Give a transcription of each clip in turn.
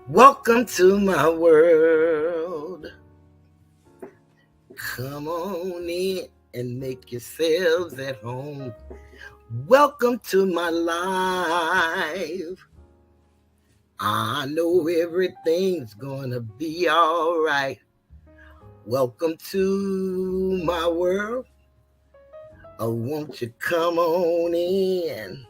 Welcome to my world. Come on in and make yourselves at home. Welcome to my life. I know everything's gonna be all right. Welcome to my world. Oh, won't you come on in?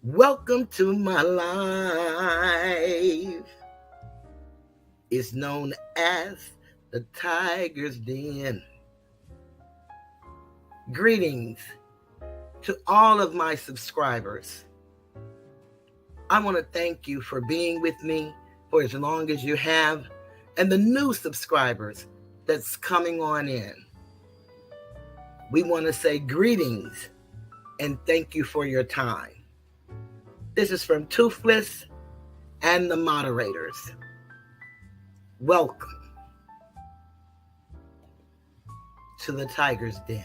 Welcome to my life. It's known as the Tiger's Den. Greetings to all of my subscribers. I want to thank you for being with me for as long as you have, and the new subscribers that's coming on in. We want to say greetings and thank you for your time. This is from Toothless and the moderators. Welcome to the Tiger's Den.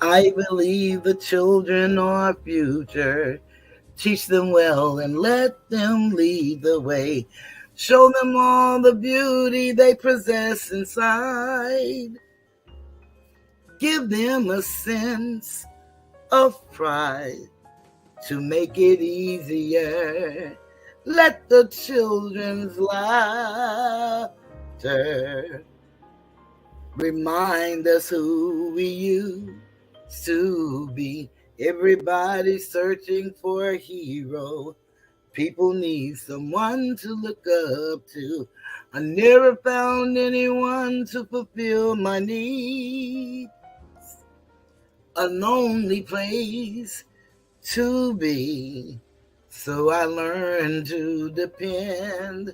I believe the children are our future. Teach them well and let them lead the way. Show them all the beauty they possess inside. Give them a sense of pride to make it easier. Let the children's laughter remind us who we used to be. Everybody's searching for a hero. People need someone to look up to. I never found anyone to fulfill my needs. A lonely place to be. So I learned to depend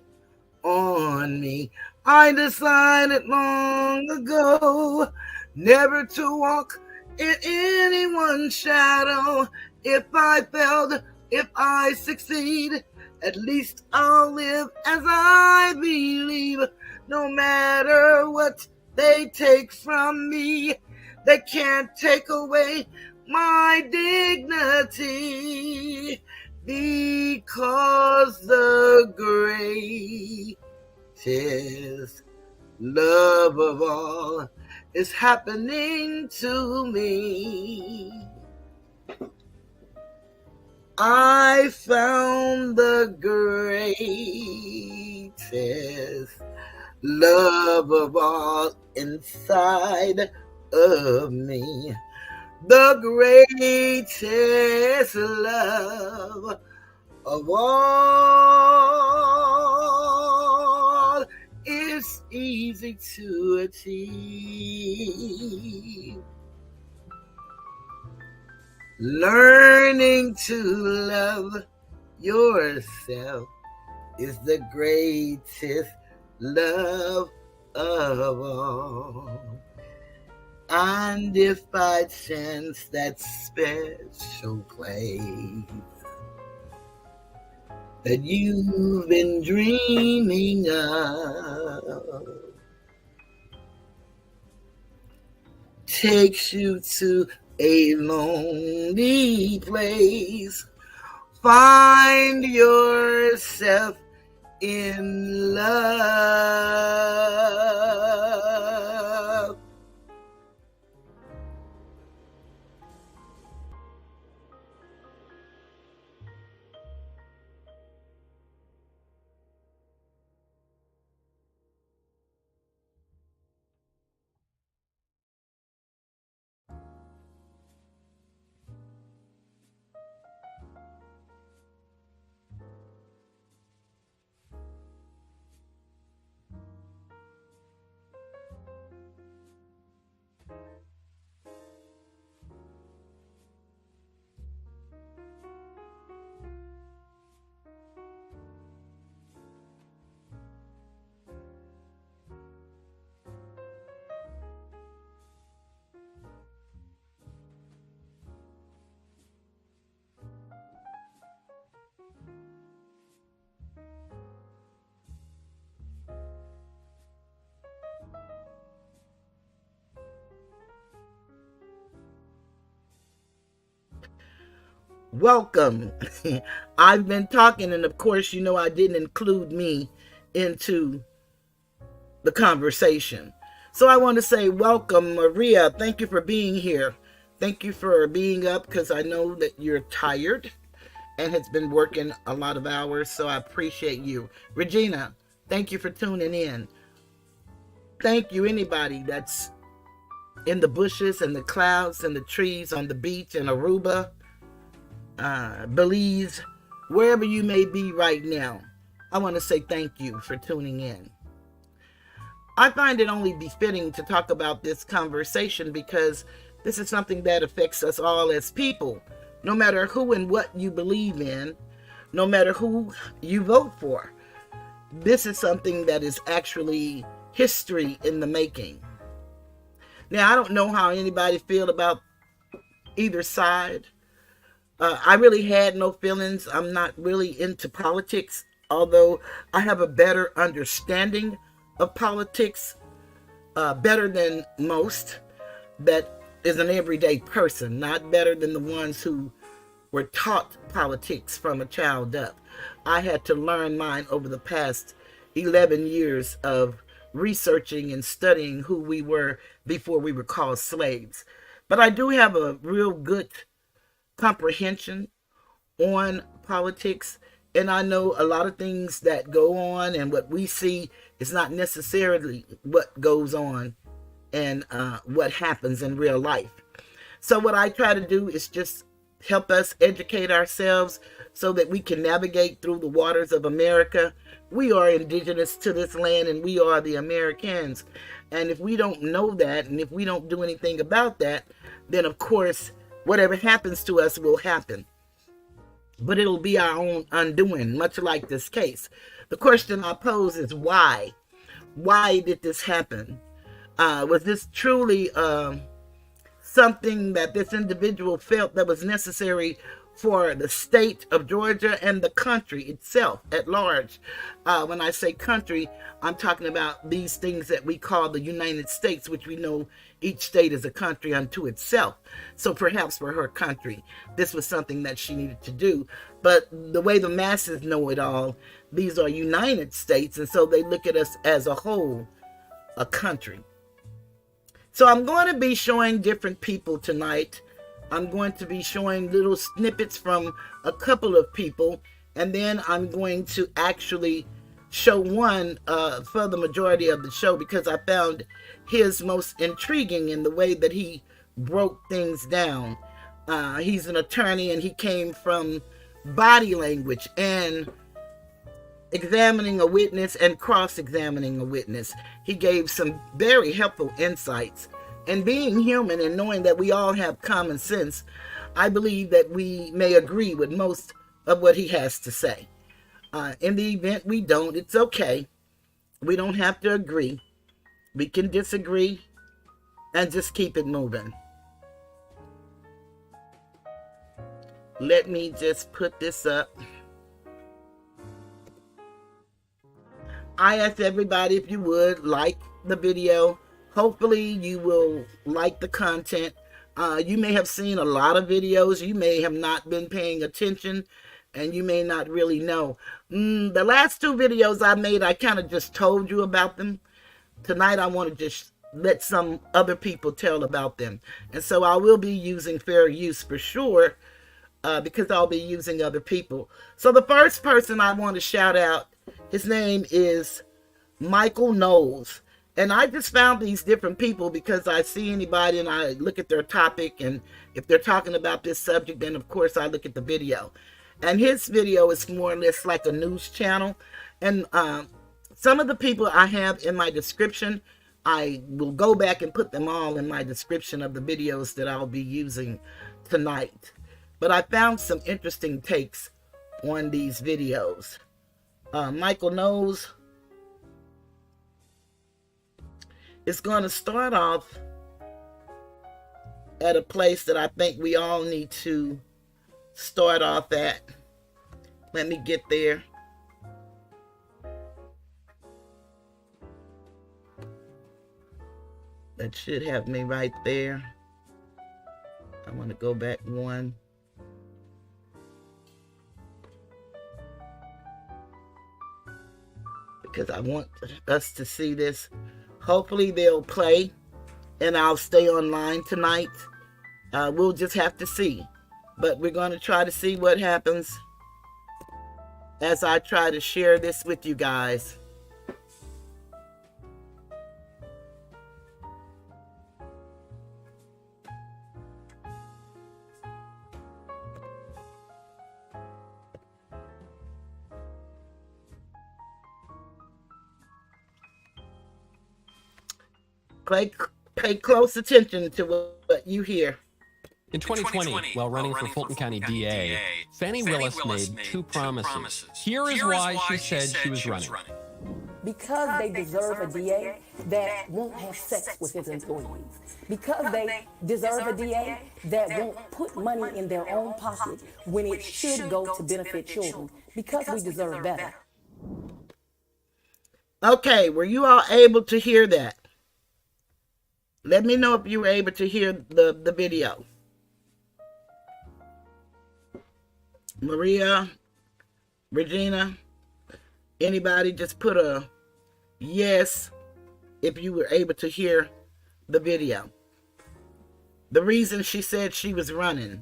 on me. I decided long ago never to walk in anyone's shadow. If I failed, if I succeed, at least I'll live as I believe. No matter what they take from me, they can't take away my dignity, because the greatest love of all is happening to me. I found the greatest love of all inside of me. The greatest love of all is easy to achieve. Learning to love yourself is the greatest love of all. And if by chance that special place that you've been dreaming of takes you to a lonely place, find yourself in love. welcome. I've been talking, and of course, you know, I didn't include me into the conversation. So I want to say welcome, Maria. Thank you for being here. Thank you for being up, because I know that you're tired and has been working a lot of hours, so I appreciate you. Regina, thank you for tuning in. Thank you, anybody that's in the bushes and the clouds and the trees on the beach in Aruba, Belize, wherever you may be right now. I want to say thank you for tuning in. I find it only befitting to talk about this conversation because this is something that affects us all as people, no matter who and what you believe in, no matter who you vote for. This is something that is actually history in the making. Now, I don't know how anybody feel about either side. I really had no feelings. I'm not really into politics, although I have a better understanding of politics, better than most that is an everyday person, not better than the ones who were taught politics from a child up. I had to learn mine over the past 11 years of researching and studying who we were before we were called slaves. But I do have a real good comprehension on politics, and I know a lot of things that go on, and what we see is not necessarily what goes on and what happens in real life. So what I try to do is just help us educate ourselves so that we can navigate through the waters of America. We are indigenous to this land, and we are the Americans. And if we don't know that, and if we don't do anything about that, then of course, whatever happens to us will happen. But it'll be our own undoing, much like this case. The question I pose is why? Why did this happen? Was this truly something that this individual felt that was necessary for the state of Georgia and the country itself at large? When I say country, I'm talking about these things that we call the United States, which we know each state is a country unto itself. So perhaps for her country, this was something that she needed to do. But the way the masses know it all, these are United States, and so they look at us as a whole, a country. So I'm going to be showing different people tonight. I'm going to be showing little snippets from a couple of people, and then I'm going to actually show one for the majority of the show because I found his most intriguing in the way that he broke things down. He's an attorney, and he came from body language and examining a witness and cross-examining a witness. He gave some very helpful insights. And being human and knowing that we all have common sense, I believe that we may agree with most of what he has to say. In the event we don't, it's okay. We don't have to agree. We can disagree and just keep it moving. Let me just put this up. I ask everybody if you would like the video. Hopefully you will like the content. You may have seen a lot of videos. You may have not been paying attention, and you may not really know. The last two videos I made, I kind of just told you about them. Tonight I want to just let some other people tell about them. And so I will be using fair use for sure, because I'll be using other people. So the first person I want to shout out, his name is Michael Knowles. And I just found these different people because I see anybody and I look at their topic, and if they're talking about this subject, then of course I look at the video. And his video is more or less like a news channel. And some of the people I have in my description, I will go back and put them all in my description of the videos that I'll be using tonight. But I found some interesting takes on these videos. Michael Knowles is going to start off at a place that I think we all need to start off at. Let me get there. That should have me right there. I want to go back one. because I want us to see this. Hopefully they'll play and I'll stay online tonight. We'll just have to see. But we're going to try to see what happens as I try to share this with you guys. Pay close attention to what you hear. In 2020, while running for Fulton County DA, Fani Willis made two promises. Here is why she said she was running. Because they deserve a DA that won't have sex with his employees. Because they deserve a DA that won't put money in their own pocket when it should go to benefit children. Because we deserve better. Okay, were you all able to hear that? Let me know if you were able to hear the video. Maria, Regina, anybody, just put a yes if you were able to hear the video. The reason she said she was running.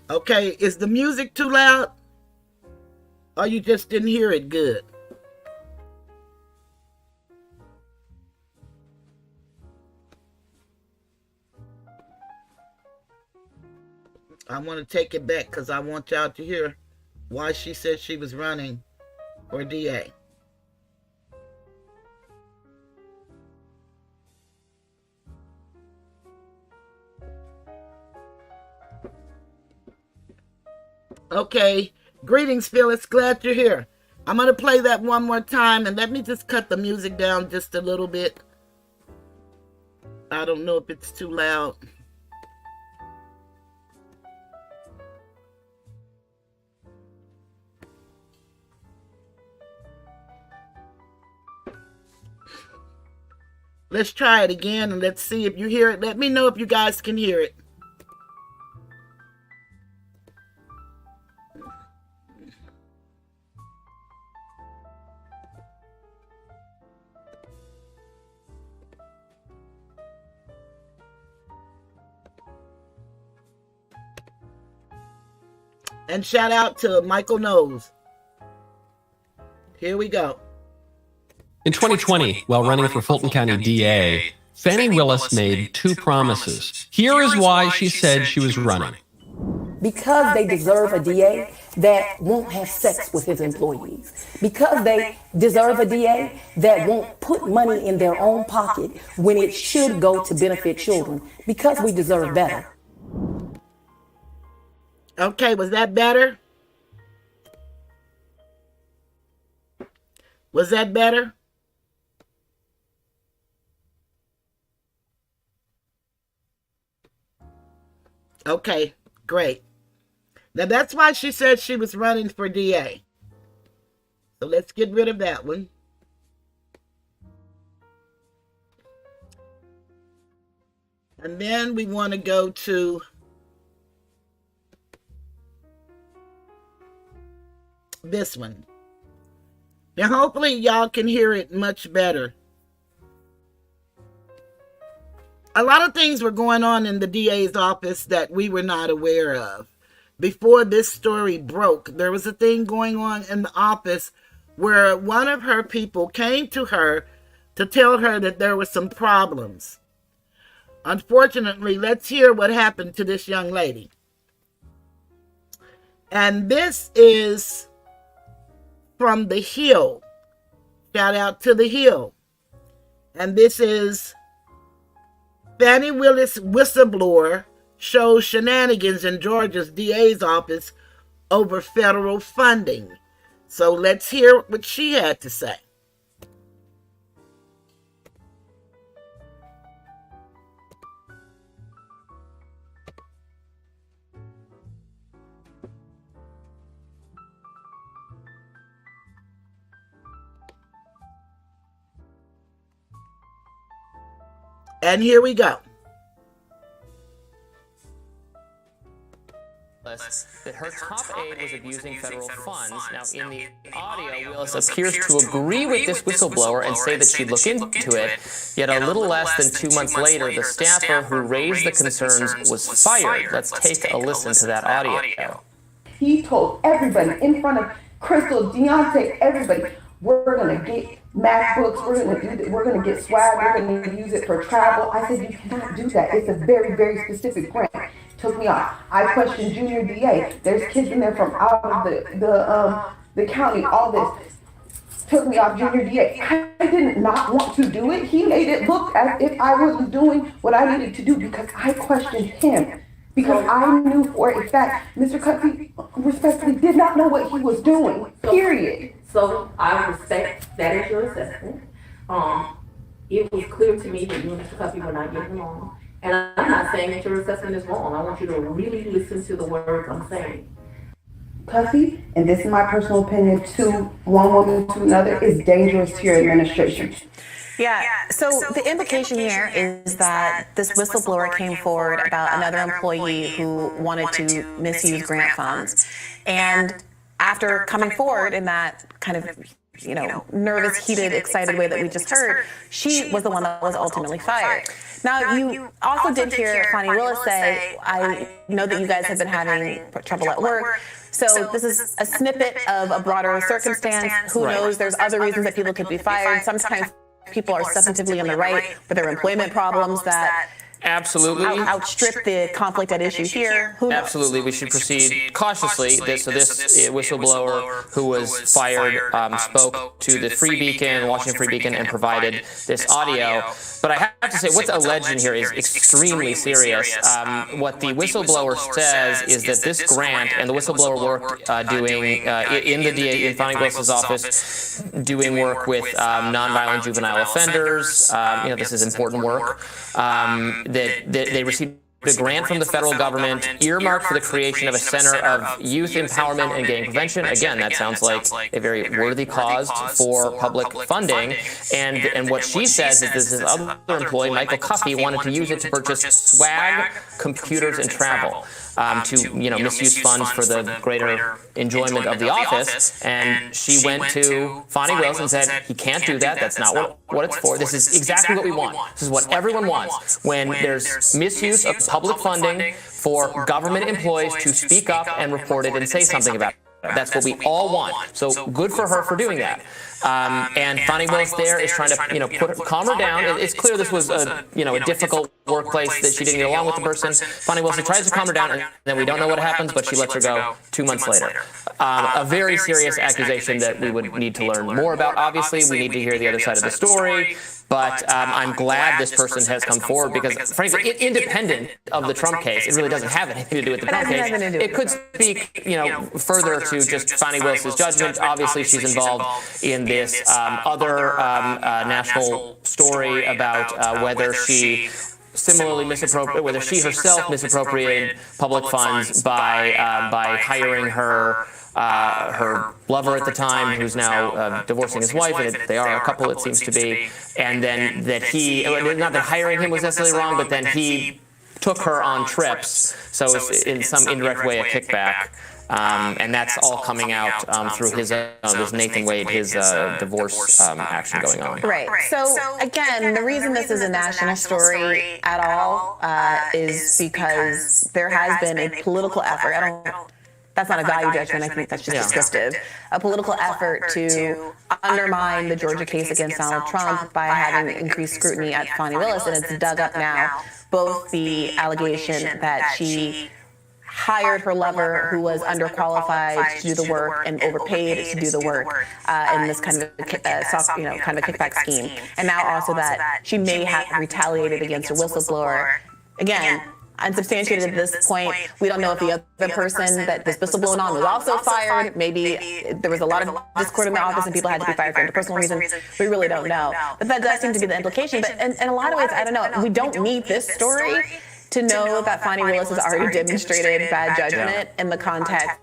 Okay, is the music too loud? Or you just didn't hear it good? I want to take it back because I want y'all to hear why she said she was running for DA. Okay, greetings, Phyllis. Glad you're here. I'm going to play that one more time, and let me just cut the music down just a little bit. I don't know if it's too loud. Let's try it again and let's see if you hear it. Let me know if you guys can hear it. And shout out to Michael Knowles. Here we go. In 2020, while running for Fulton County DA, Fani Willis made two promises. Here is why she said she was running. Because they deserve a DA that won't have sex with his employees. Because they deserve a DA that won't put money in their own pocket when it should go to benefit children. Because we deserve better. Okay, was that better? Was that better? Okay, great. Now that's why she said she was running for DA. So let's get rid of that one. And then we want to go to this one. Now hopefully y'all can hear it much better. A lot of things were going on in the DA's office that we were not aware of. Before this story broke, there was a thing going on in the office where one of her people came to her to tell her that there were some problems. Unfortunately, let's hear what happened to this young lady. And this is from The Hill. Shout out to The Hill. And this is Fani Willis whistleblower shows shenanigans in Georgia's DA's office over federal funding. So let's hear what she had to say. And here we go. that her top aide was abusing federal funds. Now, in the audio, Willis appears to agree with this whistleblower and say that she'd look into it, yet a little less than 2 months later, the staffer who raised the concerns was fired. Let's take a listen to that audio. He told everybody in front of Crystal, Deontay, everybody, we're going to get MacBooks, we're going to get swag, we're going to use it for travel. I said, you cannot do that. It's a very, very specific grant. Took me off. I questioned Junior DA. There's kids in there from out of the county, all this. Took me off Junior DA. I did not want to do it. He made it look as if I wasn't doing what I needed to do because I questioned him. Because I knew for a fact Mr. Cuffey respectfully did not know what he was doing, period. So I respect that is your assessment. It was clear to me that you and Mr. Cuffey were not getting along. And I'm not saying that your assessment is wrong. I want you to really listen to the words I'm saying. Cuffey, and this is my personal opinion, to one woman to another, is dangerous to your administration. Yeah, so the implication here is that this whistleblower came forward about another employee who wanted to misuse grant funds. And after coming forward in that kind of, nervous, heated, excited way that we just heard, she was the one that was ultimately fired. Now, you also did hear Fani Willis say, I know that you guys have been having trouble at work. So this is a snippet of a broader circumstance. Who knows? There's other reasons that people could be fired. Sometimes people are substantively in the right with their employment problems that absolutely outstrip the conflict at issue here. Who knows? Absolutely, we should proceed cautiously. This whistleblower who was fired spoke to the Free Beacon, Washington Free Beacon, and provided this audio. But I have to say, what's alleged in here is extremely serious. What the whistleblower says is that this grant, and the whistleblower worked doing in the DA, in Fani Willis's office, doing work with nonviolent juvenile offenders. This is important work. That they received a grant from the federal government earmarked for the creation of a center of youth empowerment and gang prevention. Again, that sounds like a very worthy cause for public funding. And what she says is this other employee, Michael Cuffey, wanted to use it to purchase swag, computers, and travel. To misuse funds for the greater enjoyment of the office, and she went to Fani Willis and said, he can't do that, that's not what it's for, this is exactly what we want, this is what everyone wants. When there's misuse of public funding for government employees to speak up and report it and say something about it. That's what we all want. So good for her for doing that. And Fani Willis there is trying to calm her down. It's clear this was a difficult workplace that she didn't get along with the person. Fani Willis tries to calm her down, and then we don't know what happens, but she lets her go 2 months later. A very serious accusation that we would need to learn more about. Obviously, we need to hear the other side of the story. But I'm glad this person has come forward because, frankly, independent of the Trump case, it really doesn't have anything to do with the Trump case. It could speak, further to just Fani Willis's judgment. Obviously, she's involved in this other national story about whether she similarly whether she herself misappropriated public funds by hiring her lover at the time, who's now divorcing his wife, and they are a couple, it seems to be, and then that not that hiring him was necessarily wrong, but then he took her on trips, so it's in some indirect way a kickback. And that's all coming out through his this Nathan Wade, his divorce action going on. Right. So again, the reason this is a national story at all is because there has been a political effort. That's not a value judgment. I think that's just descriptive. A political effort to undermine the Georgia case against Donald Trump by having increased scrutiny at Fani Willis, and it's dug up now both the allegation that she hired her lover, who was underqualified, to do the work and overpaid to do the work in this kind of kind of a kickback scheme, and now also that she may have retaliated against a whistleblower. Again, unsubstantiated at this point. We don't know if the other person that this whistleblower on was also fired. Maybe there was a lot of discord in the office and people had to be fired for interpersonal reasons. We really don't know. But that does seem to be the implication. But in a lot of ways, I don't know. We don't need this story to know that Fani Willis has already demonstrated bad judgment in the context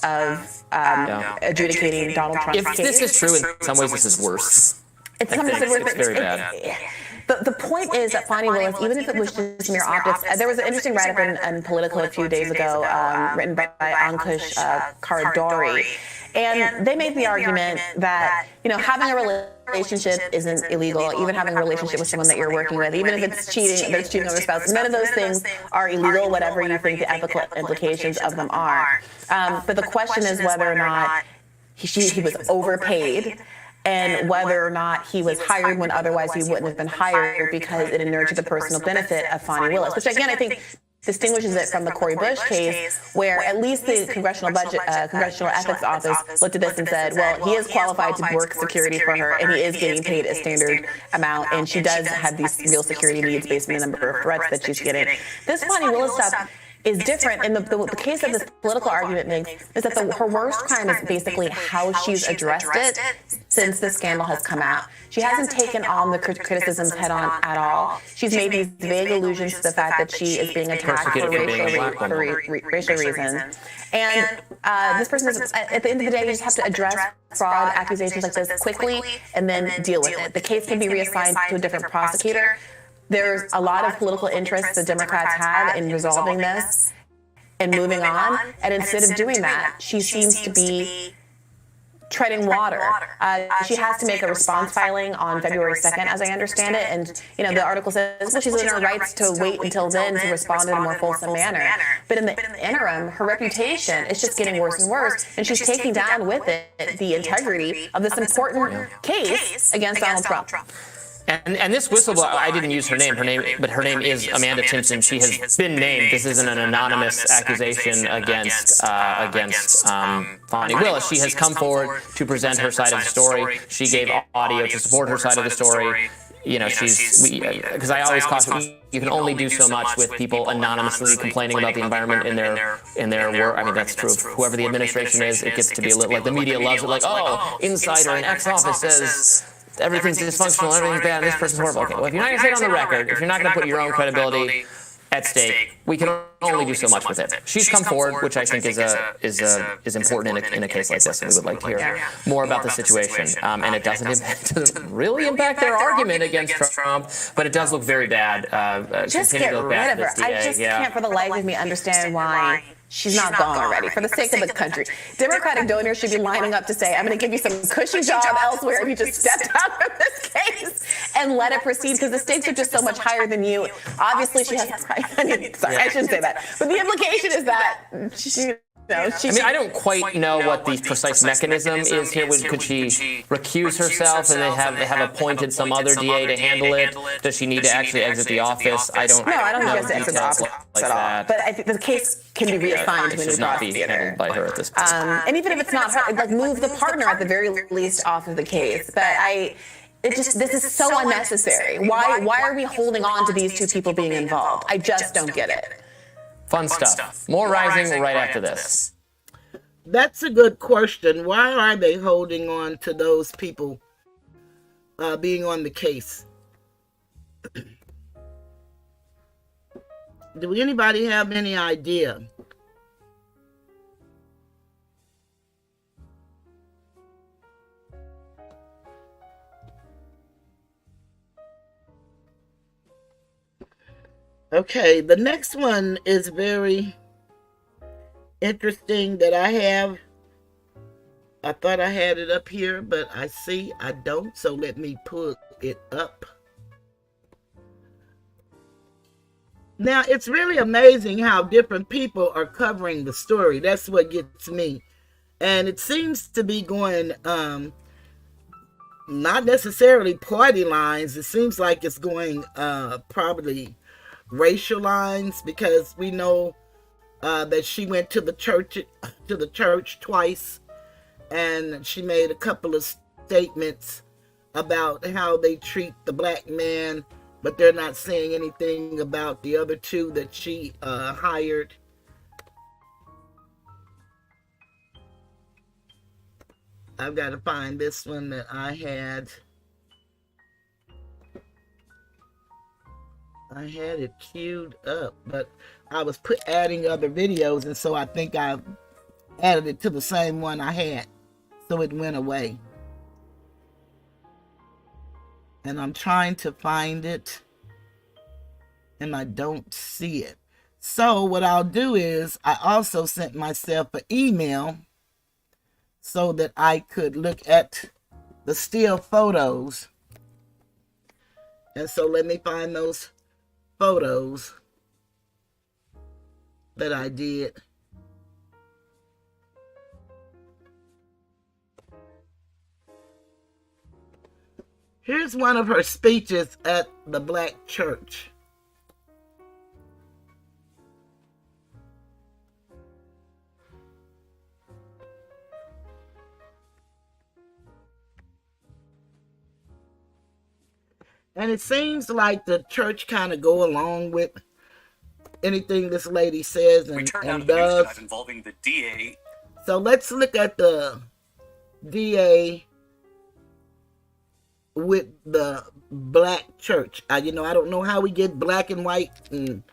of adjudicating Donald Trump's case. If this is true, in some ways this is worse. It's very bad. the point is that Fani Willis, even if it was just mere optics, there was an interesting write-up in Politico a few days ago, written by Ankush Karadori, and they made the argument that, you know, having a relationship isn't illegal, even having a relationship with someone that you're working with, even if it's cheating, there's cheating on their spouse, none of those things are illegal, whatever you think the ethical implications of them are. But the question is whether or not he was overpaid, and whether or not he was hired when otherwise he wouldn't have been hired because it inured to the personal benefit of Fani Willis, which again I think distinguishes it from the Cori Bush case, where at least the Congressional Ethics Office looked at this and said, well, he is qualified to work security for her, and he is getting paid a standard amount, and she does have these real security needs based on the number of threats that she's getting. This Fani Willis stuff is different, and the case that this political argument makes is that her worst crime is basically how she's addressed it since the scandal has come out. She hasn't taken on the criticisms head on at all. She's made these vague allusions to the fact that she is being attacked for racial reasons. And this person is, at the end of the day, you just have to address fraud accusations like this quickly and then deal with it. The case can be reassigned to a different prosecutor. There's a lot of political interest the Democrats have in resolving this and moving on. And instead of doing that, she seems to be treading water. She has to make a response filing on February 2nd, as I understand it. And, you know, the article says, well, she's in her rights to wait until then to respond in a more fulsome manner. But in the interim, her reputation is just getting worse and worse. And she's taking down with it the integrity of this important case against Donald Trump. And this whistleblower, I didn't use her name, but her name is Amanda Timpson. She has been named. This isn't an anonymous accusation against Fani Willis. She has come forward to present her side of the story. She gave audio to support her side of the story. You know, because I always caution, you can only do so much with people anonymously complaining about the environment in their work. I mean, that's true of whoever the administration is. It gets to be a little like the media loves it, like, oh, insider in X office says everything's dysfunctional, everything's bad, and this person's horrible. Okay, well, if you're not going to say it on the record, if you're not going to put your own credibility at stake, we can only do so much with it. She's come forward, which I think is important in a case like this, and we would like to hear more about the situation. And it doesn't really impact their argument against Trump, but it does look very bad. Just get rid of her. I just can't for the life of me understand why she's not gone already, for the sake of the country. Democratic donors should be lining up to say, I'm going to give you some cushy job elsewhere if you just step down from this case and let it proceed, because the stakes are just so much higher than you. Obviously, she has, sorry, I shouldn't say that. But the implication is that she I don't quite know what the precise mechanism is here. Could she recuse herself and they have appointed some other DA to handle it? Does she need to actually exit the office? I don't know. I don't think she has to exit the office at all. But I think the case can be reassigned to a new prosecutor. By her at this point. And even if it's not her, like, move the partner at the very least off of the case. But this is so unnecessary. Why are we holding on to these two people being involved? I just don't get it. Fun stuff. More Rising right after this. That's a good question. Why are they holding on to those people being on the case? Do anybody have any idea? Okay, the next one is very interesting that I have. I thought I had it up here, but I see I don't, so let me pull it up. Now, it's really amazing how different people are covering the story. That's what gets me. And it seems to be going, not necessarily party lines. It seems like it's going probably racial lines, because we know that she went to the church twice, and she made a couple of statements about how they treat the black man, but they're not saying anything about the other two that she hired. I've got to find this one that I had. I had it queued up, but I was adding other videos, and so I think I added it to the same one I had, so it went away. And I'm trying to find it, and I don't see it. So what I'll do is I also sent myself an email so that I could look at the still photos. And so let me find those photos that I did. Here's one of her speeches at the black church. And it seems like the church kind of go along with anything this lady says and does. Involving the DA. So let's look at the DA with the black church. I don't know how we get black and white and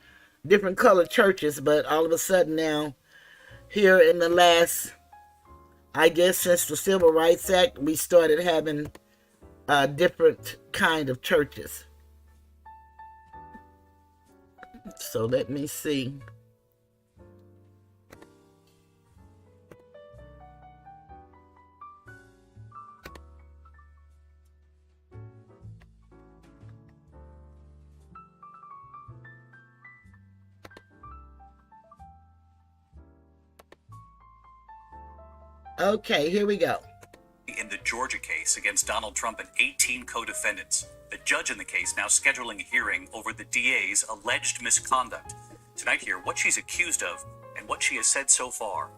different colored churches, but all of a sudden now, here in the last, I guess since the Civil Rights Act, we started having different kind of churches. So let me see. Okay, here we go. In the Georgia case against Donald Trump and 18 co-defendants. The judge in the case now scheduling a hearing over the DA's alleged misconduct. Tonight, hear what she's accused of and what she has said so far.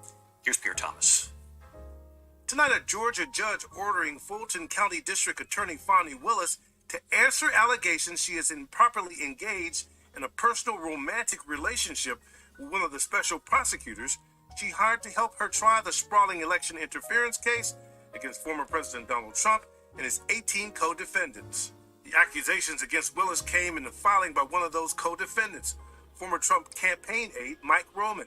Here's Pierre Thomas. Tonight, a Georgia judge ordering Fulton County District Attorney Fani Willis to answer allegations she is improperly engaged in a personal romantic relationship with one of the special prosecutors she hired to help her try the sprawling election interference case against former President Donald Trump and his 18 co-defendants. The accusations against Willis came in the filing by one of those co-defendants, former Trump campaign aide Mike Roman.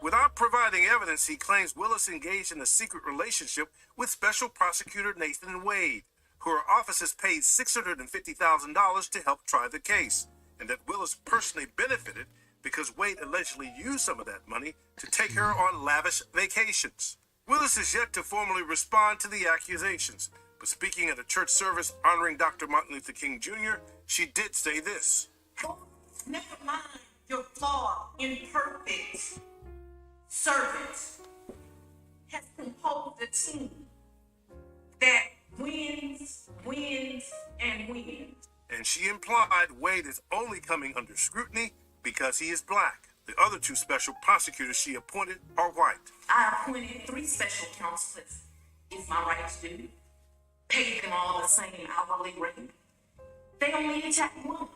Without providing evidence, he claims Willis engaged in a secret relationship with Special Prosecutor Nathan Wade, who her office has paid $650,000 to help try the case, and that Willis personally benefited because Wade allegedly used some of that money to take her on lavish vacations. Willis is yet to formally respond to the accusations, but speaking at a church service honoring Dr. Martin Luther King Jr., she did say this. Never mind your flawed, imperfect servant has composed a team that wins, and wins. And she implied Wade is only coming under scrutiny because he is black. The other two special prosecutors she appointed are white. I appointed 3 special counselors. It's my right to do. Paid them all the same hourly rate. They only attacked one.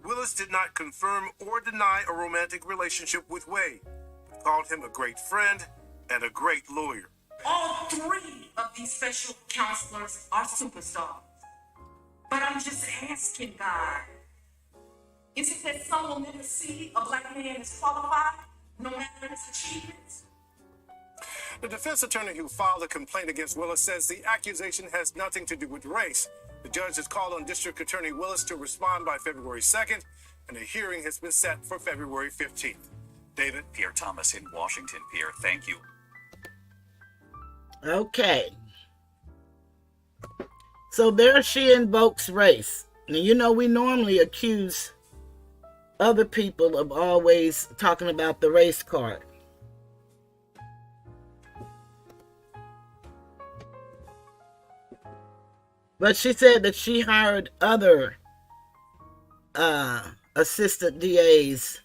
Willis did not confirm or deny a romantic relationship with Wade, but called him a great friend and a great lawyer. All 3 of these special counselors are superstars. But I'm just asking God, is it that some will never see a black man as qualified, no matter his achievements? The defense attorney who filed a complaint against Willis says the accusation has nothing to do with race. The judge has called on District Attorney Willis to respond by February 2nd, and a hearing has been set for February 15th. David? Pierre Thomas in Washington. Pierre, thank you. Okay. So there she invokes race. Now, we normally accuse other people of always talking about the race card. But she said that she hired other assistant DAs,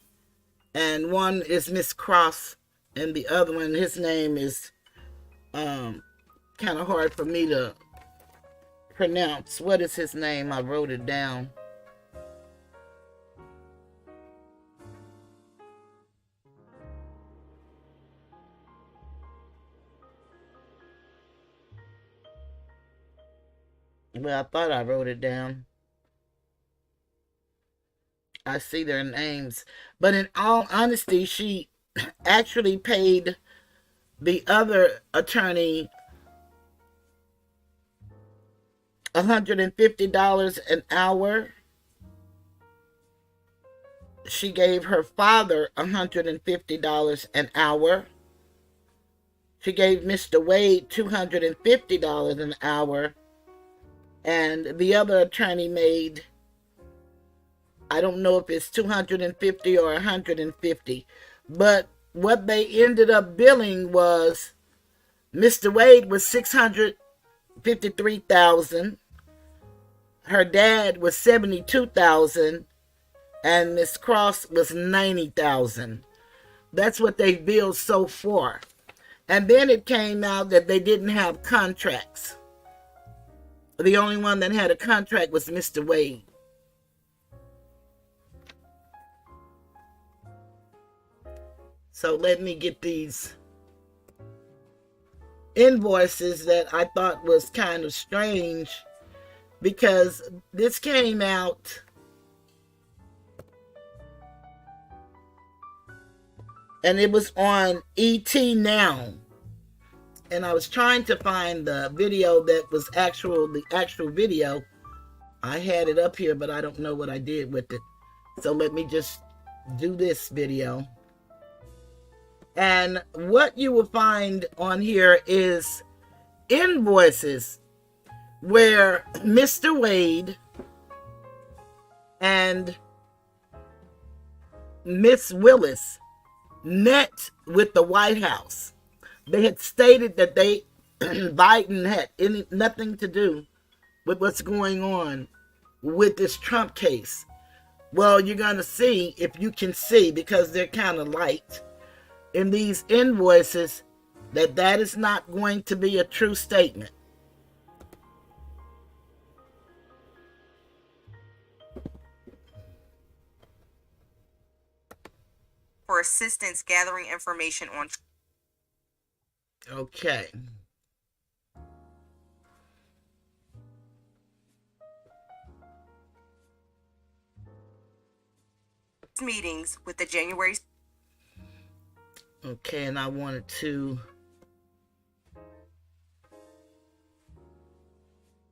and one is Miss Cross, and the other one, his name is kind of hard for me to pronounce. What is his name? I wrote it down. Well, I thought I wrote it down. I see their names. But in all honesty, she actually paid the other attorney $150 an hour. She gave her father $150 an hour. She gave Mr. Wade $250 an hour. And the other attorney made, I don't know if it's $250 or $150. But what they ended up billing was Mr. Wade was $653,000. Her dad was $72,000. And Miss Cross was $90,000. That's what they billed so far. And then it came out that they didn't have contracts. The only one that had a contract was Mr. Wade. So let me get these invoices that I thought was kind of strange, because this came out and it was on ET Now. And I was trying to find the video that was the actual video. I had it up here, but I don't know what I did with it. So let me just do this video. And what you will find on here is invoices where Mr. Wade and Miss Willis met with the White House. They had stated that Biden had nothing to do with what's going on with this Trump case. Well, you're going to see, if you can see, because they're kind of light, in these invoices, that is not going to be a true statement. For assistance gathering information on. Okay. Meetings with the January. Okay, and I wanted to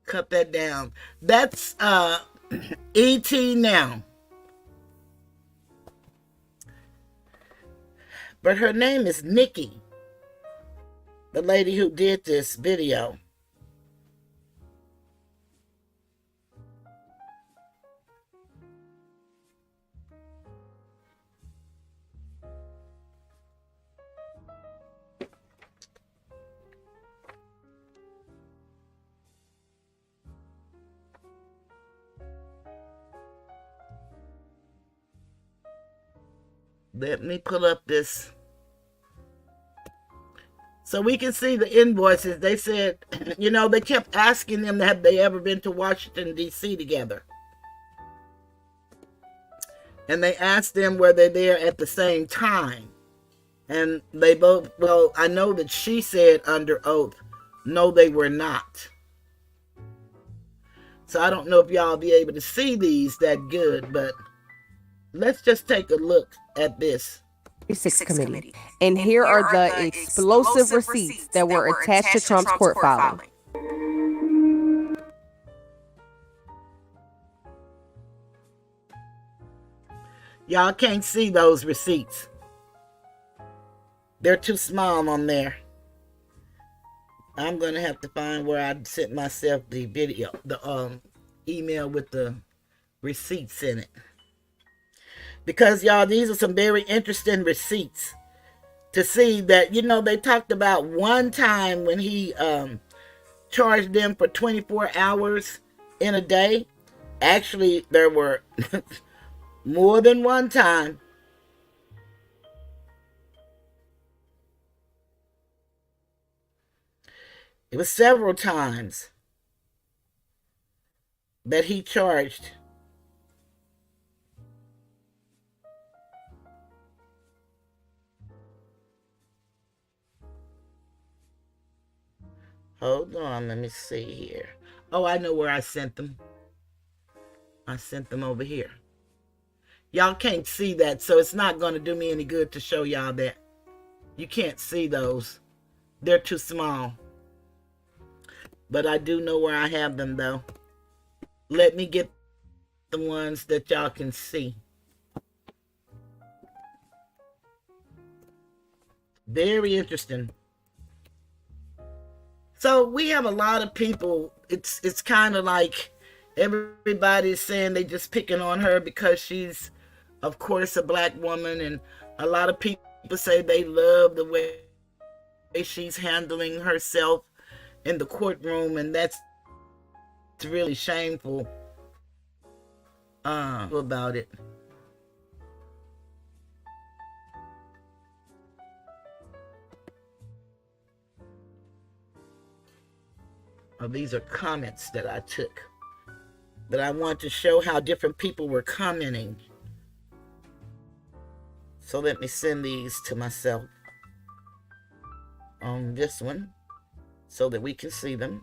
cut that down. That's ET Now. But her name is Nikki, the lady who did this video. Let me pull up this so we can see the invoices. They said, they kept asking them, have they ever been to Washington, D.C. together? And they asked them, were they there at the same time? And they both, well, I know that she said under oath, no, they were not. So I don't know if y'all be able to see these that good, but let's just take a look at this. Committee. And here are the explosive receipts that were attached to Trump's court filing. Y'all can't see those receipts. They're too small on there. I'm going to have to find where I sent myself the video, the email with the receipts in it. Because, y'all, these are some very interesting receipts to see that, they talked about one time when he charged them for 24 hours in a day. Actually, there were more than one time. It was several times that he charged. Hold on, let me see here. Oh, I know where I sent them. I sent them over here. Y'all can't see that, so it's not going to do me any good to show y'all that. You can't see those. They're too small. but I do know where I have them though. Let me get the ones that y'all can see. Very interesting. So we have a lot of people. It's kind of like everybody's saying they just picking on her because she's, of course, a black woman, and a lot of people say they love the way she's handling herself in the courtroom, and that's really shameful about it. These are comments that I took, but I want to show how different people were commenting. So let me send these to myself on this one so that we can see them.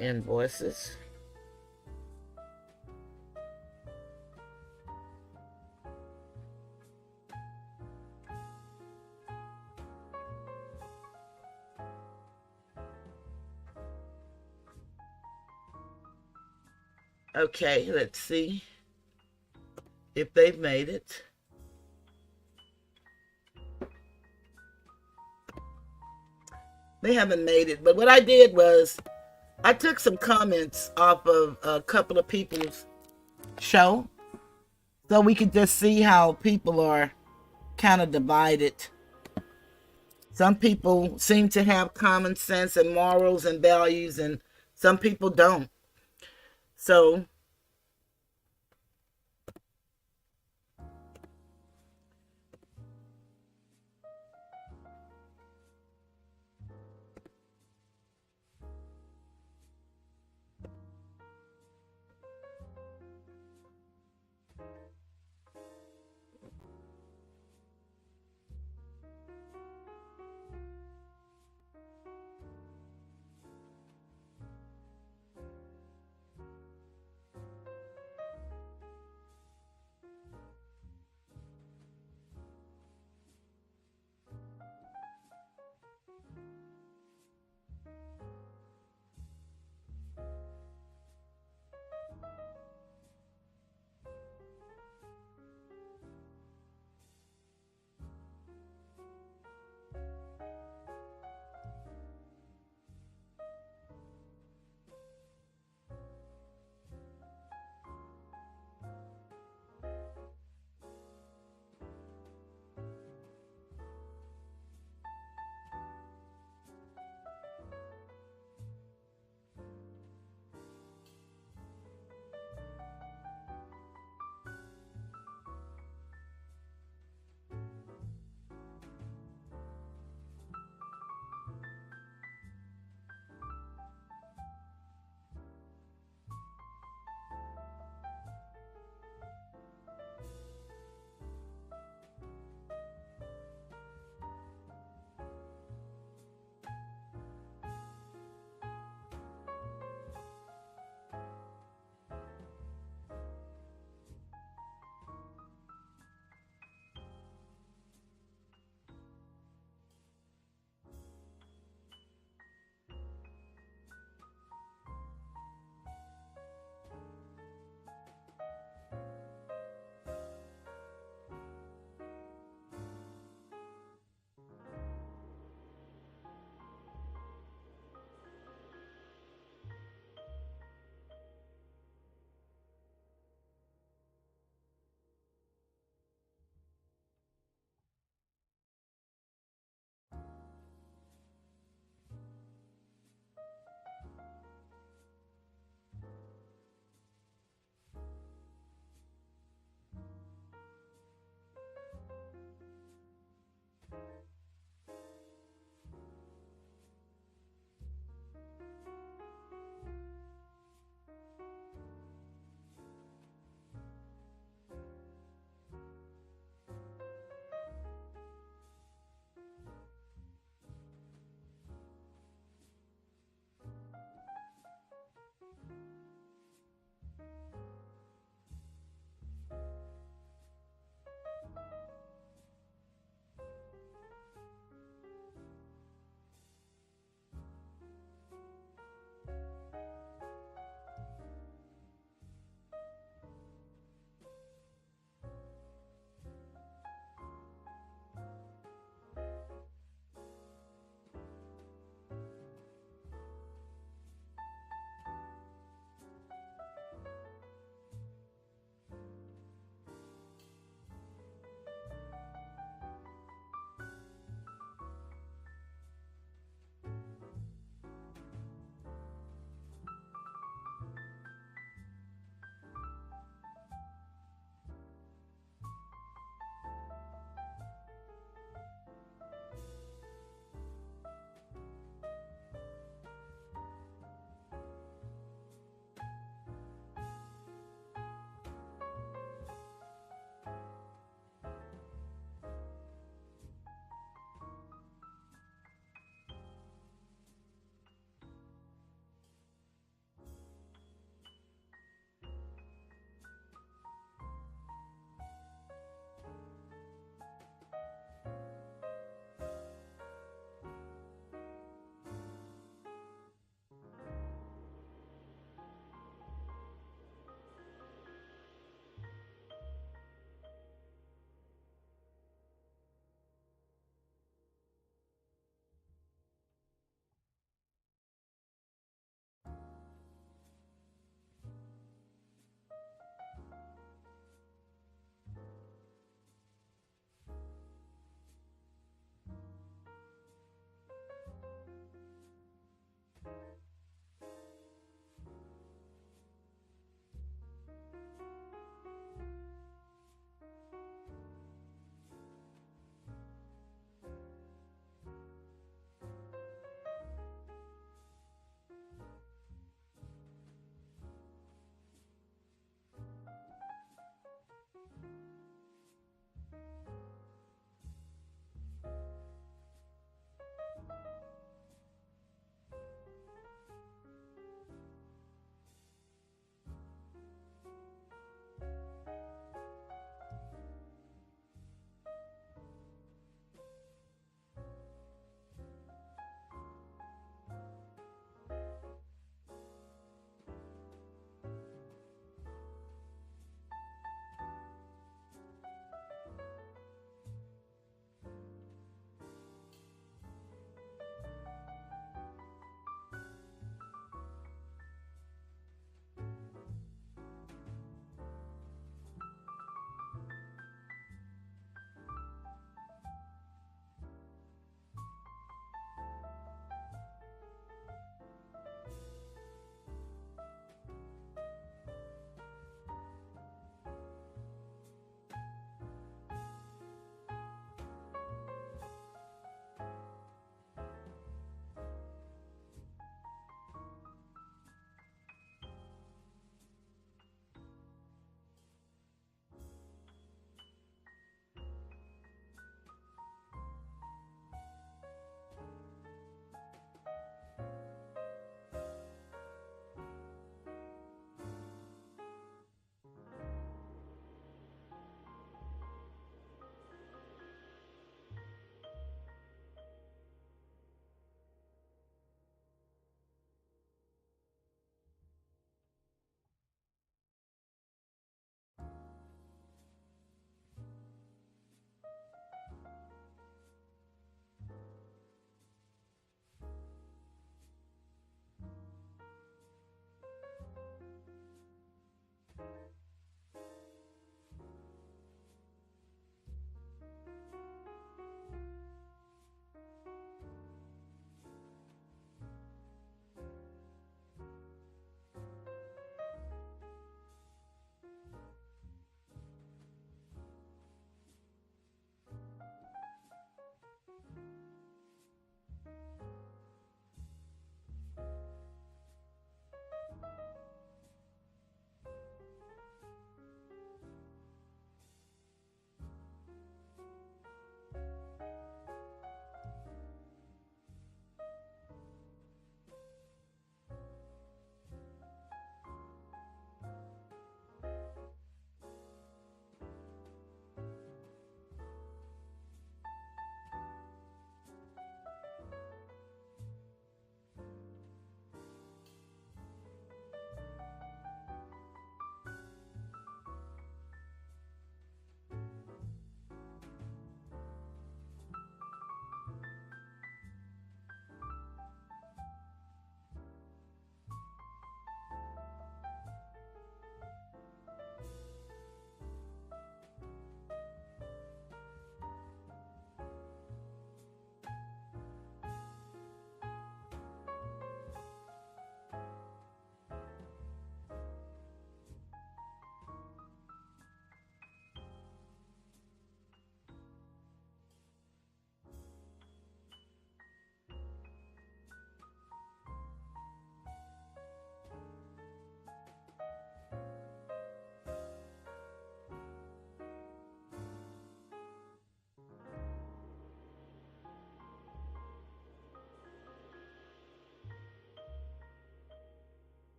Invoices. Okay, let's see if they've made it. They haven't made it, but what I did was I took some comments off of a couple of people's show so we could just see how people are kind of divided. Some people seem to have common sense and morals and values, and some people don't. So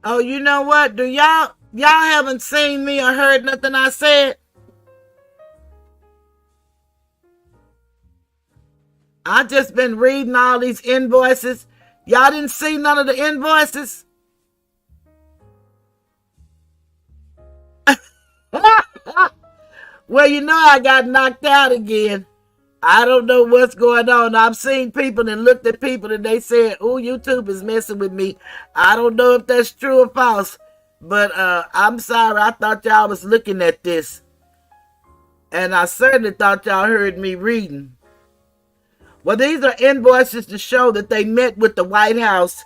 Oh, you know what? Do y'all haven't seen me or heard nothing I said? I just been reading all these invoices. Y'all didn't see none of the invoices? Well, you know I got knocked out again. I don't know what's going on. I've seen people and looked at people and they said, oh, YouTube is messing with me. I don't know if that's true or false. But I'm sorry. I thought y'all was looking at this. And I certainly thought y'all heard me reading. Well, these are invoices to show that they met with the White House,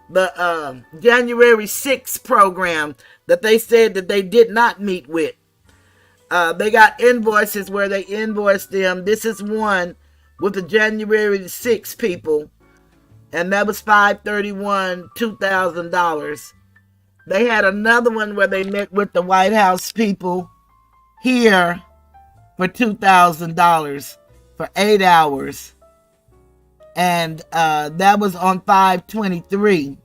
the January 6th program that they said that they did not meet with. They got invoices where they invoiced them. This is one with the January 6th people, and that was $531, $2,000. They had another one where they met with the White House people here for $2,000 for 8 hours. And that was on 5/23.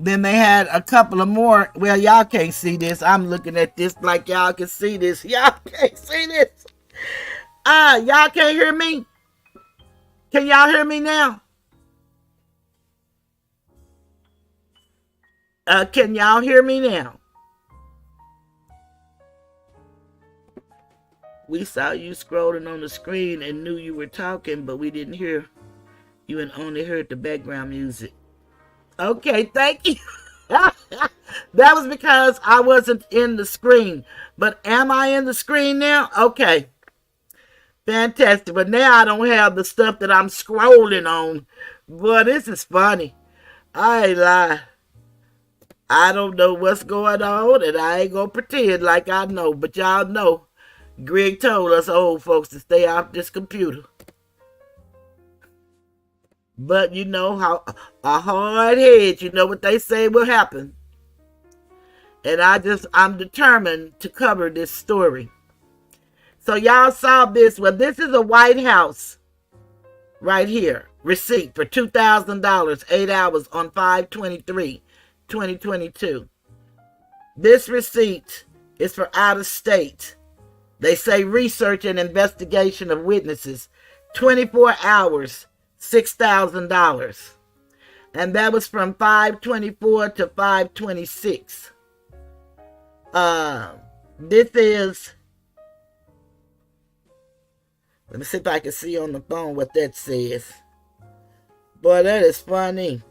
Then they had a couple of more. Well, y'all can't see this. I'm looking at this like y'all can see this. Y'all can't see this. Y'all can't hear me? Can y'all hear me now? Can y'all hear me now? We saw you scrolling on the screen and knew you were talking, but we didn't hear you and only heard the background music. Okay, thank you. That was because I wasn't in the screen. But am I in the screen now? Okay. Fantastic. But now I don't have the stuff that I'm scrolling on. Boy, this is funny. I ain't lying. I don't know what's going on, and I ain't gonna pretend like I know. But y'all know, Greg told us old folks to stay off this computer. But you know how a hard head, you know what they say will happen. And I'm determined to cover this story. So y'all saw this. Well, this is a White House right here. Receipt for $2,000, 8 hours on 5/23/2022. This receipt is for out of state. They say research and investigation of witnesses. 24 hours. $6,000. And that was from 5/24 to 5/26. This is, let me see if I can see on the phone what that says. Boy, that is funny.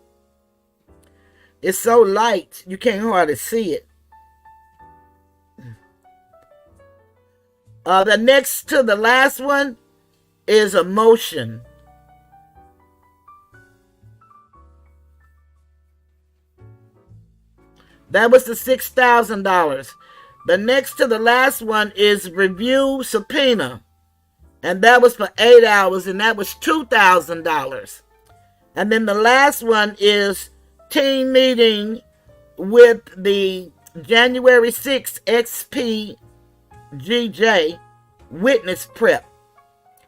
It's so light, you can't hardly see it. The next to the last one is a motion. That was the $6,000. The next to the last one is review subpoena. And that was for 8 hours, and that was $2,000. And then the last one is team meeting with the January 6th XPGJ witness prep.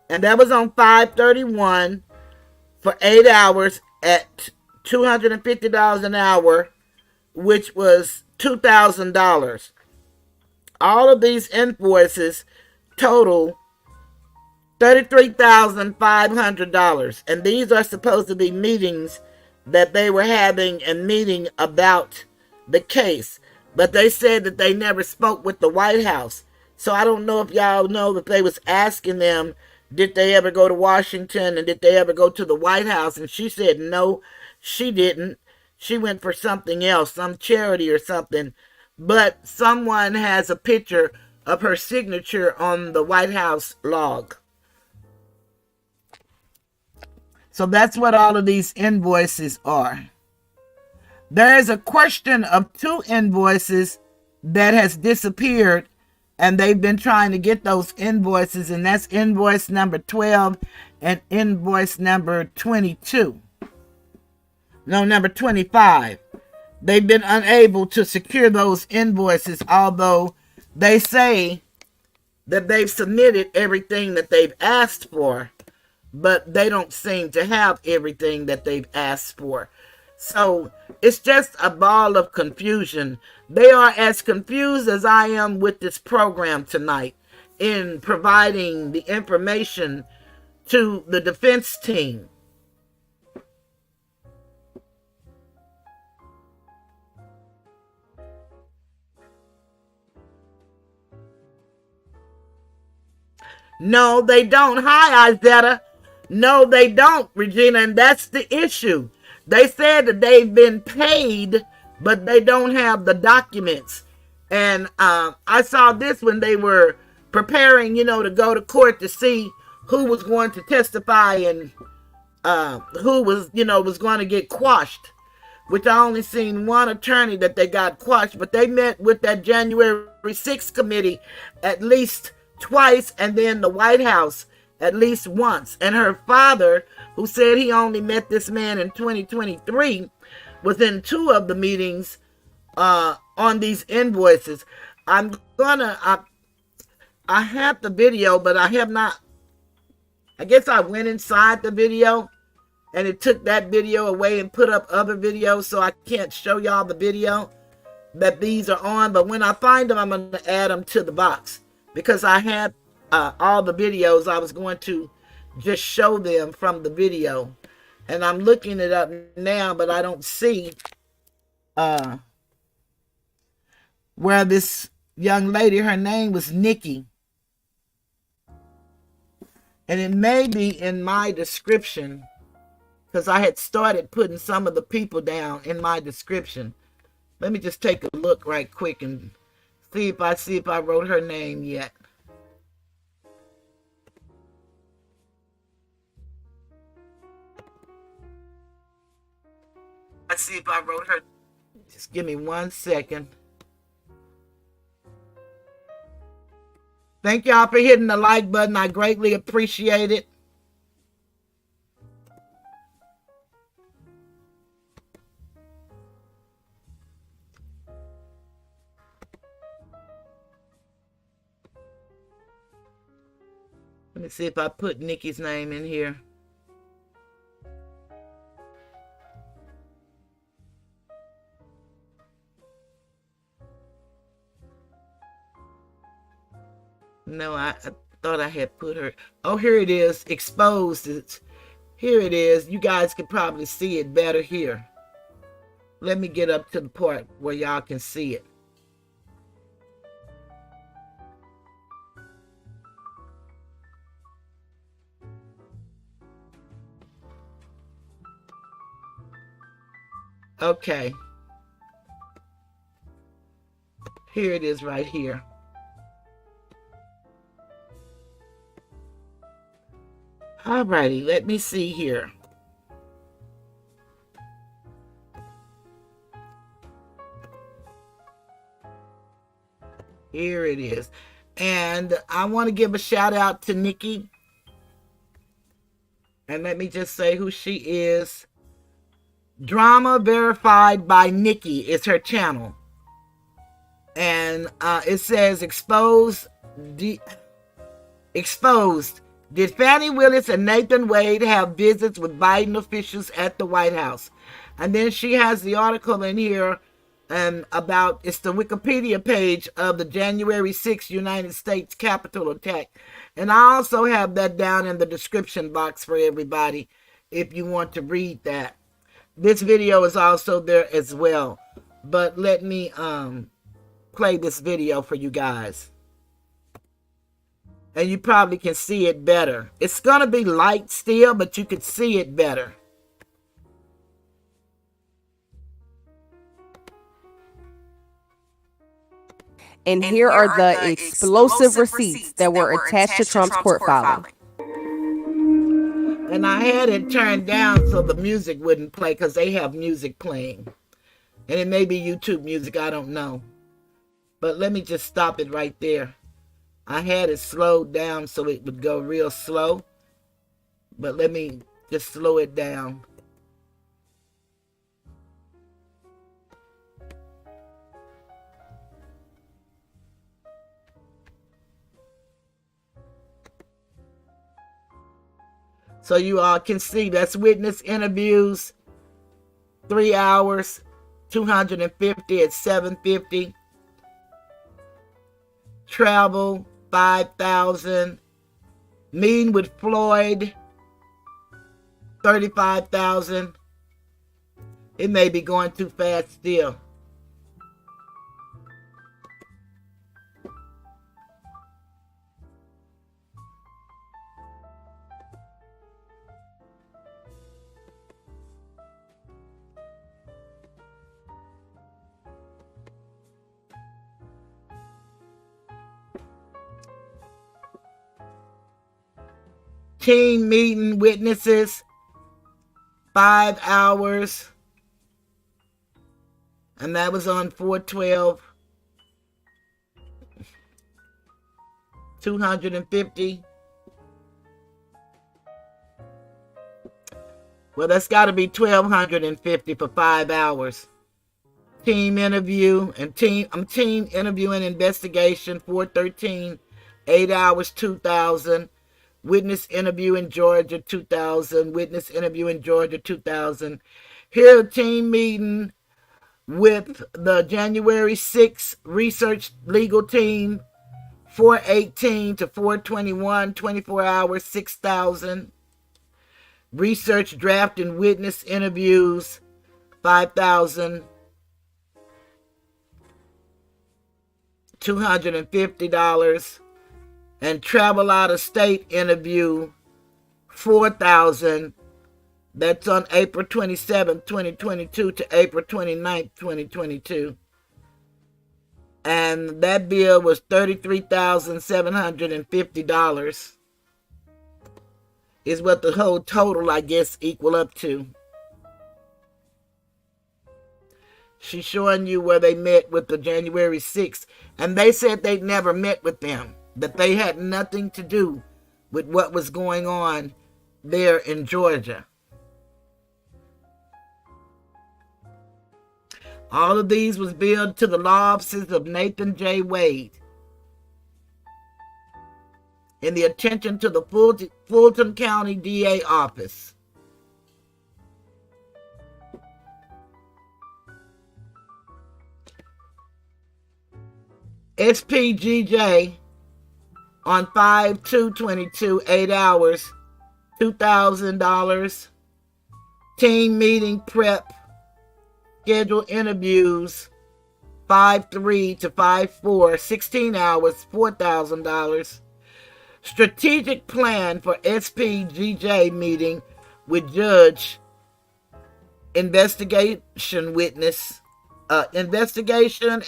And that was on 5/31 for 8 hours at $250 an hour, which was $2,000. All of these invoices total $33,500. And these are supposed to be meetings that they were having and meeting about the case. But they said that they never spoke with the White House. So I don't know if y'all know that they was asking them, did they ever go to Washington and did they ever go to the White House? And she said no, she didn't. She went for something else, some charity or something. But someone has a picture of her signature on the White House log. So that's what all of these invoices are. There is a question of 2 invoices that has disappeared, and they've been trying to get those invoices, and that's invoice number 12 and invoice number 22. No, number 25. They've been unable to secure those invoices, although they say that they've submitted everything that they've asked for, but they don't seem to have everything that they've asked for. So it's just a ball of confusion. They are as confused as I am with this program tonight in providing the information to the defense team. No, they don't. Hi, Izetta. No, they don't, Regina, and that's the issue. They said that they've been paid, but they don't have the documents. And I saw this when they were preparing, to go to court to see who was going to testify and who was going to get quashed. Which I only seen one attorney that they got quashed, but they met with that January 6th committee at least twice, and then the White House at least once. And her father, who said he only met this man in 2023, was in two of the meetings on these invoices. I have the video, but I have not. I guess I went inside the video and it took that video away and put up other videos, so I can't show y'all the video that these are on. But when I find them, I'm going to add them to the box, because I had all the videos. I was going to just show them from the video, and I'm looking it up now, but I don't see where this young lady, her name was Nikki, and it may be in my description, because I had started putting some of the people down in my description. Let me just take a look right quick and see if I wrote her name yet. Let's see if I wrote her. Just give me 1 second. Thank y'all for hitting the like button. I greatly appreciate it. Let me see if I put Nikki's name in here. No, I thought I had put her. Oh, here it is. Exposed. Here it is. You guys can probably see it better here. Let me get up to the part where y'all can see it. Okay. Here it is right here. Alrighty, let me see here. Here it is. And I want to give a shout out to Nikki. And let me just say who she is. Drama Verified by Nikki is her channel. And it says exposed. Did Fani Willis and Nathan Wade have visits with Biden officials at the White House? And then she has the article in here about, it's the Wikipedia page of the January 6th United States Capitol attack. And I also have that down in the description box for everybody if you want to read that. This video is also there as well. But let me play this video for you guys. And you probably can see it better. It's going to be light still, but you can see it better. And here are the explosive receipts that were attached to Trump's court filing. And I had it turned down so the music wouldn't play, because they have music playing. And it may be YouTube music, I don't know. But let me just stop it right there. I had it slowed down so it would go real slow. But let me just slow it down. So you all can see that's witness interviews. 3 hours, 250 at 750. Travel, 5,000. Meeting with Floyd, 35,000. It may be going too fast still. Team meeting witnesses, 5 hours. And that was on 4/12. 250. Well, that's got to be 1,250 for 5 hours. Team interview and team interview and investigation, 413. 8 hours, 2,000. Witness interview in Georgia, 2,000. Witness interview in Georgia, 2,000. Here, team meeting with the January 6th research legal team, 418 to 421, 24 hours, 6,000. Research draft and witness interviews, 5,000. $250. And travel out of state interview, 4,000. That's on April 27th, 2022 to April 29th, 2022. And that bill was $33,750 is what the whole total, I guess, equal up to. She's showing you where they met with the January 6th. And they said they'd never met with them, that they had nothing to do with what was going on there in Georgia. All of these was billed to the law offices of Nathan J. Wade. In the attention to the Fulton County DA office. SPGJ on 5/2/22, 8 hours, $2,000. Team meeting prep, scheduled interviews, 5/3 to 5/4, 16 hours, $4,000. Strategic plan for SPGJ meeting with judge, investigation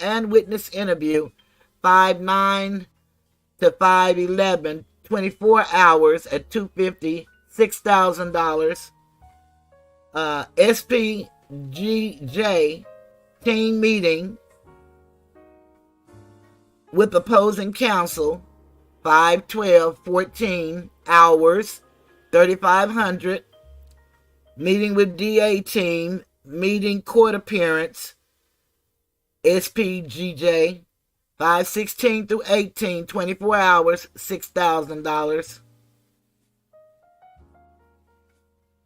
and witness interview, 5/9 to 5/11, 24 hours at $250, $6,000. SPGJ team meeting with opposing counsel, 5/12, 14 hours, 3,500. Meeting with DA team, meeting court appearance, SPGJ, 5/16 through 18, 24 hours, $6,000.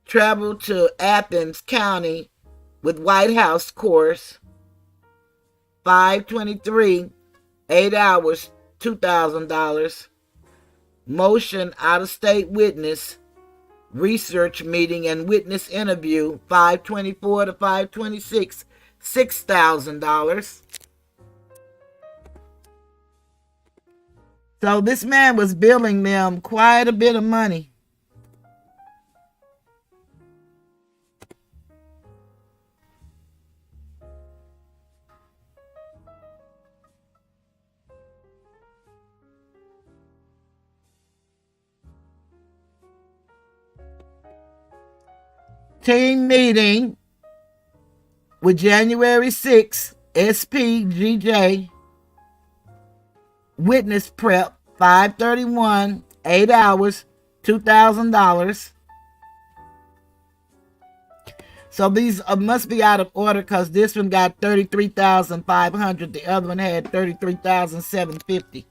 Travel to Athens County with White House course, 5/23, 8 hours, $2,000. Motion out-of-state witness, research meeting and witness interview, 5/24 to 5/26, $6,000. So this man was billing them quite a bit of money. Team meeting with January 6th, SPGJ, witness prep, 5/31, 8 hours, $2,000. So these must be out of order because this one got 33,500. The other one had 33,750.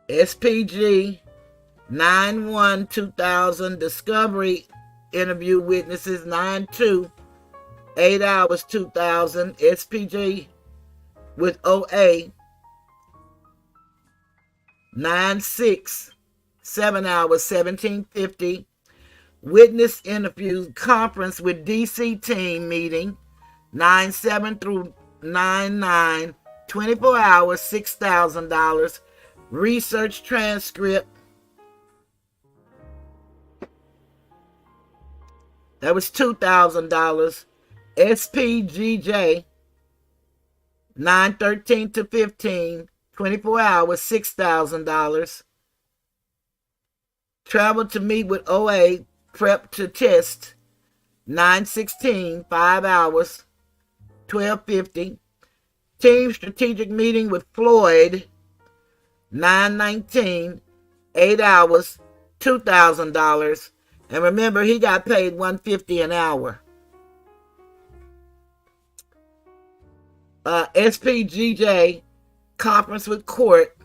SPG 9/1/2000 discovery interview witnesses 9/2 8 hours 2000 SPG with OA 9/6 7 hours 1750 witness interview conference with DC team meeting 9/7 through 9/9 24 hours $6,000 research transcript that was $2,000 SPGJ 9/13 to 15 24 hours $6,000 travel to meet with OA prep to test 9/16 5 hours $12.50 team strategic meeting with Floyd 9/19 8 hours $2,000 and remember he got paid $150 an hour. SPGJ conference with court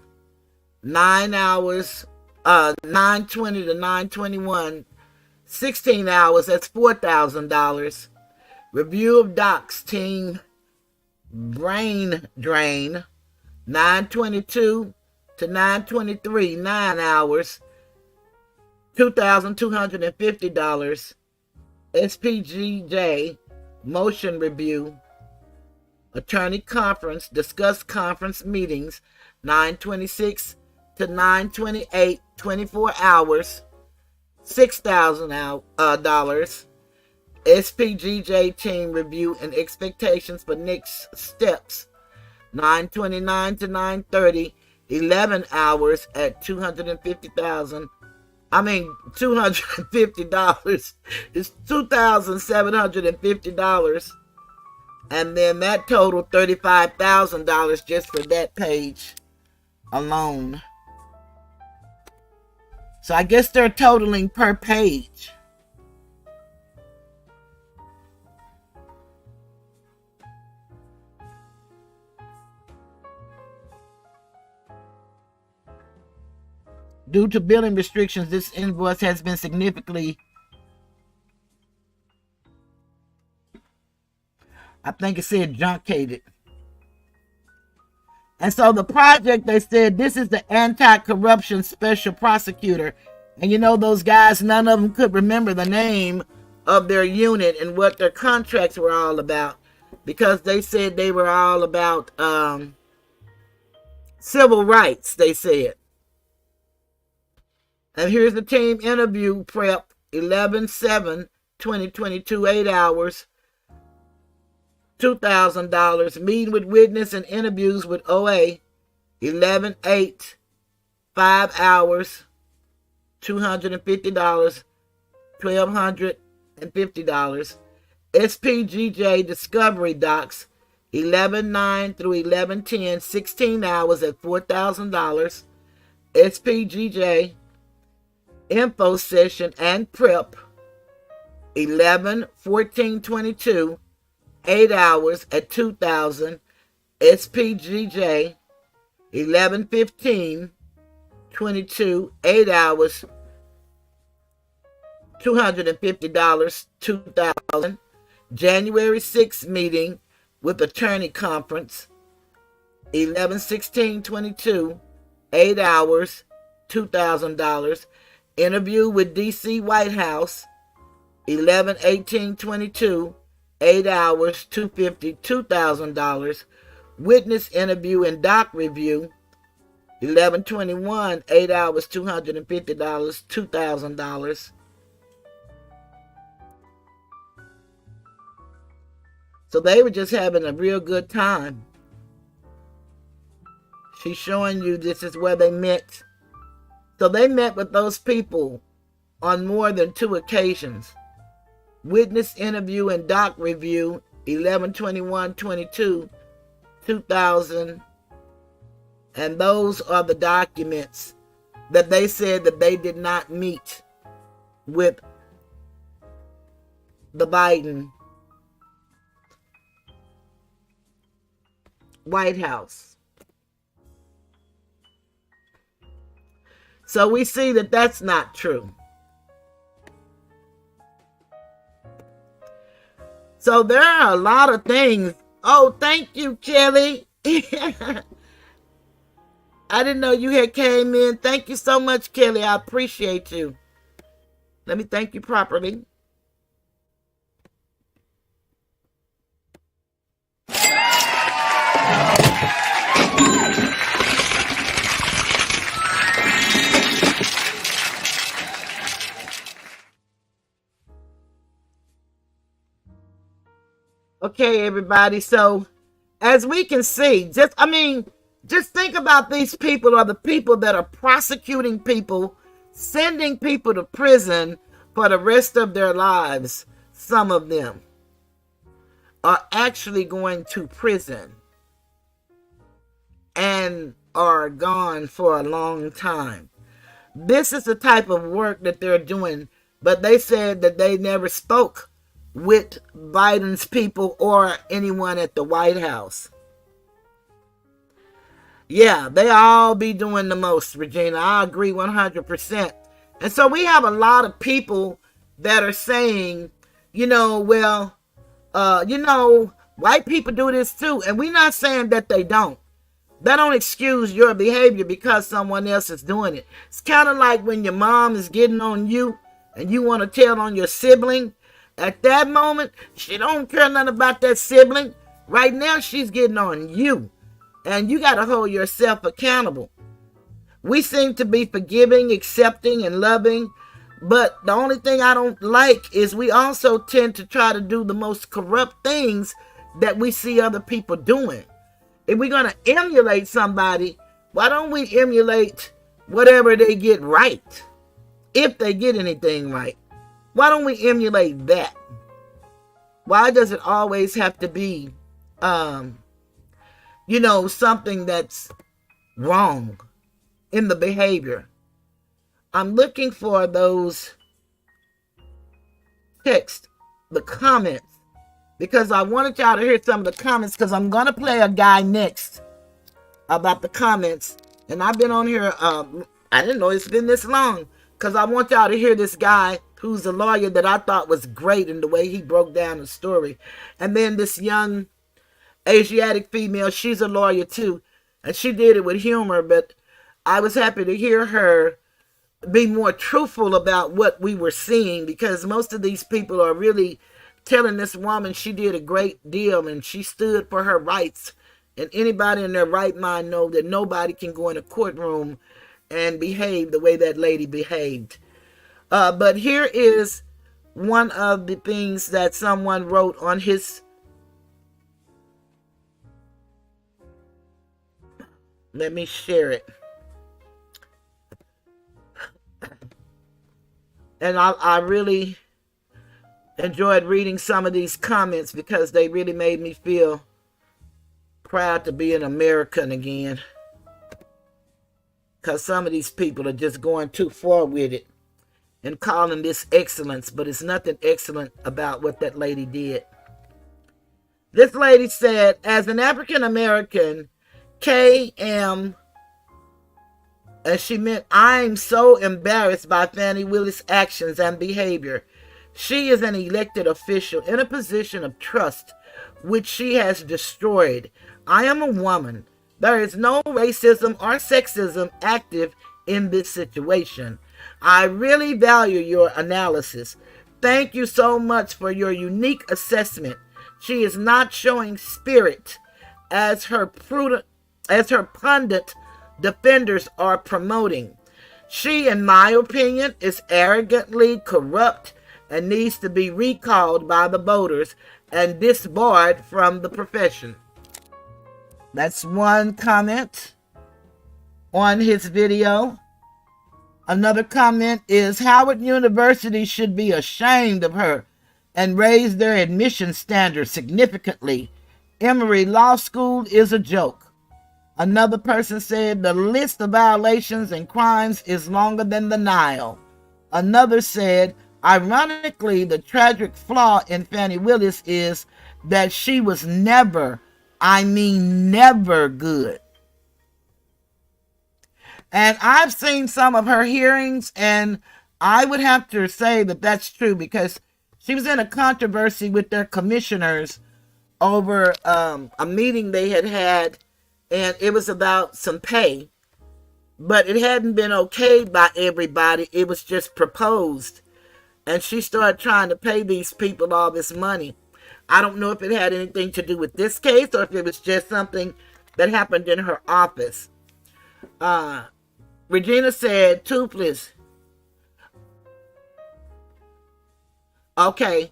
9 hours 9:20 to 9:21 16 hours that's $4,000 review of docs team brain drain 9:22 to 9:23 9 hours $2,250 SPGJ motion review attorney conference discuss conference meetings 9:26 to 9:28 24 hours $6,000 SPGJ team review and expectations for next steps 9:29 to 9:30 11 hours at $250,000 $250 is $2,750 and then that totaled $35,000 just for that page alone. So I guess they're totaling per page. Due to billing restrictions, this invoice has been significantly, I think it said truncated. And so the project, they said, this is the anti-corruption special prosecutor. And you know, those guys, none of them could remember the name of their unit and what their contracts were all about, because they said they were all about civil rights, they said. And here's the team interview prep, 11/7/2022, 8 hours, $2,000. Meeting with witness and interviews with OA, 11/8, 5 hours, $250, $1,250. SPGJ discovery docs, 11/9 through 11/10, 16 hours at $4,000. SPGJ info session and prep 11/14/22 8 hours at $2,000. SPGJ 11/15/22 8 hours $250 $2,000. January 6th meeting with attorney conference 11/16/22 8 hours $2,000. Interview with DC White House 11/18/22 8 hours $250 $2,000. Witness interview and doc review 11/21 8 hours $250 $2,000. So they were just having a real good time. She's showing you this is where they met. So they met with those people on more than 2 occasions. Witness interview and doc review 11/21/22 2000, and those are the documents that they said that they did not meet with the Biden White House. So we see that that's not true. So there are a lot of things. Oh, thank you, Kelly. I didn't know you had came in. Thank you so much, Kelly. I appreciate you. Let me thank you properly. Okay, everybody. So as we can see, just think about these people are the people that are prosecuting people, sending people to prison for the rest of their lives. Some of them are actually going to prison and are gone for a long time. This is the type of work that they're doing, but they said that they never spoke with Biden's people or anyone at the White House. Yeah, they all be doing the most, Regina. I agree 100%. And so we have a lot of people that are saying, white people do this too. And we're not saying that they don't. That don't excuse your behavior because someone else is doing it. It's kind of like when your mom is getting on you and you want to tell on your sibling. At that moment, she don't care nothing about that sibling. Right now, she's getting on you. And you got to hold yourself accountable. We seem to be forgiving, accepting, and loving. But the only thing I don't like is we also tend to try to do the most corrupt things that we see other people doing. If we're going to emulate somebody, why don't we emulate whatever they get right? If they get anything right. Why don't we emulate that? Why does it always have to be, something that's wrong in the behavior? I'm looking for those texts, the comments, because I wanted y'all to hear some of the comments, because I'm going to play a guy next about the comments. And I've been on here, I didn't know it's been this long, because I want y'all to hear this guy who's a lawyer that I thought was great in the way he broke down the story. And then this young Asiatic female, she's a lawyer too, and she did it with humor, but I was happy to hear her be more truthful about what we were seeing, because most of these people are really telling this woman she did a great deal and she stood for her rights. And anybody in their right mind know that nobody can go in a courtroom and behave the way that lady behaved. But here is one of the things that someone wrote on his. Let me share it. And I really enjoyed reading some of these comments because they really made me feel proud to be an American again. Because some of these people are just going too far with it and calling this excellence, but it's nothing excellent about what that lady did. This lady said, as an African American, KM, and she meant, I'm so embarrassed by Fani Willis' actions and behavior. She is an elected official in a position of trust, which she has destroyed. I am a woman. There is no racism or sexism active in this situation. I really value your analysis. Thank you so much for your unique assessment. She is not showing spirit as her pundit defenders are promoting. She, in my opinion, is arrogantly corrupt and needs to be recalled by the voters and disbarred from the profession. That's one comment on his video. Another comment is Howard University should be ashamed of her and raise their admission standards significantly. Emory Law School is a joke. Another person said the list of violations and crimes is longer than the Nile. Another said, ironically, the tragic flaw in Fani Willis is that she was never good. And I've seen some of her hearings, and I would have to say that that's true, because she was in a controversy with their commissioners over a meeting they had, and it was about some pay. But it hadn't been okayed by everybody. It was just proposed. And she started trying to pay these people all this money. I don't know if it had anything to do with this case or if it was just something that happened in her office. Regina said, toothless. Okay.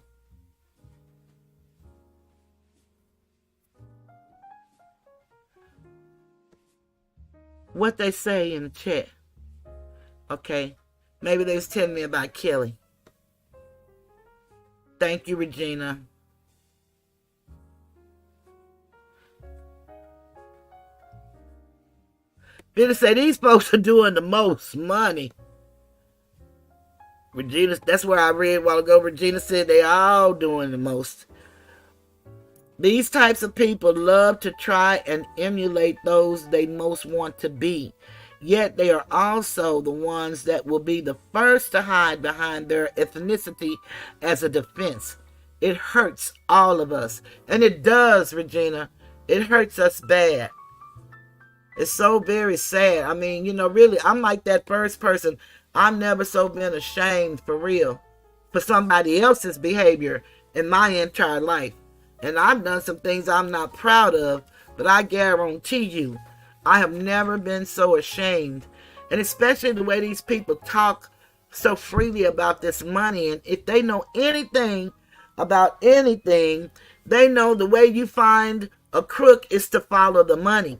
What they say in the chat. Okay. Maybe they was telling me about Kelly. Thank you, Regina. Peter said these folks are doing the most money. Regina, that's where I read a while ago. Regina said they all doing the most. These types of people love to try and emulate those they most want to be. Yet they are also the ones that will be the first to hide behind their ethnicity as a defense. It hurts all of us. And it does, Regina. It hurts us bad. It's so very sad. I mean, you know, really, I'm like that first person. I've never so been ashamed, for real, for somebody else's behavior in my entire life. And I've done some things I'm not proud of, but I guarantee you, I have never been so ashamed. And especially the way these people talk so freely about this money. And if they know anything about anything, they know the way you find a crook is to follow the money.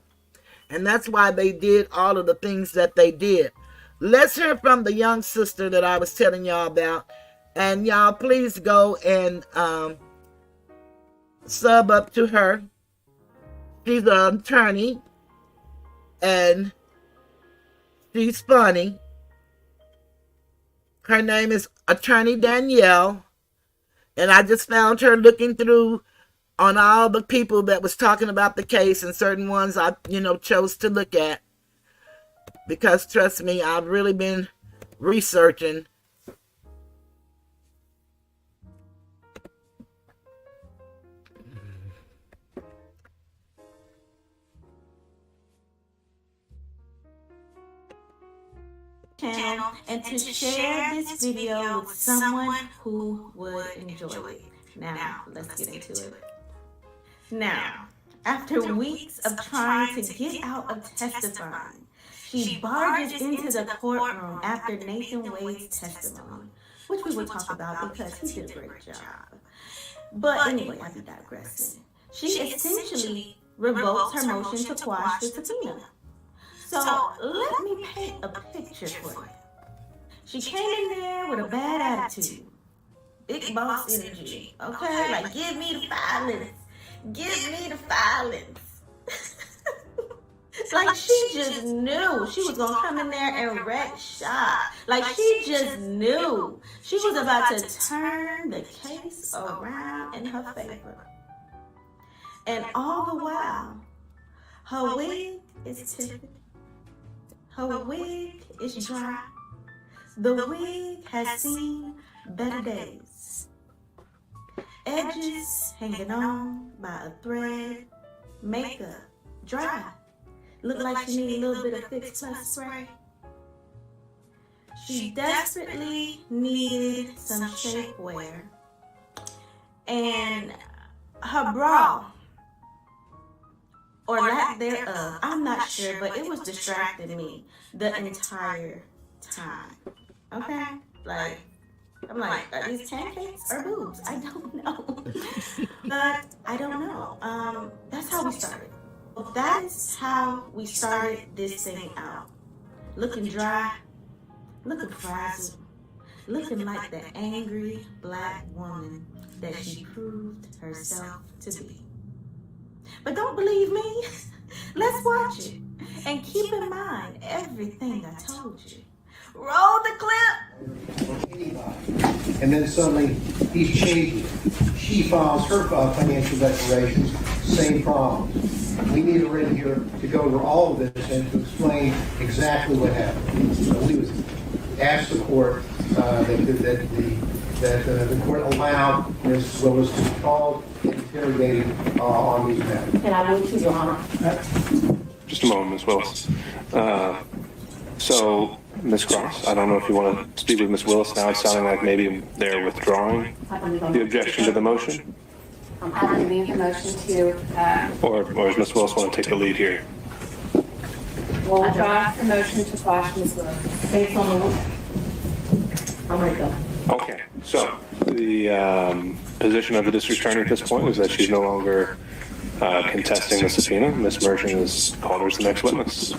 And that's why they did all of the things that they did. Let's hear from the young sister that I was telling y'all about. And y'all please go and sub up to her. She's an attorney. And she's funny. Her name is Attorney Danielle. And I just found her looking through on all the people that was talking about the case, and certain ones I, chose to look at. Because trust me, I've really been researching. Channel and to share this video with someone who would enjoy it. Now, let's get into it. Now, after weeks of trying to get out of testifying, she barges into the courtroom after Nathan Wade's testimony, which we will talk about because he did a great job. But anyway, I be digressing. She essentially revokes her motion to quash the subpoena. So let me paint a picture for you. She came in there with a bad attitude. Big boss energy, okay? Like, give me the violence. Give me the violence. Like, she just knew she was going to come in there and wreck shop. Like, she just knew she was about to turn the case around in her favor. And all the while, her wig is tipped. Her wig is dry. The wig has seen better days. Edges hanging on by a thread. Makeup dry. Look like she needs a little bit of Fix Plus spray. She desperately needed some shapewear. And her bra, or lack thereof, I'm not sure, but it was distracting me the entire time. Okay? Like, I'm like, are these pancakes or boobs? I don't know. But I don't know. That's how we started. That is how we started this thing out. Looking dry, looking frazzled, looking like the angry black woman that she proved herself to be. But don't believe me? Let's watch it. And keep in mind everything I told you. Roll the clip. And then suddenly he's changing. She files her financial declarations same problems. We need her in here to go over all of this and to explain exactly what happened. So we would ask the court that the court allowed Ms. Willis to be called and interrogated on these matters. And I will, too, Your Honor. Just a moment, Ms. Willis. So, Ms. Cross, I don't know if you want to speak with Ms. Willis now. It's sounding like maybe they're withdrawing the objection to the motion. I believe the motion to... Or does Ms. Willis want to take the lead here? Well, I draw the motion to quash Ms. Willis based on the... I'm ready to go. Okay, so the position of the district attorney at this point is that she's no longer contesting the subpoena. Ms. Merchant is called as the next witness.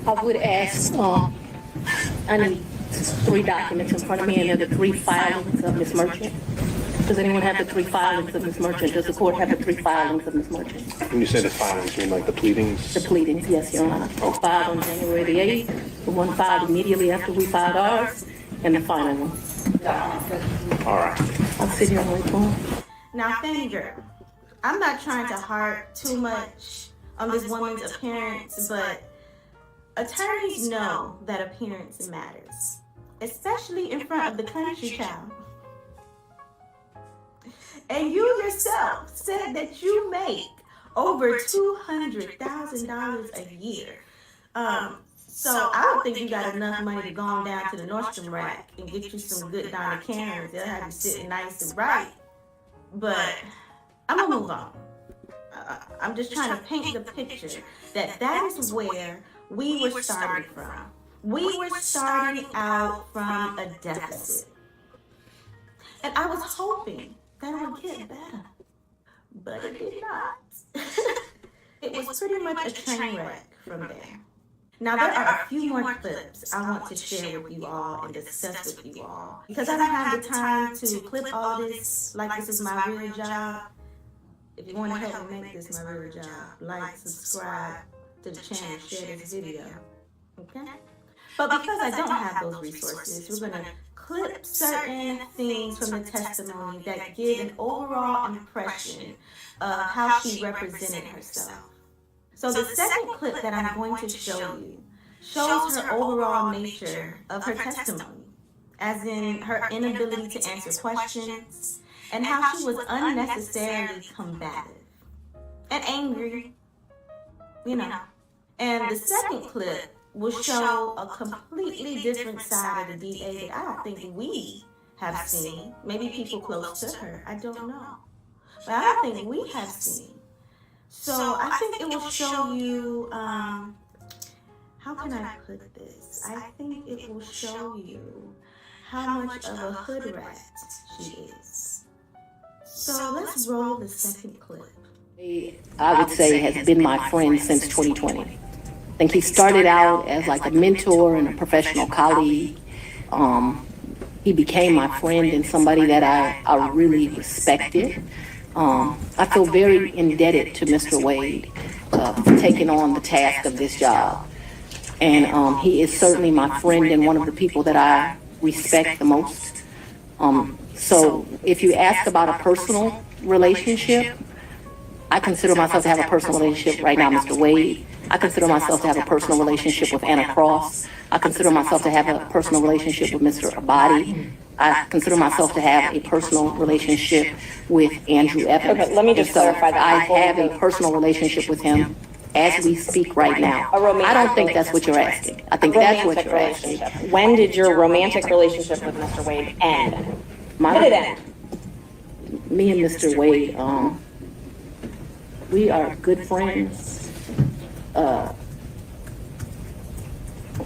I would ask, I need 3 documents in front of me, and they're the 3 filings of Ms. Merchant. Does anyone have the 3 filings of Ms. Merchant? Does the court have the 3 filings of Ms. Merchant? When you say the filings, you mean like the pleadings? The pleadings, yes, Your Honor. Filed on January the 8th, the one filed immediately after we filed ours, and the final one. All right. I'll sit here and wait for him. Now, Fani girl, I'm not trying to harp too much on this woman's appearance, but attorneys know that appearance matters, especially in front of the country child. And you yourself said that you make over $200,000 a year. So I don't think you got enough money to go on down to the Nordstrom rack and get you some good Donna Karens. They'll have you sitting nice and bright. But I'm gonna move on. I'm just trying to paint the picture that is where we were starting from. We were starting out from a deficit. And I was hoping that it would get better, but it did not. It was pretty much a train wreck from there. Now, there are a few more clips I want to share with you all and discuss with you all, because I don't have the time to clip all this like this is my real job. If you want to help me make this my real job, like, subscribe to the channel, share this video, okay? But because I don't have those resources, we're going to clip certain things from the testimony that give an overall impression of how she represented herself. So the second clip that I'm going to show you shows her overall nature of her testimony, as in her inability to answer questions and how she was unnecessarily combative and angry, you know. And the second clip will show a completely different side of the DA that I don't think we have seen. Maybe people close to her, I don't know. But I don't think we have seen. So I think it will show you, how can I put this? I think it will show you how much of a hood rat she is. So let's roll the second clip. I would say has been my friend since 2020. I think he started out as like a mentor and a professional colleague. He became my friend and somebody that I really respected. I feel very indebted to Mr. Wade for taking on the task of this job. And he is certainly my friend and one of the people that I respect the most. So if you ask about a personal relationship, I consider myself to have a personal relationship right now, Mr. Wade. I consider myself to have a personal relationship with Anna Cross. I consider myself to have a personal relationship with Mr. Abadi. I consider myself to have a personal relationship with Andrew Evans. Okay, let me just clarify that. I have a personal relationship with him as we speak right now. I don't think that's what you're asking. I think that's what you're asking. When did your romantic relationship with Mr. Wade end? When did it end? Me and Mr. Wade, we are good friends.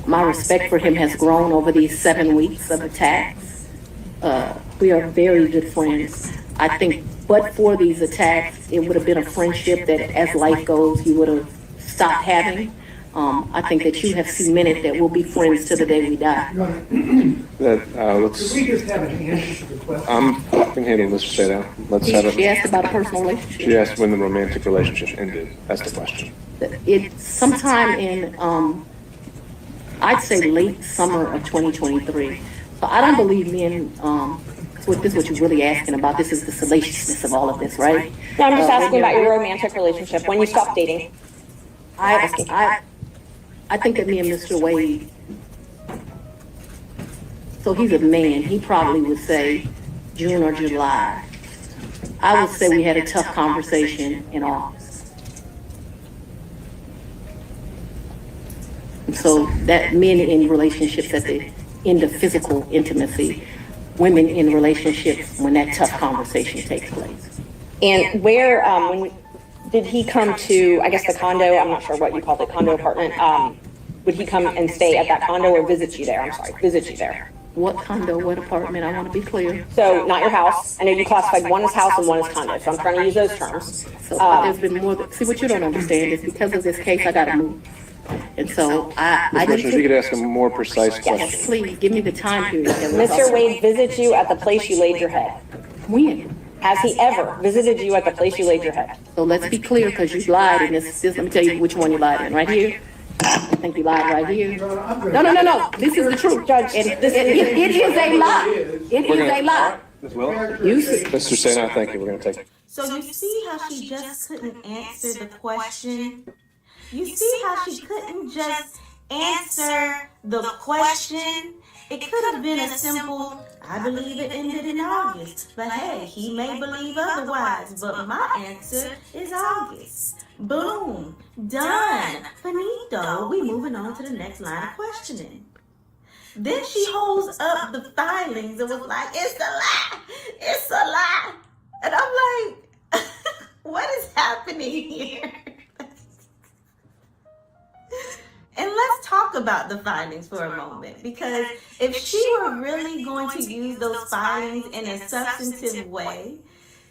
My respect for him has grown over these 7 weeks of attacks. We are very good friends. I think, but for these attacks, it would have been a friendship that, as life goes, you would have stopped having. I think that you have cemented that we'll be friends to the day we die. Let's. Could we just have an answer to the question? I can handle this straight out. Let's have it. She asked about a personal relationship. She asked when the romantic relationship ended. That's the question. It's sometime in, I'd say late summer of 2023. So I don't believe me and So this is what you're really asking about. This is the salaciousness of all of this, right? No, I'm just asking about your romantic relationship, when you stopped dating. I think that me and Mr. Wade, so he's a man, he probably would say June or July. I would say we had a tough conversation in August. And so that men in relationships at the end of physical intimacy, women in relationships when that tough conversation takes place. And where, when did he come to, I guess the condo, I'm not sure what you called it, condo apartment, would he come and stay at that condo or visit you there? I'm sorry, visit you there. What condo, what apartment? I want to be clear. So not your house. I know you classified one as house and one as condo, so I'm trying to use those terms. So there's been more, see what you don't understand is because of this case, I got to move. And so I Ms. Merchant, if you could ask a more precise question. Yes, please, give me the time period. Mr. Wade visited you at the place you laid your head. When? Has he ever visited you at the place you laid your head? So let's be clear, because you lied in this, let me tell you which one you lied in, right here. I think you lied right here. No. This is the truth, Judge. And it is a lie. It is a lie. Ms. Willis? You see. Mr. Sena, thank you. We're going to take it. So you see how she just couldn't answer the question? You see how she couldn't just answer the question? It could have been a simple, I believe it ended in August. But hey, he may believe otherwise. But my answer is August. Boom. Done. Finito. We moving on to the next line of questioning. Then she holds up the filings and was like, it's a lie. It's a lie. And I'm like, what is happening here? And let's talk about the filings for a moment, because if she were really going to use those filings in a substantive way,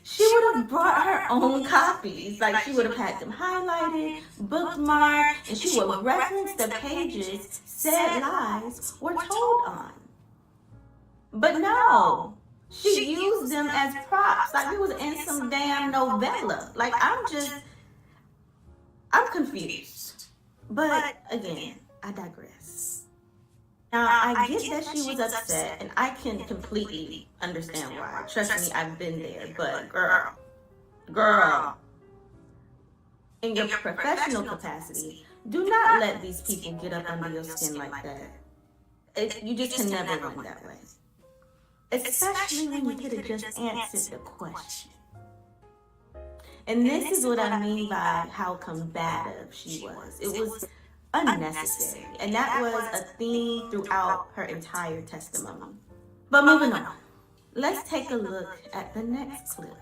she would have brought her own copies. Like she would have had them highlighted, bookmarked, and she would reference the pages said lies were told on. But no, she used them as props, like we was in some damn novella. Like I'm confused. But again, I digress. Now, I get that she was upset, and I can completely understand why. Trust me, I've been there. But girl, in your professional capacity, do not let these people get up under your skin like that. You just can never run that way. Especially when you could have just answered the question. And this is what I mean by how combative she was. It was unnecessary. And that was a theme throughout her entire testimony. But moving on, let's take a look at the next clip,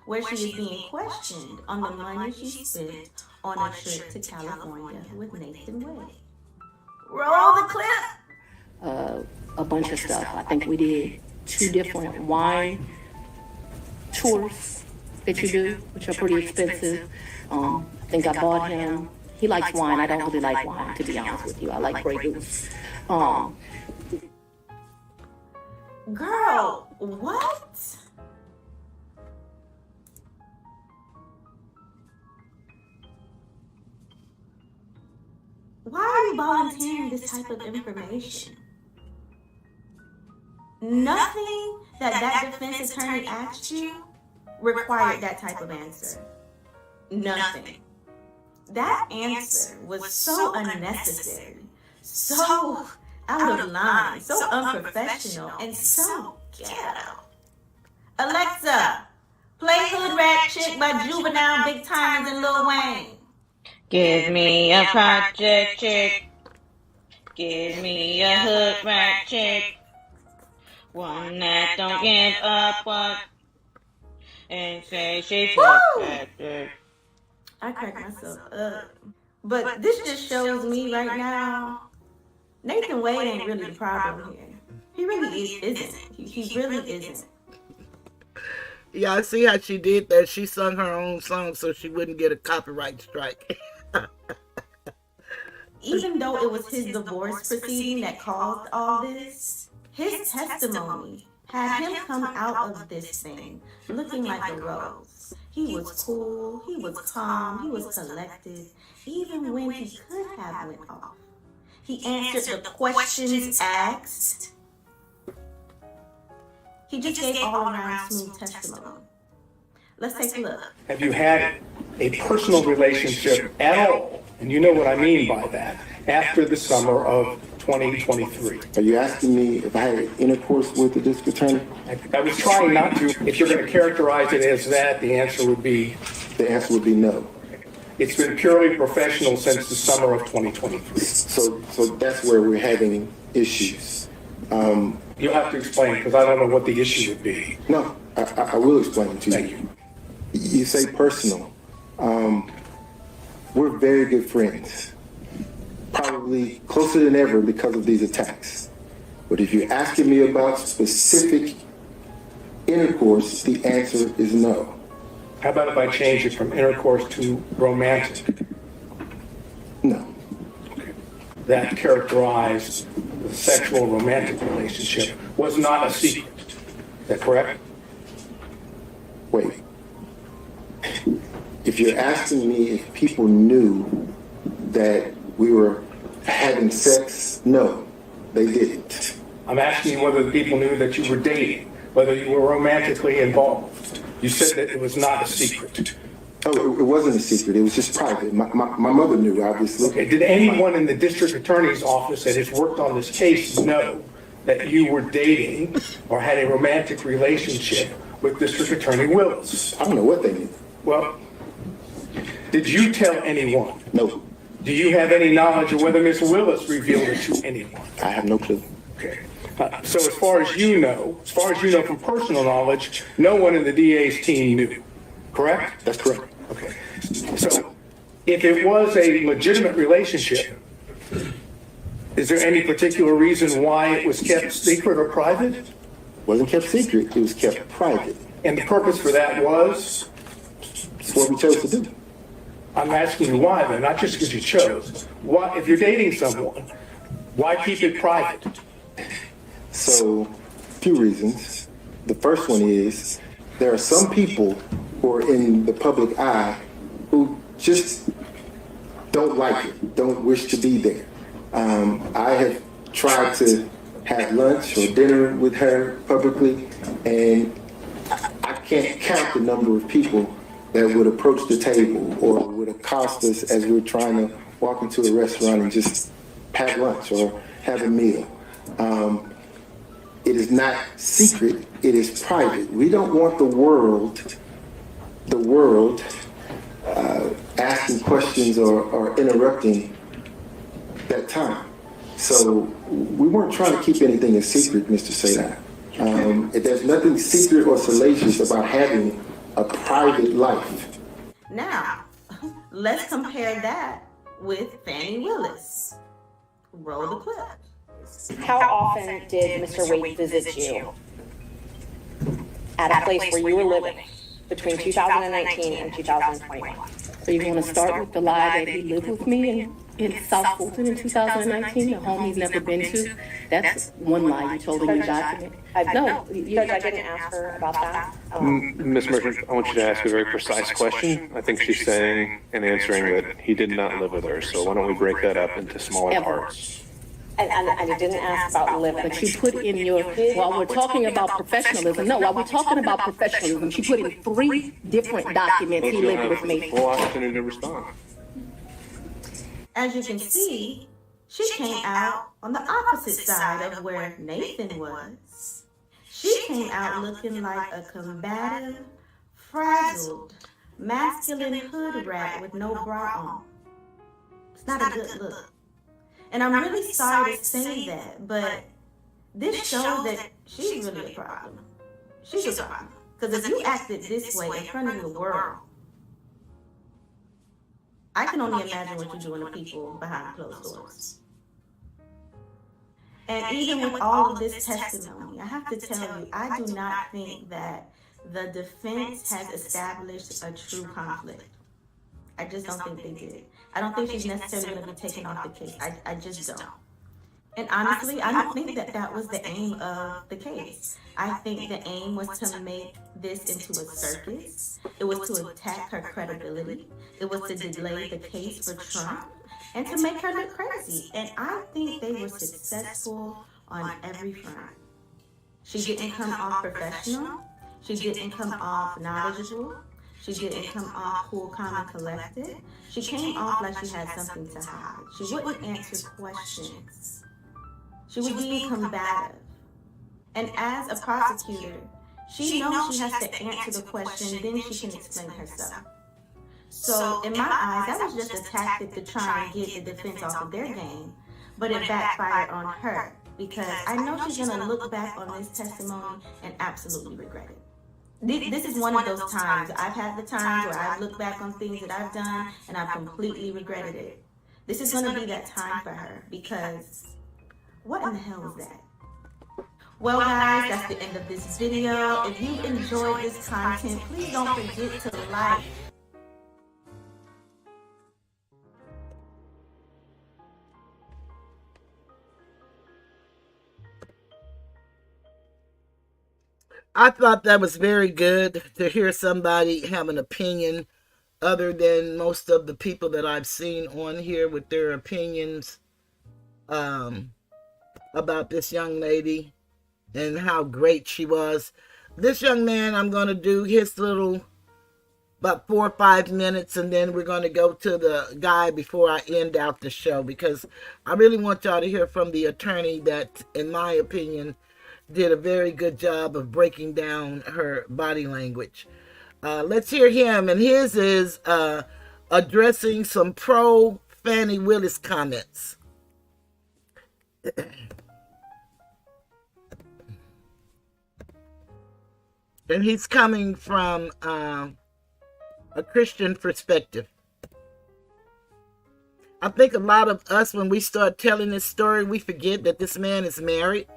where she is being questioned on the money she spent on a trip to California with Nathan Wade. Roll the clip. A bunch of stuff. I think we did 2 different wine tours that you do, which are pretty expensive. I think I bought him. He likes wine. I don't really like wine, to be honest with you. I like Grey Goose. Girl, what? Why are you volunteering this type of information? Nothing that defense attorney asked you required that type of answer. Nothing. That answer was so unnecessary, so out of line, so unprofessional, and so ghetto. Alexa, play Hood Rat Chick by Juvenile, Big Timers, and Lil Wayne. Give me a project chick. Give me a hood rat chick. One that don't give up on and say she's a I crack myself up. But this just shows me right now, Nathan Wade ain't really the problem here. He really isn't. He really isn't. Yeah, I see how she did that. She sung her own song so she wouldn't get a copyright strike. Even though it was his divorce proceeding that caused all this, his testimony had him come out of this thing looking like a rose. He was cool, he was calm, he was collected, even when he could have went off. He answered the questions asked. He just gave all around smooth testimony. Let's take a look. Have you had a personal relationship at all, and you know what I mean by that, after the summer of 2023? Are you asking me if I had intercourse with the district attorney? I was trying not to. If you're going to characterize it as that, the answer would be? The answer would be no. It's been purely professional since the summer of 2023. So that's where we're having issues. You'll have to explain, because I don't know what the issue would be. No, I will explain it to you. Thank you. You say personal. We're very good friends. Probably closer than ever because of these attacks. But if you're asking me about specific intercourse, the answer is no. How about if I change it from intercourse to romantic? No. Okay. That characterized the sexual romantic relationship was not a secret. Is that correct? Wait. If you're asking me if people knew that we were having sex, no, they didn't. I'm asking you whether the people knew that you were dating, whether you were romantically involved. You said that it was not a secret. Oh, it wasn't a secret. It was just private. My mother knew, obviously. Okay. Did anyone in the district attorney's office that has worked on this case know that you were dating or had a romantic relationship with District Attorney Willis? I don't know what they knew. Well, did you tell anyone? No. Do you have any knowledge of whether Ms. Willis revealed it to anyone? I have no clue. Okay. So as far as you know from personal knowledge, no one in the DA's team knew, correct? That's correct. Okay. So if it was a legitimate relationship, is there any particular reason why it was kept secret or private? It wasn't kept secret. It was kept private. And the purpose for that was? It's what we chose to do. I'm asking you why then, not just because you chose. Why, if you're dating someone, why keep it private? So, a few reasons. The first one is there are some people who are in the public eye who just don't like it, don't wish to be there. I have tried to have lunch or dinner with her publicly, and I can't count the number of people that would approach the table or would accost us as we're trying to walk into a restaurant and just have lunch or have a meal. It is not secret, it is private. We don't want the world asking questions or interrupting that time. So we weren't trying to keep anything a secret, Mr. Sadai. There's nothing secret or salacious about having a private life. Now, let's compare that with Fani Willis. Roll the clip. How often did Mr. Wade visit you at a place where you were living between 2019 and 2021? So you want to start with the lie that he lived with me in South Fulton in 2019, a home he's never been to? That's one lie you told in your document. No, Judge, I didn't ask her about that. Ms. Merchant, I want you to ask a very precise question. I think she's saying and answering that he did not live with her. So why don't we break that up into smaller parts? And I didn't ask about living. But you put in your, while we're talking about professionalism, while we're talking about professionalism, she put in 3 different documents he lived with me. Full opportunity to respond. As you can see, she came out on the opposite side of where Nathan was. She came out looking like a combative, frazzled, masculine hood rat with no bra on. It's not a good look. And I'm really sorry to say that, but this shows that she's really a problem. She's a problem. Because if you acted this way in front of the world, I can only imagine what you're doing to people behind closed doors. And even with all of this testimony, I have to tell you, I do not think that the defense has established a true conflict. I just don't think they did. I don't think she's necessarily going to be taken off the case. I just don't. And honestly, I don't think that that was the aim of the case. I think the aim was to make this into a circus. It was to attack her credibility. It was to delay the case for Trump and to make her look crazy. And I think they were successful on every front. She didn't come off professional. She didn't come off knowledgeable. She didn't come off cool, calm, and collected. She came off like she had something to hide. She wouldn't answer questions. She was being combative. And as a prosecutor, she knows she has to answer the question, then she can explain herself. So in my eyes, that was just a tactic to try and get the defense off of their game, but it backfired on her because I know she's gonna look back on this testimony and absolutely regret it. This is one of those times. I've had the times where I've looked back on things that I've done and I've completely regretted it. This is gonna be that time for her because what in the hell is that? Well guys, that's the end of this video. If you enjoyed this content, please don't forget to like. I thought that was very good to hear somebody have an opinion other than most of the people that I've seen on here with their opinions about this young lady and how great she was. This young man, I'm going to do his little about 4 or 5 minutes, and then we're going to go to the guy before I end out the show, because I really want y'all to hear from the attorney that, in my opinion, did a very good job of breaking down her body language. Let's hear him, and his is addressing some pro Fani Willis comments. And he's coming from a Christian perspective. I think a lot of us, when we start telling this story, we forget that this man is married.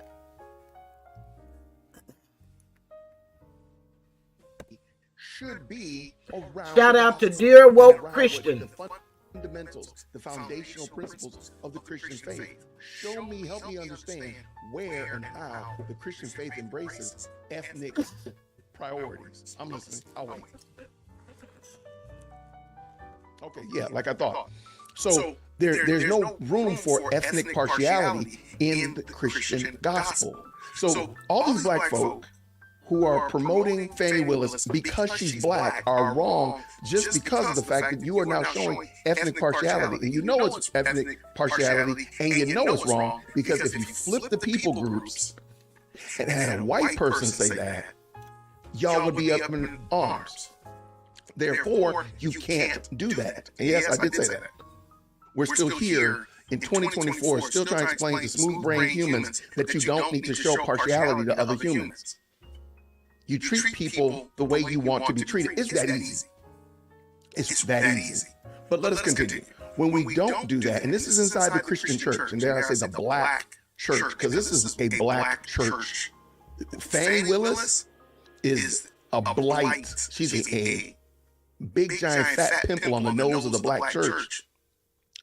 Should be around. Shout out to Dear Woke Christian. The fundamentals, the foundational principles of the Christian faith. Show me, help me understand where and how the Christian faith embraces ethnic priorities. I'm listening. I'll wait. Okay, yeah, like I thought. So there's no room for ethnic partiality in the Christian gospel. So all these black folk who are promoting Fani Willis because she's black are wrong just because of the fact that you are now showing ethnic partiality. And you know it's ethnic partiality, and you know it's wrong because if you flip the people groups and had a white person say that, y'all would be up in arms. Therefore, you can't do that. And yes, I did say that. We're still here in 2024, still trying to explain to smooth-brained humans that you don't need to show partiality to other humans. You treat people the way you want to be treated. It's that easy. It's that easy. But let us continue. When we don't do that, and this is inside the Christian church, and dare I say the black church, because this is a black church. Fani Willis is a blight. She's a big, giant, fat pimple on the nose of the black church.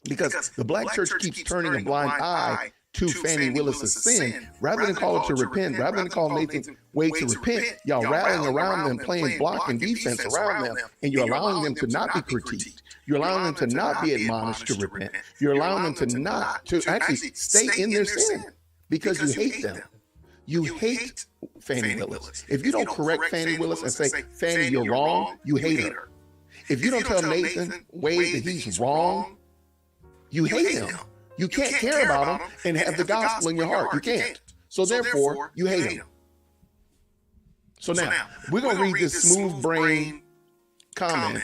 Because the black church keeps turning a blind eye to Fani Willis's sin, rather than call her to repent, rather than call Nathan Wade to repent, y'all rallying around them, playing block and defense around them, and you're allowing them to not be critiqued. You're allowing them to not be admonished to repent. You're allowing them to not, to actually stay in their sin because you hate them. You hate Fani Willis. If you don't correct Fani Willis and say, Fani, you're wrong, you hate her. If you don't tell Nathan Wade that he's wrong, you hate him. You can't care about him and have the gospel in your heart. You can't. So therefore, you hate him. So now, we're going to read this smooth brain comment.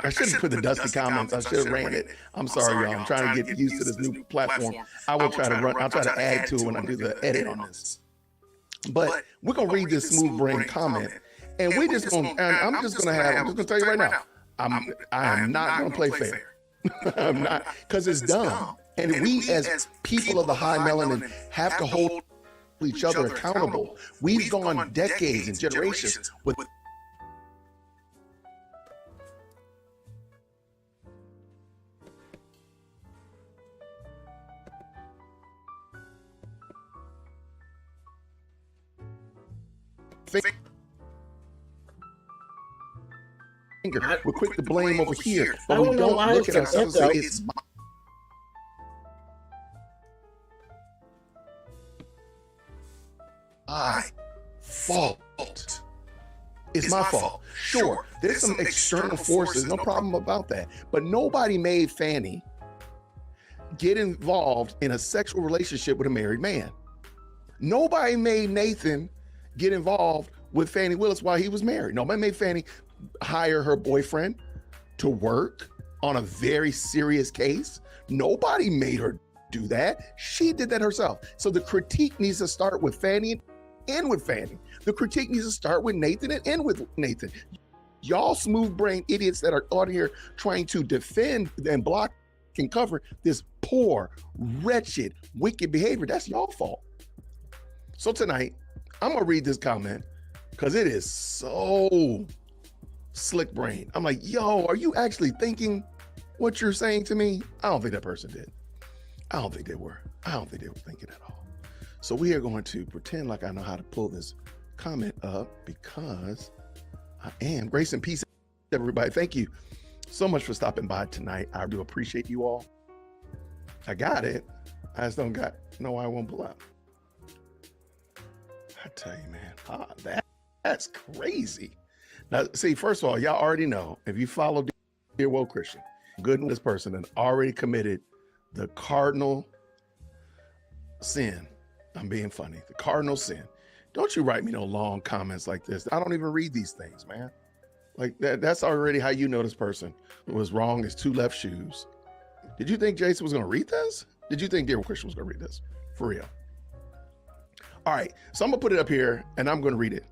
I should have put the dusty comments. I should have ran it. I'm sorry, y'all. I'm trying to get used to this new platform. I'll try to add to it when I do the edit on this. But we're going to read this smooth brain comment. And we're just going to, and I'm just going to tell you right now, I am not going to play fair. I'm not, because it's dumb. And we as people of the high melanin have to hold each other accountable. We've gone decades and generations with we're quick to blame over here, but we don't look at ourselves and say it's my fault. Sure, there's some external forces, no problem about that. But nobody made Fani get involved in a sexual relationship with a married man. Nobody made Nathan get involved with Fani Willis while he was married. Nobody made Fani hire her boyfriend to work on a very serious case. Nobody made her do that. She did that herself. So the critique needs to start with Fani and end with Fani. The critique needs to start with Nathan and end with Nathan. Y'all smooth-brained idiots that are out here trying to defend and block and cover this poor, wretched, wicked behavior, that's y'all fault. So tonight, I'm gonna read this comment because it is so slick brain. I'm like, yo, are you actually thinking what you're saying to me? I don't think that person did. I don't think they were thinking at all. So we are going to pretend like I know how to pull this comment up because I am. Grace and peace, everybody. Thank you so much for stopping by tonight. I do appreciate you all. I got it. I just don't know why I won't pull up. I tell you, man, that's crazy. Now, see, first of all, y'all already know, if you follow Dear Woke Christian, goodness person and already committed the cardinal sin. I'm being funny. The cardinal sin. Don't you write me no long comments like this. I don't even read these things, man. Like that's already how you know this person was wrong as two left shoes. Did you think Jason was going to read this? Did you think Dear Woke Christian was going to read this? For real. All right, so I'm gonna put it up here and I'm gonna read it.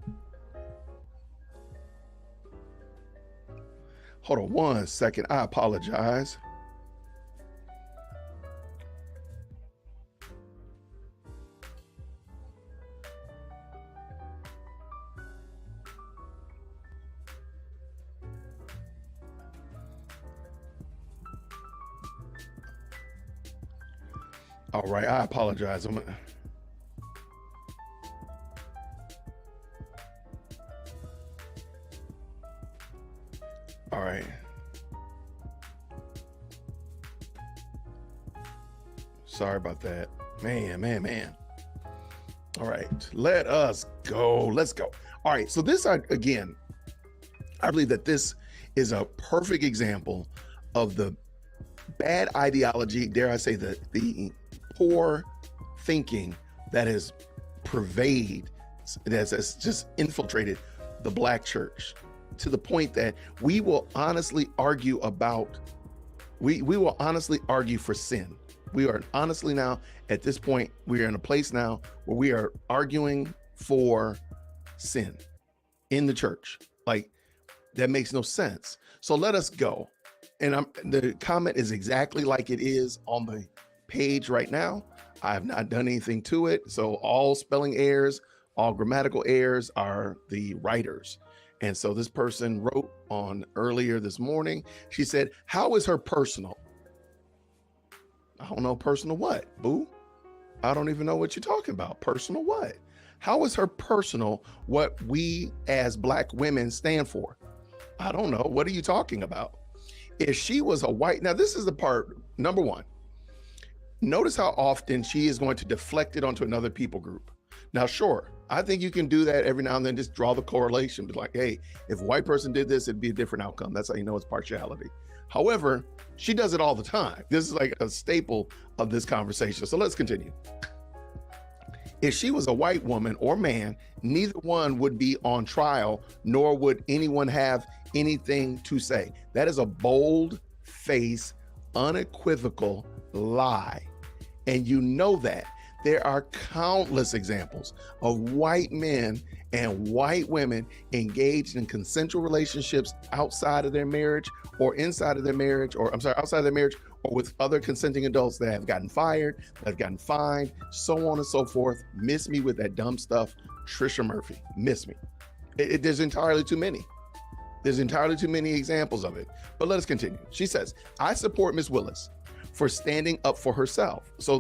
Hold on 1 second, I apologize. All right, I apologize. All right. Sorry about that. Man. All right, let us go. Let's go. All right, so this, again, I believe that this is a perfect example of the bad ideology, dare I say the poor thinking that has pervaded, that has just infiltrated the Black church, to the point that we will honestly argue about, we will honestly argue for sin. We are honestly now, at this point, we are in a place now where we are arguing for sin in the church. Like, that makes no sense. So let us go. And the comment is exactly like it is on the page right now. I have not done anything to it. So all spelling errors, all grammatical errors are the writers. And so this person wrote on earlier this morning, she said, how is her personal? I don't know, personal what, boo? I don't even know what you're talking about. Personal what? How is her personal what we as Black women stand for? I don't know. What are you talking about? If she was a white, now this is the part, number one, notice how often she is going to deflect it onto another people group. Now, sure, I think you can do that every now and then, just draw the correlation, be like, hey, if a white person did this, it'd be a different outcome. That's how you know it's partiality. However, she does it all the time. This is like a staple of this conversation. So let's continue. If she was a white woman or man, neither one would be on trial, nor would anyone have anything to say. That is a bold-faced, unequivocal lie. And you know that. There are countless examples of white men and white women engaged in consensual relationships outside of their marriage or inside of their marriage, or outside of their marriage, or with other consenting adults that have gotten fired, that have gotten fined, so on and so forth. Miss me with that dumb stuff, Trisha Murphy, miss me. There's entirely too many. There's entirely too many examples of it. But let us continue. She says, I support Ms. Willis for standing up for herself. So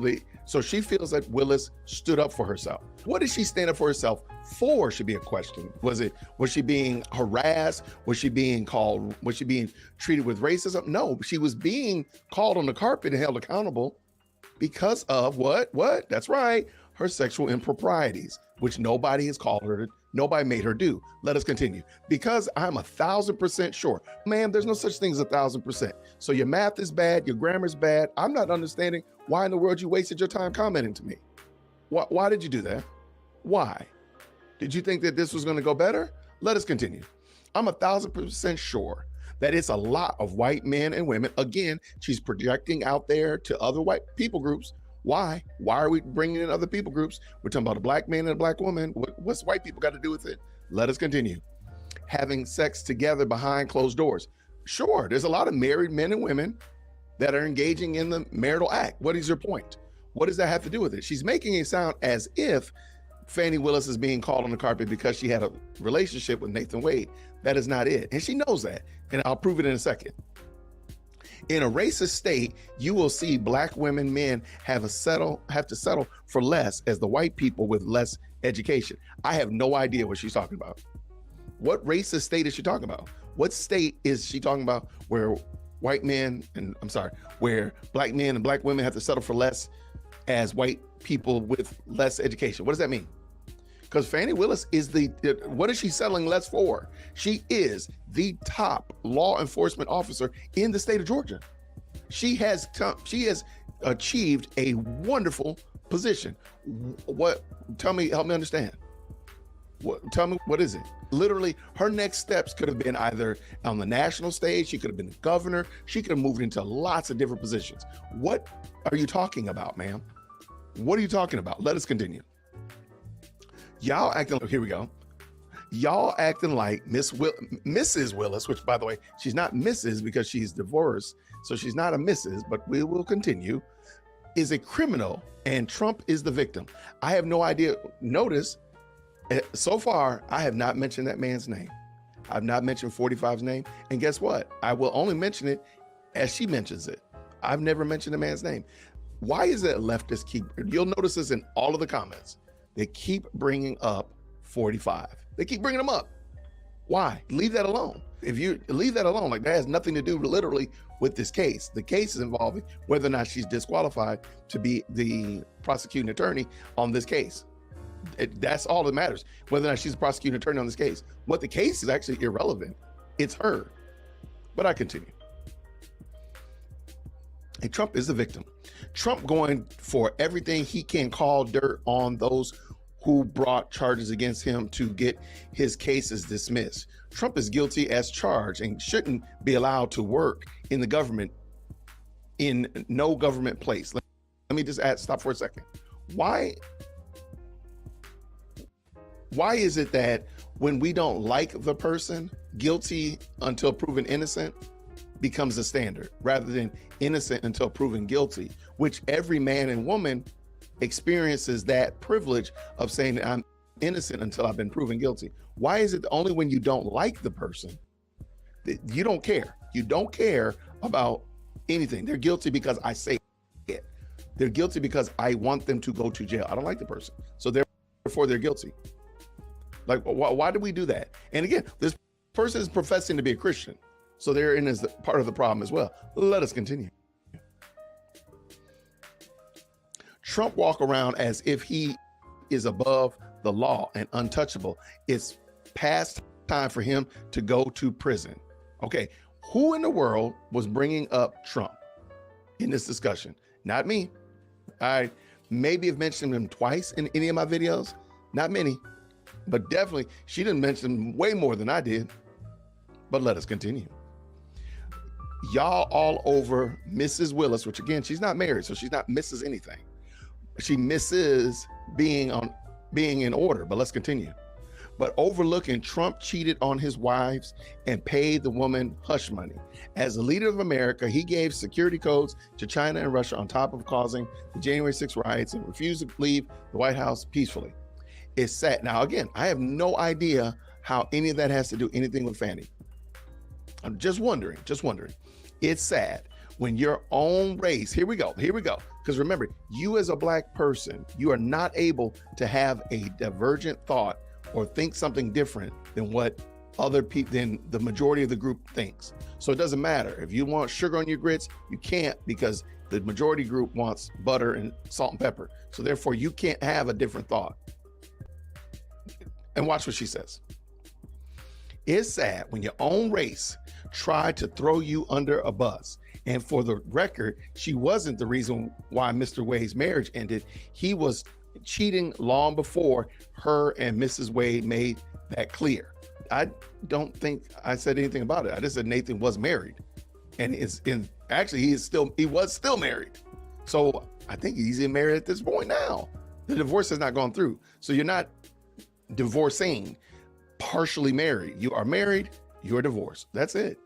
she feels that Willis stood up for herself. What did she stand up for herself for should be a question. Was she being harassed? Was she being treated with racism? No, she was being called on the carpet and held accountable because of what? That's right, her sexual improprieties, which nobody has called her nobody made her do. Let us continue. Because I'm 1,000% sure. Man, there's no such thing as 1,000%. So your math is bad, your grammar's bad. I'm not understanding why in the world you wasted your time commenting to me. Why did you do that? Why? Did you think that this was going to go better? Let us continue. I'm 1,000% sure that it's a lot of white men and women. Again, she's projecting out there to other white people groups. Why? Why are we bringing in other people groups? We're talking about a black man and a black woman. What's white people got to do with it? Let us continue. Having sex together behind closed doors. Sure, there's a lot of married men and women that are engaging in the marital act. What is your point? What does that have to do with it? She's making it sound as if Fani Willis is being called on the carpet because she had a relationship with Nathan Wade. That is not it. And she knows that. And I'll prove it in a second. In a racist state, you will see black women, men have to settle for less as the white people with less education. I have no idea what she's talking about. What racist state is she talking about? What state is she talking about where white men, and I'm sorry, where black men and black women have to settle for less as white people with less education? What does that mean? Because Fani Willis is what is she settling less for? She is the top law enforcement officer in the state of Georgia. She has achieved a wonderful position. Help me understand. Tell me, what is it? Literally, her next steps could have been either on the national stage, she could have been the governor, she could have moved into lots of different positions. What are you talking about, ma'am? What are you talking about? Let us continue. Y'all acting, here we go. Y'all acting like Mrs. Willis, which by the way, she's not Mrs. because she's divorced, so she's not a Mrs., but we will continue, is a criminal and Trump is the victim. I have no idea. Notice, so far, I have not mentioned that man's name. I've not mentioned 45's name. And guess what? I will only mention it as she mentions it. I've never mentioned the man's name. Why is it leftists you'll notice this in all of the comments. They keep bringing up 45. They keep bringing them up. Why? Leave that alone. If you leave that alone, like that has nothing to do literally with this case. The case is involving whether or not she's disqualified to be the prosecuting attorney on this case. That's all that matters. Whether or not she's a prosecuting attorney on this case. What the case is actually irrelevant. It's her. But I continue. And Trump is the victim. Trump going for everything he can call dirt on those who brought charges against him to get his cases dismissed. Trump is guilty as charged and shouldn't be allowed to work in the government in no government place. Let me just stop for a second. Why is it that when we don't like the person, guilty until proven innocent becomes the standard rather than innocent until proven guilty, which every man and woman experiences that privilege of saying that I'm innocent until I've been proven guilty? Why is it only when you don't like the person that you don't care? You don't care about anything. They're guilty because I say it. They're guilty because I want them to go to jail. I don't like the person. So therefore they're guilty. Like, why do we do that? And again, this person is professing to be a Christian. So therein is part of the problem as well. Let us continue. Trump walk around as if he is above the law and untouchable. It's past time for him to go to prison. Okay, who in the world was bringing up Trump in this discussion? Not me. I maybe have mentioned him twice in any of my videos. Not many, but definitely she didn't mention him way more than I did. But let us continue. Y'all all over Mrs. Willis, which again, she's not married, so she's not Mrs. anything. She misses being in order, but let's continue. But overlooking Trump cheated on his wives and paid the woman hush money. As the leader of America, he gave security codes to China and Russia on top of causing the January 6th riots and refused to leave the White House peacefully. It's sad. Now, again, I have no idea how any of that has to do anything with Fani. I'm just wondering. It's sad when your own race, here we go. Because remember, you as a black person, you are not able to have a divergent thought or think something different than what other people, than the majority of the group thinks. So it doesn't matter. If you want sugar on your grits, you can't, because the majority group wants butter and salt and pepper. So therefore you can't have a different thought. And watch what she says. It's sad when your own race tried to throw you under a bus. And for the record, she wasn't the reason why Mr. Wade's marriage ended. He was cheating long before her and Mrs. Wade made that clear. I don't think I said anything about it. I just said Nathan was married. And he was still married. So I think he's married at this point now. The divorce has not gone through. So you're not divorcing, partially married. You are married, you're divorced. That's it.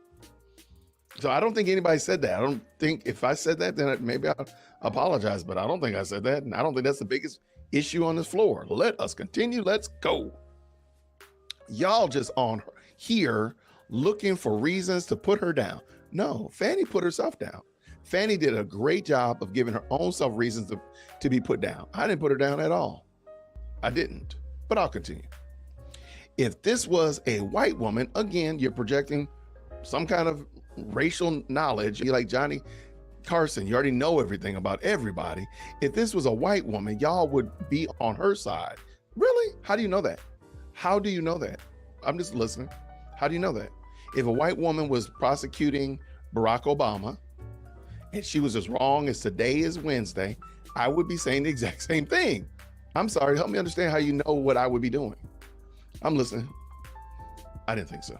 So I don't think anybody said that. I don't think if I said that, then maybe I'll apologize, but I don't think I said that. And I don't think that's the biggest issue on this floor. Let us continue. Let's go. Y'all just on here looking for reasons to put her down. No, Fani put herself down. Fani did a great job of giving her own self reasons to be put down. I didn't put her down at all. I didn't, but I'll continue. If this was a white woman, again, you're projecting some kind of racial knowledge. You're like Johnny Carson, you already know everything about everybody. If this was a white woman, y'all would be on her side. Really? How do you know that? How do you know that? I'm just listening. How do you know that? If a white woman was prosecuting Barack Obama and she was as wrong as today is Wednesday, I would be saying the exact same thing. I'm sorry, help me understand how you know what I would be doing. I'm listening. I didn't think so.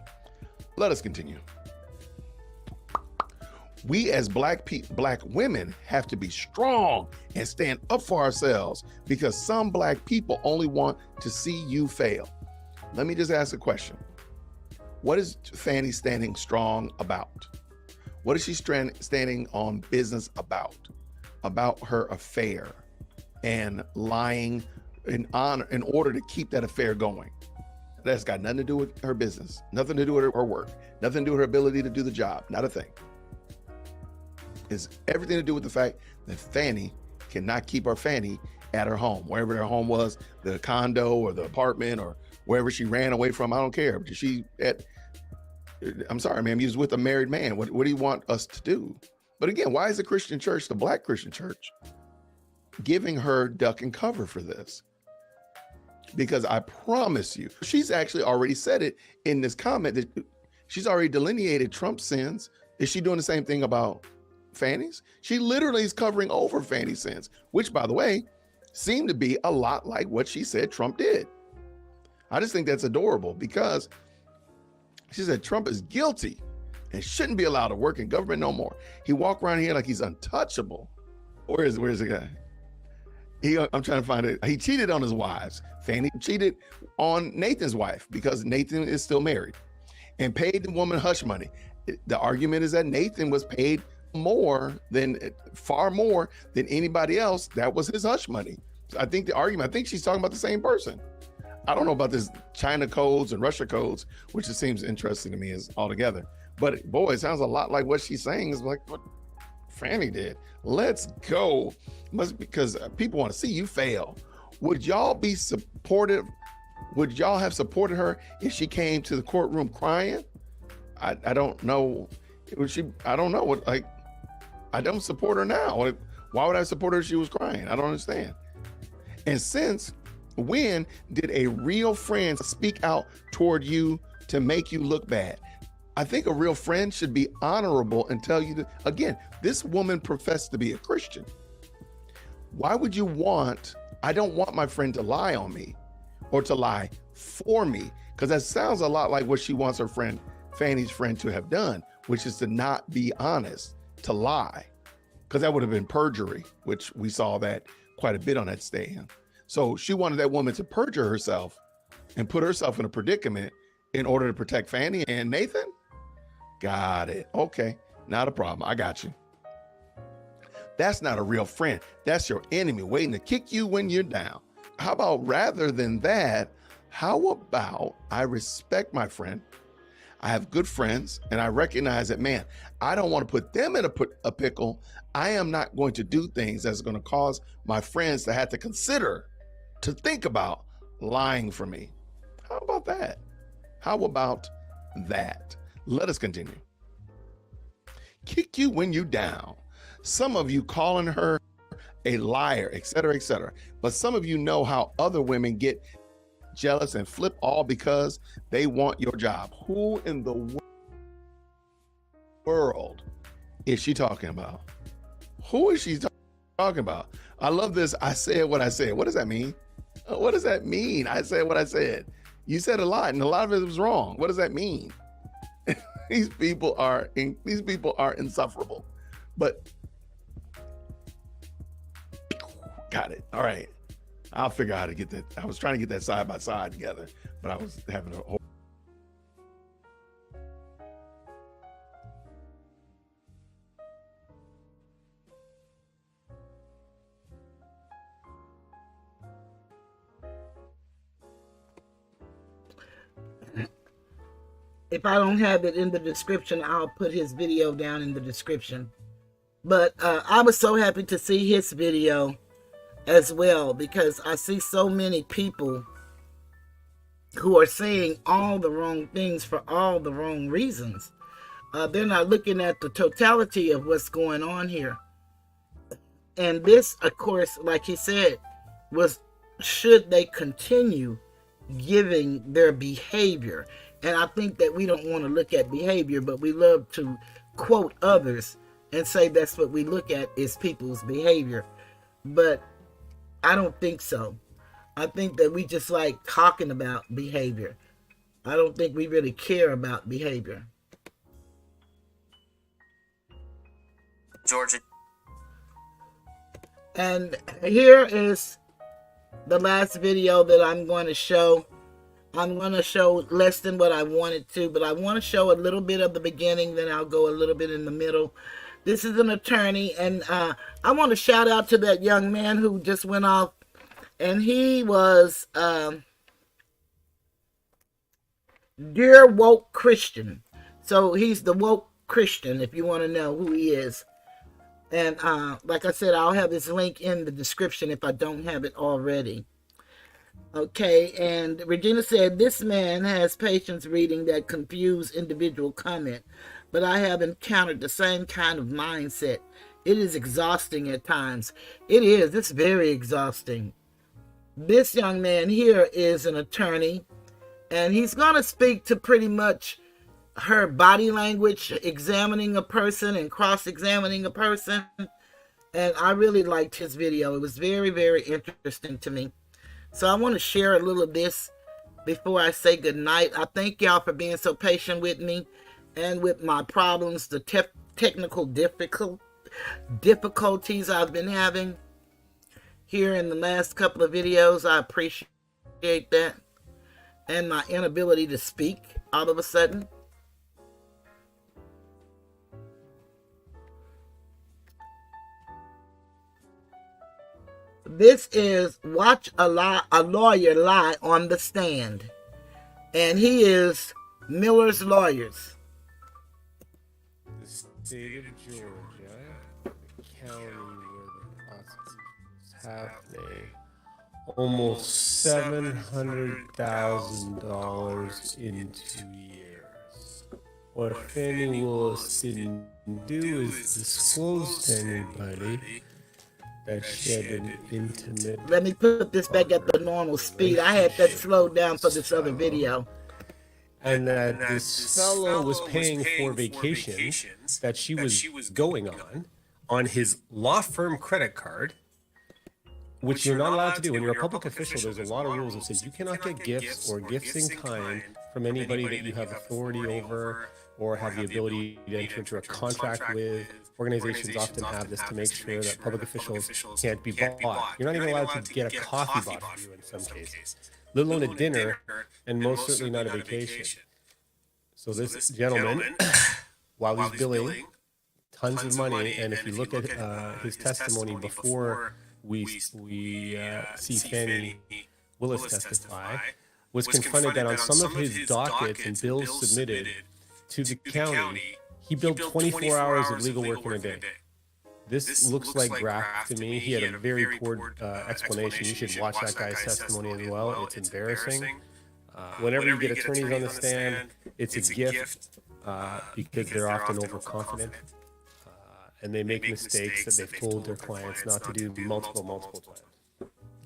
Let us continue. We as black women have to be strong and stand up for ourselves because some black people only want to see you fail. Let me just ask a question. What is Fani standing strong about? What is she standing on business about? About her affair and lying in order to keep that affair going. That's got nothing to do with her business, nothing to do with her work, nothing to do with her ability to do the job, not a thing. It's everything to do with the fact that Fani cannot keep her Fani at her home, wherever her home was, the condo or the apartment or wherever she ran away from. I don't care. I'm sorry, ma'am, you was with a married man. What do you want us to do? But again, why is the Christian church, the black Christian church, giving her duck and cover for this? Because I promise you, she's actually already said it in this comment that she's already delineated Trump's sins. Is she doing the same thing about Fani's? She literally is covering over Fani's sins, which, by the way, seem to be a lot like what she said Trump did. I just think that's adorable because she said Trump is guilty and shouldn't be allowed to work in government no more. He walked around here like he's untouchable. Where's the guy? I'm trying to find it. He cheated on his wives. Fani cheated on Nathan's wife because Nathan is still married and paid the woman hush money. The argument is that Nathan was paid far more than anybody else. That was his hush money. So I think she's talking about the same person. I don't know about this China codes and Russia codes, which it seems interesting to me as altogether. But boy, it sounds a lot like what she's saying is like what Fani did. Let's go. Because people want to see you fail. Would y'all be supportive? Would y'all have supported her if she came to the courtroom crying? I don't know. I don't know. I don't support her now. Why would I support her if she was crying? I don't understand. And since when did a real friend speak out toward you to make you look bad? I think a real friend should be honorable and tell you that, again, this woman professed to be a Christian. Why would you I don't want my friend to lie on me or to lie for me, because that sounds a lot like what she wants her friend, Fani's friend, to have done, which is to not be honest, to lie, because that would have been perjury, which we saw that quite a bit on that stand. So she wanted that woman to perjure herself and put herself in a predicament in order to protect Fani and Nathan. Got it. Okay, not a problem. I got you. That's not a real friend. That's your enemy waiting to kick you when you're down. How about rather than that, how about I respect my friend? I have good friends and I recognize that, man, I don't want to put them in a pickle. I am not going to do things that's going to cause my friends to have to consider, to think about lying for me. How about that? How about that? Let us continue. Kick you when you're down. Some of you calling her a liar, et cetera, et cetera. But some of you know how other women get jealous and flip all because they want your job. Who in the world is she talking about? Who is she talking about? I love this. I said what I said. What does that mean? What does that mean? I said what I said. You said a lot, and a lot of it was wrong. What does that mean? These people are insufferable. But got it. All right. I'll figure out how to get that. I was trying to get that side by side together, but I was having a whole. If I don't have it in the description, I'll put his video down in the description. But I was so happy to see his video as well, because I see so many people who are saying all the wrong things for all the wrong reasons. They're not looking at the totality of what's going on here. And this, of course, like he said, was should they continue giving their behavior. And I think that we don't want to look at behavior, but we love to quote others and say that's what we look at is people's behavior. But I don't think so. I think that we just like talking about behavior. I don't think we really care about behavior. Georgia. And here is the last video that I'm going to show. I'm going to show less than what I wanted to, but I want to show a little bit of the beginning, then I'll go a little bit in the middle. This is an attorney, and I want to shout out to that young man who just went off, and he was Dear Woke Christian. So he's the woke Christian, if you want to know who he is. And like I said, I'll have his link in the description if I don't have it already. Okay, and Regina said, this man has patience reading that confuse individual comment, but I have encountered the same kind of mindset. It is exhausting at times. It is. It's very exhausting. This young man here is an attorney, and he's going to speak to pretty much her body language, examining a person and cross-examining a person. And I really liked his video. It was very, very interesting to me. So I want to share a little of this before I say goodnight. I thank y'all for being so patient with me and with my problems, the technical difficulties I've been having here in the last couple of videos. I appreciate that. And my inability to speak all of a sudden. This is Watch a Lawyer Lie on the Stand. And he is Millars Lawyers. The state of Georgia, the county where the prosecution is happening, almost $700,000 in 2 years. What Fani Willis didn't do is disclose to anybody that she had an intimate. Let me put this back at the normal speed. I had that slowed down for this other video. And that this fellow was paying for vacations that she was going on his law firm credit card, which you're not allowed to do. When you're a public official, there's a lot of rules that says you cannot get gifts or gifts in kind from anybody that you have authority over or have the ability to enter into a contract with. Organizations often have this to make sure that public officials can't be bought. You're not even allowed to get a coffee bought for you in some cases, let alone a dinner, and most certainly not a vacation. So this gentleman, while he's billing tons of money, and if you look at his testimony before we see Fani Willis testify, was confronted that on some of his dockets and bills submitted to the county, he billed 24 hours of legal work in a day. This looks like graft to me. He had a very poor explanation. You should watch that guy's testimony as well. It's embarrassing. Whenever you get attorneys on the stand, it's a gift because they're often overconfident and they make mistakes that they've told their clients not to do multiple times.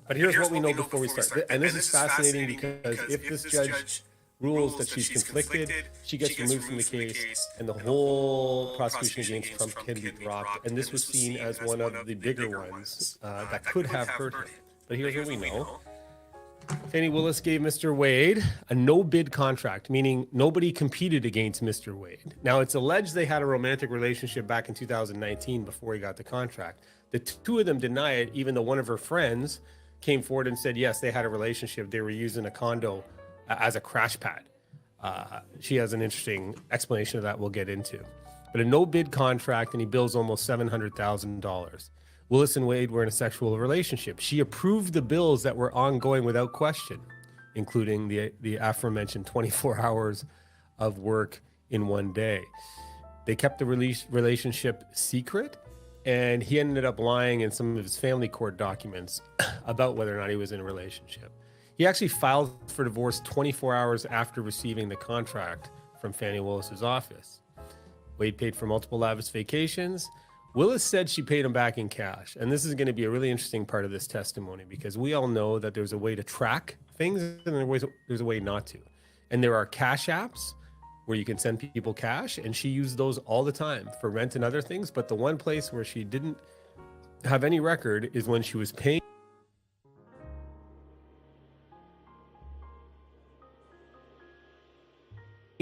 But here's what we know before we start. And this is fascinating because if this judge rules that she's conflicted, she gets removed from the case, and the whole prosecution against Trump can be dropped. And this was seen as one of the bigger ones that could have hurt him. But here's what we know. Fani Willis gave Mr. Wade a no-bid contract, meaning nobody competed against Mr. Wade. Now, it's alleged they had a romantic relationship back in 2019 before he got the contract. The two of them deny it, even though one of her friends came forward and said, yes, they had a relationship. They were using a condo as a crash pad. She has an interesting explanation of that we'll get into. But a no-bid contract, and he bills almost $700,000. Willis and Wade were in a sexual relationship. She approved the bills that were ongoing without question, including the aforementioned 24 hours of work in one day. They kept the relationship secret, and he ended up lying in some of his family court documents about whether or not he was in a relationship. He actually filed for divorce 24 hours after receiving the contract from Fani Willis's office. Wade paid for multiple lavish vacations. Willis said she paid him back in cash. And this is going to be a really interesting part of this testimony, because we all know that there's a way to track things and there's a way not to. And there are cash apps where you can send people cash, and she used those all the time for rent and other things. But the one place where she didn't have any record is when she was paying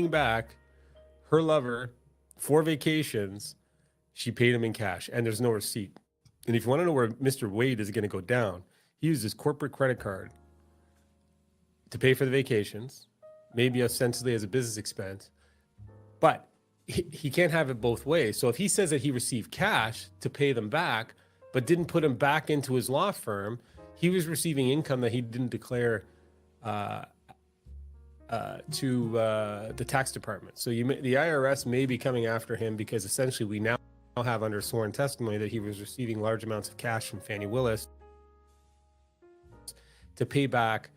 back her lover for vacations. She paid him in cash, and there's no receipt. And if you want to know where Mr. Wade is going to go down, he used his corporate credit card to pay for the vacations, maybe ostensibly as a business expense, but he can't have it both ways. So if he says that he received cash to pay them back, but didn't put them back into his law firm, he was receiving income that he didn't declare to the tax department. So the IRS may be coming after him, because essentially we now have under sworn testimony that he was receiving large amounts of cash from Fani Willis to pay back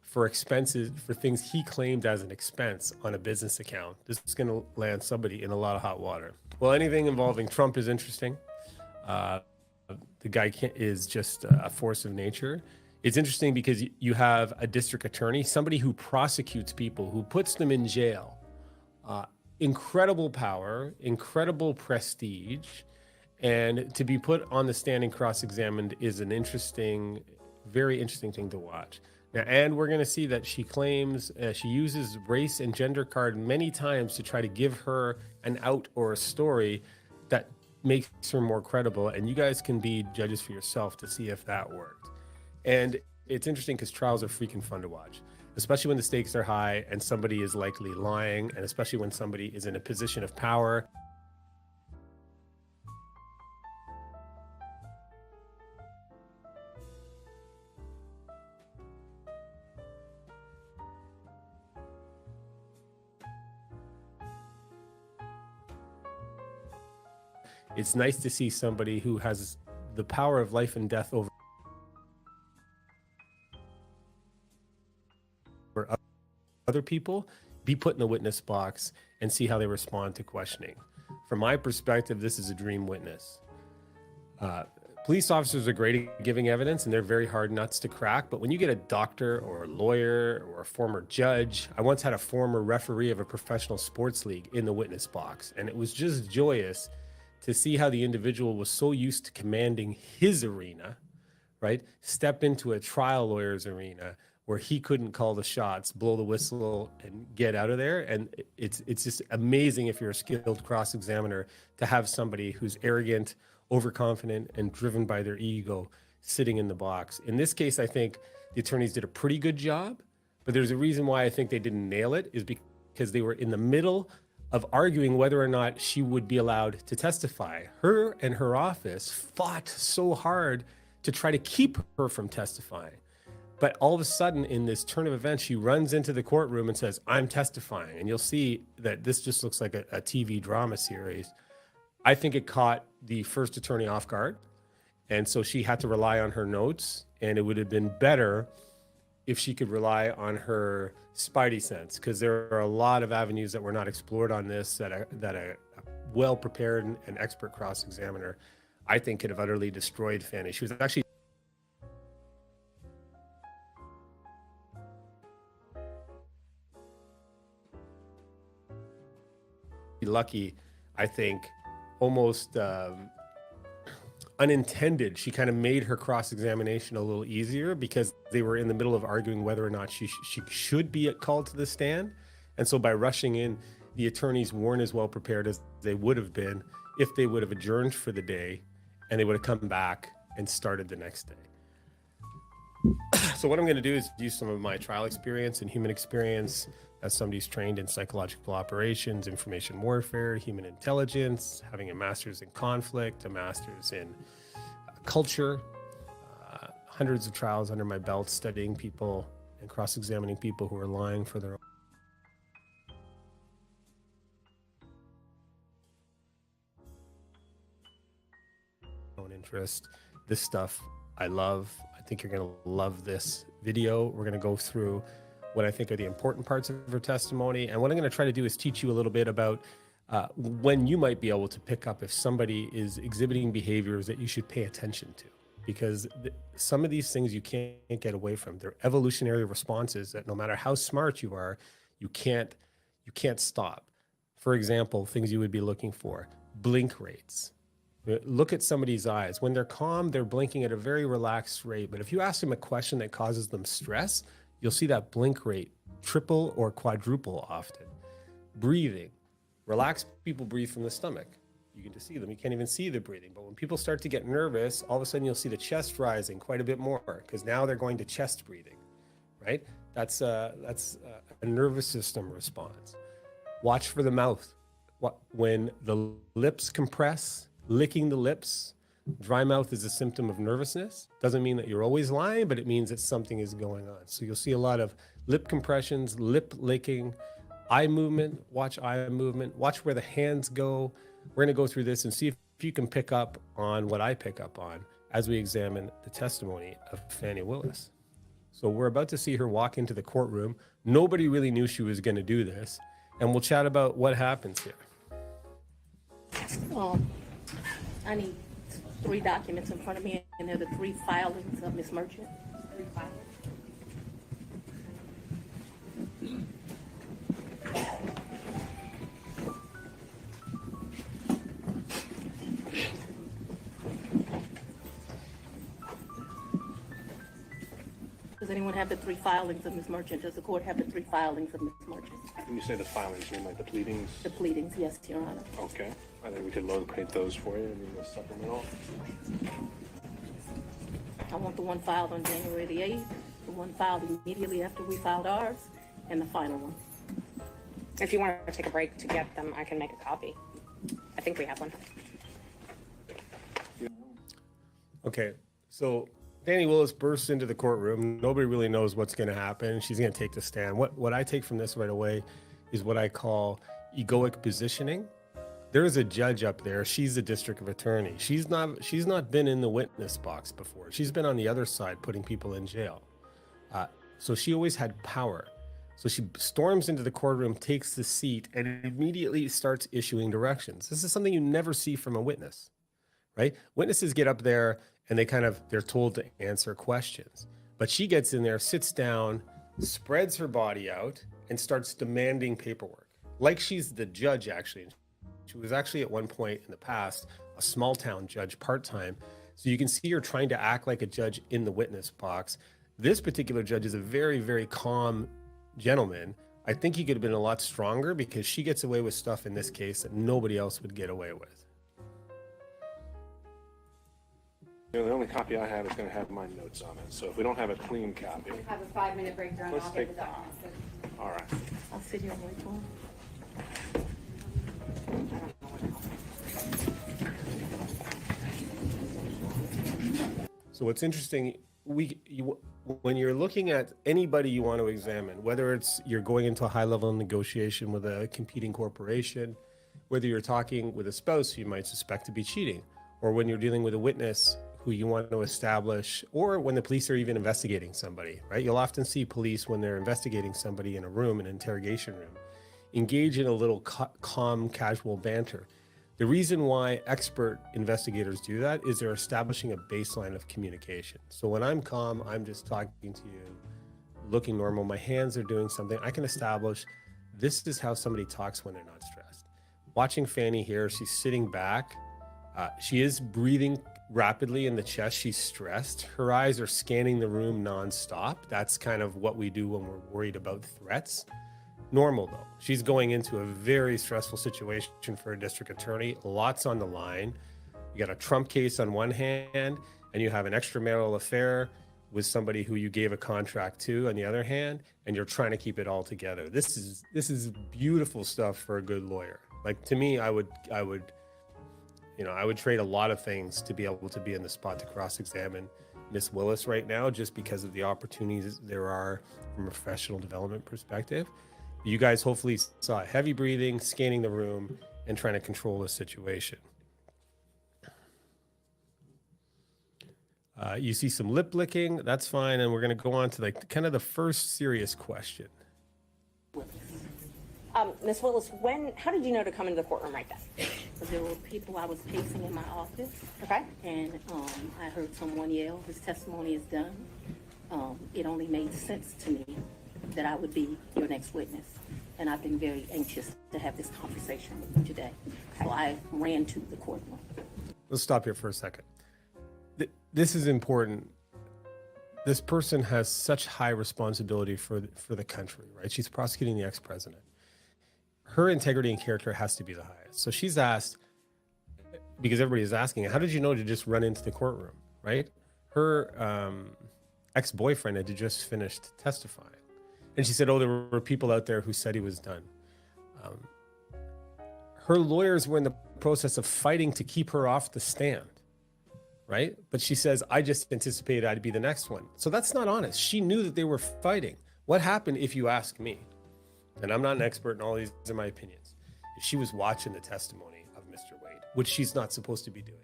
for expenses, for things he claimed as an expense on a business account. This is going to land somebody in a lot of hot water. Well, anything involving Trump is interesting. The guy is just a force of nature. It's interesting because you have a district attorney, somebody who prosecutes people, who puts them in jail. Incredible power, incredible prestige, and to be put on the stand and cross-examined is an interesting, very interesting thing to watch. Now, and we're going to see that she claims she uses race and gender card many times to try to give her an out or a story that makes her more credible. And you guys can be judges for yourself to see if that worked. And it's interesting because trials are freaking fun to watch, especially when the stakes are high and somebody is likely lying, and especially when somebody is in a position of power. It's nice to see somebody who has the power of life and death over other people, be put in the witness box and see how they respond to questioning. From my perspective, this is a dream witness. Police officers are great at giving evidence, and they're very hard nuts to crack. But when you get a doctor or a lawyer or a former judge, I once had a former referee of a professional sports league in the witness box, and it was just joyous to see how the individual was so used to commanding his arena, right, step into a trial lawyer's arena where he couldn't call the shots, blow the whistle, and get out of there. And it's just amazing, if you're a skilled cross-examiner, to have somebody who's arrogant, overconfident, and driven by their ego sitting in the box. In this case, I think the attorneys did a pretty good job, but there's a reason why I think they didn't nail it, is because they were in the middle of arguing whether or not she would be allowed to testify. Her and her office fought so hard to try to keep her from testifying. But all of a sudden, in this turn of events, she runs into the courtroom and says, "I'm testifying." And you'll see that this just looks like a TV drama series. I think it caught the first attorney off guard. And so she had to rely on her notes. And it would have been better if she could rely on her spidey sense, because there are a lot of avenues that were not explored on this that a well-prepared and expert cross-examiner, I think, could have utterly destroyed Fani. She was actually lucky, I think, almost unintended. She kind of made her cross-examination a little easier because they were in the middle of arguing whether or not she should be called to the stand. And so by rushing in, the attorneys weren't as well prepared as they would have been if they would have adjourned for the day and they would have come back and started the next day. So what I'm going to do is use some of my trial experience and human experience as somebody who's trained in psychological operations, information warfare, human intelligence, having a master's in conflict, a master's in culture, hundreds of trials under my belt, studying people and cross-examining people who are lying for their own interest. This stuff I love. I think you're going to love this video. We're going to go through what I think are the important parts of her testimony. And what I'm going to try to do is teach you a little bit about when you might be able to pick up if somebody is exhibiting behaviors that you should pay attention to. Because some of these things you can't get away from. They're evolutionary responses that no matter how smart you are, you can't stop. For example, things you would be looking for, blink rates. Look at somebody's eyes. When they're calm, they're blinking at a very relaxed rate. But if you ask them a question that causes them stress, you'll see that blink rate triple or quadruple often. Breathing. Relaxed people breathe from the stomach. You can just see them. You can't even see the breathing. But when people start to get nervous, all of a sudden you'll see the chest rising quite a bit more because now they're going to chest breathing, right? That's a nervous system response. Watch for the mouth. When the lips compress, licking the lips, dry mouth is a symptom of nervousness. Doesn't mean that you're always lying, but it means that something is going on. So you'll see a lot of lip compressions, lip licking, eye movement, watch eye movement, watch where the hands go. We're going to go through this and see if you can pick up on what I pick up on as we examine the testimony of Fani Willis. So we're about to see her walk into the courtroom. Nobody really knew she was going to do this. And we'll chat about what happens here. I need 3 documents in front of me, and they're the 3 filings of Ms. Merchant. 3 filings. Does anyone have the 3 filings of Ms. Merchant? Does the court have the 3 filings of Ms. Merchant? When you say the filings, you mean like the pleadings? The pleadings, yes, Your Honor. Okay. I think we could locate those for you. I mean, the supplemental. I want the one filed on January the 8th, the one filed immediately after we filed ours, and the final one. If you want to take a break to get them, I can make a copy. I think we have one. Okay, so Fani Willis bursts into the courtroom. Nobody really knows what's going to happen. She's going to take the stand. What I take from this right away is what I call egoic positioning. There is a judge up there. She's the district attorney. She's not been in the witness box before. She's been on the other side putting people in jail. So she always had power. So she storms into the courtroom, takes the seat, and immediately starts issuing directions. This is something you never see from a witness, right? Witnesses get up there and they're told to answer questions. But she gets in there, sits down, spreads her body out, and starts demanding paperwork. Like she's the judge, actually. She was actually at one point in the past a small town judge part-time. So you can see her trying to act like a judge in the witness box. This particular judge is a very, very calm gentleman. I think he could have been a lot stronger because she gets away with stuff in this case that nobody else would get away with. You know, the only copy I have is going to have my notes on it. So if we don't have a clean copy, Have a 5-minute break during let's all take. the documents. All right. I'll sit here and wait for him. So what's interesting, when you're looking at anybody you want to examine, whether it's you're going into a high-level negotiation with a competing corporation, whether you're talking with a spouse who you might suspect to be cheating, or when you're dealing with a witness who you want to establish, or when the police are even investigating somebody, right? You'll often see police when they're investigating somebody in a room, an interrogation room, engage in a little calm, casual banter. The reason why expert investigators do that is they're establishing a baseline of communication. So when I'm calm, I'm just talking to you, looking normal, my hands are doing something. I can establish this is how somebody talks when they're not stressed. watching Fani here, she's sitting back. She is breathing rapidly in the chest. She's stressed. Her eyes are scanning the room nonstop. That's kind of what we do when we're worried about threats. Normal though. She's going into a very stressful situation for a district attorney. Lots on the line. You got a Trump case on one hand, and you have an extramarital affair with somebody who you gave a contract to on the other hand, and you're trying to keep it all together. This is beautiful stuff for a good lawyer. Like, to me, I would trade a lot of things to be able to be in the spot to cross-examine Miss Willis right now, just because of the opportunities there are from a professional development perspective. You guys hopefully saw heavy breathing, scanning the room, and trying to control the situation. You see some lip licking, that's fine, and we're going to go on to like kind of the first serious question. Ms. Willis, how did you know to come into the courtroom right then? There were people I was pacing in my office. Okay. And I heard someone yell, "His testimony is done." It only made sense to me that I would be your next witness. And I've been very anxious to have this conversation with you today. Okay. So I ran to the courtroom. Let's stop here for a second. This is important. This person has such high responsibility for the country, right? She's prosecuting the ex-president. Her integrity and character has to be the highest. So she's asked, because everybody is asking, how did you know to just run into the courtroom, right? Her ex-boyfriend had just finished testifying. And she said, oh, there were people out there who said he was done. Her lawyers were in the process of fighting to keep her off the stand, right? But she says, I just anticipated I'd be the next one. So that's not honest. She knew that they were fighting. What happened, if you ask me? And I'm not an expert in all these are my opinions. If she was watching the testimony of Mr. Wade, which she's not supposed to be doing,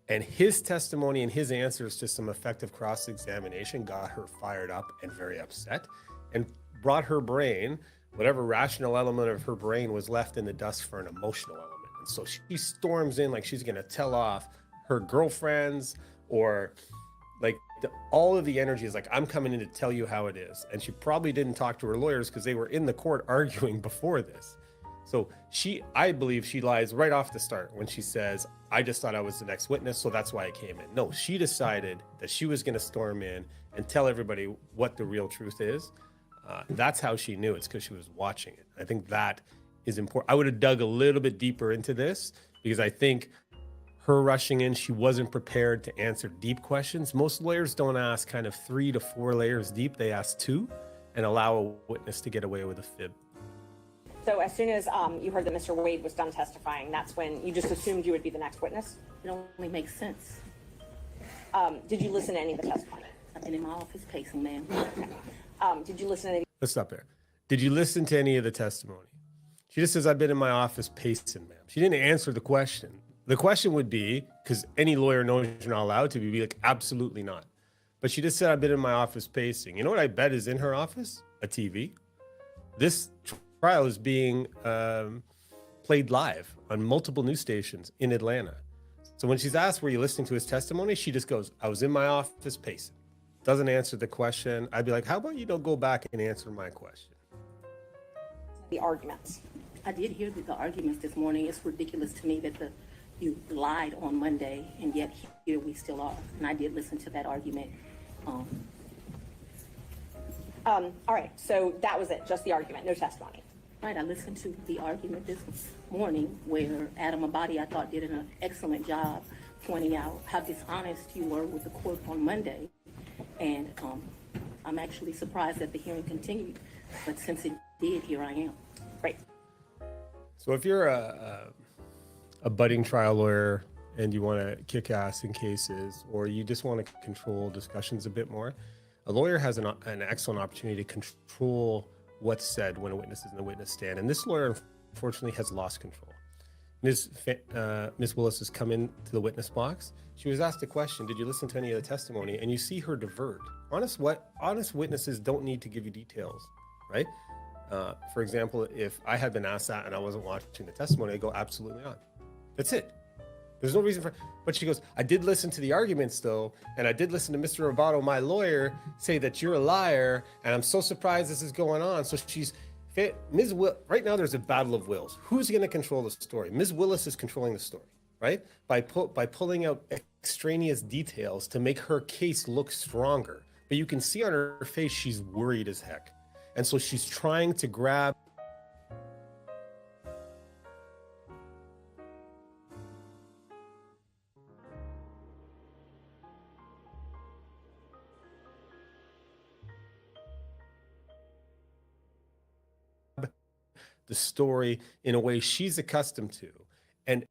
and his testimony and his answers to some effective cross-examination got her fired up and very upset and brought her brain, whatever rational element of her brain was left in the dust, for an emotional element. And so she storms in like she's going to tell off her girlfriends, or like all of the energy is like, I'm coming in to tell you how it is. And she probably didn't talk to her lawyers because they were in the court arguing before this. So I believe she lies right off the start when she says, I just thought I was the next witness, so that's why I came in. No, she decided that she was going to storm in and tell everybody what the real truth is. That's how she knew. It's because she was watching it. I think that is important. I would have dug a little bit deeper into this, because I think her rushing in, she wasn't prepared to answer deep questions. Most lawyers don't ask kind of 3 to 4 layers deep. They ask 2 and allow a witness to get away with a fib. So as soon as you heard that Mr. Wade was done testifying, that's when you just assumed you would be the next witness? It only makes sense. Did you listen to any of the testimony? I've been in my office pacing, ma'am. Did you listen to any? Let's stop there. Did you listen to any of the testimony? She just says, I've been in my office pacing, ma'am. She didn't answer the question. The question would be, because any lawyer knows you're not allowed to, be like, absolutely not. But she just said, I've been in my office pacing. You know what I bet is in her office? A TV. This trial is being played live on multiple news stations in Atlanta. So when she's asked, were you listening to his testimony? She just goes, I was in my office pacing. Doesn't answer the question. I'd be like, how about you don't go back and answer my question? The arguments. I did hear the arguments this morning. It's ridiculous to me that you lied on Monday, and yet here we still are. And I did listen to that argument. All right, so that was it, just the argument, no testimony. Right, I listened to the argument this morning where Adam Abadi, I thought, did an excellent job pointing out how dishonest you were with the court on Monday. And I'm actually surprised that the hearing continued. But since it did, here I am. Right. So if you're a budding trial lawyer and you want to kick ass in cases, or you just want to control discussions a bit more, a lawyer has an excellent opportunity to control what's said when a witness is in the witness stand. And this lawyer, unfortunately, has lost control. Ms. Willis has come into the witness box. She was asked a question, did you listen to any of the testimony? And you see her divert. Honest witnesses don't need to give you details, right? For example, if I had been asked that and I wasn't watching the testimony, I'd go, absolutely not. That's it. There's no reason for, but she goes, I did listen to the arguments though, and I did listen to Mr. Roboto, my lawyer, say that you're a liar, and I'm so surprised this is going on. So she's Right now there's a battle of wills. Who's going to control the story? Ms. Willis is controlling the story, right? By pulling out extraneous details to make her case look stronger. But you can see on her face she's worried as heck. And so she's trying to grab the story in a way she's accustomed to. And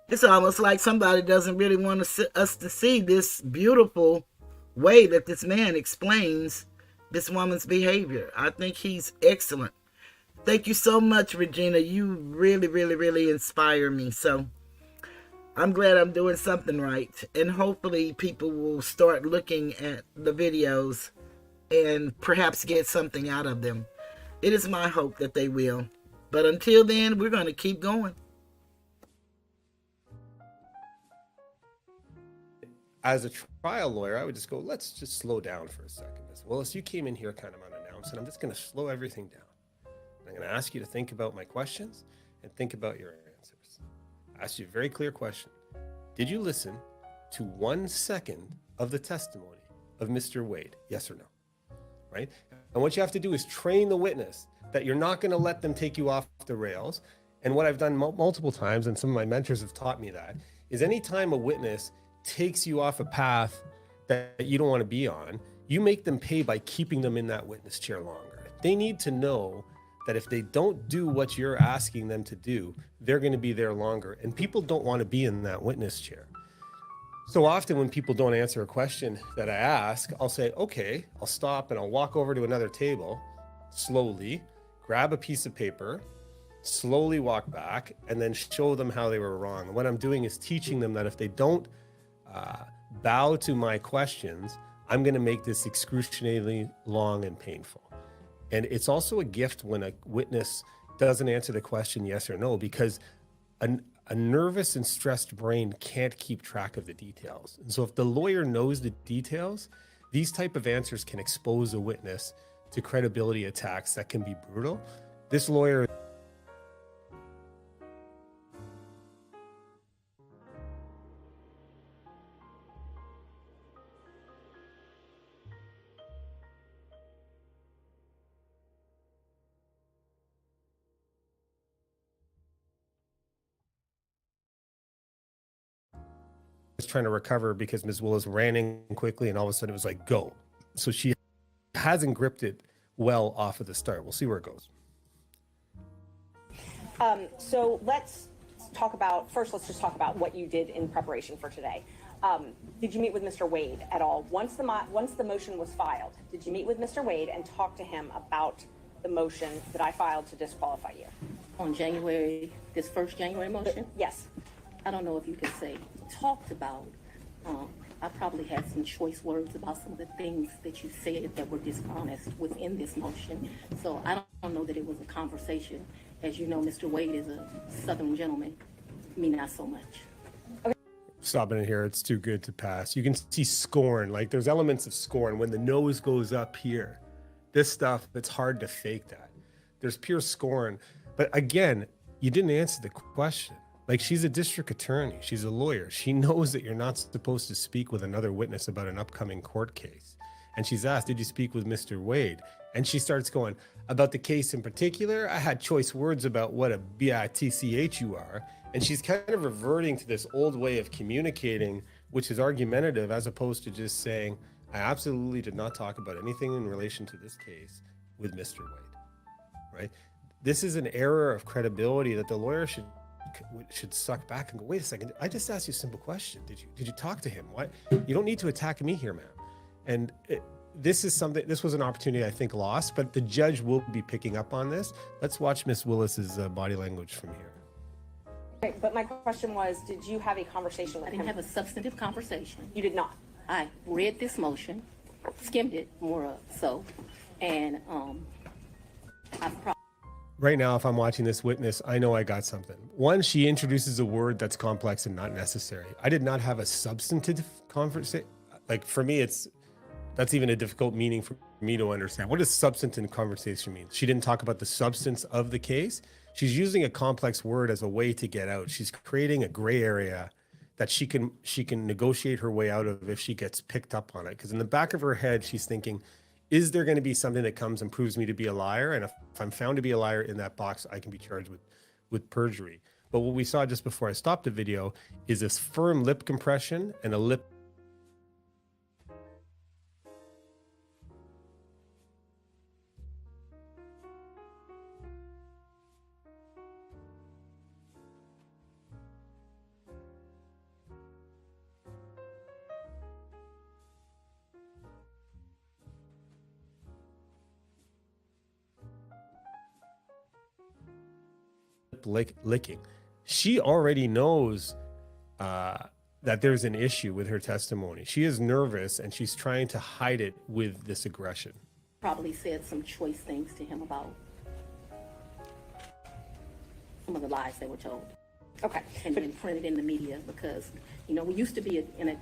it's almost like somebody doesn't really want us to see this beautiful way that this man explains this woman's behavior. I think he's excellent. Thank you so much, Regina. You really, really, really inspire me. So I'm glad I'm doing something right. And hopefully people will start looking at the videos and perhaps get something out of them. It is my hope that they will. But until then, we're going to keep going. As a trial lawyer, I would just go, let's just slow down for a second. Ms. Willis, you came in here kind of unannounced, and I'm just going to slow everything down. I'm going to ask you to think about my questions and think about your answers. I asked you a very clear question. Did you listen to 1 second of the testimony of Mr. Wade? Yes or no? Right? And what you have to do is train the witness that you're not going to let them take you off the rails. And what I've done multiple times, and some of my mentors have taught me that, is anytime a witness takes you off a path that you don't want to be on, you make them pay by keeping them in that witness chair longer. They need to know that if they don't do what you're asking them to do, they're going to be there longer. And people don't want to be in that witness chair. So often when people don't answer a question that I ask, I'll say, okay, I'll stop and I'll walk over to another table, slowly, grab a piece of paper, slowly walk back, and then show them how they were wrong. And what I'm doing is teaching them that if they don't bow to my questions, I'm going to make this excruciatingly long and painful. And it's also a gift when a witness doesn't answer the question yes or no, because a nervous and stressed brain can't keep track of the details. And so if the lawyer knows the details, these type of answers can expose a witness to credibility attacks that can be brutal. This lawyer was trying to recover because Ms. Willis ran in quickly and all of a sudden it was like, go. So she hasn't gripped it well off of the start. We'll see where it goes. So let's just talk about what you did in preparation for today. Did you meet with Mr. Wade at all? Once the motion was filed, did you meet with Mr. Wade and talk to him about the motion that I filed to disqualify you? On January, this first January motion? Yes. I don't know if you could say talked about. I probably had some choice words about some of the things that you said that were dishonest within this motion. So I don't know that it was a conversation. As you know, Mr. Wade is a Southern gentleman. Me, not so much. Okay. Stopping it here. It's too good to pass. You can see scorn. Like there's elements of scorn when the nose goes up here. This stuff, it's hard to fake that. There's pure scorn. But again, you didn't answer the question. Like she's a district attorney. She's a lawyer. She knows that you're not supposed to speak with another witness about an upcoming court case. And she's asked, did you speak with Mr. Wade? And she starts going, about the case in particular, I had choice words about what a bitch you are. And she's kind of reverting to this old way of communicating, which is argumentative, as opposed to just saying, I absolutely did not talk about anything in relation to this case with Mr. Wade, right? This is an error of credibility that the lawyer should suck back and go, wait a second, I just asked you a simple question. Did you talk to him? What? You don't need to attack me here, ma'am. And this was an opportunity I think lost, but the judge will be picking up on this. Let's watch Miss Willis's body language from here. Okay, but my question was, did you have a conversation with him? I didn't have a substantive conversation. You did not? I read this motion, skimmed it more so, and Right now, if I'm watching this witness, I know I got something. One, she introduces a word that's complex and not necessary. I did not have a substantive like for me, that's even a difficult meaning for me to understand. What does substance in conversation mean? She didn't talk about the substance of the case. She's using a complex word as a way to get out. She's creating a gray area that she can negotiate her way out of if she gets picked up on it. Because in the back of her head, she's thinking, is there going to be something that comes and proves me to be a liar? And if I'm found to be a liar in that box, I can be charged with perjury. But what we saw just before I stopped the video is this firm lip compression and a lip licking. She already knows that there's an issue with her testimony. She is nervous and she's trying to hide it with this aggression. Probably said some choice things to him about some of the lies they were told. Okay. And then printed in the media because, you know, we used to be in a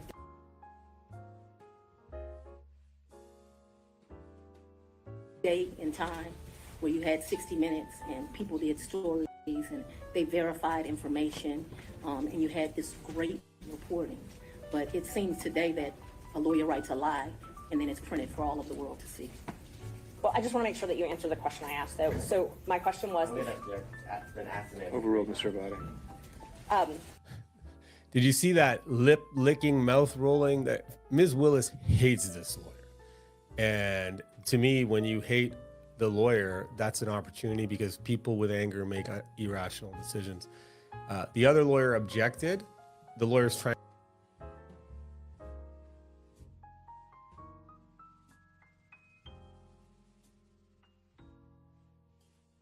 day and time where you had 60 Minutes and people did stories and they verified information, and you had this great reporting. But it seems today that a lawyer writes a lie and then it's printed for all of the world to see. Well, I just want to make sure that you answer the question I asked, though. So my question was... Overruled, Mr. Abadi. Did you see that lip licking, mouth rolling? That Ms. Willis hates this lawyer. And to me, when you hate the lawyer, that's an opportunity because people with anger make irrational decisions. The other lawyer objected. The lawyer's trying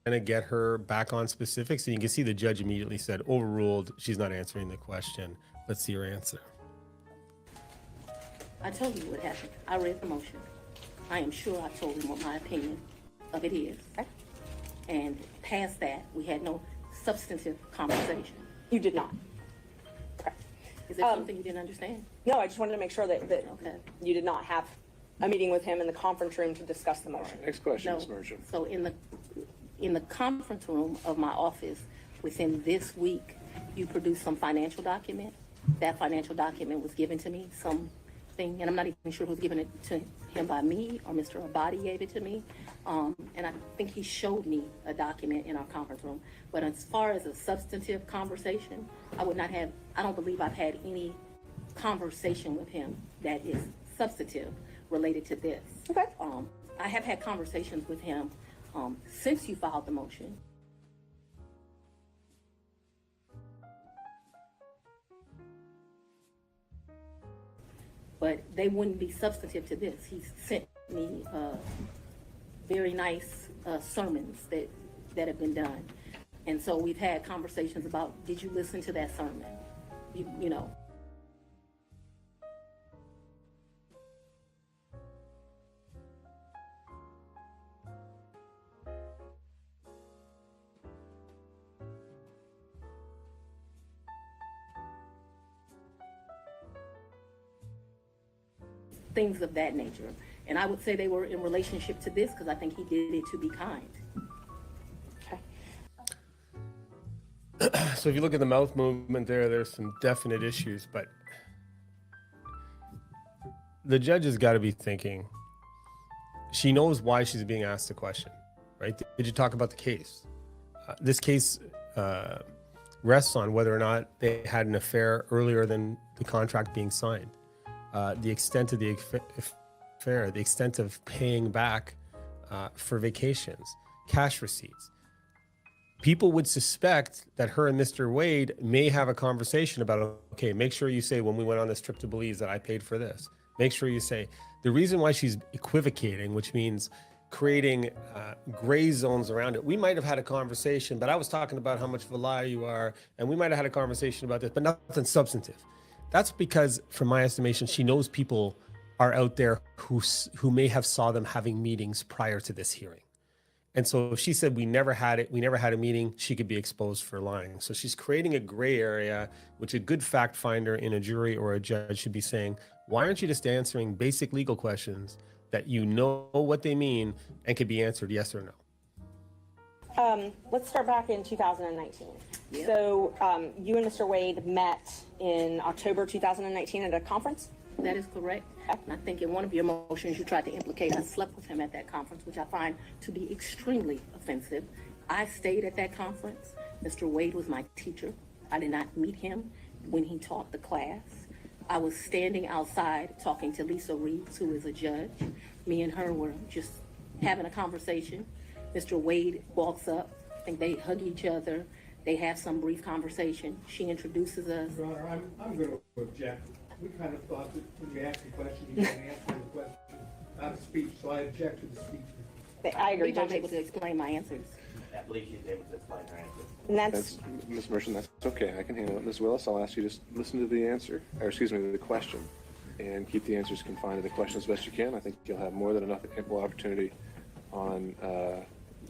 to get her back on specifics. And you can see the judge immediately said, overruled. She's not answering the question. Let's see her answer. I told you what happened. I read the motion. I am sure I told him what my opinion of it is. Okay. And past that, we had no substantive conversation. You did not. Okay. Is there something you didn't understand? No, I just wanted to make sure that Okay. you did not have a meeting with him in the conference room to discuss the motion. Next question, No. Ms. Merchant. So in the conference room of my office within this week, you produced some financial document. That financial document was given to me, something, and I'm not even sure who was given it to him by me or Mr. Abadi gave it to me. And I think he showed me a document in our conference room. But as far as a substantive conversation, I don't believe I've had any conversation with him that is substantive related to this. Okay. I have had conversations with him since you filed the motion. But they wouldn't be substantive to this. He sent me very nice sermons that have been done. And so we've had conversations about, did you listen to that sermon? You know. Things of that nature. And I would say they were in relationship to this because I think he did it to be kind. So if you look at the mouth movement there's some definite issues, but the judge has got to be thinking, she knows why she's being asked the question, right? Did you talk about the case? This case rests on whether or not they had an affair earlier than the contract being signed. The extent of the affair, the extent of paying back for vacations, cash receipts. People would suspect that her and Mr. Wade may have a conversation about, okay, make sure you say when we went on this trip to Belize that I paid for this. Make sure you say, the reason why she's equivocating, which means creating gray zones around it. We might have had a conversation, but I was talking about how much of a liar you are, and we might have had a conversation about this, but nothing substantive. That's because, from my estimation, she knows people are out there who may have saw them having meetings prior to this hearing. And so if she said we never had a meeting, she could be exposed for lying. So she's creating a gray area, which a good fact finder in a jury or a judge should be saying, Why aren't you just answering basic legal questions that you know what they mean and can be answered yes or no? Let's start back in 2019. So you and Mr. Wade met in October 2019 at a conference? That is correct. And I think in one of your motions, you tried to implicate I slept with him at that conference, which I find to be extremely offensive. I stayed at that conference. Mr. Wade was my teacher. I did not meet him when he taught the class. I was standing outside talking to Lisa Reeves, who is a judge. Me and her were just having a conversation. Mr. Wade walks up. I think they hug each other. They have some brief conversation. She introduces us. Your Honor, I'm going to object. We kind of thought that when you asked the question, you didn't answer the question, not a speech, so I object to the speech. I agree. I was able to explain my answers. I believe she's able to explain her answers. And that's Ms. Merchant, that's okay. I can handle it. Ms. Willis, I'll ask you to just listen to the answer, or excuse me, the question, and keep the answers confined to the question as best you can. I think you'll have more than enough ample opportunity on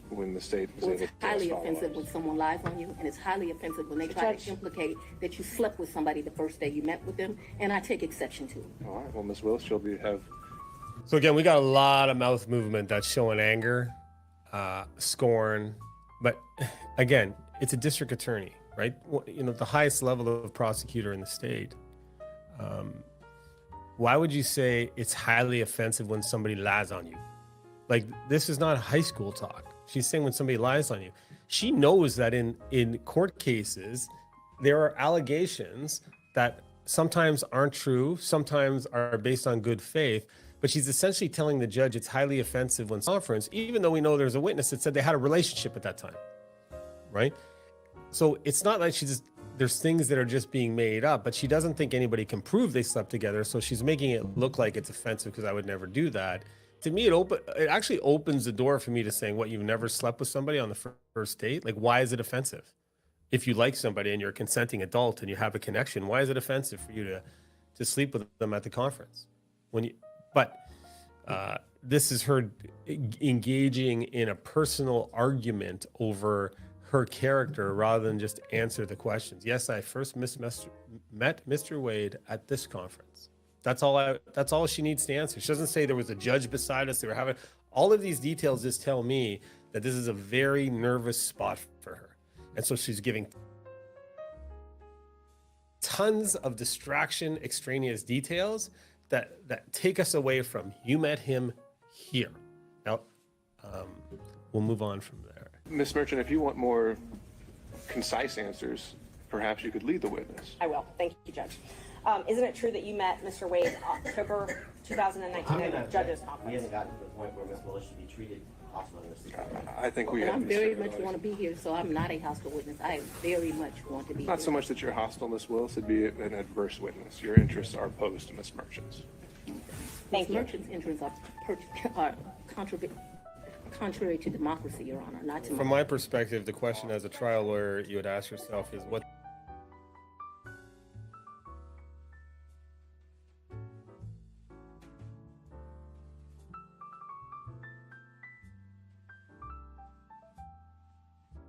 when the state is able to It's highly follow offensive up. when someone lies on you, and it's highly offensive when they try to implicate that you slept with somebody the first day you met with them, and I take exception to it. All right. Well, Ms. Willis, you'll have. So again, we got a lot of mouth movement that's showing anger, scorn, but again, it's a district attorney, right? You know, the highest level of prosecutor in the state. Why would you say it's highly offensive when somebody lies on you? Like, this is not high school talk. She's saying when somebody lies on you. She knows that in court cases, there are allegations that sometimes aren't true, sometimes are based on good faith, but she's essentially telling the judge it's highly offensive when conference, even though we know there's a witness that said they had a relationship at that time, right? So it's not like there's things that are just being made up, but she doesn't think anybody can prove they slept together, so she's making it look like it's offensive because I would never do that. To me, it actually opens the door for me to saying, what, you've never slept with somebody on the first date? Like, why is it offensive? If you like somebody and you're a consenting adult and you have a connection, why is it offensive for you to sleep with them at the conference? This is her engaging in a personal argument over her character rather than just answer the questions. Yes, I first met Mr. Wade at this conference. That's all she needs to answer. She doesn't say there was a judge beside us. They were having all of these details. Just tell me that this is a very nervous spot for her. And so she's giving tons of distraction, extraneous details that take us away from, you met him here. Now, we'll move on from there. Ms. Merchant, if you want more concise answers, perhaps you could lead the witness. I will. Thank you, Judge. Isn't it true that you met Mr. Wade October 2019 at a judge's conference? We haven't gotten to the point where Ms. Willis should be treated hostile in this situation. I think we And have. I'm very much want to be here, so I'm not a hostile witness. I very much want to be Not here. so much that you're hostile, Ms. Willis, it'd be an adverse witness. Your interests are opposed to Ms. Merchant's. Ms. Merchant's interests are contrary to democracy, Your Honor, not to From my perspective, the question as a trial lawyer you would ask yourself is what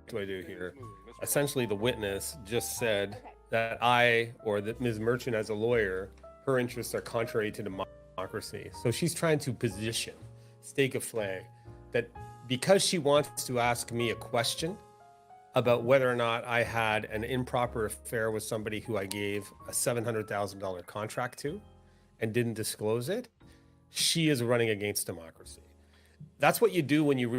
do I do here? Essentially, the witness just said that that Ms. Merchant as a lawyer, her interests are contrary to democracy. So she's trying to stake a flag, that because she wants to ask me a question about whether or not I had an improper affair with somebody who I gave a $700,000 contract to and didn't disclose it, she is running against democracy. That's what you do when you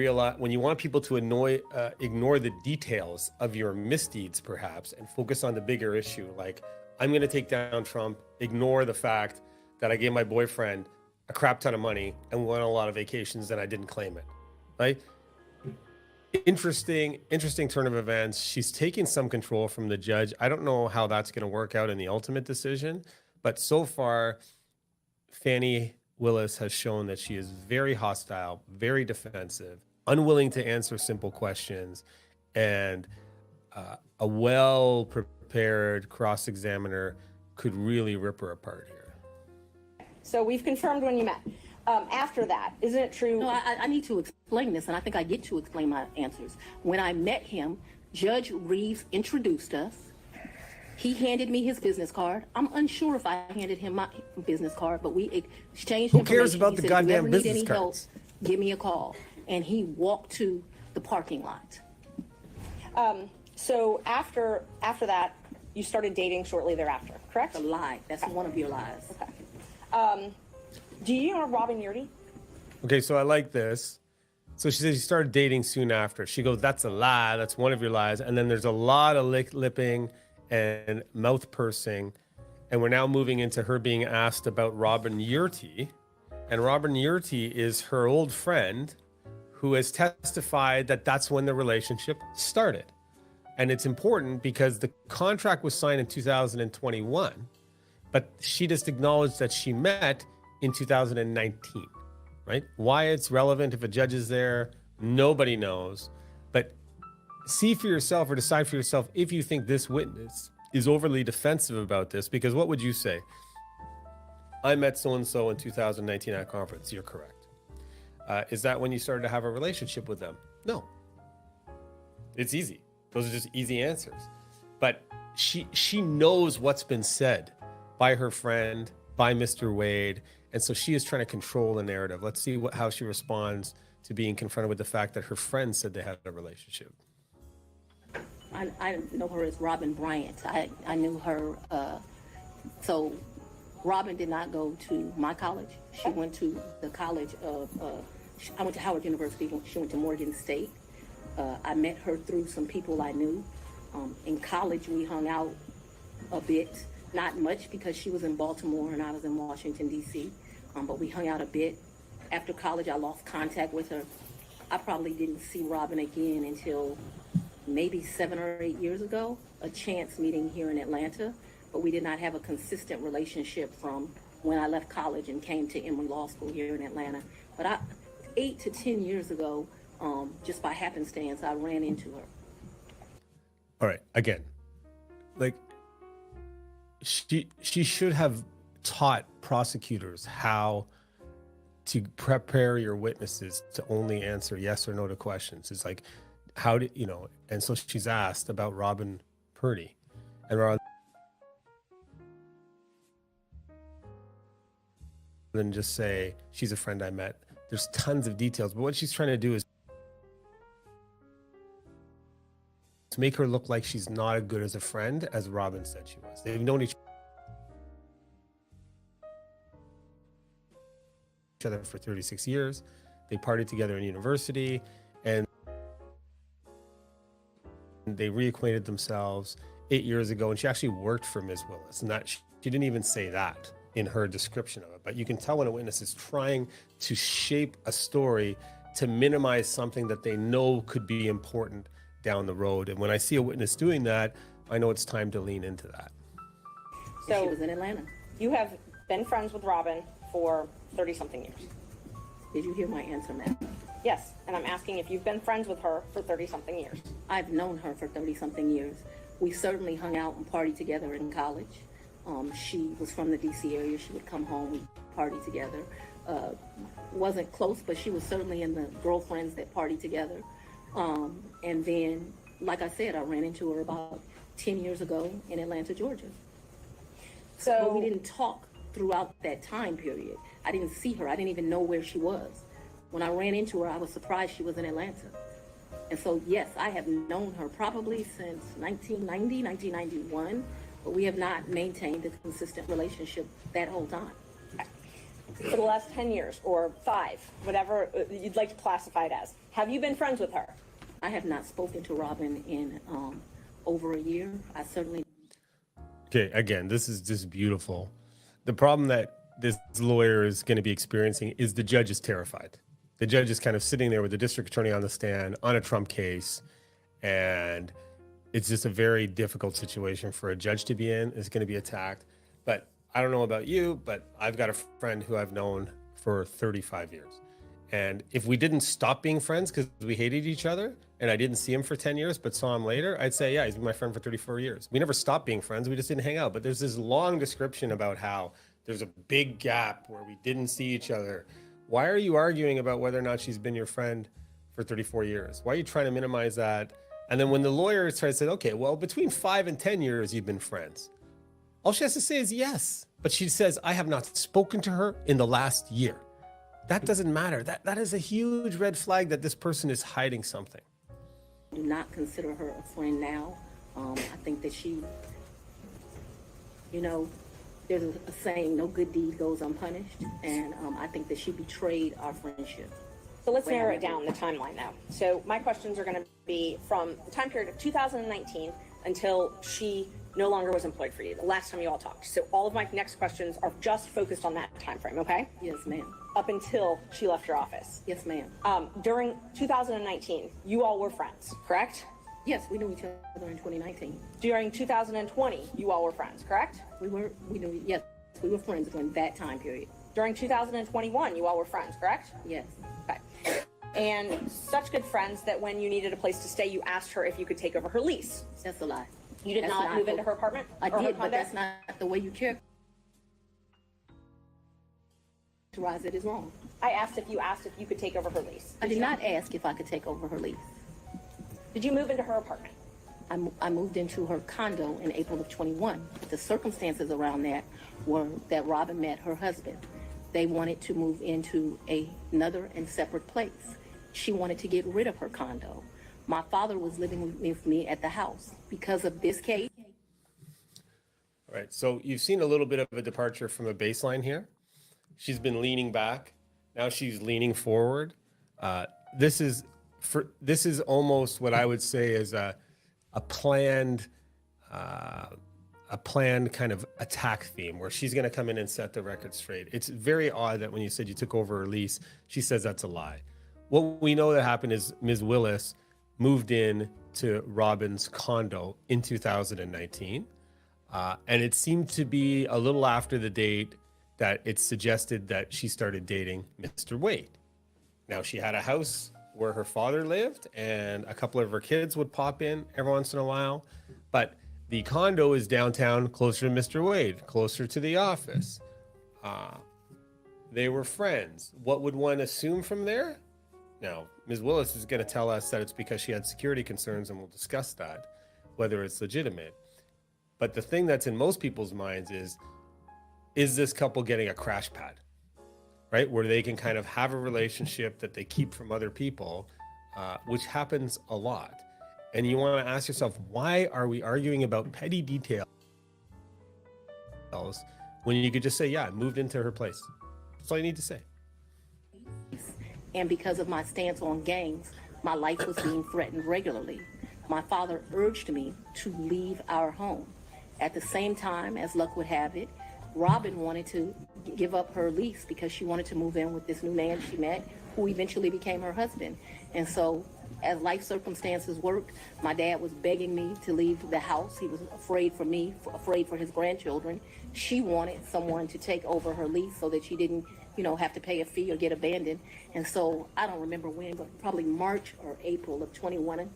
want people to ignore the details of your misdeeds, perhaps, and focus on the bigger issue. Like, I'm going to take down Trump, ignore the fact that I gave my boyfriend a crap ton of money and went on a lot of vacations and I didn't claim it, right? Interesting turn of events. She's taking some control from the judge. I don't know how that's going to work out in the ultimate decision, but so far, Fani Willis has shown that she is very hostile, very defensive, unwilling to answer simple questions, and a well-prepared cross-examiner could really rip her apart here. So we've confirmed when you met. After that, isn't it true? No, I need to explain this, and I think I get to explain my answers. When I met him, Judge Reeves introduced us. He handed me his business card. I'm unsure if I handed him my business card, but we exchanged Who information. cares about He the said, if you goddamn ever need business any cards? help, give me a call. And he walked to the parking lot. So after that, you started dating shortly thereafter, correct? A lie. That's one of your lies. Okay. Do you know Robin Yurdy? Okay, so I like this. So she says she started dating soon after. She goes, that's a lie. That's one of your lies. And then there's a lot of lipping and mouth pursing. And we're now moving into her being asked about Robin Yurdy. And Robin Yurdy is her old friend who has testified that that's when the relationship started. And it's important because the contract was signed in 2021, but she just acknowledged that she met in 2019. Right? Why it's relevant if a judge is there, nobody knows. But see for yourself or decide for yourself if you think this witness is overly defensive about this, because what would you say? I met so-and-so in 2019 at a conference. You're correct. Is that when you started to have a relationship with them? No. It's easy. Those are just easy answers. But she knows what's been said by her friend, by Mr. Wade, and so she is trying to control the narrative. Let's see how she responds to being confronted with the fact that her friend said they had a relationship. I know her as Robin Bryant. I knew her. So Robin did not go to my college. She went to the college of, I went to Howard University. She went to Morgan State. I met her through some people I knew. In college, we hung out a bit. Not much because she was in Baltimore and I was in Washington, D.C. But we hung out a bit. After college, I lost contact with her. I probably didn't see Robin again until maybe 7 or 8 years ago, a chance meeting here in Atlanta. But we did not have a consistent relationship from when I left college and came to Emory Law School here in Atlanta. But 8 to 10 years ago, just by happenstance, I ran into her. All right, again, like, she should have taught prosecutors how to prepare your witnesses to only answer yes or no to questions. It's like, how did you know? And so she's asked about Robin Purdy, and rather than just say she's a friend I met, there's tons of details. But what she's trying to do is to make her look like she's not as good as a friend as Robin said she was. They've known each other for 36 years. They partied together in university, and they reacquainted themselves 8 years ago. And she actually worked for Ms. Willis, and that she didn't even say that in her description of it. But you can tell when a witness is trying to shape a story to minimize something that they know could be important down the road. And when I see a witness doing that, I know it's time to lean into that. So she was in Atlanta. You have been friends with Robin for 30-something years. Did you hear my answer, ma'am? Yes, and I'm asking if you've been friends with her for 30-something years. I've known her for 30-something years. We certainly hung out and partied together in college. She was from the D.C. area. She would come home, we'd party together. Wasn't close, but she was certainly in the girlfriends that partied together. And then, like I said, I ran into her about 10 years ago in Atlanta, Georgia. But we didn't talk throughout that time period. I didn't see her. I didn't even know where she was. When I ran into her, I was surprised she was in Atlanta. And so, yes, I have known her probably since 1990, 1991, but we have not maintained a consistent relationship that whole time. For the last 10 years or 5, whatever you'd like to classify it as, have you been friends with her? I have not spoken to Robin in over a year. I certainly. Okay, again, this is just beautiful. The problem that this lawyer is going to be experiencing is the judge is terrified. The judge is kind of sitting there with the district attorney on the stand on a Trump case, and it's just a very difficult situation for a judge to be in. It's going to be attacked. But I don't know about you, but I've got a friend who I've known for 35 years. And if we didn't stop being friends because we hated each other and I didn't see him for 10 years, but saw him later, I'd say, yeah, he's been my friend for 34 years. We never stopped being friends. We just didn't hang out. But there's this long description about how there's a big gap where we didn't see each other. Why are you arguing about whether or not she's been your friend for 34 years? Why are you trying to minimize that And then when the lawyer tries to say, okay, well, between 5 and 10 years, you've been friends. All she has to say is yes. But she says, I have not spoken to her in the last year. That doesn't matter. That is a huge red flag that this person is hiding something. Do not consider her a friend now. I think that she, there's a saying, no good deed goes unpunished. And I think that she betrayed our friendship. So let's narrow it down, the timeline now. So my questions are going to be from the time period of 2019 until she no longer was employed for you, the last time you all talked. So all of my next questions are just focused on that time frame, okay? Yes, ma'am. Up until she left your office. Yes, ma'am. During 2019, you all were friends, correct? Yes, we knew each other in 2019. During 2020, you all were friends, correct? Yes, we were friends during that time period. During 2021, you all were friends, correct? Yes. Okay. And such good friends that when you needed a place to stay, you asked her if you could take over her lease. That's a lie. You did not move into her apartment? I or her did, but condo? that's not the way you characterize it is wrong. I asked if you could take over her lease. I did not ask if I could take over her lease. Did you move into her apartment? I moved into her condo in April of 21. The circumstances around that were that Robin met her husband. They wanted to move into another and separate place. She wanted to get rid of her condo. My father was living with me at the house. Because of this case. All right, so you've seen a little bit of a departure from a baseline here. She's been leaning back. Now she's leaning forward. This is almost what I would say is a planned kind of attack theme where she's going to come in and set the record straight. It's very odd that when you said you took over her lease, she says that's a lie. What we know that happened is Ms. Willis moved in to Robin's condo in 2019. And it seemed to be a little after the date that it suggested that she started dating Mr. Wade. Now, she had a house where her father lived and a couple of her kids would pop in every once in a while. But the condo is downtown, closer to Mr. Wade, closer to the office. They were friends. What would one assume from there? Now, Ms. Willis is going to tell us that it's because she had security concerns, and we'll discuss that, whether it's legitimate. But the thing that's in most people's minds is this couple getting a crash pad, right? Where they can kind of have a relationship that they keep from other people, which happens a lot. And you want to ask yourself, why are we arguing about petty details when you could just say, yeah, I moved into her place? That's all you need to say. And because of my stance on gangs, my life was being threatened regularly. My father urged me to leave our home. At the same time, as luck would have it, Robin wanted to give up her lease because she wanted to move in with this new man she met, who eventually became her husband. And so, as life circumstances worked, my dad was begging me to leave the house. He was afraid for me, afraid for his grandchildren. She wanted someone to take over her lease so that she didn't, have to pay a fee or get abandoned. And so, I don't remember when, but probably March or April of 21,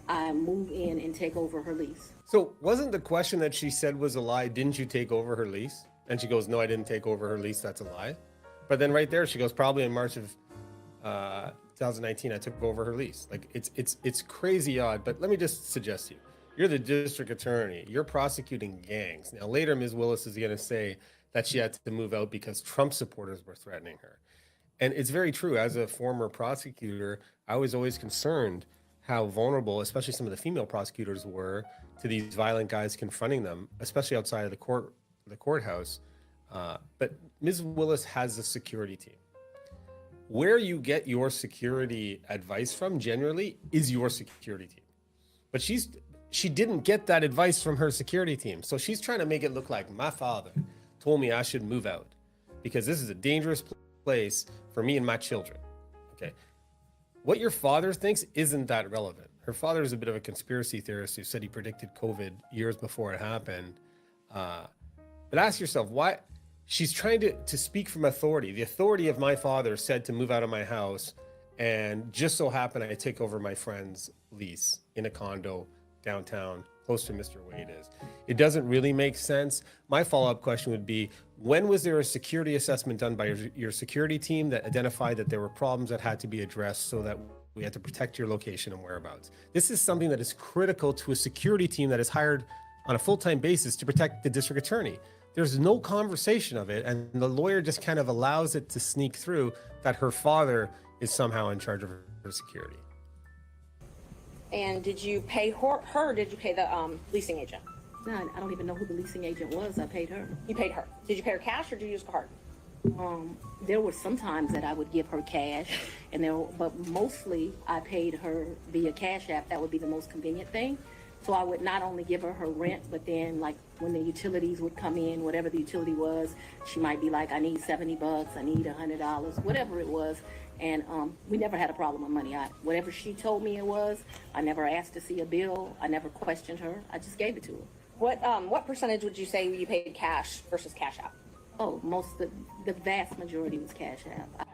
I move in and take over her lease. So wasn't the question that she said was a lie, didn't you take over her lease? And she goes, no, I didn't take over her lease, that's a lie. But then right there, she goes, probably in March of 2019, I took over her lease. Like, it's crazy odd, but let me just suggest to you, you're the district attorney, you're prosecuting gangs. Now later, Ms. Willis is gonna say that she had to move out because Trump supporters were threatening her. And it's very true, as a former prosecutor, I was always concerned how vulnerable, especially some of the female prosecutors were, to these violent guys confronting them, especially outside of the courthouse. But Ms. Willis has a security team. Where you get your security advice from generally is your security team. But she didn't get that advice from her security team. So she's trying to make it look like my father told me I should move out because this is a dangerous place for me and my children. Okay. What your father thinks isn't that relevant. Her father is a bit of a conspiracy theorist who said he predicted COVID years before it happened. But ask yourself, why? She's trying to speak from authority. The authority of my father said to move out of my house, and just so happened I take over my friend's lease in a condo downtown, close to Mr. Wade is. It doesn't really make sense. My follow-up question would be, when was there a security assessment done by your security team that identified that there were problems that had to be addressed so that We have to protect your location and whereabouts. This is something that is critical to a security team that is hired on a full-time basis to protect the district attorney. There's no conversation of it, and the lawyer just kind of allows it to sneak through that her father is somehow in charge of her security. And did you pay her or did you pay the leasing agent? No, I don't even know who the leasing agent was. I paid her. You paid her. Did you pay her cash or did you use a card? There were some times that I would give her cash, but mostly I paid her via Cash App. That would be the most convenient thing. So I would not only give her her rent, but then like when the utilities would come in, whatever the utility was, she might be like, I need $70, I need $100, whatever it was. And we never had a problem with money. Whatever she told me it was, I never asked to see a bill. I never questioned her. I just gave it to her. What percentage would you say you paid cash versus Cash App? Oh, the vast majority was Cash App.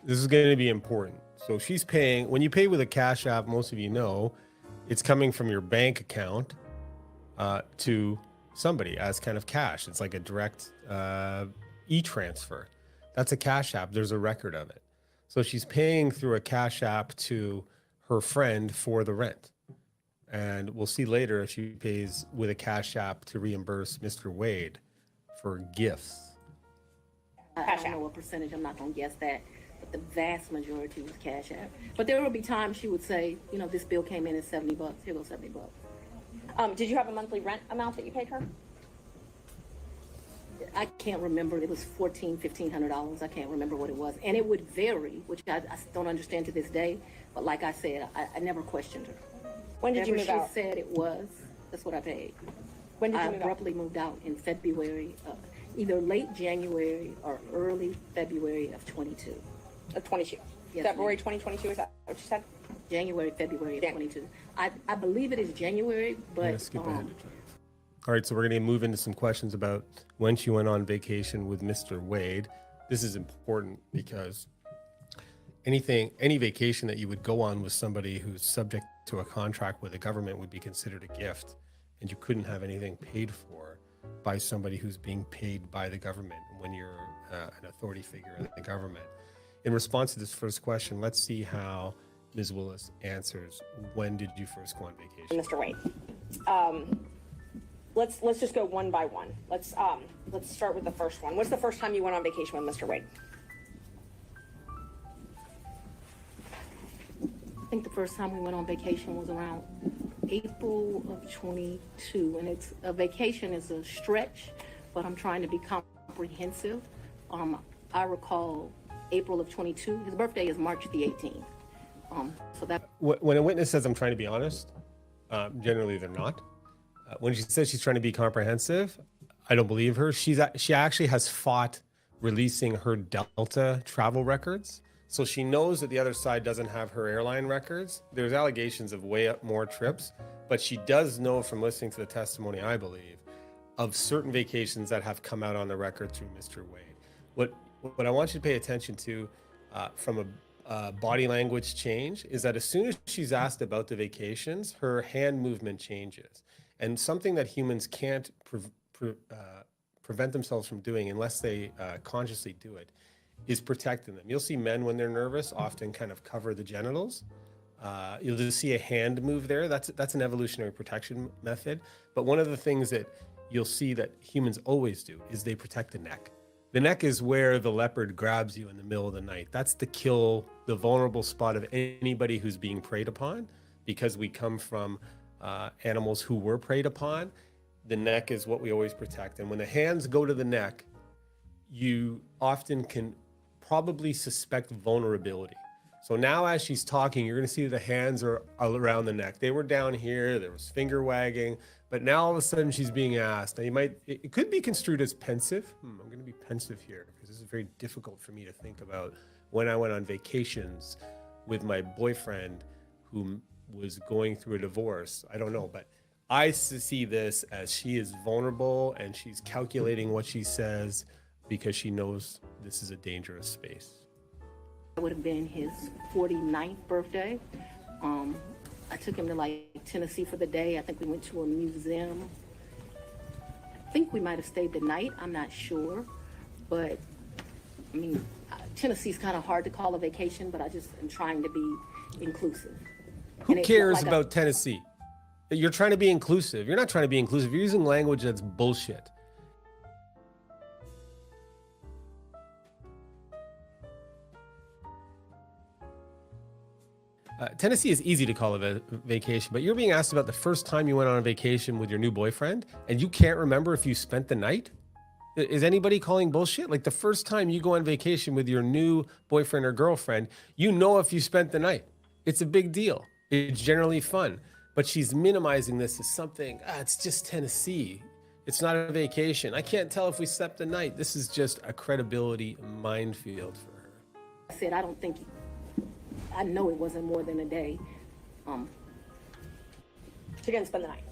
This is going to be important. So she's paying, when you pay with a Cash App, most of you know, it's coming from your bank account to somebody as kind of cash. It's like a direct e-transfer. That's a Cash App. There's a record of it. So she's paying through a Cash App to her friend for the rent. And we'll see later if she pays with a Cash App to reimburse Mr. Wade for gifts. I don't know what percentage. I'm not going to guess that. But the vast majority was Cash App. But there will be times she would say, this bill came in at $70. Here goes $70. Did you have a monthly rent amount that you paid her? I can't remember. It was $1,500. I can't remember what it was. And it would vary, which I don't understand to this day. But like I said, I never questioned her. When did you move out? She said it was, that's what I paid. When did you I move out? abruptly moved out in February, either late January or early February of 22. Of 22. Yes, February ma'am. 2022, is that what you said? February of 22. I believe it is January, but I'm gonna skip ahead. All right, so we're going to move into some questions about when she went on vacation with Mr. Wade. This is important because any vacation that you would go on with somebody who's subject to a contract with the government would be considered a gift, and you couldn't have anything paid for by somebody who's being paid by the government when you're an authority figure in the government. In response to this first question, let's see how Ms. Willis answers. When did you first go on vacation? Mr. Wade. Let's just go one by one. Let's start with the first one. What's the first time you went on vacation with Mr. Wade? I think the first time we went on vacation was around April of 22. And it's a vacation is a stretch, but I'm trying to be comprehensive. I recall April of 22. His birthday is March the 18th. So that when a witness says I'm trying to be honest, generally they're not. When she says she's trying to be comprehensive, I don't believe her. She actually has fought releasing her Delta travel records. So she knows that the other side doesn't have her airline records. There's allegations of way up more trips, but she does know from listening to the testimony, I believe, of certain vacations that have come out on the record through Mr. Wade. What I want you to pay attention to from a body language change is that as soon as she's asked about the her hand movement changes. And something that humans can't prevent themselves from doing unless they consciously do it is protecting them. You'll see men when they're nervous often kind of cover the genitals. You'll just see a hand move there. That's an evolutionary protection method. But one of the things that you'll see that humans always do is they protect the neck. The neck is where the leopard grabs you in the middle of the night. That's the vulnerable spot of anybody who's being preyed upon, because we come from animals who were preyed upon. The neck is what we always protect. And when the hands go to the neck, you often can probably suspect vulnerability. So now as she's talking, you're going to see the hands are around the neck. They were down here, there was finger wagging, but now all of a sudden she's being asked. Now it could be construed as pensive. I'm going to be pensive here because this is very difficult for me to think about when I went on vacations with my boyfriend who was going through a divorce. I don't know, but I see this as she is vulnerable and she's calculating what she says because she knows this is a dangerous space. It would have been his 49th birthday. I took him to Tennessee for the day. I think we went to a museum. I think we might have stayed the night. I'm not sure, but I mean, Tennessee's kind of hard to call a vacation, but I just am trying to be inclusive. Who And it's cares like about Tennessee? You're trying to be inclusive. You're not trying to be inclusive. You're using language that's bullshit. Tennessee is easy to call a vacation, but you're being asked about the first time you went on a vacation with your new boyfriend, and you can't remember if you spent the night? Is anybody calling bullshit? Like the first time you go on vacation with your new boyfriend or girlfriend, you know if you spent the night. It's a big deal. It's generally fun. But she's minimizing this as something, it's just Tennessee. It's not a vacation. I can't tell if we slept the night. This is just a credibility minefield for her. I said, I know it wasn't more than a day. She didn't spend the night.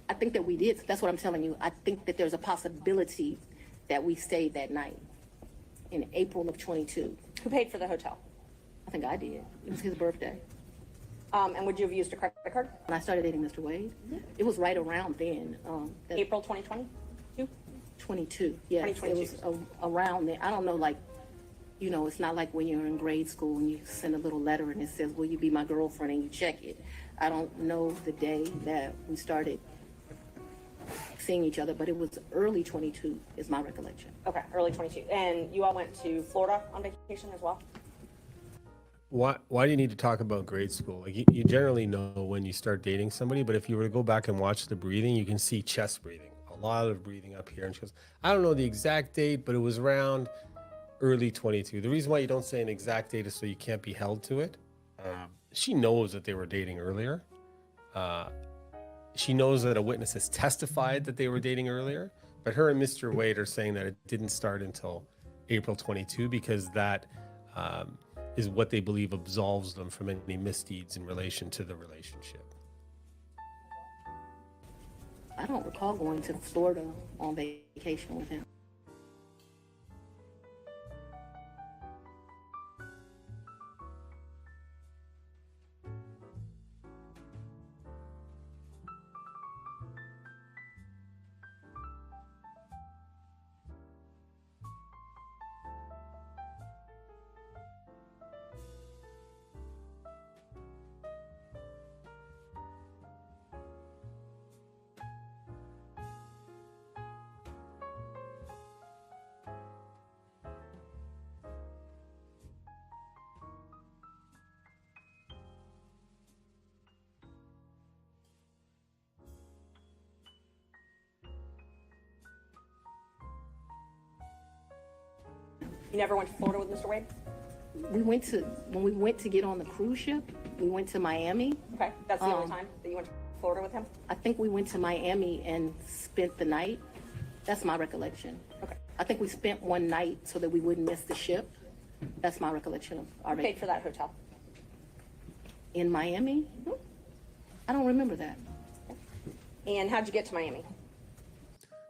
I think that we did. That's what I'm telling you. I think that there's a possibility that we stayed that night in April of 22. Who paid for the hotel? I think I did. It was his birthday. And would you have used a credit card? When I started dating Mr. Wade, it was right around then. April 2022? 22, yes. 2022. It was around then. I don't know, like, you know, it's not like when you're in grade school and you send a little letter and it says, will you be my girlfriend, and you check it. I don't know the day that we started seeing each other, but it was early 22 is my recollection. Okay, early 22. And you all went to Florida on vacation as well? Why do you need to talk about grade school? Like you generally know when you start dating somebody, but if you were to go back and watch the breathing, you can see chest breathing, a lot of breathing up here. And she goes, I don't know the exact date, but it was around early 22. The reason why you don't say an exact date is so you can't be held to it. She knows that they were dating earlier. She knows that a witness has testified that they were dating earlier, but her and Mr. Wade are saying that it didn't start until April 22 because that is what they believe absolves them from any misdeeds in relation to the relationship. I don't recall going to Florida on vacation with him. You never went to Florida with Mr. Wade? When we went to get on the cruise ship, we went to Miami. Okay, that's the only time that you went to Florida with him? I think we went to Miami and spent the night. That's my recollection. Okay. I think we spent one night so that we wouldn't miss the ship. That's my recollection of our Who paid for that hotel? In Miami? I don't remember that. And how'd you get to Miami?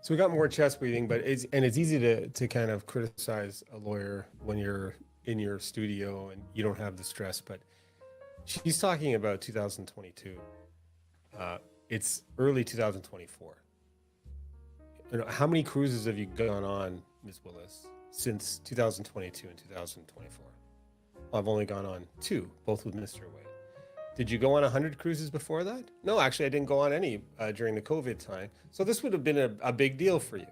So we got more chest breathing, but it's easy to kind of criticize a lawyer when you're in your studio and you don't have the stress, but she's talking about 2022. It's early 2024. You know, how many cruises have you gone on, Ms. Willis, since 2022 and 2024? Well, I've only gone on 2, both with Mr. Wade. Did you go on 100 cruises before that? No, actually, I didn't go on any during the COVID time. So this would have been a big deal for you.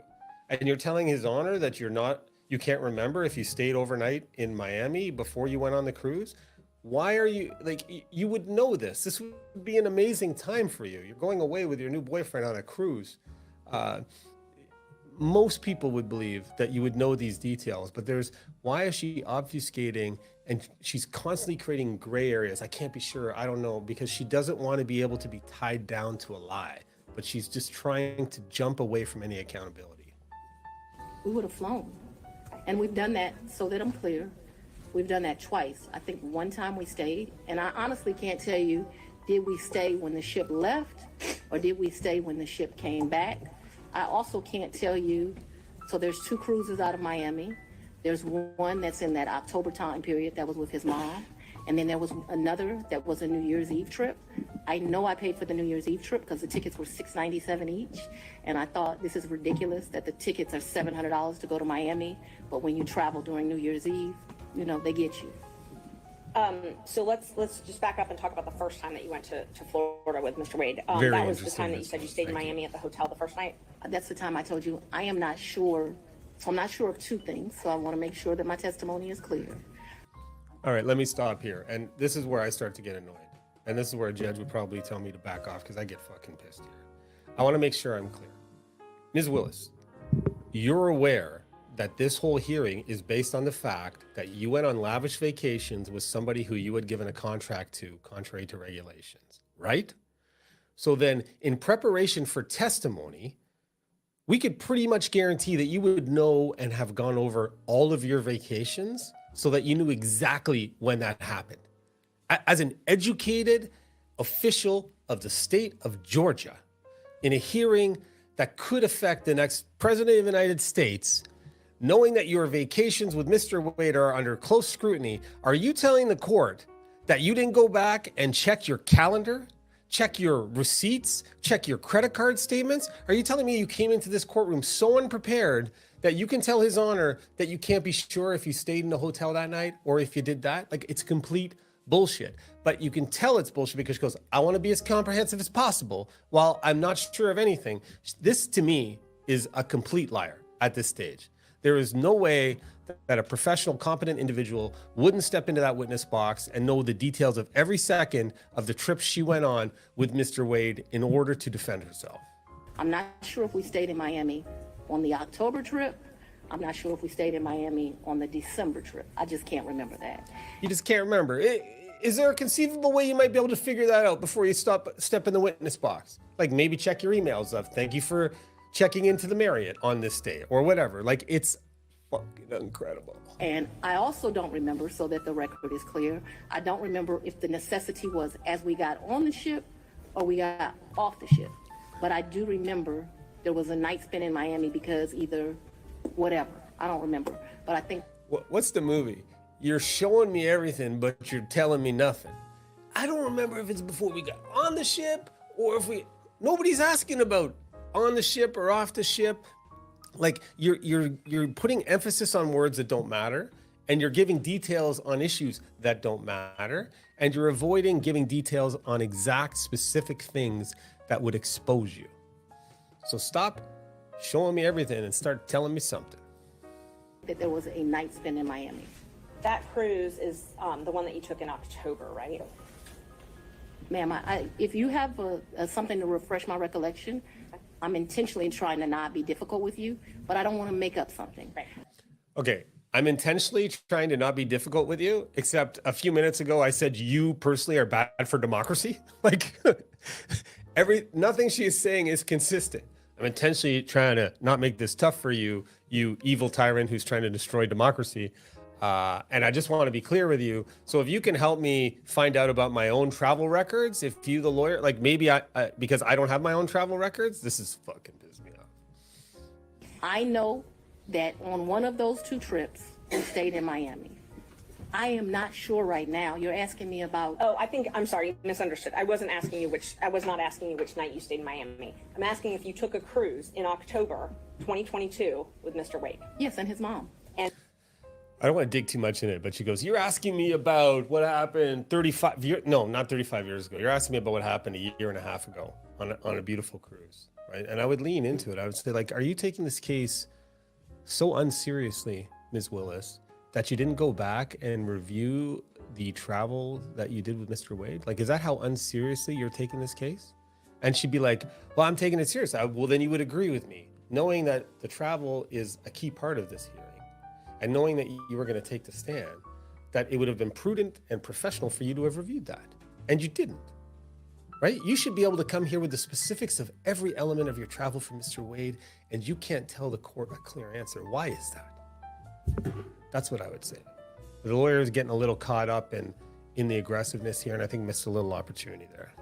And you're telling His Honor that you can't remember if you stayed overnight in Miami before you went on the cruise? Why are you, you would know this. This would be an amazing time for you. You're going away with your new boyfriend on a cruise. Most people would believe that you would know these details, but why is she obfuscating? And she's constantly creating gray areas. I can't be sure. I don't know, because she doesn't want to be able to be tied down to a lie, but she's just trying to jump away from any accountability. We would have flown. And we've done that, so that I'm clear. We've done that twice. I think one time we stayed, and I honestly can't tell you, did we stay when the ship left or did we stay when the ship came back? I also can't tell you, so there's 2 cruises out of Miami. There's one that's in that October time period that was with his mom. And then there was another that was a New Year's Eve trip. I know I paid for the New Year's Eve trip because the tickets were $697 each. And I thought, this is ridiculous that the tickets are $700 to go to Miami. But when you travel during New Year's Eve, you know, they get you. So let's just back up and talk about the first time that you went to Florida with Mr. Wade. Very That was the interesting, time that you Ms. said you stayed in Miami at the hotel the first night. That's the time I told you I am not sure. So I'm not sure of two things. So I want to make sure that my testimony is clear. All right, let me stop here. And this is where I start to get annoyed. And this is where a judge would probably tell me to back off because I get fucking pissed here. I want to make sure I'm clear. Ms. Willis, you're aware that this whole hearing is based on the fact that you went on lavish vacations with somebody who you had given a contract to, contrary to regulations, right? So then, in preparation for testimony, we could pretty much guarantee that you would know and have gone over all of your vacations so that you knew exactly when that happened. As an educated official of the state of Georgia, in a hearing that could affect the next president of the United States, knowing that your vacations with Mr. Wade are under close scrutiny, are you telling the court that you didn't go back and check your calendar, check your receipts, check your credit card statements? Are you telling me you came into this courtroom so unprepared that you can tell His Honor that you can't be sure if you stayed in the hotel that night or if you did that? Like, it's complete bullshit. But you can tell it's bullshit because she goes, I want to be as comprehensive as possible while I'm not sure of anything. This, to me, is a complete liar at this stage. There is no way that a professional, competent individual wouldn't step into that witness box and know the details of every second of the trip she went on with Mr. Wade in order to defend herself. I'm not sure if we stayed in Miami on the October trip. I'm not sure if we stayed in Miami on the December trip. I just can't remember that. You just can't remember. Is there a conceivable way you might be able to figure that out before you step in the witness box? Like maybe check your emails of thank you for checking into the Marriott on this day or whatever. Like, it's fucking incredible. And I also don't remember, so that the record is clear, I don't remember if the necessity was as we got on the ship or we got off the ship. But I do remember there was a night spent in Miami because either whatever. I don't remember. But I think... What's the movie? You're showing me everything, but you're telling me nothing. I don't remember if it's before we got on the ship or if we... Nobody's asking about on the ship or off the ship. Like, you're putting emphasis on words that don't matter, and you're giving details on issues that don't matter, and you're avoiding giving details on exact specific things that would expose you. So stop showing me everything and start telling me something. that there was a night spent in Miami. That cruise is the one that you took in October, right? Ma'am, if you have something to refresh my recollection, I'm intentionally trying to not be difficult with you, but I don't want to make up something. Right. Okay, I'm intentionally trying to not be difficult with you, except a few minutes ago I said you personally are bad for democracy. Like, nothing she is saying is consistent. I'm intentionally trying to not make this tough for you, you evil tyrant who's trying to destroy democracy. And I just want to be clear with you. So if you can help me find out about my own travel records, if you, the lawyer, like maybe because I don't have my own travel records, this is fucking pissing me off. I know that on one of those two trips, we stayed in Miami. I am not sure right now. You're asking me about... Oh, I'm sorry, you misunderstood. I was not asking you which night you stayed in Miami. I'm asking if you took a cruise in October 2022 with Mr. Wade. Yes, and his mom. And I don't want to dig too much in it, but she goes, you're asking me about what happened 35 years, no, not 35 years ago. You're asking me about what happened a year and a half ago on a beautiful cruise, right? And I would lean into it. I would say, like, are you taking this case so unseriously, Ms. Willis, that you didn't go back and review the travel that you did with Mr. Wade? Like, is that how unseriously you're taking this case? And she'd be like, well, I'm taking it seriously. Well, then you would agree with me, knowing that the travel is a key part of this hearing. And knowing that you were going to take the stand, that it would have been prudent and professional for you to have reviewed that. And you didn't, right? You should be able to come here with the specifics of every element of your travel for Mr. Wade, and you can't tell the court a clear answer. Why is that? That's what I would say. The lawyer is getting a little caught up in the aggressiveness here, and I think missed a little opportunity there.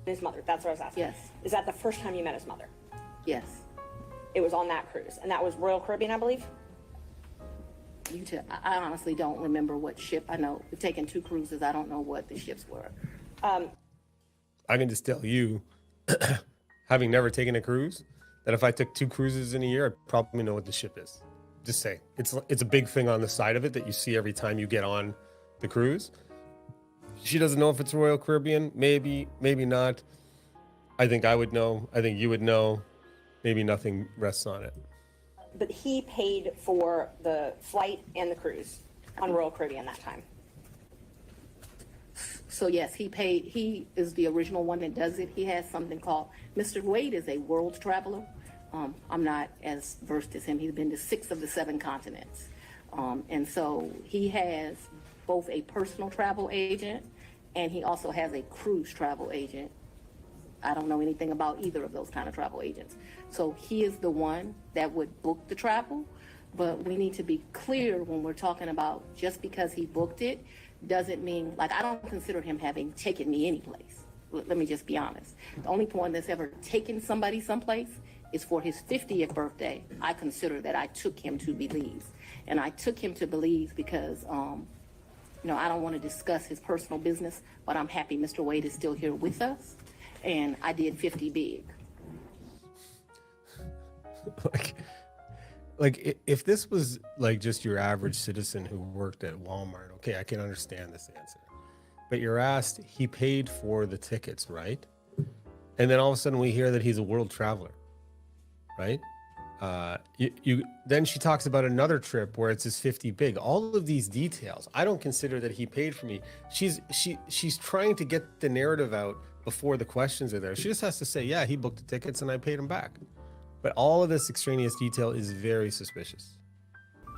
his mother, that's what I was asking. Yes. Is that the first time you met his mother? Yes. It was on that cruise, and that was Royal Caribbean, I believe? I honestly don't remember what ship. I know we've taken 2 cruises. I don't know what the ships were. I can just tell you, having never taken a cruise, that if I took 2 cruises in a year, I'd probably know what the ship is. Just say it's a big thing on the side of it that you see every time you get on the cruise. She doesn't know if it's Royal Caribbean. Maybe, maybe not. I think I would know. I think you would know. Maybe nothing rests on it. But he paid for the flight and the cruise on Royal Caribbean that time. So yes, he paid. He is the original one that does it. He has something called, Mr. Wade is a world traveler. I'm not as versed as him. He's been to 6 of the 7 continents. And so he has both a personal travel agent and he also has a cruise travel agent. I don't know anything about either of those kind of travel agents. So he is the one that would book the travel, but we need to be clear when we're talking about just because he booked it doesn't mean, like, I don't consider him having taken me anyplace. Let me just be honest. The only one that's ever taken somebody someplace is for his 50th birthday. I consider that I took him to Belize. And I took him to Belize because, I don't want to discuss his personal business, but I'm happy Mr. Wade is still here with us. And I did 50 big. Like if this was like just your average citizen who worked at Walmart, okay, I can understand this answer. But you're asked, he paid for the tickets, right? And then all of a sudden we hear that he's a world traveler, right? Then she talks about another trip where it's his 50 big. All of these details, I don't consider that he paid for me. She's trying to get the narrative out before the questions are there. She just has to say, yeah, he booked the tickets and I paid him back. But all of this extraneous detail is very suspicious.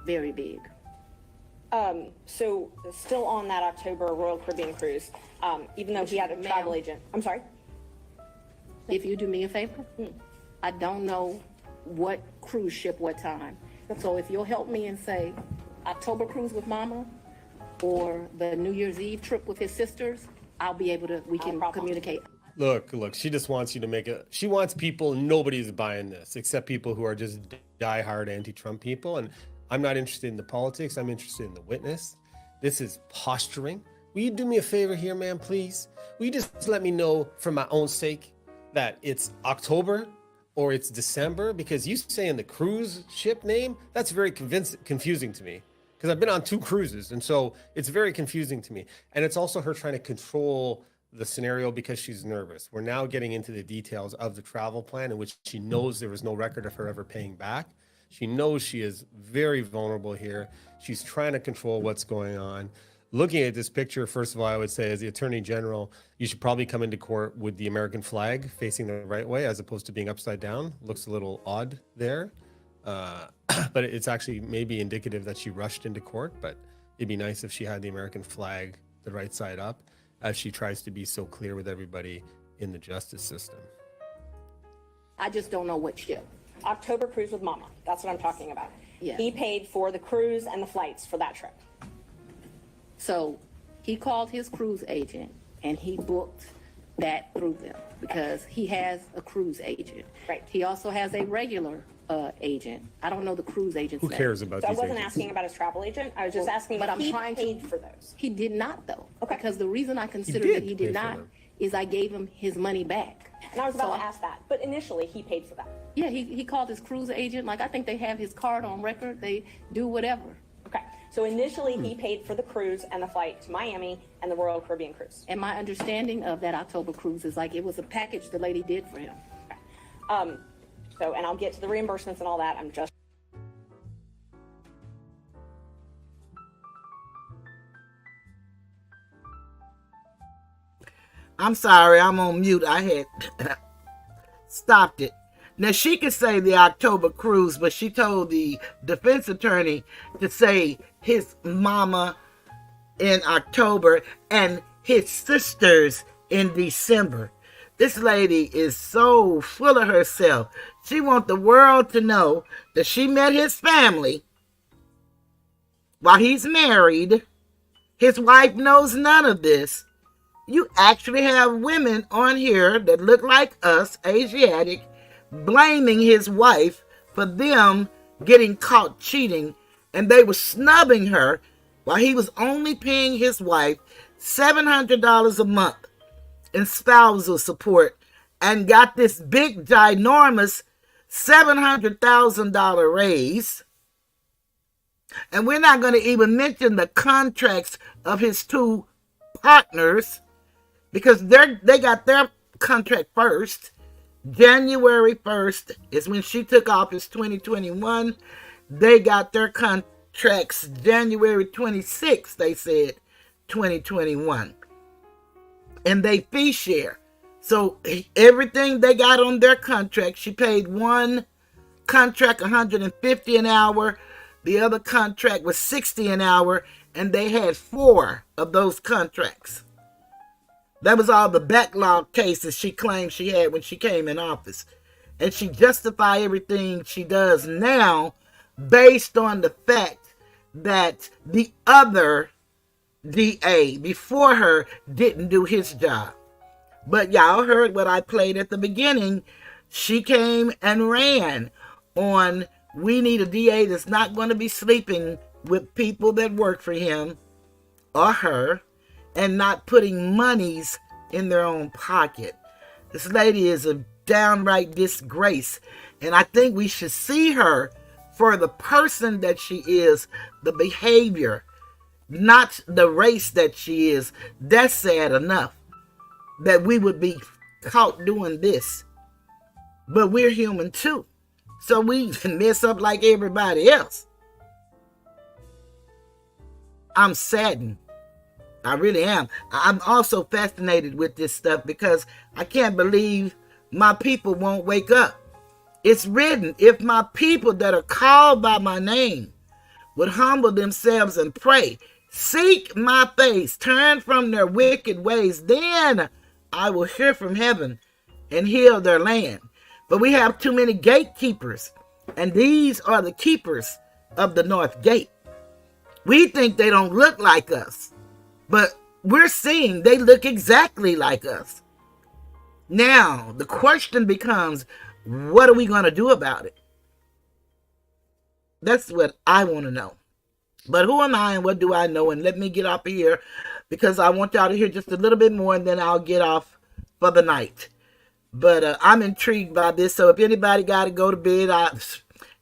Very big. So still on that October Royal Caribbean cruise, even though he had a travel agent. I'm sorry? If you do me a favor, I don't know what cruise ship, what time. So if you'll help me and say October cruise with Mama or the New Year's Eve trip with his sisters, I'll be able to, we can communicate. Look, she just wants you to make it. She wants people, nobody's buying this except people who are just diehard anti-Trump people. And I'm not interested in the politics. I'm interested in the witness. This is posturing. Will you do me a favor here, man, please? Will you just let me know for my own sake that it's October or it's December? Because you saying the cruise ship name, that's very confusing to me. Because I've been on 2 cruises. And so it's very confusing to me. And it's also her trying to control the scenario because she's nervous. We're now getting into the details of the travel plan in which she knows there was no record of her ever paying back. She knows she is very vulnerable here. She's trying to control what's going on. Looking at this picture, first of all, I would say as the Attorney General, you should probably come into court with the American flag facing the right way as opposed to being upside down. Looks a little odd there. But it's actually maybe indicative that she rushed into court, but it'd be nice if she had the American flag the right side up as she tries to be so clear with everybody in the justice system. I just don't know what ship. October cruise with Mama. That's what I'm talking about. Yeah. He paid for the cruise and the flights for that trip. So he called his cruise agent and he booked that through them because he has a cruise agent. Right. He also has a regular agent. I don't know the cruise agent's Who name. cares about So I these wasn't agents? asking about his travel agent. I was just asking but if I'm he trying paid to, for those. He did not though. Okay. Because the reason I consider did that he pay did for not them. is I gave him his money back. And I was about to ask that. But initially, he paid for that. Yeah, he called his cruise agent. Like, I think they have his card on record. They do whatever. Okay. So initially, he paid for the cruise and the flight to Miami and the Royal Caribbean cruise. And my understanding of that October cruise is like it was a package the lady did for him. Okay. And I'll get to the reimbursements and all that. I'm just. I'm sorry, I'm on mute. I had stopped it. Now, she could say the October cruise, but she told the defense attorney to say his mama in October and his sisters in December. This lady is so full of herself. She wants the world to know that she met his family while he's married. His wife knows none of this. You actually have women on here that look like us, Asiatic, blaming his wife for them getting caught cheating, and they were snubbing her while he was only paying his wife $700 a month in spousal support and got this big, ginormous $700,000 raise. And we're not going to even mention the contracts of his 2 partners because they got their contract first. January 1st is when she took office, 2021. They got their contracts January 26th, they said, 2021. And they fee share. So everything they got on their contract, she paid one contract $150 an hour. The other contract was $60 an hour, and they had 4 of those contracts. That was all the backlog cases she claimed she had when she came in office. And she justified everything she does now based on the fact that the other DA before her didn't do his job. But y'all heard what I played at the beginning. She came and ran on, we need a DA that's not going to be sleeping with people that work for him or her and not putting monies in their own pocket. This lady is a downright disgrace, and I think we should see her for the person that she is, the behavior, not the race that she is. That's sad enough that we would be caught doing this. But we're human too. So we mess up like everybody else. I'm saddened. I really am. I'm also fascinated with this stuff because I can't believe my people won't wake up. It's written, if my people that are called by my name would humble themselves and pray, seek my face, turn from their wicked ways, then I will hear from heaven and heal their land. But we have too many gatekeepers, and these are the keepers of the North Gate. We think they don't look like us, but we're seeing they look exactly like us. Now, the question becomes, what are we going to do about it? That's what I want to know. But who am I and what do I know? And let me get off of here because I want y'all to hear just a little bit more and then I'll get off for the night. But I'm intrigued by this. So if anybody got to go to bed,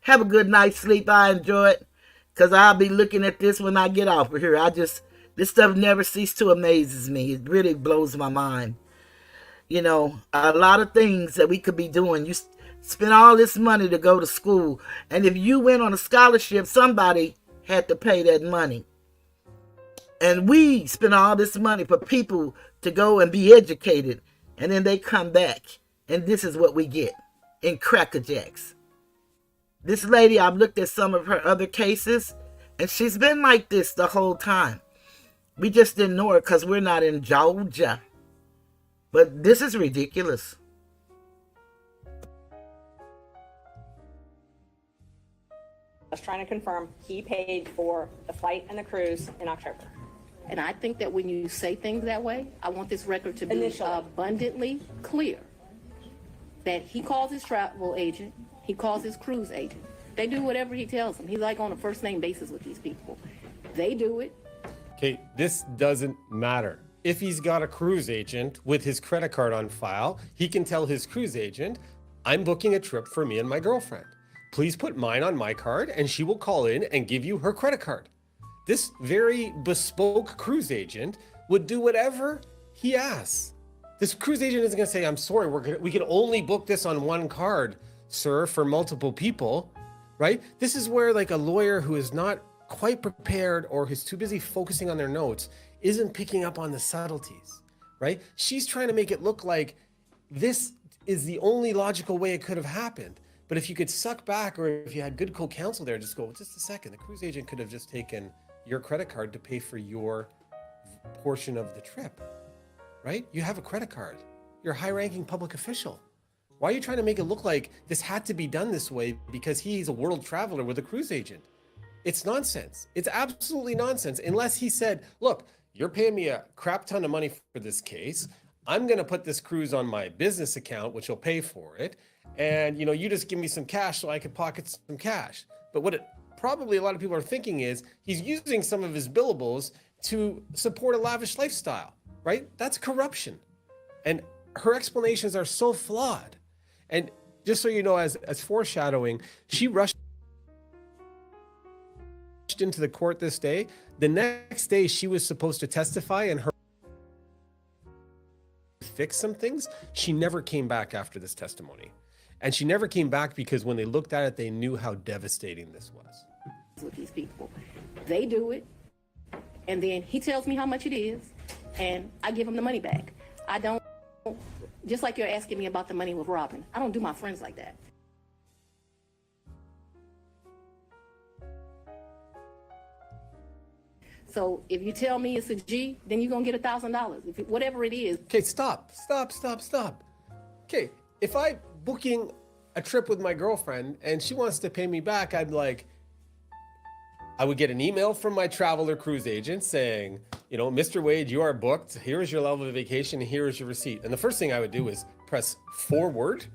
have a good night's sleep. I enjoy it because I'll be looking at this when I get off of here. This stuff never ceases to amaze me. It really blows my mind. You know, a lot of things that we could be doing. You spend all this money to go to school. And if you went on a scholarship, somebody had to pay that money. And we spend all this money for people to go and be educated. And then they come back. And this is what we get in Cracker Jacks. This lady, I've looked at some of her other cases. And she's been like this the whole time. We just didn't know her because we're not in Georgia. But this is ridiculous. I was trying to confirm he paid for the flight and the cruise in October. And I think that when you say things that way, I want this record to be abundantly clear that he calls his travel agent, he calls his cruise agent. They do whatever he tells them. He's like on a first name basis with these people. They do it. Okay, this doesn't matter. If he's got a cruise agent with his credit card on file, he can tell his cruise agent, I'm booking a trip for me and my girlfriend. Please put mine on my card and she will call in and give you her credit card. This very bespoke cruise agent would do whatever he asks. This cruise agent isn't going to say, I'm sorry, we can only book this on one card, sir, for multiple people, right? This is where like a lawyer who is not quite prepared or who's too busy focusing on their notes isn't picking up on the subtleties, right? She's trying to make it look like this is the only logical way it could have happened. But if you could suck back or if you had good co-counsel there, just go, just a second, the cruise agent could have just taken your credit card to pay for your portion of the trip, right? You have a credit card. You're a high-ranking public official. Why are you trying to make it look like this had to be done this way because he's a world traveler with a cruise agent? It's nonsense. It's absolutely nonsense unless he said, look, you're paying me a crap ton of money for this case. I'm going to put this cruise on my business account, which will pay for it. And, you know, you just give me some cash so I can pocket some cash. But what probably a lot of people are thinking is he's using some of his billables to support a lavish lifestyle, right? That's corruption. And her explanations are so flawed. And just so you know, as foreshadowing, she rushed into the court this day. The next day she was supposed to testify and her fix some things. She never came back after this testimony. And she never came back because when they looked at it, they knew how devastating this was. With these people, they do it, and then he tells me how much it is, and I give him the money back. I don't, just like you're asking me about the money with Robin, I don't do my friends like that. So if you tell me it's a G, then you're gonna get $1,000, whatever it is. Okay, stop. Okay, if I booking a trip with my girlfriend and she wants to pay me back, I would get an email from my travel or cruise agent saying, Mr. Wade, you are booked. Here is your level of vacation. Here is your receipt. And the first thing I would do is press forward.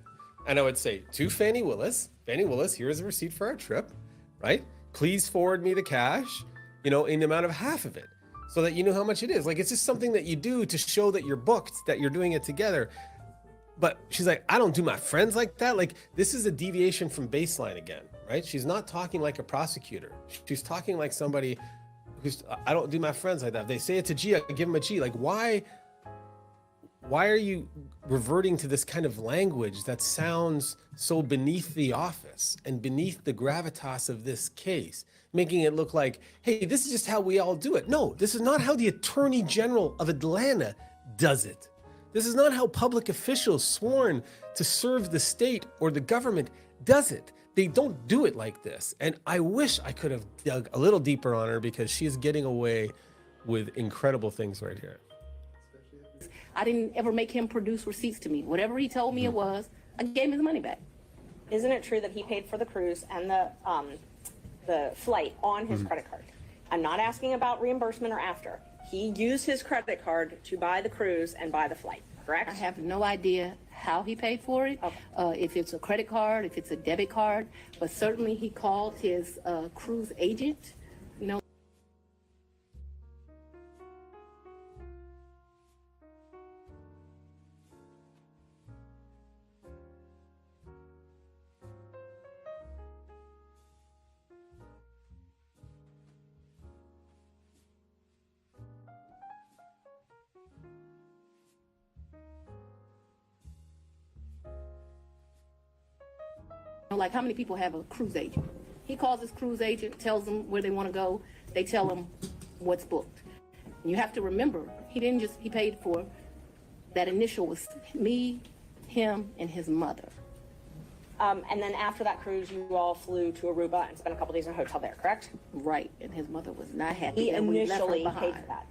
And I would say to Fani Willis, here is a receipt for our trip, right? Please forward me the cash, in the amount of half of it so that you know how much it is. Like, it's just something that you do to show that you're booked, that you're doing it together. But she's like, I don't do my friends like that. Like, this is a deviation from baseline again, right? She's not talking like a prosecutor. She's talking like somebody I don't do my friends like that. If they say it's a G, I give them a G. Like, why are you reverting to this kind of language that sounds so beneath the office and beneath the gravitas of this case, making it look like, hey, this is just how we all do it. No, this is not how the Attorney General of Atlanta does it. This is not how public officials sworn to serve the state or the government does it. They don't do it like this. And I wish I could have dug a little deeper on her because she's getting away with incredible things right here. I didn't ever make him produce receipts to me. Whatever he told me it was, I gave him his money back. Isn't it true that he paid for the cruise and the flight on his credit card? I'm not asking about reimbursement or after. He used his credit card to buy the cruise and buy the flight, correct? I have no idea how he paid for it, if it's a credit card, if it's a debit card, but certainly he called his cruise agent, like how many people have a cruise agent? He calls his cruise agent, tells them where they want to go. They tell him what's booked. And you have to remember, he paid for, that initial was me, him, and his mother. And then after that cruise, you all flew to Aruba and spent a couple days in a hotel there, correct? Right, and his mother was not happy. He and we left her initially behind. paid for that.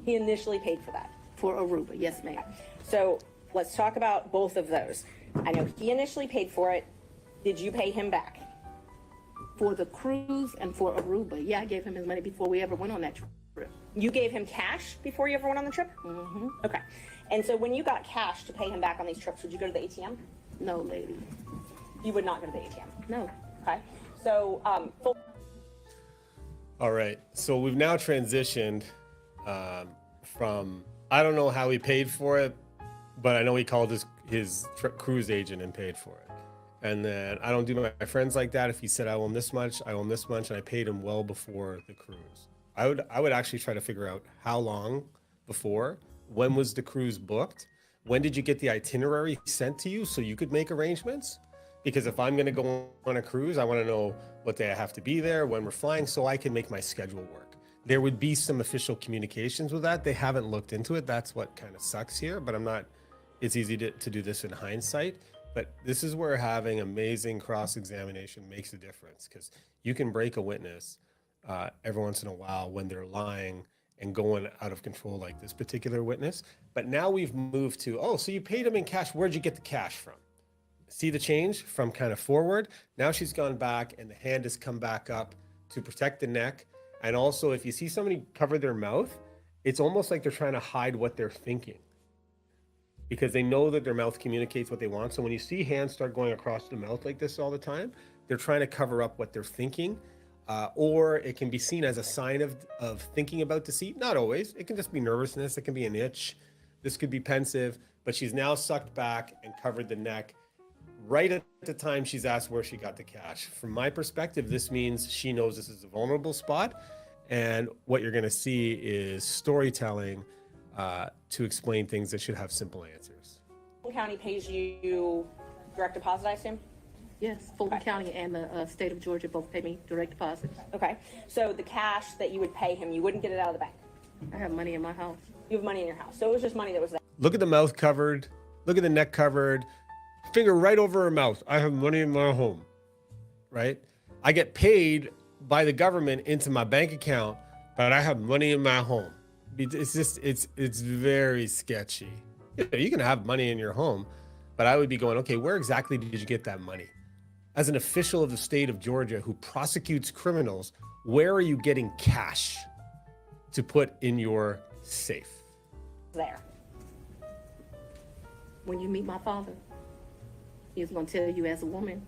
He initially paid for that. For Aruba, yes, ma'am. So let's talk about both of those. I know he initially paid for it. Did you pay him back? For the cruise and for Aruba, yeah, I gave him his money before we ever went on that trip. You gave him cash before you ever went on the trip? Mm-hmm. Okay. And so when you got cash to pay him back on these trips, would you go to the ATM? No, lady. You would not go to the ATM? No. Okay. So, All right. So we've now transitioned from, I don't know how he paid for it, but I know he called his cruise agent and paid for it. And then I don't do my friends like that. If he said I owe him this much, I owe him this much, and I paid him well before the cruise. I would actually try to figure out how long before, when was the cruise booked, when did you get the itinerary sent to you so you could make arrangements? Because if I'm going to go on a cruise, I want to know what day I have to be there, when we're flying, so I can make my schedule work. There would be some official communications with that. They haven't looked into it. That's what kind of sucks here, but it's easy to do this in hindsight. But this is where having amazing cross-examination makes a difference, because you can break a witness every once in a while when they're lying and going out of control like this particular witness. But now we've moved to, so you paid him in cash. Where'd you get the cash from? See the change from kind of forward? Now she's gone back and the hand has come back up to protect the neck. And also, if you see somebody cover their mouth, it's almost like they're trying to hide what they're thinking, because they know that their mouth communicates what they want. So when you see hands start going across the mouth like this all the time, they're trying to cover up what they're thinking. Or it can be seen as a sign of thinking about deceit. Not always. It can just be nervousness. It can be an itch. This could be pensive. But she's now sucked back and covered the neck right at the time she's asked where she got the cash. From my perspective, this means she knows this is a vulnerable spot. And what you're going to see is storytelling to explain things that should have simple answers. Fulton County pays you direct deposit, I assume? Yes, Fulton County and the state of Georgia both pay me direct deposit. Okay. So the cash that you would pay him, you wouldn't get it out of the bank? I have money in my house. You have money in your house. So it was just money that was there. Look at the mouth covered. Look at the neck covered. Finger right over her mouth. I have money in my home, right? I get paid by the government into my bank account, but I have money in my home. It's just, it's very sketchy. You can have money in your home, but I would be going, okay, where exactly did you get that money? As an official of the state of Georgia who prosecutes criminals, where are you getting cash to put in your safe? There. When you meet my father, he's going to tell you as a woman,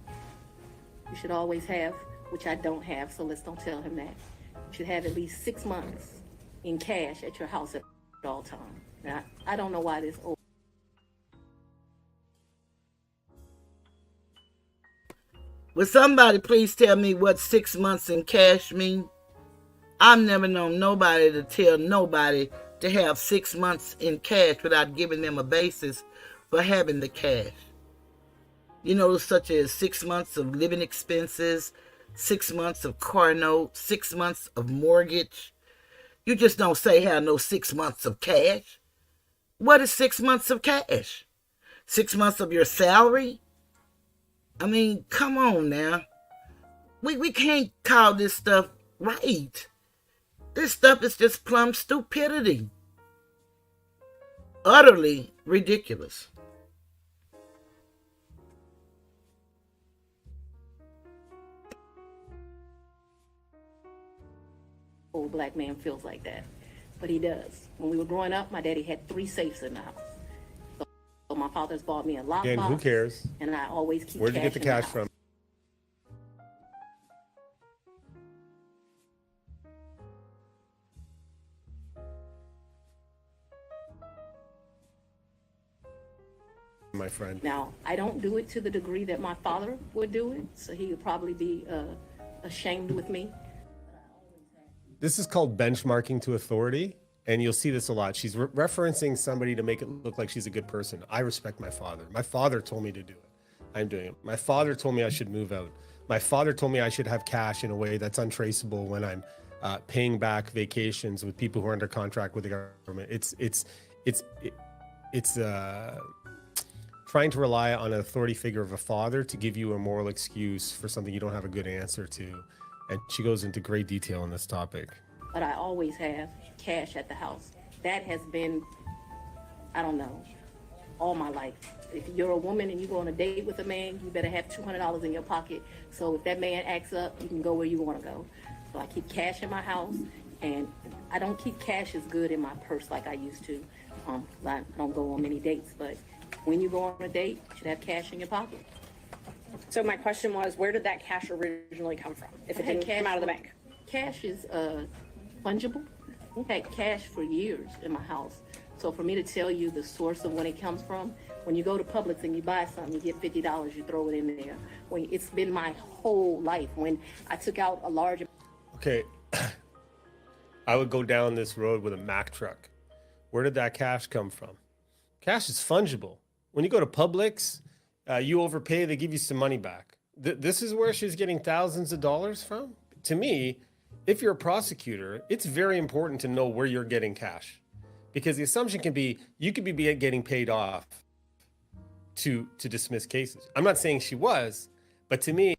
you should always have, which I don't have, so let's don't tell him that. You should have at least 6 months in cash at your house at all times. Now, I don't know why this old. Will somebody please tell me what 6 months in cash mean? I've never known nobody to tell nobody to have 6 months in cash without giving them a basis for having the cash. You know, such as 6 months of living expenses, 6 months of car note, 6 months of mortgage. You just don't say have no 6 months of cash. What is 6 months of cash? 6 months of your salary? I mean, come on now. We can't call this stuff right. This stuff is just plumb stupidity. Utterly ridiculous. Old black man feels like that, but he does. When we were growing up, my daddy had 3 safes in the house. So my father's bought me a lockbox. Again, who cares? And I always keep. Where'd you get the cash house. from? My friend. Now, I don't do it to the degree that my father would do it, so he would probably be ashamed with me. This is called benchmarking to authority, and you'll see this a lot. She's referencing somebody to make it look like she's a good person. I respect my father. My father told me to do it. I'm doing it. My father told me I should move out. My father told me I should have cash in a way that's untraceable when I'm paying back vacations with people who are under contract with the government. It's trying to rely on an authority figure of a father to give you a moral excuse for something you don't have a good answer to. And she goes into great detail on this topic. But I always have cash at the house. That has been, I don't know, all my life. If you're a woman and you go on a date with a man, you better have $200 in your pocket. So if that man acts up, you can go where you want to go. So I keep cash in my house, and I don't keep cash as good in my purse like I used to. I don't go on many dates, but when you go on a date, you should have cash in your pocket. So my question was, where did that cash originally come from? If it didn't come out of the bank? Cash is fungible. I've had cash for years in my house. So for me to tell you the source of when it comes from, when you go to Publix and you buy something, you get $50, you throw it in there. It's been my whole life. When I took out a large... Okay, I would go down this road with a Mack truck. Where did that cash come from? Cash is fungible. When you go to Publix, you overpay, they give you some money back. This is where she's getting thousands of dollars from? To me, if you're a prosecutor, it's very important to know where you're getting cash. Because the assumption can be, you could be getting paid off to dismiss cases. I'm not saying she was, but to me,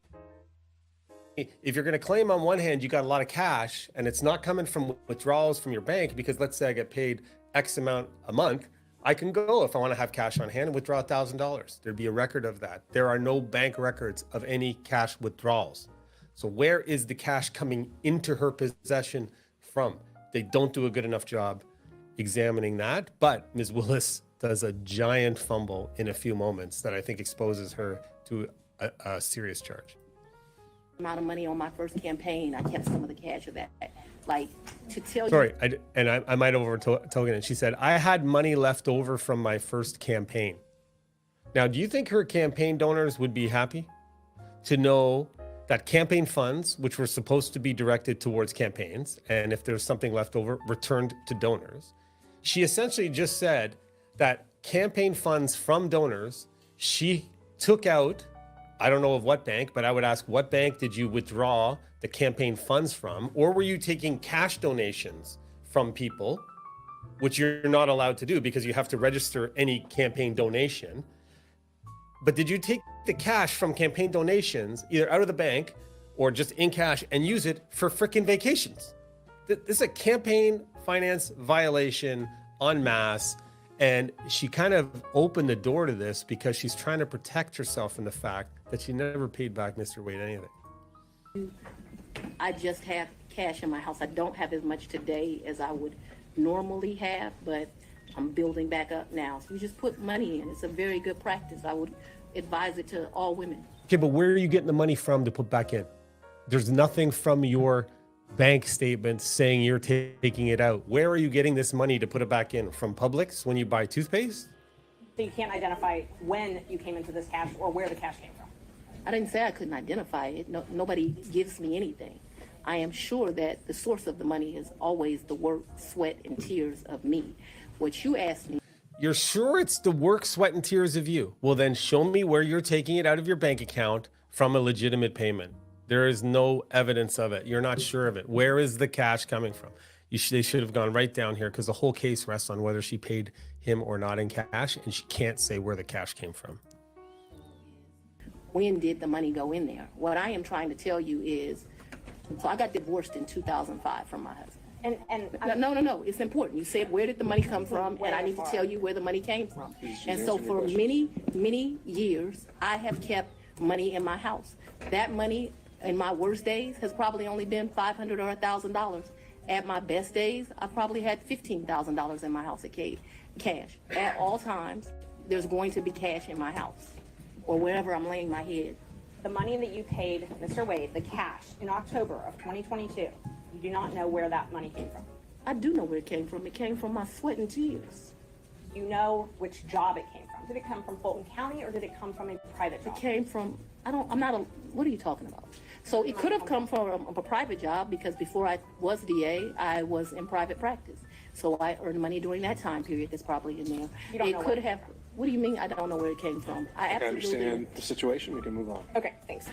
if you're going to claim on one hand, you got a lot of cash and it's not coming from withdrawals from your bank, because let's say I get paid X amount a month, I can go if I want to have cash on hand and withdraw $1,000. There'd be a record of that. There are no bank records of any cash withdrawals. So where is the cash coming into her possession from? They don't do a good enough job examining that, but Ms. Willis does a giant fumble in a few moments that I think exposes her to a serious charge. Amount of money on my first campaign, I kept some of the cash of that. Like, to tell you... Sorry, I might have overtoken it. She said, I had money left over from my first campaign. Now, do you think her campaign donors would be happy to know that campaign funds, which were supposed to be directed towards campaigns, and if there's something left over, returned to donors, She essentially just said that campaign funds from donors, she took out, I don't know of what bank, but I would ask, what bank did you withdraw the campaign funds from? Or were you taking cash donations from people, which you're not allowed to do because you have to register any campaign donation? But did you take the cash from campaign donations, either out of the bank or just in cash, and use it for frickin' vacations? This is a campaign finance violation en masse. And she kind of opened the door to this because she's trying to protect herself from the fact that she never paid back Mr. Wade anything. I just have cash in my house. I don't have as much today as I would normally have, but I'm building back up now. So you just put money in. It's a very good practice. I would advise it to all women. Okay, but where are you getting the money from to put back in? There's nothing from your bank statement saying you're taking it out. Where are you getting this money to put it back in? From Publix when you buy toothpaste? So you can't identify when you came into this cash or where the cash came from? I didn't say I couldn't identify it. No, nobody gives me anything. I am sure that the source of the money is always the work, sweat, and tears of me. What you asked me. You're sure it's the work, sweat, and tears of you? Well, then show me where you're taking it out of your bank account from a legitimate payment. There is no evidence of it. You're not sure of it. Where is the cash coming from? They should have gone right down here because the whole case rests on whether she paid him or not in cash, and she can't say where the cash came from. When did the money go in there? What I am trying to tell you is, so I got divorced in 2005 from my husband. No, it's important. You said, where did the money come from? And I need to tell you where the money came from. And so for many, many years, I have kept money in my house. That money in my worst days has probably only been $500 or $1,000. At my best days, I probably had $15,000 in my house at cash. At all times, there's going to be cash in my house or wherever I'm laying my head. The money that you paid Mr. Wade, the cash, in October of 2022, you do not know where that money came from. I do know where it came from. It came from my sweat and tears. You know which job it came from. Did it come from Fulton County or did it come from a private job? It came from, what are you talking about? So it could have come from a private job because before I was DA, I was in private practice. So I earned money during that time period that's probably in there. You don't know could have, what do you mean I don't know where it came from? I understand the situation. We can move on. Okay, thanks.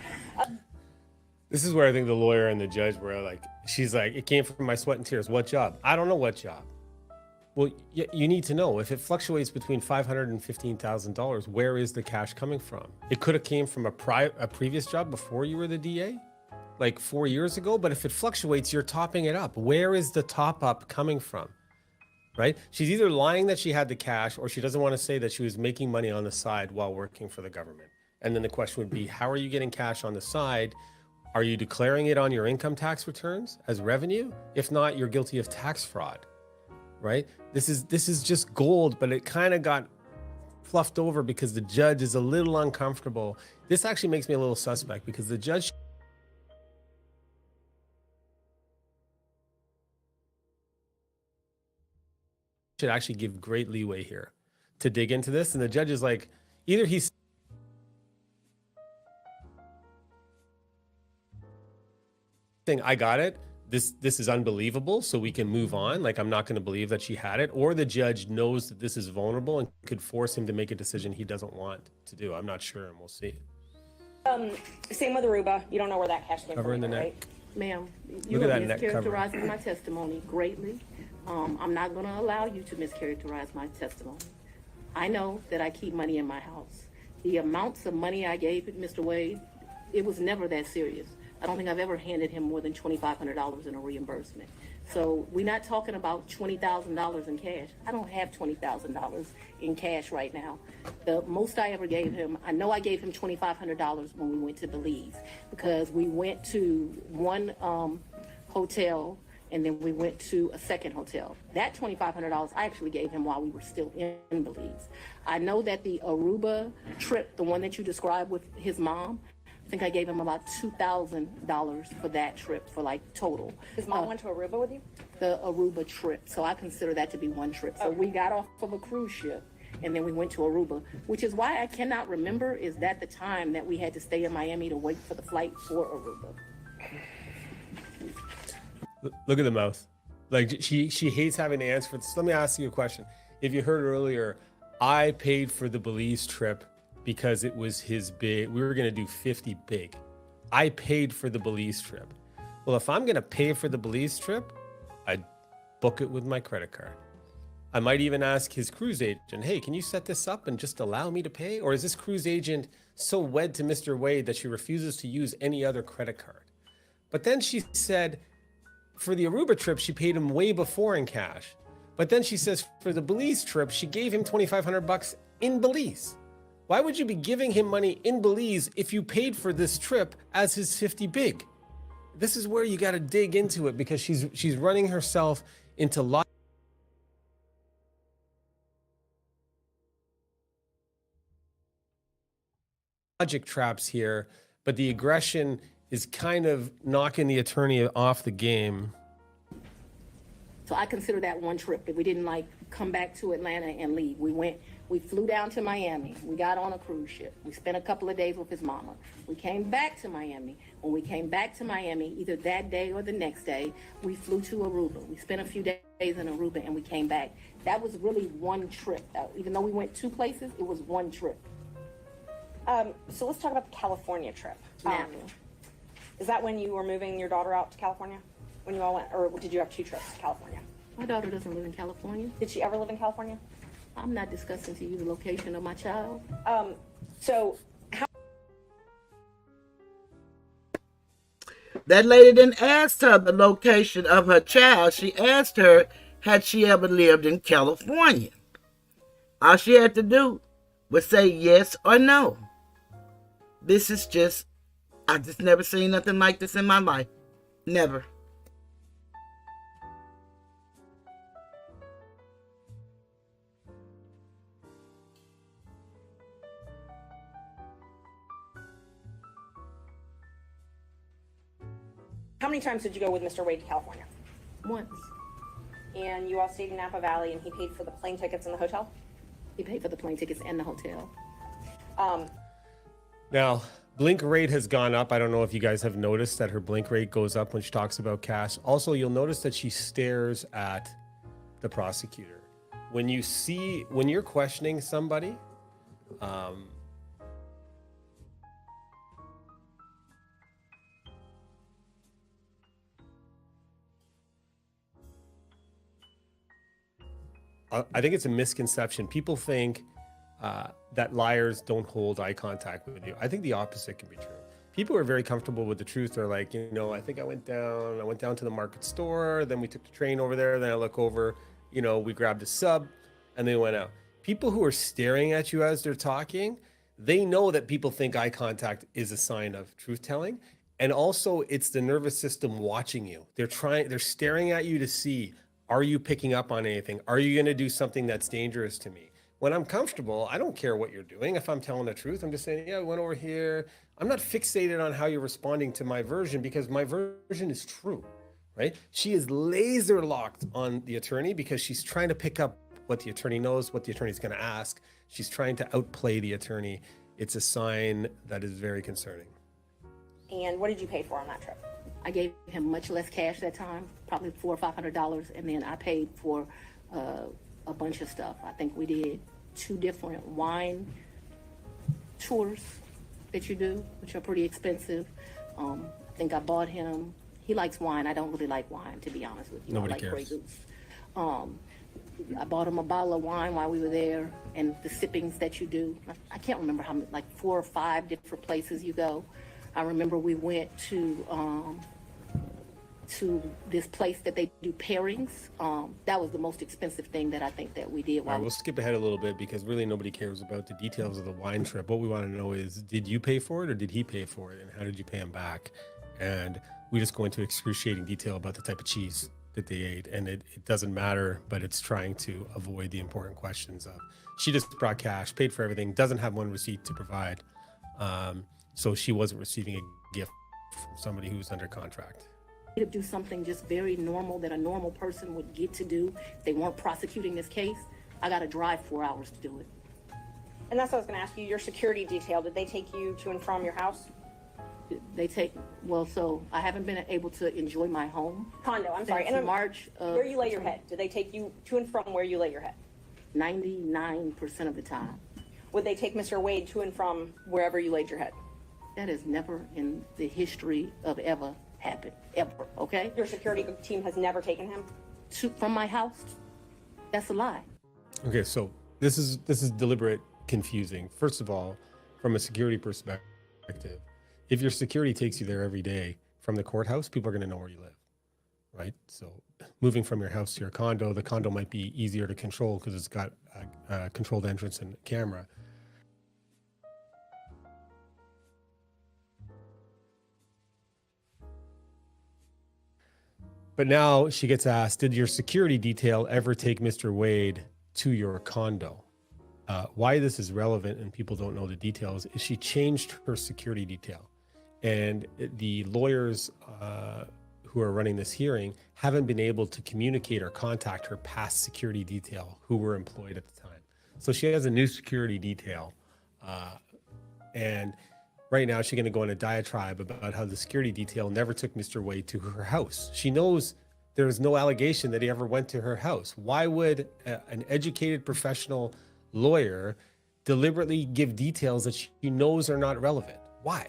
This is where I think the lawyer and the judge were like, she's like, it came from my sweat and tears. What job? I don't know what job. Well, you need to know if it fluctuates between $500 and $15,000, where is the cash coming from? It could have came from a previous job before you were the DA, like 4 years ago. But if it fluctuates, you're topping it up. Where is the top up coming from? Right? She's either lying that she had the cash or she doesn't want to say that she was making money on the side while working for the government. And then the question would be, how are you getting cash on the side? Are you declaring it on your income tax returns as revenue? If not, you're guilty of tax fraud. Right? This is just gold, but it kind of got fluffed over because the judge is a little uncomfortable. This actually makes me a little suspect because the judge should actually give great leeway here to dig into this. And the judge is like, either he's saying, I got it. This is unbelievable, so we can move on. Like, I'm not going to believe that she had it. Or the judge knows that this is vulnerable and could force him to make a decision he doesn't want to do. I'm not sure, and we'll see. Same with Aruba. You don't know where that cash came Cover from, in the neck. right? Ma'am, you are mischaracterizing my testimony greatly. I'm not going to allow you to mischaracterize my testimony. I know that I keep money in my house. The amounts of money I gave Mr. Wade, it was never that serious. I don't think I've ever handed him more than $2,500 in a reimbursement. So we're not talking about $20,000 in cash. I don't have $20,000 in cash right now. The most I ever gave him, I know I gave him $2,500 when we went to Belize because we went to one hotel and then we went to a second hotel. That $2,500 I actually gave him while we were still in Belize. I know that the Aruba trip, the one that you described with his mom, I think I gave him about $2,000 for that trip for like total. His mom went to Aruba with you? The Aruba trip. So I consider that to be one trip. So we got off of a cruise ship and then we went to Aruba, which is why I cannot remember is that the time that we had to stay in Miami to wait for the flight for Aruba. Look at the mouth. Like she hates having to answer for this. Let me ask you a question. If you heard earlier, I paid for the Belize trip because it was his big. We were going to do 50 big. I paid for the Belize trip. Well, if I'm going to pay for the Belize trip, I'd book it with my credit card. I might even ask his cruise agent, hey, can you set this up and just allow me to pay? Or is this cruise agent so wed to Mr. Wade that she refuses to use any other credit card? But then she said for the Aruba trip, she paid him way before in cash. But then she says for the Belize trip, she gave him $2,500 in Belize. Why would you be giving him money in Belize if you paid for this trip as his 50 big? This is where you got to dig into it, because she's running herself into logic traps here, but the aggression is kind of knocking the attorney off the game. So I consider that one trip that we didn't like come back to Atlanta and leave. We flew down to Miami. We got on a cruise ship. We spent a couple of days with his mama. We came back to Miami. When we came back to Miami, either that day or the next day, we flew to Aruba. We spent a few days in Aruba and we came back. That was really one trip. Even though we went 2 places, it was one trip. So let's talk about the California trip. Now, Is that when you were moving your daughter out to California? When you all went, or did you have 2 trips to California? my daughter doesn't live in California. Did she ever live in California? I'm not discussing to you the location of my child. So that lady didn't ask her the location of her child. She asked her, had she ever lived in California? All she had to do was say yes or no. This is just, I just never seen nothing like this in my life. Never. how many times did you go with Mr. Wade to California? Once. And you all stayed in Napa Valley and he paid for the plane tickets and the hotel? He paid for the plane tickets and the hotel. Now, blink rate has gone up. I don't know if you guys have noticed that her blink rate goes up when she talks about cash. Also, you'll notice that she stares at the prosecutor. When you're questioning somebody, I think it's a misconception. People think that liars don't hold eye contact with you. I think the opposite can be true. People are very comfortable with the truth. They're like, I think I went down to the market store, then we took the train over there, then I look over, we grabbed a sub, and then we went out. People who are staring at you as they're talking, they know that people think eye contact is a sign of truth telling. And also it's the nervous system watching you. They're staring at you to see, are you picking up on anything? Are you going to do something that's dangerous to me? When I'm comfortable, I don't care what you're doing. If I'm telling the truth, I'm just saying, yeah, we went over here. I'm not fixated on how you're responding to my version because my version is true, right? She is laser locked on the attorney because she's trying to pick up what the attorney knows, what the attorney's going to ask. She's trying to outplay the attorney. It's a sign that is very concerning. And what did you pay for on that trip? I gave him much less cash that time, probably $400 or $500, and then I paid for a bunch of stuff. I think we did 2 different wine tours that you do, which are pretty expensive. I think I bought him, he likes wine. I don't really like wine, to be honest with you. Nobody I like cares. Grey Goose. I bought him a bottle of wine while we were there, and the sippings that you do. I can't remember how many, like 4 or 5 different places you go. I remember we went to this place that they do pairings. That was the most expensive thing that I think that we did. All right, we'll skip ahead a little bit because really nobody cares about the details of the wine trip. What we want to know is, did you pay for it or did he pay for it? And how did you pay him back? And we just go into excruciating detail about the type of cheese that they ate. And it doesn't matter, but it's trying to avoid the important questions of, she just brought cash, paid for everything, doesn't have one receipt to provide. So she wasn't receiving a gift from somebody who's under contract. To do something just very normal that a normal person would get to do if they weren't prosecuting this case. I got to drive 4 hours to do it. And that's what I was going to ask you. Your security detail, did they take you to and from your house? They take, well, so I haven't been able to enjoy my home. Condo, I'm sorry. Since And March of where you lay your head? Do they take you to and from where you lay your head? 99% of the time. Would they take Mr. Wade to and from wherever you laid your head? That has never in the history of ever happened, ever, okay? Your security team has never taken him? From my house? That's a lie. Okay, so this is deliberate confusing. First of all, from a security perspective, if your security takes you there every day from the courthouse, people are going to know where you live, right? So moving from your house to your condo, the condo might be easier to control because it's got a controlled entrance and camera. But now she gets asked, did your security detail ever take Mr. Wade to your condo? Why this is relevant and people don't know the details is she changed her security detail. And the lawyers who are running this hearing haven't been able to communicate or contact her past security detail who were employed at the time. So she has a new security detail. And right now she's going to go on a diatribe about how the security detail never took Mr. Wade to her house. She knows there's no allegation that he ever went to her house. Why would an educated professional lawyer deliberately give details that she knows are not relevant? Why?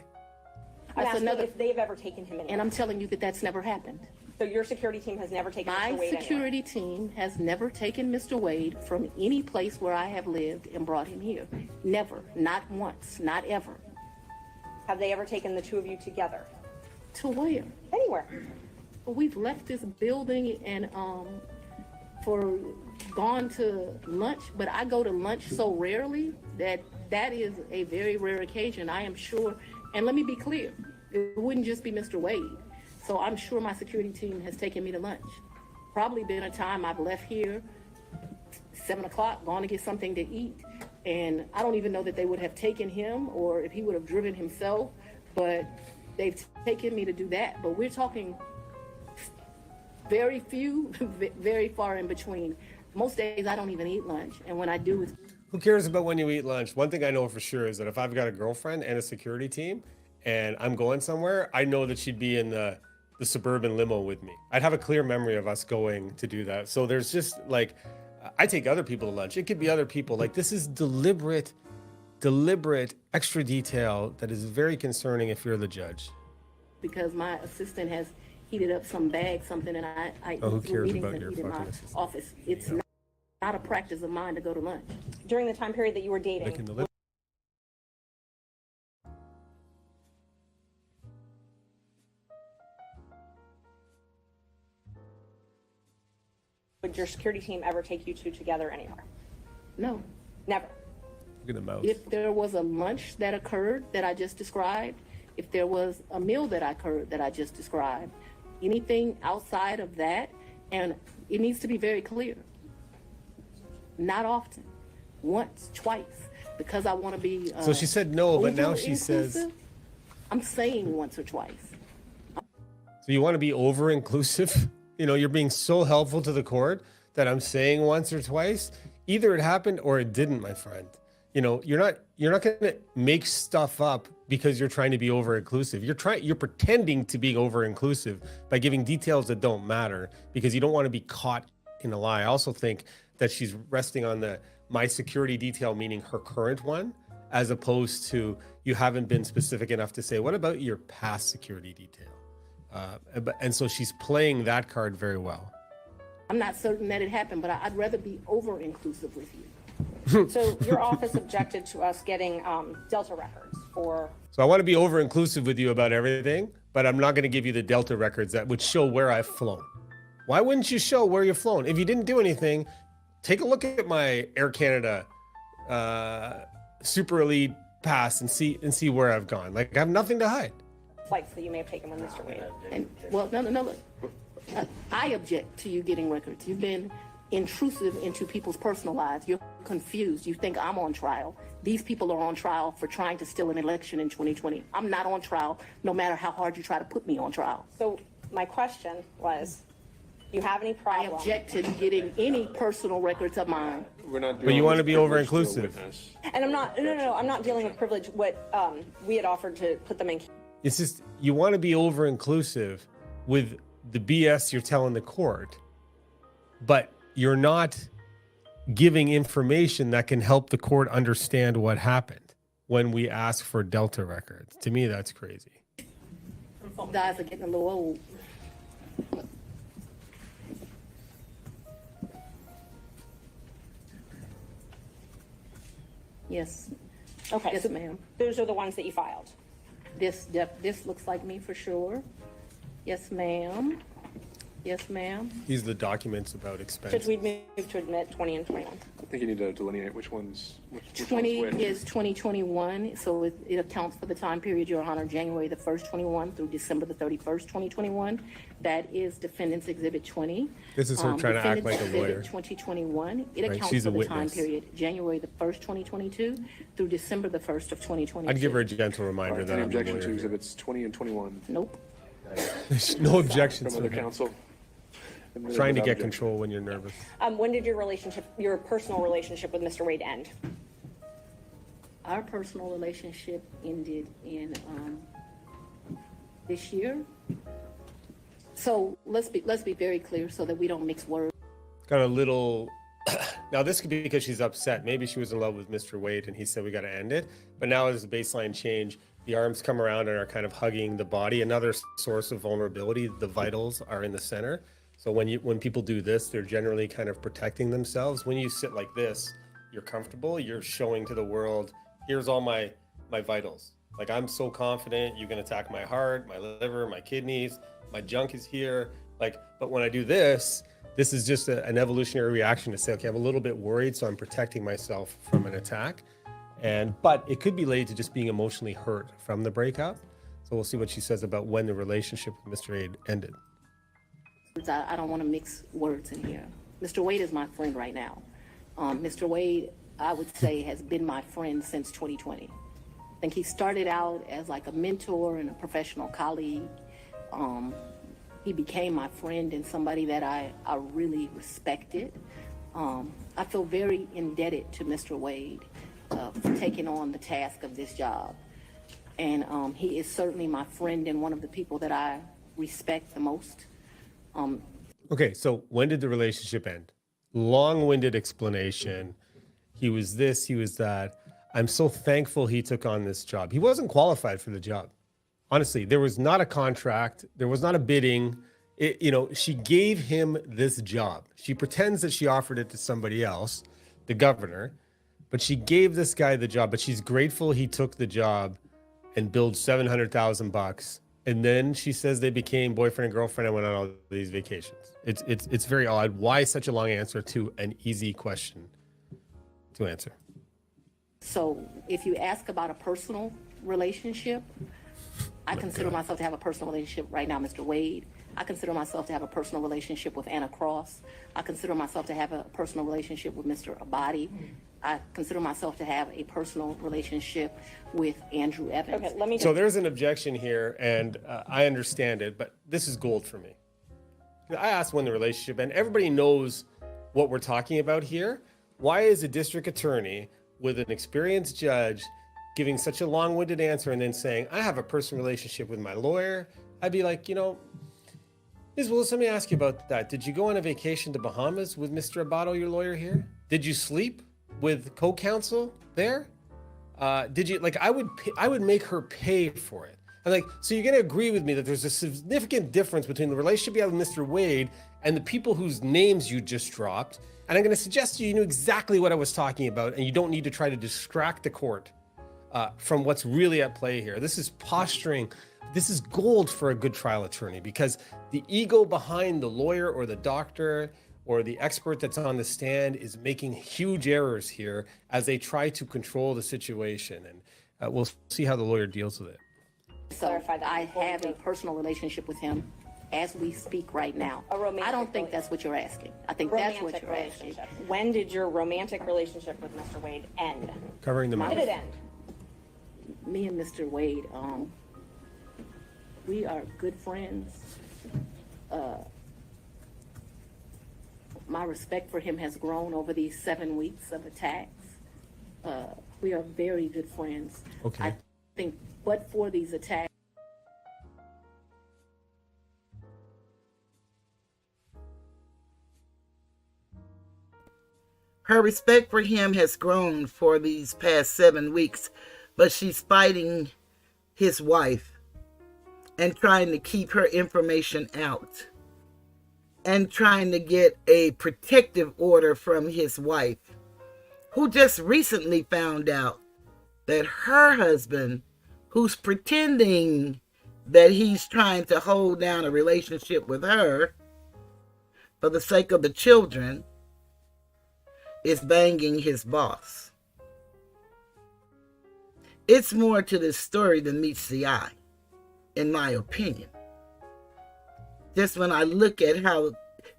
That's another, if they've ever taken him anywhere. And I'm telling you that that's never happened. So your security team has never taken Mr. Wade My security team has never taken Mr. Wade from any place where I have lived and brought him here. Never. Not once. Not ever. Have they ever taken the two of you together? To where? Anywhere. Well, we've left this building and gone to lunch, but I go to lunch so rarely that is a very rare occasion. I am sure, and let me be clear, it wouldn't just be Mr. Wade. So I'm sure my security team has taken me to lunch. Probably been a time I've left here 7 o'clock, gone to get something to eat. And I don't even know that they would have taken him or if he would have driven himself, but they've taken me to do that. But we're talking very few, very far in between. Most days I don't even eat lunch. And when I do, it's... Who cares about when you eat lunch? One thing I know for sure is that if I've got a girlfriend and a security team and I'm going somewhere, I know that she'd be in the suburban limo with me. I'd have a clear memory of us going to do that. So there's just like, I take other people to lunch. It could be other people. Like this is deliberate extra detail that is very concerning if you're the judge. Because my assistant has heated up some bag, something, and I who cares meetings about and your eat in my fucking assistant? office. It's not a practice of mine to go to lunch. During the time period that you were dating, Like in the would your security team ever take you two together anywhere? No. Never. Look at the mouse. If there was a lunch that occurred that I just described, if there was a meal that occurred that I just described, anything outside of that, and it needs to be very clear. Not often. Once, twice. Because I want to be... So she said no, but now she says... I'm saying once or twice. So you want to be over-inclusive? You know, you're being so helpful to the court that I'm saying once or twice. Either it happened or it didn't, my friend. You know, you're not going to make stuff up because you're trying to be over-inclusive. You're pretending to be over-inclusive by giving details that don't matter because you don't want to be caught in a lie. I also think that she's resting on my security detail, meaning her current one, as opposed to you haven't been specific enough to say, what about your past security detail? And so she's playing that card very well. I'm not certain that it happened, but I'd rather be over-inclusive with you. So your office objected to us getting Delta records for... So I want to be over-inclusive with you about everything, but I'm not going to give you the Delta records that would show where I've flown. Why wouldn't you show where you've flown? If you didn't do anything, take a look at my Air Canada Super Elite pass and see where I've gone. Like, I have nothing to hide. Flights that you may have taken with Mr. Wade. And, well, no, look. I object to you getting records. You've been intrusive into people's personal lives. You're confused. You think I'm on trial. These people are on trial for trying to steal an election in 2020. I'm not on trial, no matter how hard you try to put me on trial. So my question was, do you have any problem? I object to getting any personal records of mine. We're not. But you want to be over-inclusive. And I'm not. No. I'm not dealing with privilege. What we had offered to put them in It's just, you want to be over inclusive with the BS you're telling the court, but you're not giving information that can help the court understand what happened when we ask for Delta records. To me, that's crazy. Guys are getting a little old. Yes. Okay. Yes, so ma'am. Those are the ones that you filed. This looks like me for sure. Yes, ma'am. Yes, ma'am. These are the documents about expense. Should we move to admit 20 and 21? I think you need to delineate which one's which 20 one's which. is 2021, so it accounts for the time period, Your Honor, January the 1st, 21 through December the 31st, 2021. That is Defendant's Exhibit 20. This is her trying to act like a Defendant's lawyer. Exhibit 2021, it Right, accounts she's for a the time witness. period, January the 1st, 2022 through December the 1st of 2022. I'd give her a gentle reminder that Any I'm a objection to lawyer. exhibits 20 and 21? Nope. There's no objections From to other that. counsel? Trying to Without get objection. control when you're nervous. When did your personal relationship with Mr. Wade end? Our personal relationship ended in this year. So let's be very clear so that we don't mix words. Got a little. Now this could be because she's upset. Maybe she was in love with Mr. Wade and he said we got to end it. But now there's a baseline change. The arms come around and are kind of hugging the body. Another source of vulnerability. The vitals are in the center. So when people do this, they're generally kind of protecting themselves. When you sit like this, you're comfortable. You're showing to the world, here's all my vitals. Like, I'm so confident you can attack my heart, my liver, my kidneys, my junk is here. Like, but when I do this is just an evolutionary reaction to say, okay, I'm a little bit worried, so I'm protecting myself from an attack. But it could be related to just being emotionally hurt from the breakup. So we'll see what she says about when the relationship with Mr. Wade ended. I don't want to mix words in here. Mr. Wade is my friend right now. Mr. Wade, I would say, has been my friend since 2020. I think he started out as like a mentor and a professional colleague. He became my friend and somebody that I really respected. I feel very indebted to Mr. Wade for taking on the task of this job. And he is certainly my friend and one of the people that I respect the most. Okay, so when did the relationship end? Long-winded explanation. He was this, he was that. I'm so thankful he took on this job. He wasn't qualified for the job. Honestly, there was not a contract. There was not a bidding. She gave him this job. She pretends that she offered it to somebody else, the governor, but she gave this guy the job. But she's grateful he took the job and billed $700,000. And then she says they became boyfriend and girlfriend and went on all these vacations. It's very odd. Why such a long answer to an easy question to answer? So if you ask about a personal relationship, I consider myself to have a personal relationship right now, Mr. Wade. I consider myself to have a personal relationship with Anna Cross. I consider myself to have a personal relationship with Mr. Abadi. I consider myself to have a personal relationship with Andrew Evans. Okay, let me. So there's an objection here, and I understand it, but this is gold for me. I asked when the relationship ended. Everybody knows what we're talking about here. Why is a district attorney with an experienced judge giving such a long-winded answer and then saying, I have a personal relationship with my lawyer? I'd be like, Ms. Willis, let me ask you about that. Did you go on a vacation to Bahamas with Mr. Abato, your lawyer here? Did you sleep with co-counsel there? Did you, I would make her pay for it. I'm like, so you're gonna agree with me that there's a significant difference between the relationship you have with Mr. Wade and the people whose names you just dropped. And I'm gonna suggest to you knew exactly what I was talking about, and you don't need to try to distract the court from what's really at play here. This is posturing. This is gold for a good trial attorney, because the ego behind the lawyer or the doctor or the expert that's on the stand is making huge errors here as they try to control the situation. And we'll see how the lawyer deals with it. So I have a personal relationship with him as we speak right now. I don't think that's what you're asking. I think that's what you're asking. When did your romantic relationship with Mr. Wade end? Covering the When mouth. did it end? Me and Mr. Wade, we are good friends. My respect for him has grown over these 7 weeks of attacks. We are very good friends. Okay. I think, but for these attacks, Her respect for him has grown for these past 7 weeks, but she's fighting his wife and trying to keep her information out and trying to get a protective order from his wife, who just recently found out that her husband, who's pretending that he's trying to hold down a relationship with her for the sake of the children, is banging his boss. It's more to this story than meets the eye, in my opinion. Just when I look at how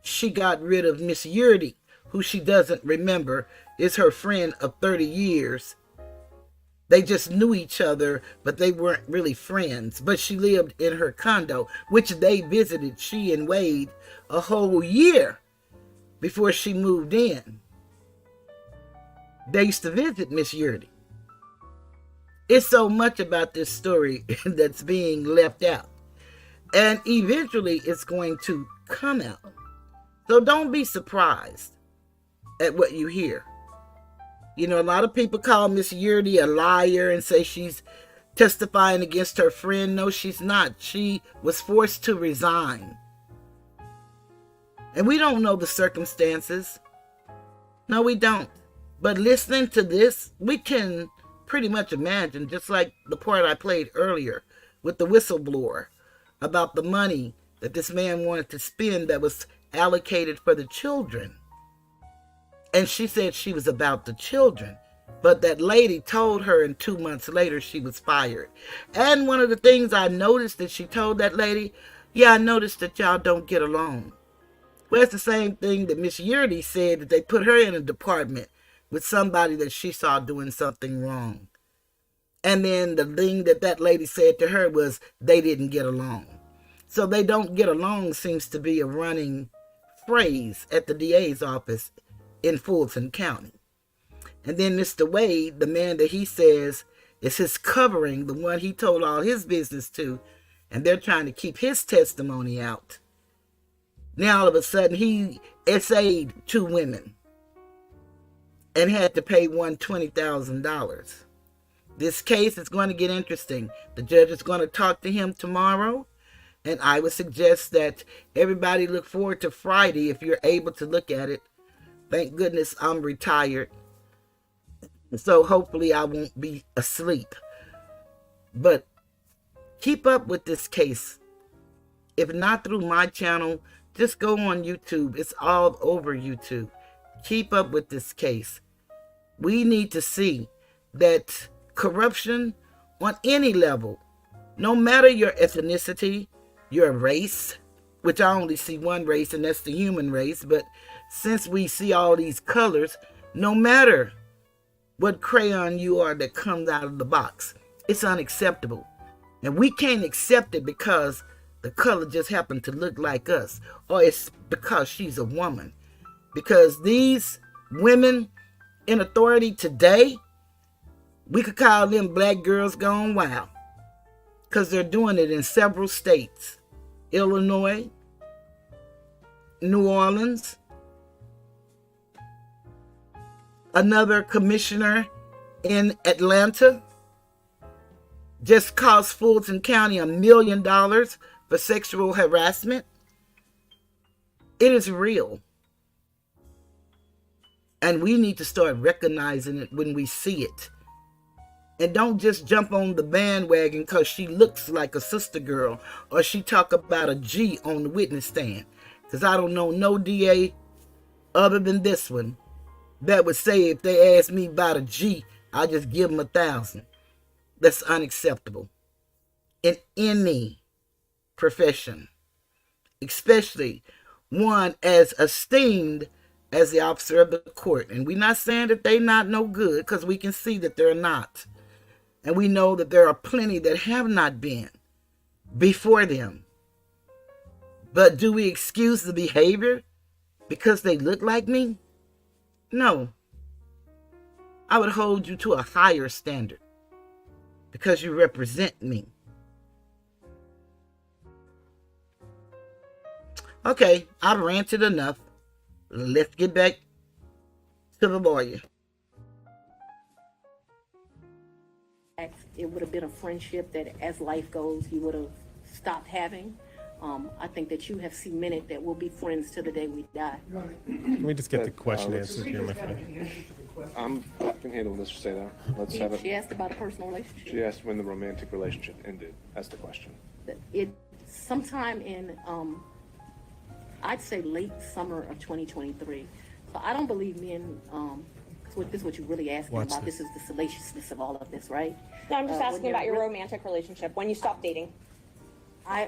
she got rid of Miss Yurdy, who she doesn't remember, is her friend of 30 years. They just knew each other, but they weren't really friends. But she lived in her condo, which they visited, she and Wade, a whole year before she moved in. They used to visit Miss Yurdy. It's so much about this story that's being left out. And eventually it's going to come out. So don't be surprised at what you hear. You know, a lot of people call Miss Yurdy a liar and say she's testifying against her friend. No, she's not. She was forced to resign. And we don't know the circumstances. No, we don't. But listening to this, we can pretty much imagine, just like the part I played earlier with the whistleblower, about the money that this man wanted to spend that was allocated for the children. And she said she was about the children. But that lady told her, and 2 months later she was fired. And one of the things I noticed that she told that lady, yeah, I noticed that y'all don't get along. Well, it's the same thing that Miss Yurdy said, that they put her in a department with somebody that she saw doing something wrong. And then the thing that that lady said to her was they didn't get along. So they don't get along seems to be a running phrase at the DA's office in Fulton County. And then Mr. Wade, the man that he says is his covering, the one he told all his business to, and they're trying to keep his testimony out. Now all of a sudden he essayed 2 women and had to pay one $20,000. This case is going to get interesting. The judge is going to talk to him tomorrow, and I would suggest that everybody look forward to Friday if you're able to look at it. Thank goodness I'm retired, so hopefully I won't be asleep. But keep up with this case. If not through my channel, just go on YouTube. It's all over YouTube. Keep up with this case. We need to see that corruption on any level, no matter your ethnicity, your race, which I only see one race, and that's the human race, but since we see all these colors, no matter what crayon you are that comes out of the box, it's unacceptable. And we can't accept it because the color just happened to look like us, or it's because she's a woman. Because these women in authority today, we could call them black girls gone wild, because they're doing it in several states. Illinois, New Orleans. Another commissioner in Atlanta just cost Fulton County $1 million for sexual harassment. It is real. And we need to start recognizing it when we see it. And don't just jump on the bandwagon because she looks like a sister girl or she talk about a G on the witness stand. Because I don't know no DA other than this one that would say if they ask me about a G, I just give them 1,000. That's unacceptable in any profession, especially one as esteemed as the officer of the court. And we're not saying that they're not no good, because we can see that they're not. And we know that there are plenty that have not been before them. But do we excuse the behavior because they look like me? No. I would hold you to a higher standard because you represent me. Okay, I've ranted enough. Let's get back to the lawyer. It would have been a friendship that, as life goes, you would have stopped having. I think that you have cemented that we'll be friends to the day we die. Can we just get the question answered here, my friend? I can handle Mr. Seda. Let's have it. She asked about a personal relationship. She asked when the romantic relationship ended. That's the question. It sometime in, I'd say late summer of 2023. So I don't believe men. This is what you're really asking about. This is the salaciousness of all of this, right? No, I'm just asking about your romantic relationship when you stopped dating. I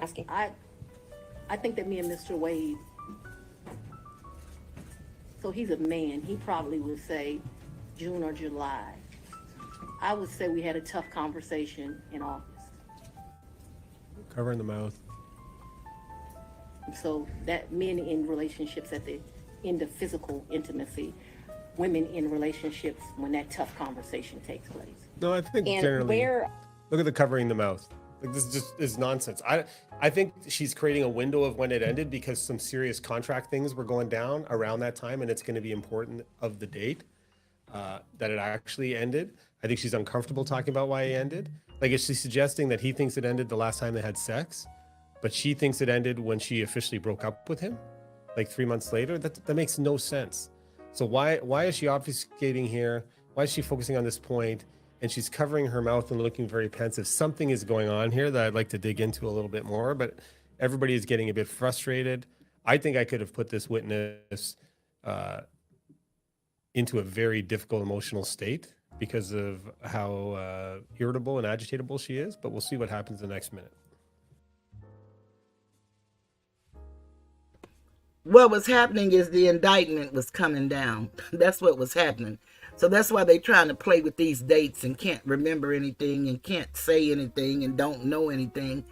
think that me and Mr. Wade, so he's a man, he probably would say June or July. I would say we had a tough conversation in August. Covering the mouth. So that men in relationships at the end of physical intimacy, women in relationships when that tough conversation takes place. No, I think generally, look at the covering the mouth. Like, this just is nonsense. I think she's creating a window of when it ended because some serious contract things were going down around that time, and it's going to be important of the date that it actually ended. I think she's uncomfortable talking about why it ended. Like, is she suggesting that he thinks it ended the last time they had sex, but she thinks it ended when she officially broke up with him, like 3 months later? That makes no sense. So why is she obfuscating here? Why is she focusing on this point? And she's covering her mouth and looking very pensive. Something is going on here that I'd like to dig into a little bit more, but everybody is getting a bit frustrated. I think I could have put this witness into a very difficult emotional state because of how irritable and agitatable she is, but we'll see what happens the next minute. What was happening is the indictment was coming down. That's what was happening. So that's why they're trying to play with these dates and can't remember anything and can't say anything and don't know anything.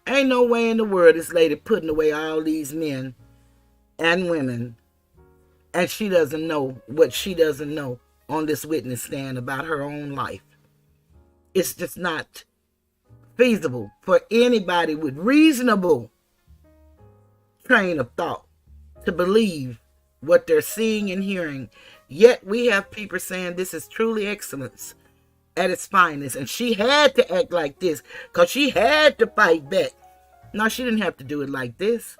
Ain't no way in the world this lady putting away all these men and women, and she doesn't know what she doesn't know on this witness stand about her own life. It's just not feasible for anybody with reasonable train of thought to believe what they're seeing and hearing. Yet we have people saying this is truly excellence at its finest. And she had to act like this because she had to fight back. No, she didn't have to do it like this.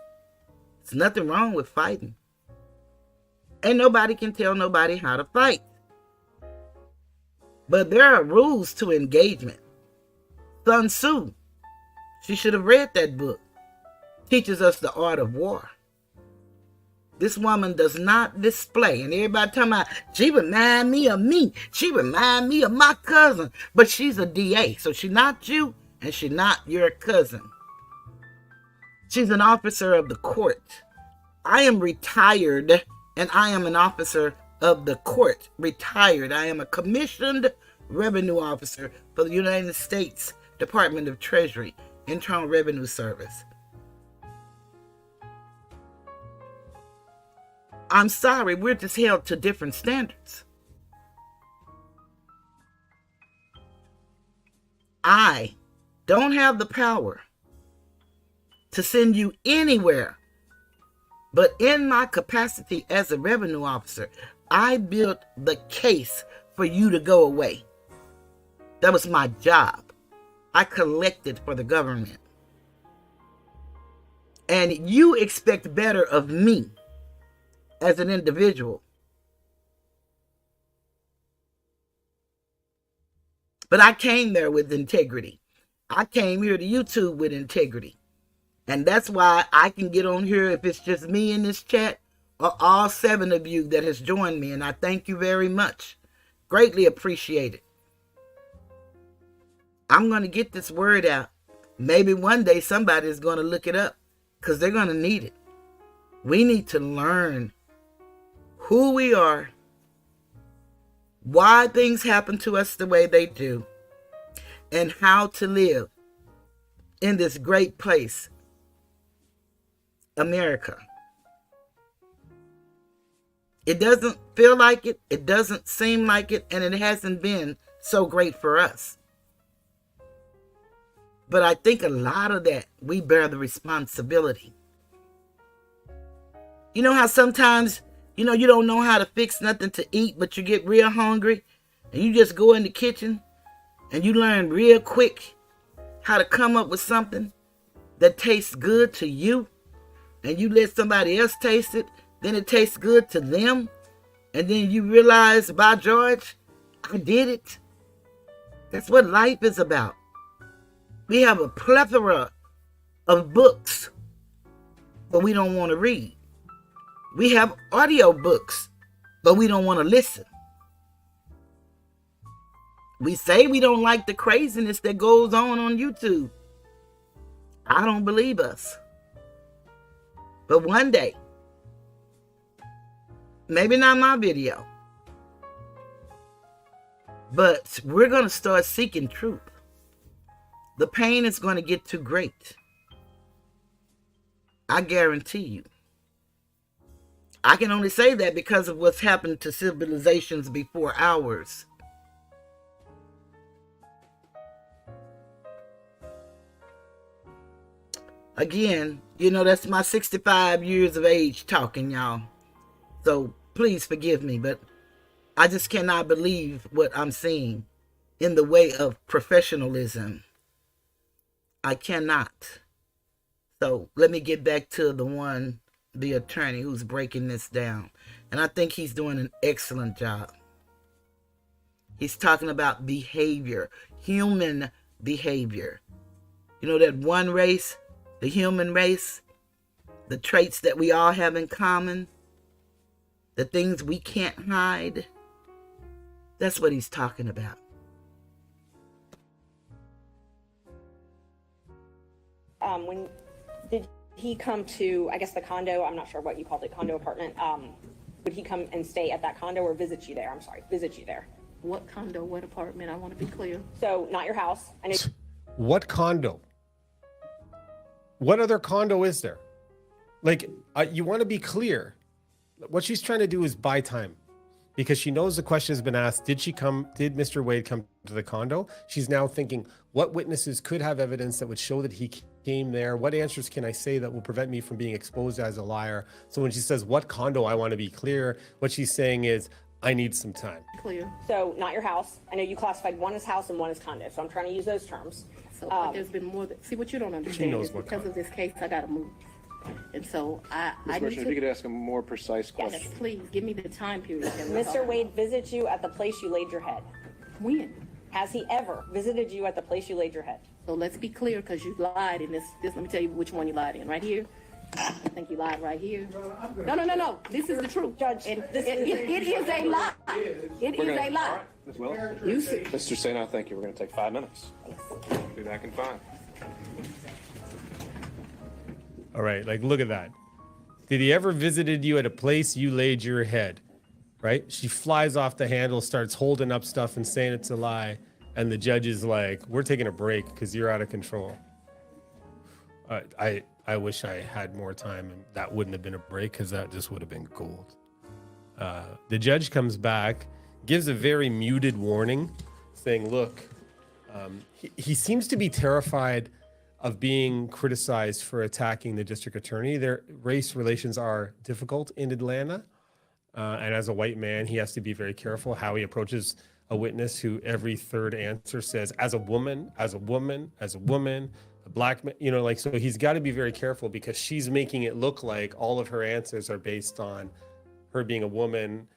There's nothing wrong with fighting. And nobody can tell nobody how to fight. But there are rules to engagement. Sun Tzu, she should have read that book, teaches us the art of war. This woman does not display, and everybody talking about, she remind me of me. She remind me of my cousin. But she's a DA, so she's not you, and she's not your cousin. She's an officer of the court. I am retired, and I am an officer of the court. Retired. I am a commissioned revenue officer for the United States Department of Treasury, Internal Revenue Service. I'm sorry, we're just held to different standards. I don't have the power to send you anywhere, but in my capacity as a revenue officer, I built the case for you to go away. That was my job. I collected for the government. And you expect better of me as an individual. But I came there with integrity. I came here to YouTube with integrity. And that's why I can get on here if it's just me in this chat or all 7 of you that has joined me. And I thank you very much. Greatly appreciate it. I'm going to get this word out. Maybe one day somebody is going to look it up because they're going to need it. We need to learn who we are, why things happen to us the way they do, and how to live in this great place, America. It doesn't feel like it, it doesn't seem like it, and it hasn't been so great for us. But I think a lot of that, we bear the responsibility. You know how sometimes You know, you don't know how to fix nothing to eat, but you get real hungry, and you just go in the kitchen, and you learn real quick how to come up with something that tastes good to you, and you let somebody else taste it, then it tastes good to them, and then you realize, by George, I did it. That's what life is about. We have a plethora of books, but we don't want to read. We have audio books, but we don't want to listen. We say we don't like the craziness that goes on YouTube. I don't believe us. But one day, maybe not my video, but we're going to start seeking truth. The pain is going to get too great. I guarantee you. I can only say that because of what's happened to civilizations before ours. Again, you know, that's my 65 years of age talking, y'all. So please forgive me, but I just cannot believe what I'm seeing in the way of professionalism. I cannot. So let me get back to the attorney who's breaking this down. And I think he's doing an excellent job. He's talking about behavior, human behavior. You know, that one race, the human race, the traits that we all have in common, the things we can't hide. That's what he's talking about. When did he come to, I guess, the condo? I'm not sure what you called it, condo apartment. Would he come and stay at that condo or visit you there? I'm sorry, visit you there. What condo, what apartment? I want to be clear. So not your house. I know. What condo? What other condo is there? Like, you want to be clear. What she's trying to do is buy time, because she knows the question has been asked. Did Mr. Wade come to the condo? She's now thinking, what witnesses could have evidence that would show that he came there? What answers can I say that will prevent me from being exposed as a liar? So when she says, what condo, I want to be clear, what she's saying is, I need some time. Clear. So not your house. I know you classified one as house and one as condo. So I'm trying to use those terms. So but there's been more than, see, what you don't understand is because of this case, I got to move. And so I need to... If you could ask a more precise question. Yes, please, give me the time period. Mr. Wade visits you at the place you laid your head. When? Has he ever visited you at the place you laid your head? So let's be clear, because you lied in this. Let me tell you which one you lied in. Right here. I think you lied right here. No. This is the truth, Judge. And it is a lie. It is a lie. Ms. Willis? Mr. Sena, thank you. We're going to take 5 minutes. Be back in 5. All right, like, look at that. Did he ever visited you at a place you laid your head? Right? She flies off the handle, starts holding up stuff and saying it's a lie. And the judge is like, we're taking a break because you're out of control. I wish I had more time, and that wouldn't have been a break, because that just would have been gold. The judge comes back, gives a very muted warning, saying, look, he seems to be terrified of being criticized for attacking the district attorney. Their race relations are difficult in Atlanta. And as a white man, he has to be very careful how he approaches a witness who every third answer says, as a woman, as a woman, as a woman, a black man, you know, like, so he's got to be very careful, because she's making it look like all of her answers are based on her being a woman,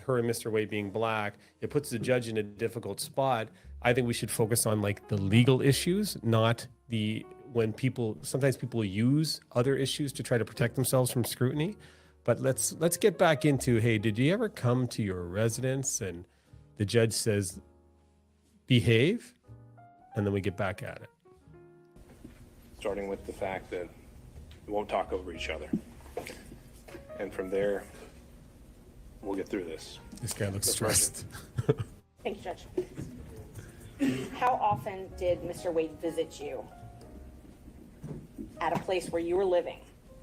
her and Mr. Wade being black. It puts the judge in a difficult spot. I think we should focus on like the legal issues, not sometimes people use other issues to try to protect themselves from scrutiny. But let's get back into, hey, did you ever come to your residence? And the judge says, behave, and then we get back at it. Starting with the fact that we won't talk over each other. And from there, we'll get through this. This guy looks stressed. Thank you, Judge. How often did Mr. Wade visit you at a place where you were living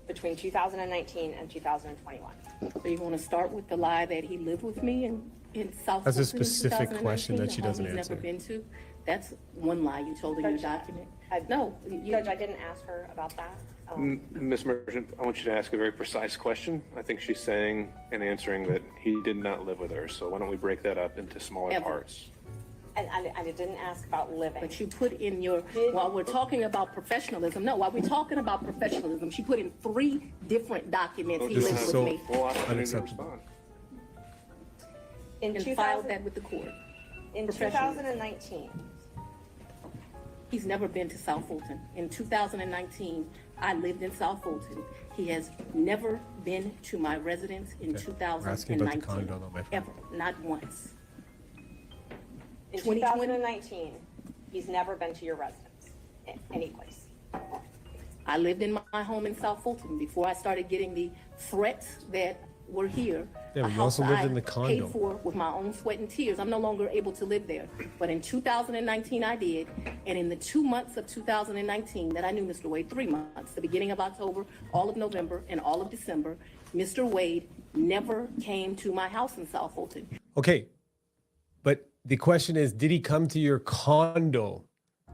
between 2019 and 2021? So you want to start with the lie that he lived with me in South? That's a specific question that she doesn't answer. Never been to. That's one lie you told in your document. No, Judge, I didn't ask her about that. Ms. Merchant, I want you to ask a very precise question. I think she's saying and answering that he did not live with her. So why don't we break that up into smaller parts? And I didn't ask about living. But you put in your, while we're talking about professionalism, while we're talking about professionalism, she put in 3 different documents. He lived with me. Unacceptable. And filed that with the court. In 2019. He's never been to South Fulton. In 2019, I lived in South Fulton. He has never been to my residence in 2019. Ever, not once. In 2019, he's never been to your residence, any place. I lived in my home in South Fulton before I started getting the threats that were here. Yeah, a you house also lived I in the condo. paid for with my own sweat and tears. I'm no longer able to live there. But in 2019, I did. And in the 2 months of 2019 that I knew Mr. Wade, 3 months, the beginning of October, all of November, and all of December, Mr. Wade never came to my house in South Fulton. Okay, but the question is, did he come to your condo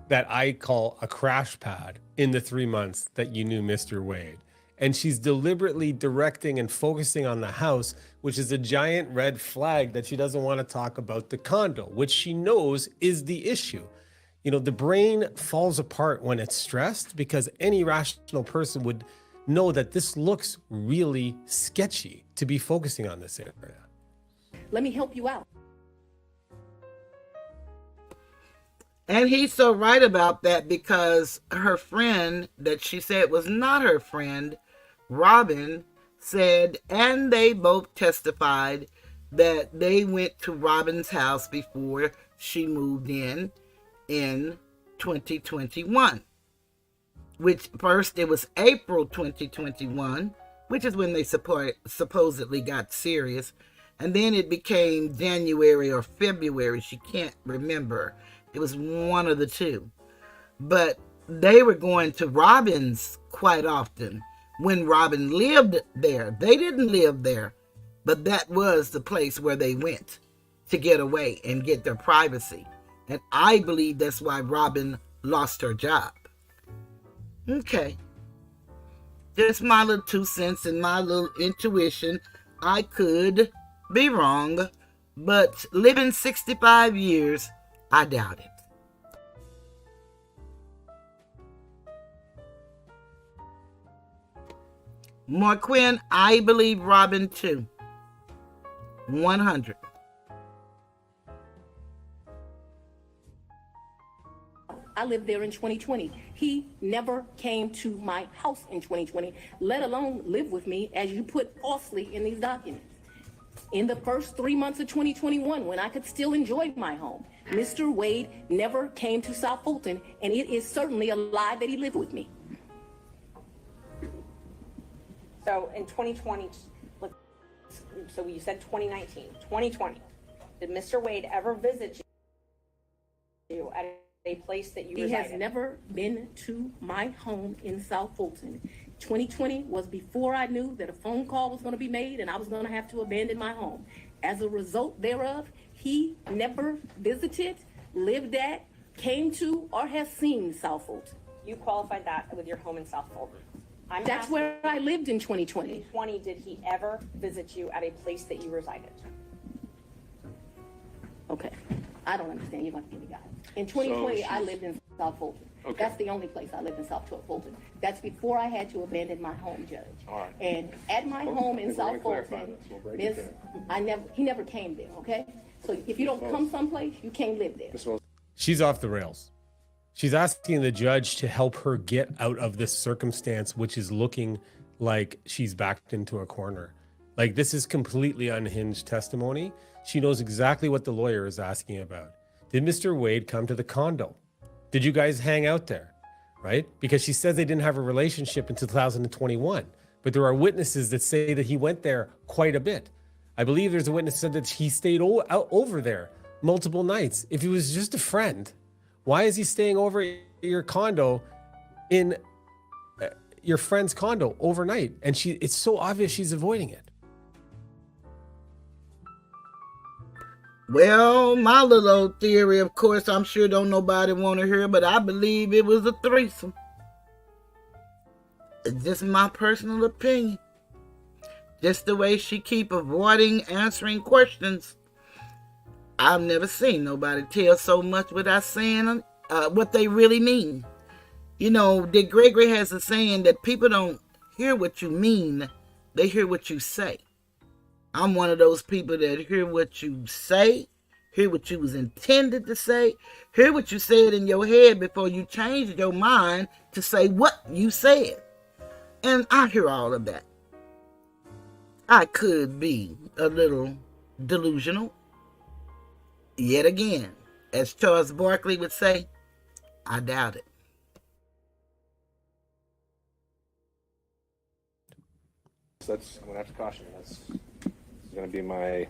that I call a crash pad in the 3 months that you knew Mr. Wade? And she's deliberately directing and focusing on the house, which is a giant red flag that she doesn't want to talk about the condo, which she knows is the issue. You know, the brain falls apart when it's stressed because any rational person would know that this looks really sketchy to be focusing on this area. Let me help you out. And he's so right about that because her friend that she said was not her friend, Robin, said, and they both testified that they went to Robin's house before she moved in 2021. Which first it was April 2021, which is when they supposedly got serious. And then it became January or February. She can't remember. It was one of the two. But they were going to Robin's quite often when Robin lived there. They didn't live there, but that was the place where they went to get away and get their privacy. And I believe that's why Robin lost her job. Okay. Just my little 2 cents and my little intuition. I could be wrong, but living 65 years, I doubt it. Marquin, I believe Robin too. 100. I lived there in 2020. He never came to my house in 2020, let alone live with me, as you put falsely in these documents. In the first 3 months of 2021, when I could still enjoy my home, Mr. Wade never came to South Fulton, and it is certainly a lie that he lived with me. So in 2020, so you said 2019, 2020, did Mr. Wade ever visit you at a place that you He resided? has never been to my home in South Fulton. 2020 was before I knew that a phone call was going to be made and I was going to have to abandon my home. As a result thereof, he never visited, lived at, came to, or has seen South Fulton. You qualified that with your home in South Fulton. That's where I lived in 2020. 2020, did he ever visit you at a place that you resided? Okay, I don't understand. You're going to give me guidance. In 2020, I lived in South Fulton. Okay. That's the only place I lived in South Fulton. That's before I had to abandon my home, Judge. All right. And at my home in South Fulton, he never came there, okay? So if you don't come someplace, you can't live there. She's off the rails. She's asking the judge to help her get out of this circumstance, which is looking like she's backed into a corner. Like, this is completely unhinged testimony. She knows exactly what the lawyer is asking about. Did Mr. Wade come to the condo? Did you guys hang out there? Right? Because she says they didn't have a relationship in 2021, but there are witnesses that say that he went there quite a bit. I believe there's a witness that said that he stayed out over there multiple nights. If he was just a friend, why is he staying over at your condo in your friend's condo overnight? And it's so obvious she's avoiding it. Well, my little old theory, of course, I'm sure don't nobody want to hear, but I believe it was a threesome. It's just my personal opinion. Just the way she keep avoiding answering questions. I've never seen nobody tell so much without saying what they really mean. You know, Dick Gregory has a saying that people don't hear what you mean, they hear what you say. I'm one of those people that hear what you say, hear what you was intended to say, hear what you said in your head before you changed your mind to say what you said. And I hear all of that. I could be a little delusional. Yet again, as Charles Barkley would say, I doubt it. I'm going to have to caution you. This is going to be my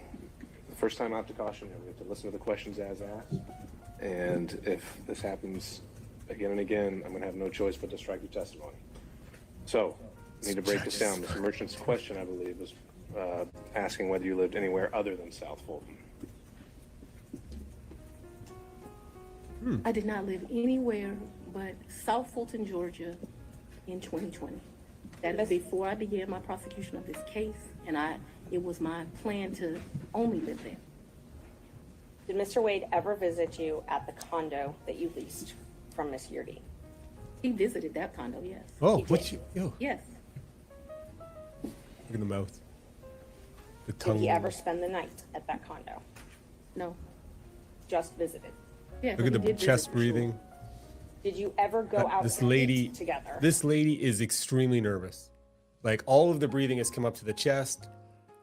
first time out to caution you. We have to listen to the questions as asked. And if this happens again and again, I'm going to have no choice but to strike your testimony. So, I need to break this down. Mr. Merchant's question, I believe, was asking whether you lived anywhere other than South Fulton. I did not live anywhere but South Fulton, Georgia in 2020. That is before I began my prosecution of this case, and it was my plan to only live there. Did Mr. Wade ever visit you at the condo that you leased from Miss Yurdi? He visited that condo, yes. Oh, what you? Yo. Yes. Look at the mouth. The Did tongue. he ever spend the night at that condo? No. Just visited? Yeah. Look at the chest breathing. Did you ever go out This and lady eat together? This lady is extremely nervous. Like, all of the breathing has come up to the chest.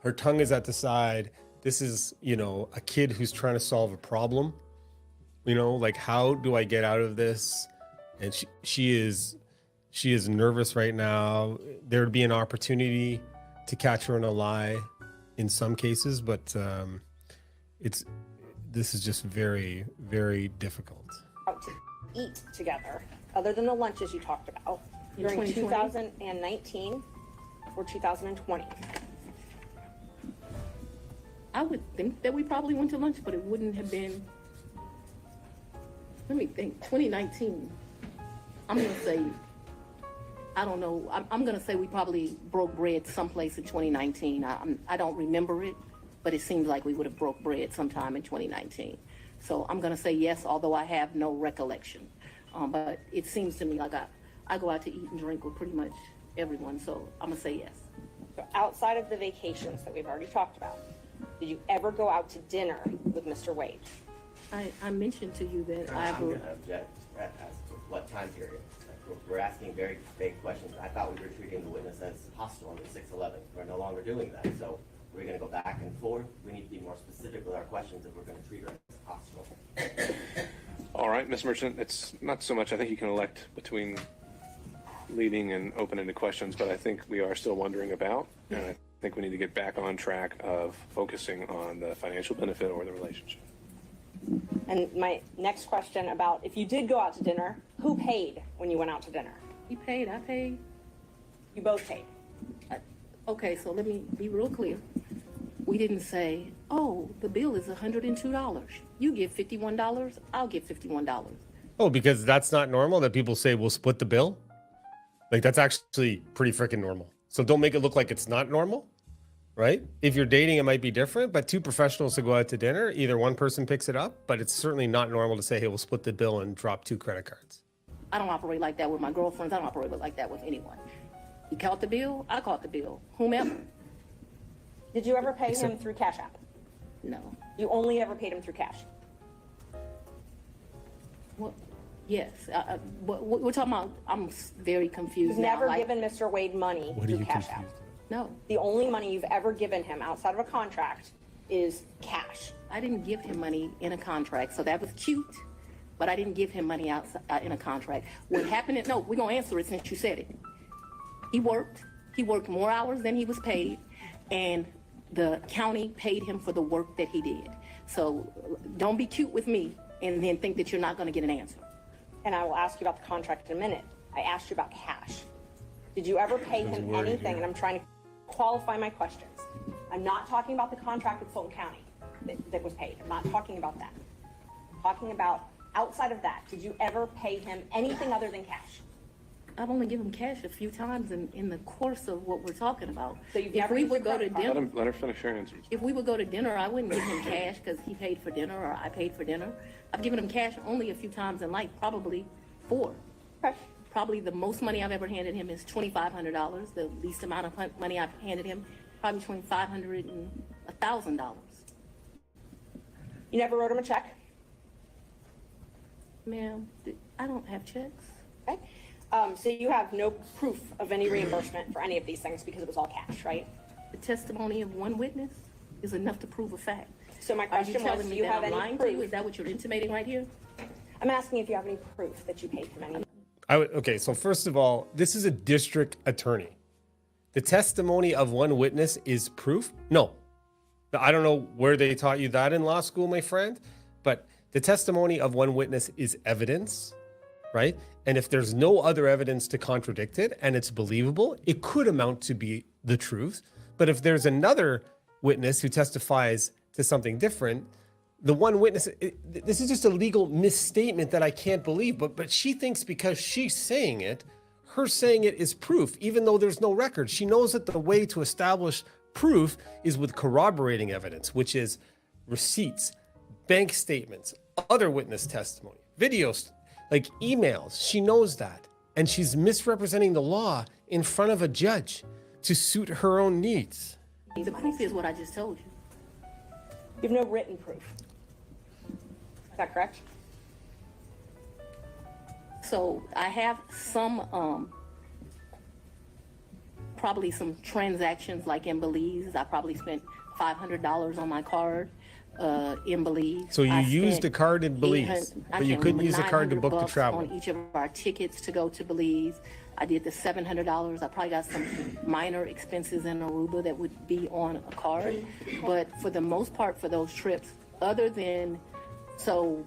Her tongue is at the side. This is, a kid who's trying to solve a problem. Like, how do I get out of this? And she is nervous right now. There would be an opportunity to catch her in a lie in some cases, but this is just very, very difficult. Out to eat together, other than the lunches you talked about, during 2019 or 2020? I would think that we probably went to lunch, but it wouldn't have been, let me think, 2019. I'm going to say, I don't know, I'm going to say we probably broke bread someplace in 2019. I don't remember it, but it seems like we would have broke bread sometime in 2019. So I'm going to say yes, although I have no recollection. But it seems to me like I go out to eat and drink with pretty much everyone, so I'm going to say yes. So outside of the vacations that we've already talked about, did you ever go out to dinner with Mr. Wade? I mentioned to you that I'm going to object as to what time period. We're asking very vague questions. I thought we were treating the witness as hostile on the 6/11. We're no longer doing that. So we're going to go back and forth. We need to be more specific with our questions if we're going to treat her as hostile. All right, Ms. Merchant, it's not so much, I think you can elect between leading and open-ended questions, but I think we are still wondering about, and I think we need to get back on track of focusing on the financial benefit or the relationship. And my next question about if you did go out to dinner, who paid when you went out to dinner? You paid, I paid. You both paid. Okay, so let me be real clear. We didn't say, oh, the bill is $102. You give $51, I'll give $51. Oh, because that's not normal that people say we'll split the bill? Like, that's actually pretty freaking normal. So don't make it look like it's not normal, right? If you're dating, it might be different, but two professionals to go out to dinner, either one person picks it up, but it's certainly not normal to say, hey, we'll split the bill and drop 2 credit cards. I don't operate like that with my girlfriends. I don't operate like that with anyone. He caught the bill, I caught the bill, whomever. Did you ever pay him through Cash App? No. You only ever paid him through cash? Well, yes. We're talking about, I'm very confused You've now. never given Mr. Wade money through Cash App? No. The only money you've ever given him outside of a contract is cash. I didn't give him money in a contract, so that was cute, but I didn't give him money outside in a contract. What happened is, no, we're going to answer it since you said it. He worked more hours than he was paid, and the county paid him for the work that he did. So don't be cute with me and then think that you're not going to get an answer. And I will ask you about the contract in a minute. I asked you about cash. Did you ever pay him anything? And I'm trying to qualify my questions. I'm not talking about the contract with Fulton County. that was paid. I'm not talking about that. I'm talking about outside of that. Did you ever pay him anything other than cash? I've only given him cash a few times in the course of what we're talking about. So you've if never we used would your go to credit card? dinner, Let her finish her answers. if we would go to dinner, I wouldn't give him cash because he paid for dinner or I paid for dinner. I've given him cash only a few times in life, probably 4. Okay. Probably the most money I've ever handed him is $2,500. The least amount of money I've handed him, probably between $500 and $1,000. You never wrote him a check? Ma'am, I don't have checks. Okay. So you have no proof of any reimbursement for any of these things because it was all cash, right? The testimony of one witness is enough to prove a fact. So my Are you question was, telling do me you that have I'm any lying to you? proof? Is that what you're intimating right here? I'm asking if you have any proof that you paid him any. Okay, so first of all, this is a district attorney. The testimony of one witness is proof? No. I don't know where they taught you that in law school, my friend, but the testimony of one witness is evidence, right? And if there's no other evidence to contradict it and it's believable, it could amount to be the truth. But if there's another witness who testifies to something different, the one witness, this is just a legal misstatement that I can't believe, but she thinks because she's saying it, her saying it is proof, even though there's no record. She knows that the way to establish proof is with corroborating evidence, which is receipts, bank statements, other witness testimony, videos, like emails. She knows that. And she's misrepresenting the law in front of a judge to suit her own needs. The proof is what I just told you. You have no written proof. Is that correct? So I have some, probably some transactions like in Belize. I probably spent $500 on my card in Belize. So you I used spent a card in Belize, but you couldn't use a card to book the $900 travel. on each of our tickets to go to Belize. I did the $700. I probably got some minor expenses in Aruba that would be on a card. But for the most part, for those trips, other than, so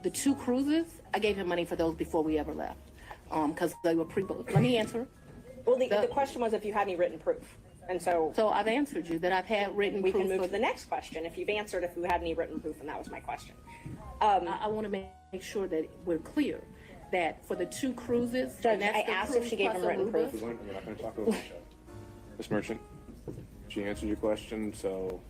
the 2 cruises, I gave him money for those before we ever left because they were pre-booked. Let me answer. Well, the question was if you had any written proof. And so I've answered you that I've had written we proof. can move to the next question if you've answered if you had any written proof, and that was my question. I want to make sure that we're clear that for the 2 cruises, Judge, I asked if she gave him written proof. We're not going to talk about that. Ms. Merchant, she answered your question, so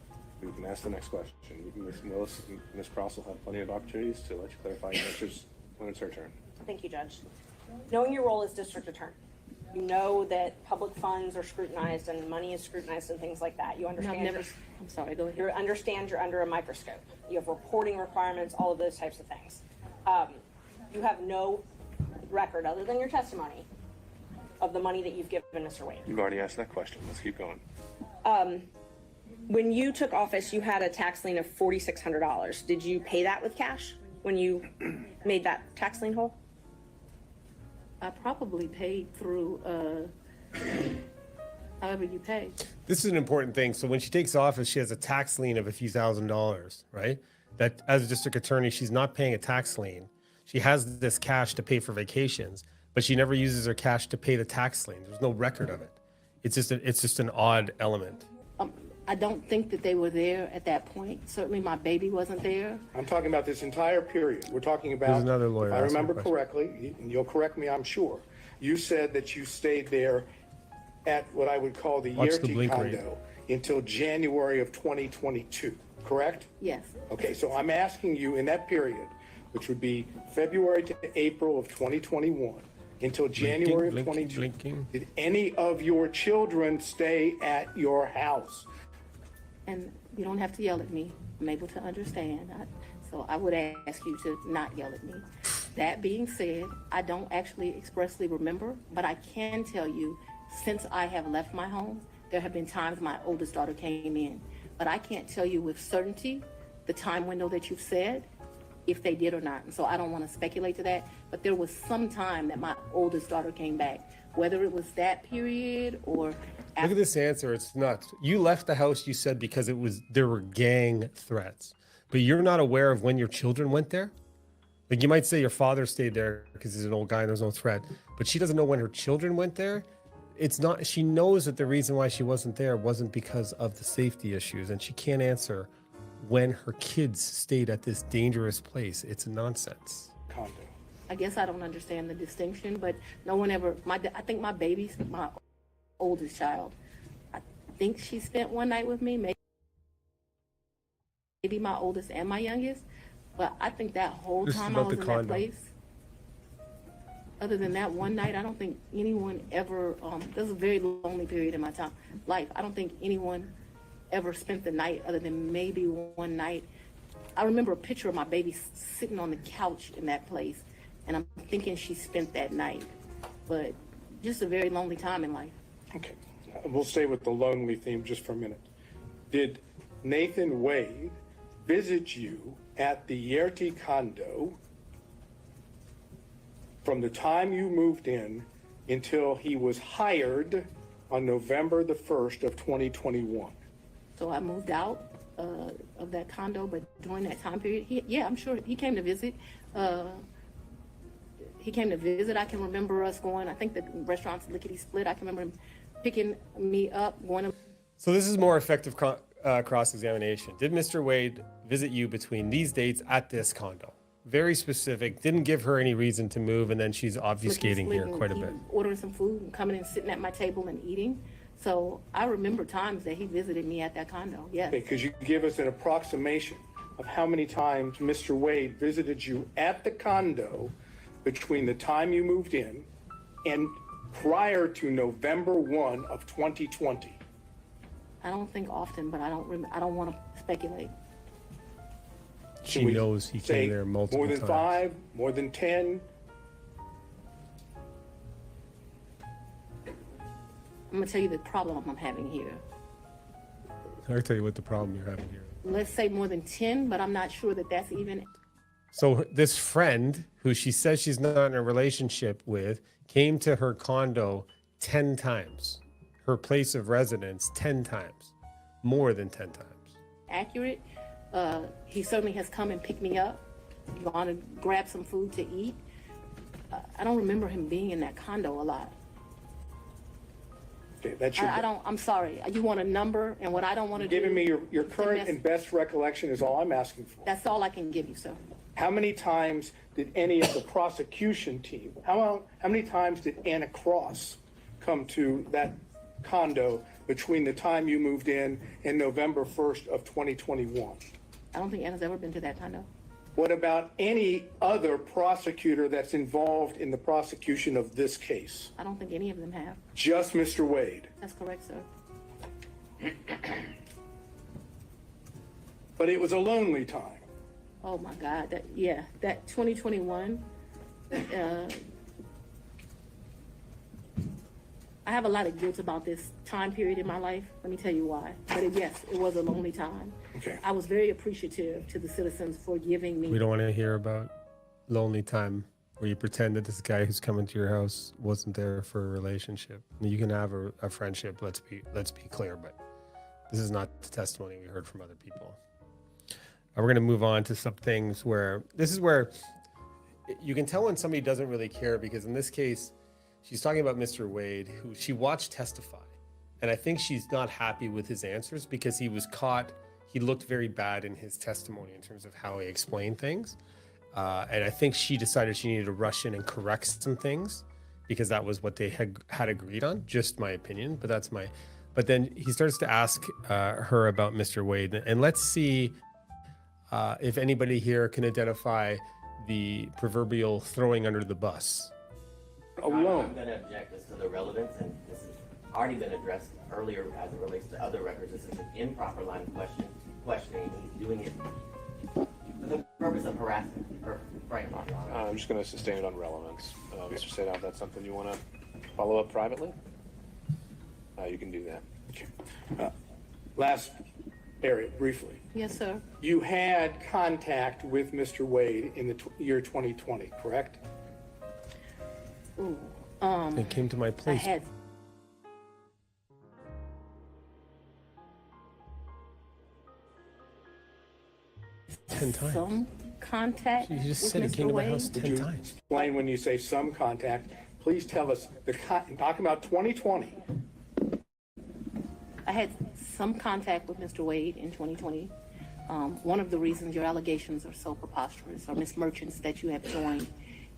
we can ask the next question. Ms. Willis and Ms. Cross will have plenty of opportunities to let you clarify your answers when it's her turn. Thank you, Judge. Knowing your role as district attorney, you know that public funds are scrutinized and money is scrutinized and things like that. You understand. I'm sorry, go ahead. You understand you're under a microscope. You have reporting requirements, all of those types of things. You have no record other than your testimony of the money that you've given Mr. Wade. You've already asked that question. Let's keep going. When you took office, you had a tax lien of $4,600. Did you pay that with cash when you made that tax lien whole? I probably paid through however you pay. This is an important thing. So when she takes office, she has a tax lien of a few $1,000s, right? That as a district attorney, she's not paying a tax lien. She has this cash to pay for vacations, but she never uses her cash to pay the tax lien. There's no record of it. It's just an odd element. I don't think that they were there at that point. Certainly my baby wasn't there. I'm talking about this entire period. We're talking about, There's another lawyer if I asking remember a question. correctly, and you'll correct me, I'm sure, you said that you stayed there at what I would call the Watch the Yerti blink rate. condo until January of 2022, correct? Yes. Okay, so I'm asking you in that period, which would be February to April of 2021 until January of 22, did any of your children stay at your house? And you don't have to yell at me. I'm able to understand. So I would ask you to not yell at me. That being said, I don't actually expressly remember, but I can tell you since I have left my home, there have been times my oldest daughter came in. But I can't tell you with certainty the time window that you've said, if they did or not. And so I don't want to speculate to that, but there was some time that my oldest daughter came back, whether it was that period or Look at this answer. It's nuts. You left the house, you said, because there were gang threats, but you're not aware of when your children went there. Like you might say your father stayed there because he's an old guy and there's no threat, but she doesn't know when her children went there. It's not, she knows that the reason why she wasn't there wasn't because of the safety issues, and she can't answer when her kids stayed at this dangerous place. It's nonsense. Condo. I guess I don't understand the distinction, but no one ever, I think my baby's my oldest child. I think she spent one night with me, maybe my oldest and my youngest, but I think that whole time I was in that place, other than that one night, I don't think anyone ever, there was a very lonely period in my life. I don't think anyone ever spent the night other than maybe one night. I remember a picture of my baby sitting on the couch in that place, and I'm thinking she spent that night, but just a very lonely time in life. Okay, we'll stay with the lonely theme just for a minute. Did Nathan Wade visit you at the Yerty condo from the time you moved in until he was hired on November the 1st of 2021? So I moved out of that condo, but during that time period, I'm sure he came to visit. He came to visit. I can remember us going, I think the restaurant's lickety split. I can remember him picking me up, going to. So this is more effective cross-examination. Did Mr. Wade visit you between these dates at this condo? Very specific, didn't give her any reason to move, and then she's obfuscating here quite a bit. Ordering some food and coming and sitting at my table and eating. So I remember times that he visited me at that condo, yes. Okay, could you give us an approximation of how many times Mr. Wade visited you at the condo between the time you moved in and prior to November 1 of 2020? I don't think often, but I don't want to speculate. She knows he came there multiple times. More than 5, more than 10? I'm gonna tell you the problem I'm having here. I'll tell you what the problem you're having here. Let's say more than 10, but I'm not sure that that's even. So this friend, who she says she's not in a relationship with, came to her condo 10 times. Her place of residence 10 times. More than 10 times. Accurate. He certainly has come and picked me up, gone to grab some food to eat. I don't remember him being in that condo a lot. Okay, that's your. I'm sorry. You want a number, and what I don't want to do. Giving me your current and best recollection is all I'm asking for. That's all I can give you, sir. How many times did any of the prosecution team, how many times did Anna Cross come to that condo between the time you moved in and November 1st of 2021? I don't think Anna's ever been to that condo. What about any other prosecutor that's involved in the prosecution of this case? I don't think any of them have. Just Mr. Wade? That's correct, sir. But it was a lonely time. Oh my God, that 2021, I have a lot of guilt about this time period in my life. Let me tell you why. But yes, it was a lonely time. Okay. I was very appreciative to the citizens for giving me. We don't want to hear about lonely time where you pretend that this guy who's coming to your house wasn't there for a relationship. You can have a friendship, let's be clear, but this is not the testimony we heard from other people. We're going to move on to some things where this is where you can tell when somebody doesn't really care, because in this case, she's talking about Mr. Wade, who she watched testify. And I think she's not happy with his answers because he was caught. He looked very bad in his testimony in terms of how he explained things. And I think she decided she needed to rush in and correct some things because that was what they had agreed on. Just my opinion, but then he starts to ask her about Mr. Wade. And let's see if anybody here can identify the proverbial throwing under the bus. Alone. I'm going to object this to the relevance, and this has already been addressed earlier as it relates to other records. This is an improper line of questioning. He's doing it for the purpose of harassment. Right. I'm just going to sustain it on relevance. Mr. Sadoff, that's something you want to follow up privately? You can do that. Okay. Last area, briefly. Yes, sir. You had contact with Mr. Wade in the year 2020, correct? Ooh, They came to my place. I had 10 times. some contact. You just with said he Mr. came to my Wade. house 10 times. Explain when you say some contact. Please tell us, talking about 2020. I had some contact with Mr. Wade in 2020. One of the reasons your allegations are so preposterous, or Miss Merchants that you have joined,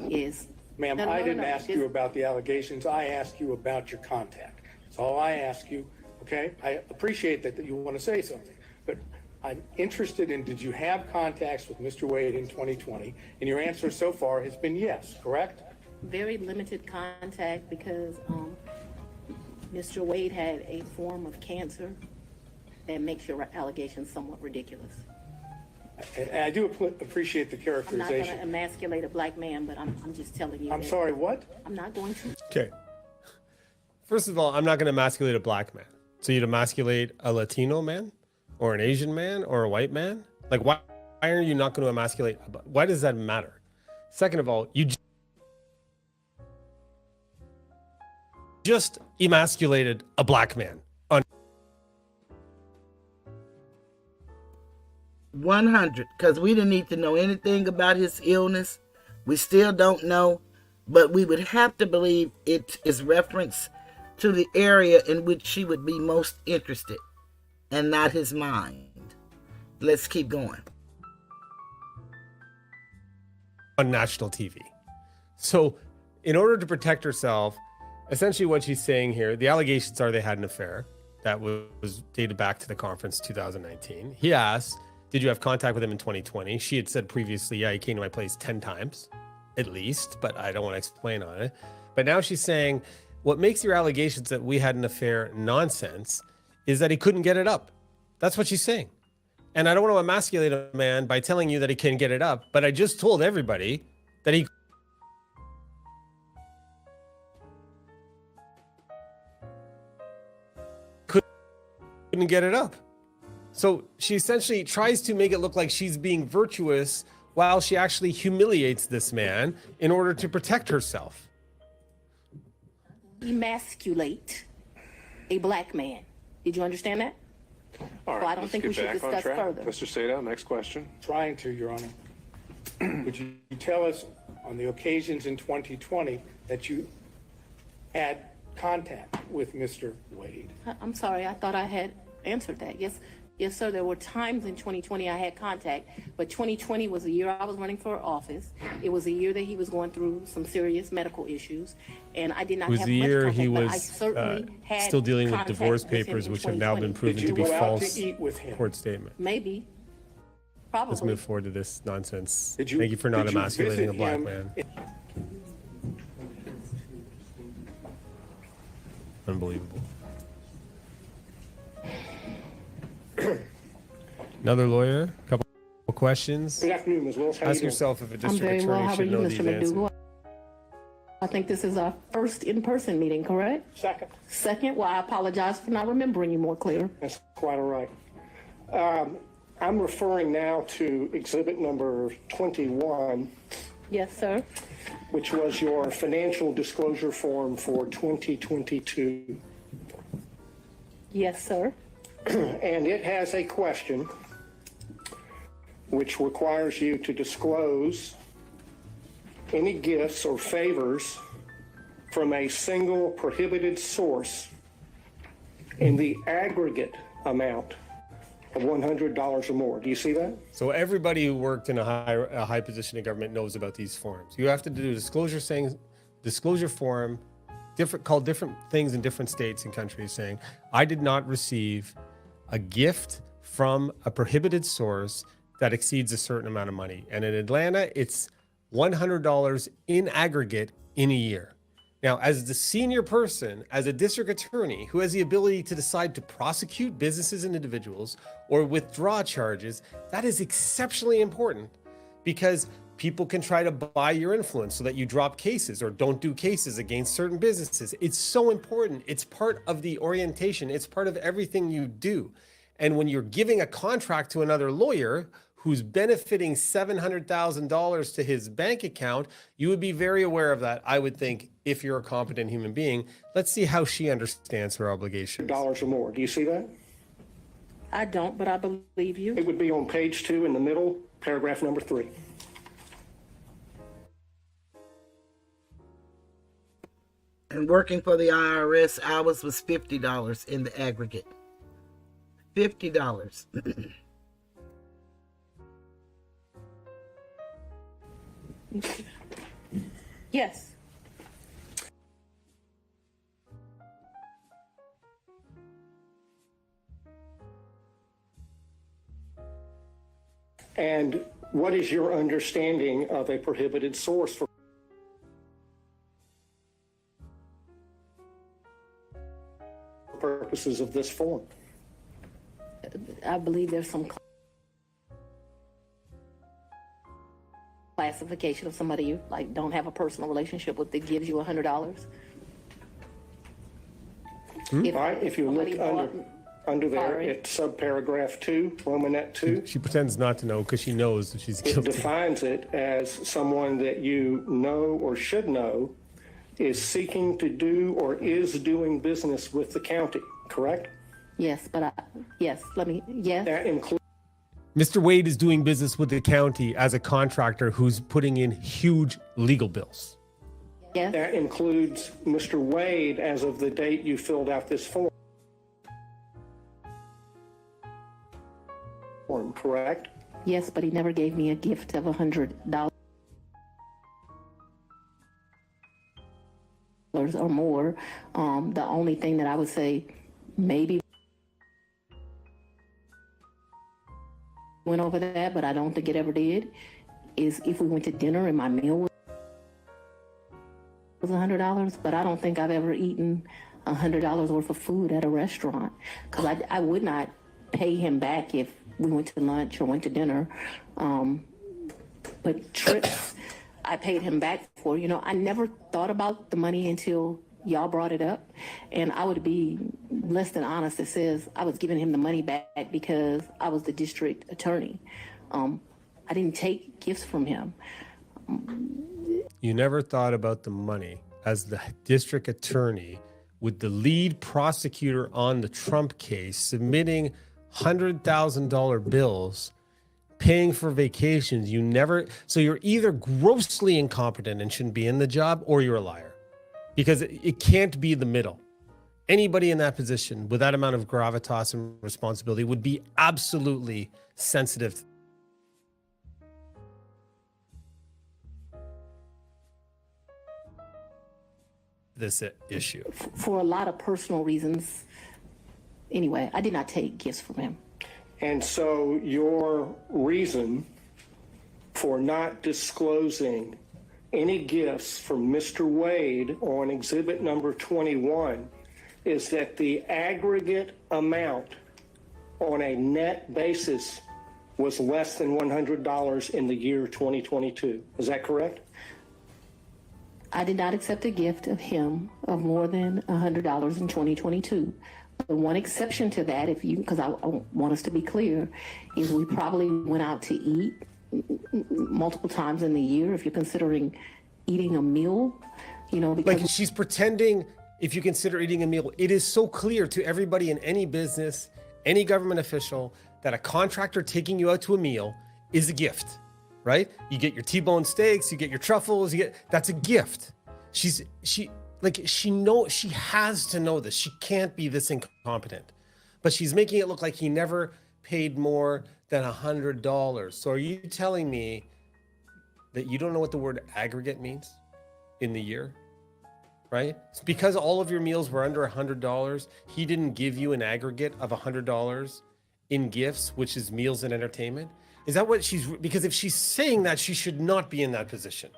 is. Ma'am, No, no, I no, didn't no, ask you about the allegations. I asked you about your contact. That's all I ask you, okay? I appreciate that you want to say something, but I'm interested in, did you have contacts with Mr. Wade in 2020? And your answer so far has been yes, correct? Very limited contact because Mr. Wade had a form of cancer that makes your allegations somewhat ridiculous. And I do appreciate the I'm not going characterization. to emasculate a black man, but I'm just telling you. I'm that sorry, what? I'm not going to. Okay. First of all, I'm not going to emasculate a black man. So you'd emasculate a Latino man or an Asian man or a white man? Like, why are you not going to emasculate? Why does that matter? Second of all, you just emasculated a black man. 100, because we didn't need to know anything about his illness. We still don't know, but we would have to believe it is reference to the area in which she would be most interested and not his mind. Let's keep going. On national TV. So in order to protect herself, essentially what she's saying here, the allegations are they had an affair that was dated back to the conference 2019. He asked, did you have contact with him in 2020? She had said previously, yeah, he came to my place 10 times, at least, but I don't want to explain on it. But now she's saying, what makes your allegations that we had an affair nonsense is that he couldn't get it up. That's what she's saying. And I don't want to emasculate a man by telling you that he can get it up, but I just told everybody that he couldn't get it up. So she essentially tries to make it look like she's being virtuous while she actually humiliates this man in order to protect herself. Emasculate a black man. Did you understand that? All right, Well, I don't let's think get we should back on discuss track. further. Mr. Sadow, next question. Trying to, Your Honor. Would you tell us on the occasions in 2020 that you had contact with Mr. Wade? I'm sorry, I thought I had answered that. Yes, sir. There were times in 2020 I had contact, but 2020 was the year I was running for office. It was a year that he was going through some serious medical issues, and I did not It was have the much year contact, he but I was certainly had still dealing with contact divorce with him papers, in which have now been 2020. proven Did to you be go out false. to eat with him? Court statement. Maybe. Let's Probably. move forward to this nonsense. Did you- Thank you for not did you emasculating a visit black him man. Unbelievable. Another lawyer, a couple questions. Good afternoon, Ms. Willis. How you Ask doing? yourself if a I'm district very well. attorney How are should you, know Mr. these answers. McDougal? I think this is our first in-person meeting, correct? Second. Second? Well, I apologize for not remembering you more clear. That's quite all right. I'm referring now to exhibit number 21, Yes, sir. which was your financial disclosure form for 2022. Yes, sir. And it has a question which requires you to disclose any gifts or favors from a single prohibited source in the aggregate amount of $100 or more. Do you see that? So everybody who worked in a high position in government knows about these forms. You have to do disclosure form, called different things in different states and countries, saying, I did not receive a gift from a prohibited source that exceeds a certain amount of money. And in Atlanta, it's $100 in aggregate in a year. Now, as the senior person, as a district attorney who has the ability to decide to prosecute businesses and individuals or withdraw charges, that is exceptionally important because people can try to buy your influence so that you drop cases or don't do cases against certain businesses. It's so important. It's part of the orientation. It's part of everything you do. And when you're giving a contract to another lawyer who's benefiting $700,000 to his bank account, you would be very aware of that, I would think, if you're a competent human being. Let's see how she understands her obligations. $100 or more. Do you see that? I don't, but I believe you. It would be on page 2 in the middle, paragraph number 3. And working for the IRS, ours was $50 in the aggregate. $50. Yes. And what is your understanding of a prohibited source for purposes of this form? I believe there's some classification of somebody you like don't have a personal relationship with that gives you $100. All right, if you look under there at subparagraph 2, Romanet 2. She pretends not to know because she knows that she's It guilty. defines it as someone that you know or should know is seeking to do or is doing business with the county, correct? Yes, but yes. That includes. Mr. Wade is doing business with the county as a contractor who's putting in huge legal bills. Yes. That includes Mr. Wade as of the date you filled out this form, correct? Yes, but he never gave me a gift of $100 or more. The only thing that I would say maybe went over that, but I don't think it ever did, is if we went to dinner and my meal was $100, but I don't think I've ever eaten $100 worth of food at a restaurant, because I would not pay him back if we went to lunch or went to dinner. But trips, I paid him back for. I never thought about the money until y'all brought it up, and I would be less than honest that says I was giving him the money back because I was the district attorney. I didn't take gifts from him. You never thought about the money as the district attorney with the lead prosecutor on the Trump case submitting $100,000 bills, paying for vacations. So you're either grossly incompetent and shouldn't be in the job, or you're a liar, because it can't be the middle. Anybody in that position with that amount of gravitas and responsibility would be absolutely sensitive to this issue. For a lot of personal reasons. Anyway, I did not take gifts from him. And so your reason for not disclosing any gifts from Mr. Wade on exhibit number 21 is that the aggregate amount on a net basis was less than $100 in the year 2022. Is that correct? I did not accept a gift of him of more than $100 in 2022. The one exception to that, because I want us to be clear, is we probably went out to eat multiple times in the year. If you're considering eating a meal, because like she's pretending. If you consider eating a meal, it is so clear to everybody in any business, any government official, that a contractor taking you out to a meal is a gift, right? You get your T-bone steaks, you get your truffles, that's a gift. She has to know this. She can't be this incompetent, but she's making it look like he never paid more than $100. So are you telling me that you don't know what the word aggregate means in the year? Right? It's because all of your meals were under $100. He didn't give you an aggregate of $100 in gifts, which is meals and entertainment. Is that what because if she's saying that, she should not be in that position.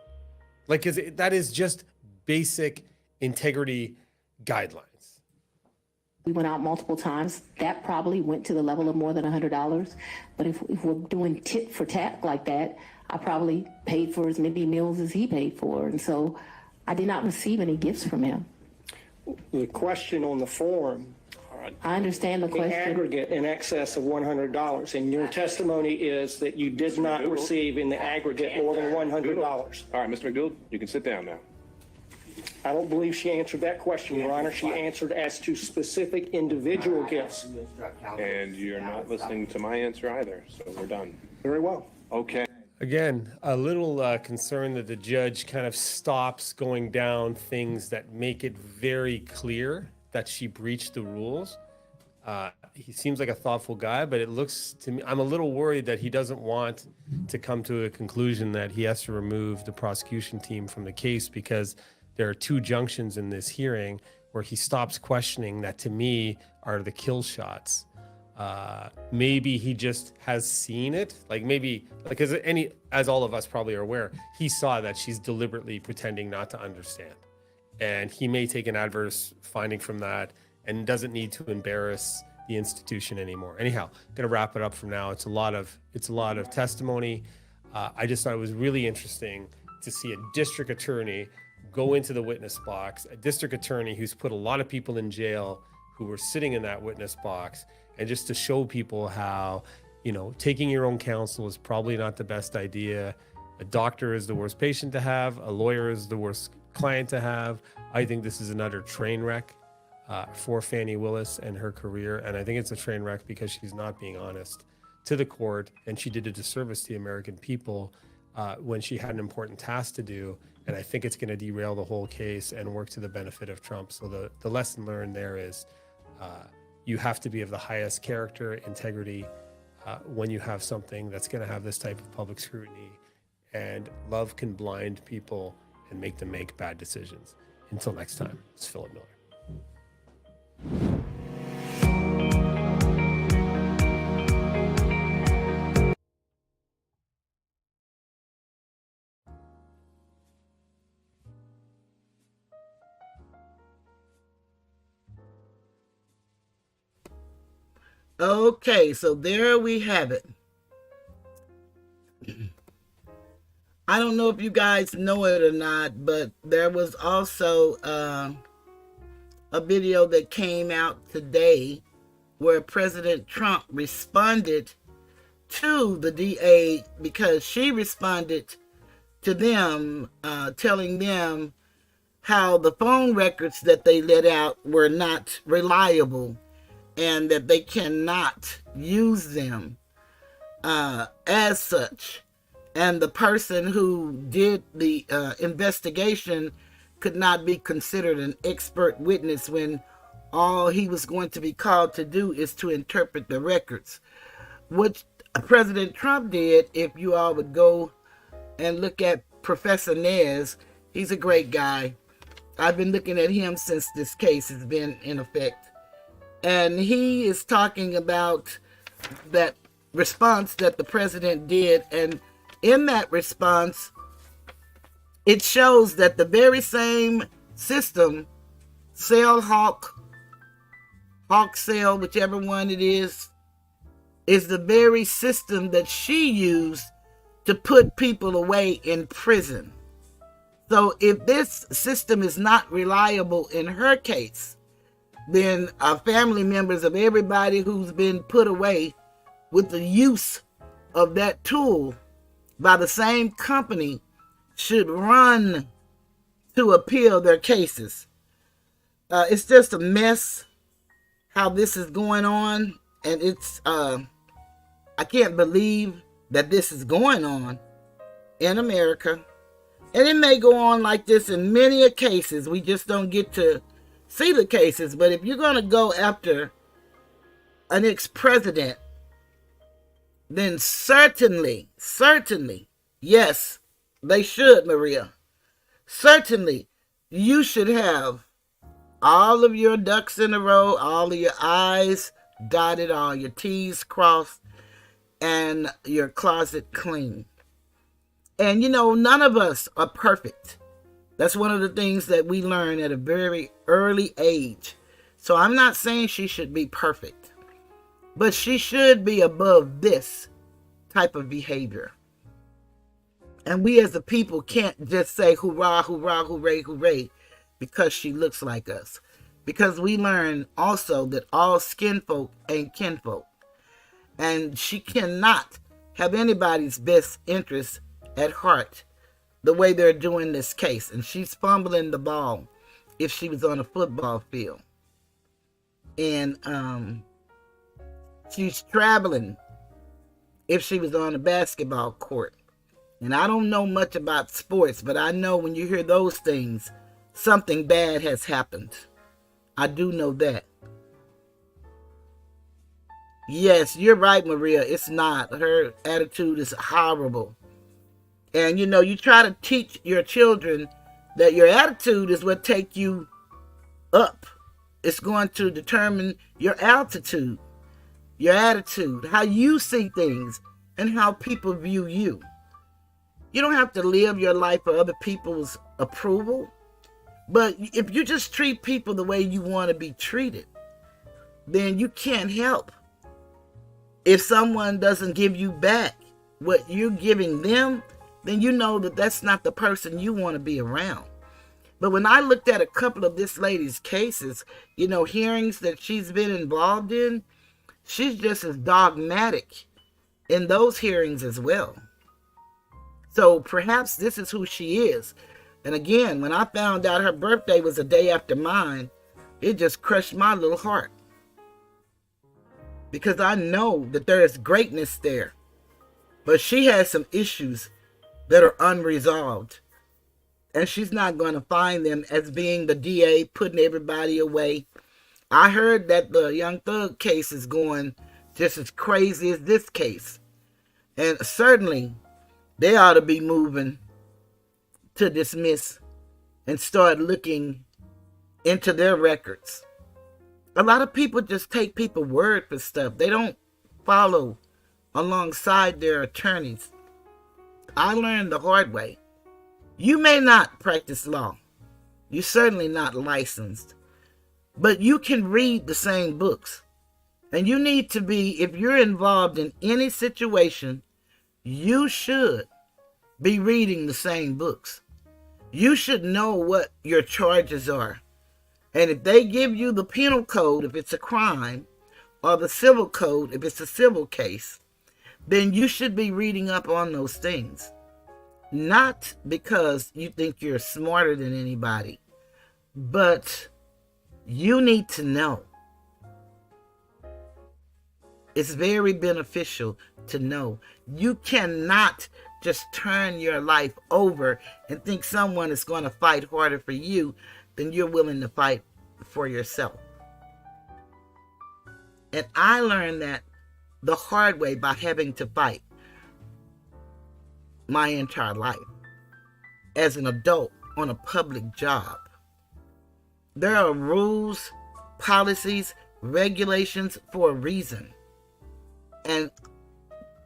Like, that is just basic integrity guidelines. We went out multiple times. That probably went to the level of more than $100. But if we're doing tit for tat like that, I probably paid for as many meals as he paid for. And so I did not receive any gifts from him. The question on the form, I understand the question. Aggregate in excess of $100, and your testimony is that you did not receive in the aggregate more than $100. All right, Mr. McDougal, you can sit down now. I don't believe she answered that question, Your Honor. She answered as to specific individual gifts. And you're not listening to my answer either, so we're done. Very well. Okay. Again, a little concerned that the judge kind of stops going down things that make it very clear that she breached the rules. he seems like a thoughtful guy, but it looks to me, I'm a little worried that he doesn't want to come to a conclusion that he has to remove the prosecution team from the case, because there are two junctions in this hearing where he stops questioning that to me are the kill shots. Maybe he just has seen it, like maybe, like as all of us probably are aware, he saw that she's deliberately pretending not to understand, and he may take an adverse finding from that and doesn't need to embarrass the institution anymore. Anyhow, I'm gonna wrap it up from now. It's a lot of testimony. I just thought it was really interesting to see a district attorney go into the witness box, a district attorney who's put a lot of people in jail who were sitting in that witness box, and just to show people how, taking your own counsel is probably not the best idea. A doctor is the worst patient to have. A lawyer is the worst client to have. I think this is another train wreck for Fani Willis and her career. And I think it's a train wreck because she's not being honest to the court, and she did a disservice to the American people when she had an important task to do. And I think it's going to derail the whole case and work to the benefit of Trump. So the lesson learned there is you have to be of the highest character, integrity when you have something that's going to have this type of public scrutiny. And love can blind people and make them make bad decisions. Until next time, it's Philip Miller. Okay, so there we have it. I don't know if you guys know it or not, but there was also a video that came out today where President Trump responded to the DA because she responded to them, telling them how the phone records that they let out were not reliable and that they cannot use them as such. And the person who did the investigation could not be considered an expert witness when all he was going to be called to do is to interpret the records. What President Trump did, if you all would go and look at Professor Nez, he's a great guy. I've been looking at him since this case has been in effect. And he is talking about that response that the president did. And in that response, it shows that the very same system, Hawk Cell, whichever one it is the very system that she used to put people away in prison. So if this system is not reliable in her case, then family members of everybody who's been put away with the use of that tool by the same company should run to appeal their cases. It's just a mess how this is going on, and it's I can't believe that this is going on in America. And it may go on like this in many cases. We just don't get to see the cases. But if you're going to go after an ex-president, then certainly, yes, they should, Maria. Certainly, you should have all of your ducks in a row, all of your I's dotted, all your T's crossed, and your closet clean. And none of us are perfect. That's one of the things that we learn at a very early age. So I'm not saying she should be perfect, but she should be above this type of behavior. And we as a people can't just say hurrah, hurrah, hooray, hooray, because she looks like us. Because we learn also that all skin folk ain't kinfolk. And she cannot have anybody's best interest at heart the way they're doing this case. And she's fumbling the ball if she was on a football field. And she's traveling if she was on a basketball court. And I don't know much about sports, but I know when you hear those things, something bad has happened. I do know that. Yes, you're right, Maria. It's not. Her attitude is horrible. And you try to teach your children that your attitude is what take you up. It's going to determine your altitude, your attitude, how you see things, and how people view you. You don't have to live your life for other people's approval. But if you just treat people the way you want to be treated, then you can't help. If someone doesn't give you back what you're giving them, then you know that that's not the person you want to be around. But when I looked at a couple of this lady's cases, hearings that she's been involved in, she's just as dogmatic in those hearings as well. So perhaps this is who she is. And again, when I found out her birthday was a day after mine, it just crushed my little heart. Because I know that there is greatness there. But she has some issues that are unresolved. And she's not going to find them as being the DA putting everybody away. I heard that the Young Thug case is going just as crazy as this case. And certainly, they ought to be moving to dismiss and start looking into their records. A lot of people just take people's word for stuff. They don't follow alongside their attorneys. I learned the hard way. You may not practice law. You're certainly not licensed. But you can read the same books. And you need to be, if you're involved in any situation, you should be reading the same books. You should know what your charges are. And if they give you the penal code, if it's a crime, or the civil code, if it's a civil case, then you should be reading up on those things. Not because you think you're smarter than anybody, but you need to know. It's very beneficial to know. You cannot just turn your life over and think someone is going to fight harder for you than you're willing to fight for yourself. And I learned that the hard way by having to fight my entire life as an adult on a public job. There are rules, policies, regulations for a reason. And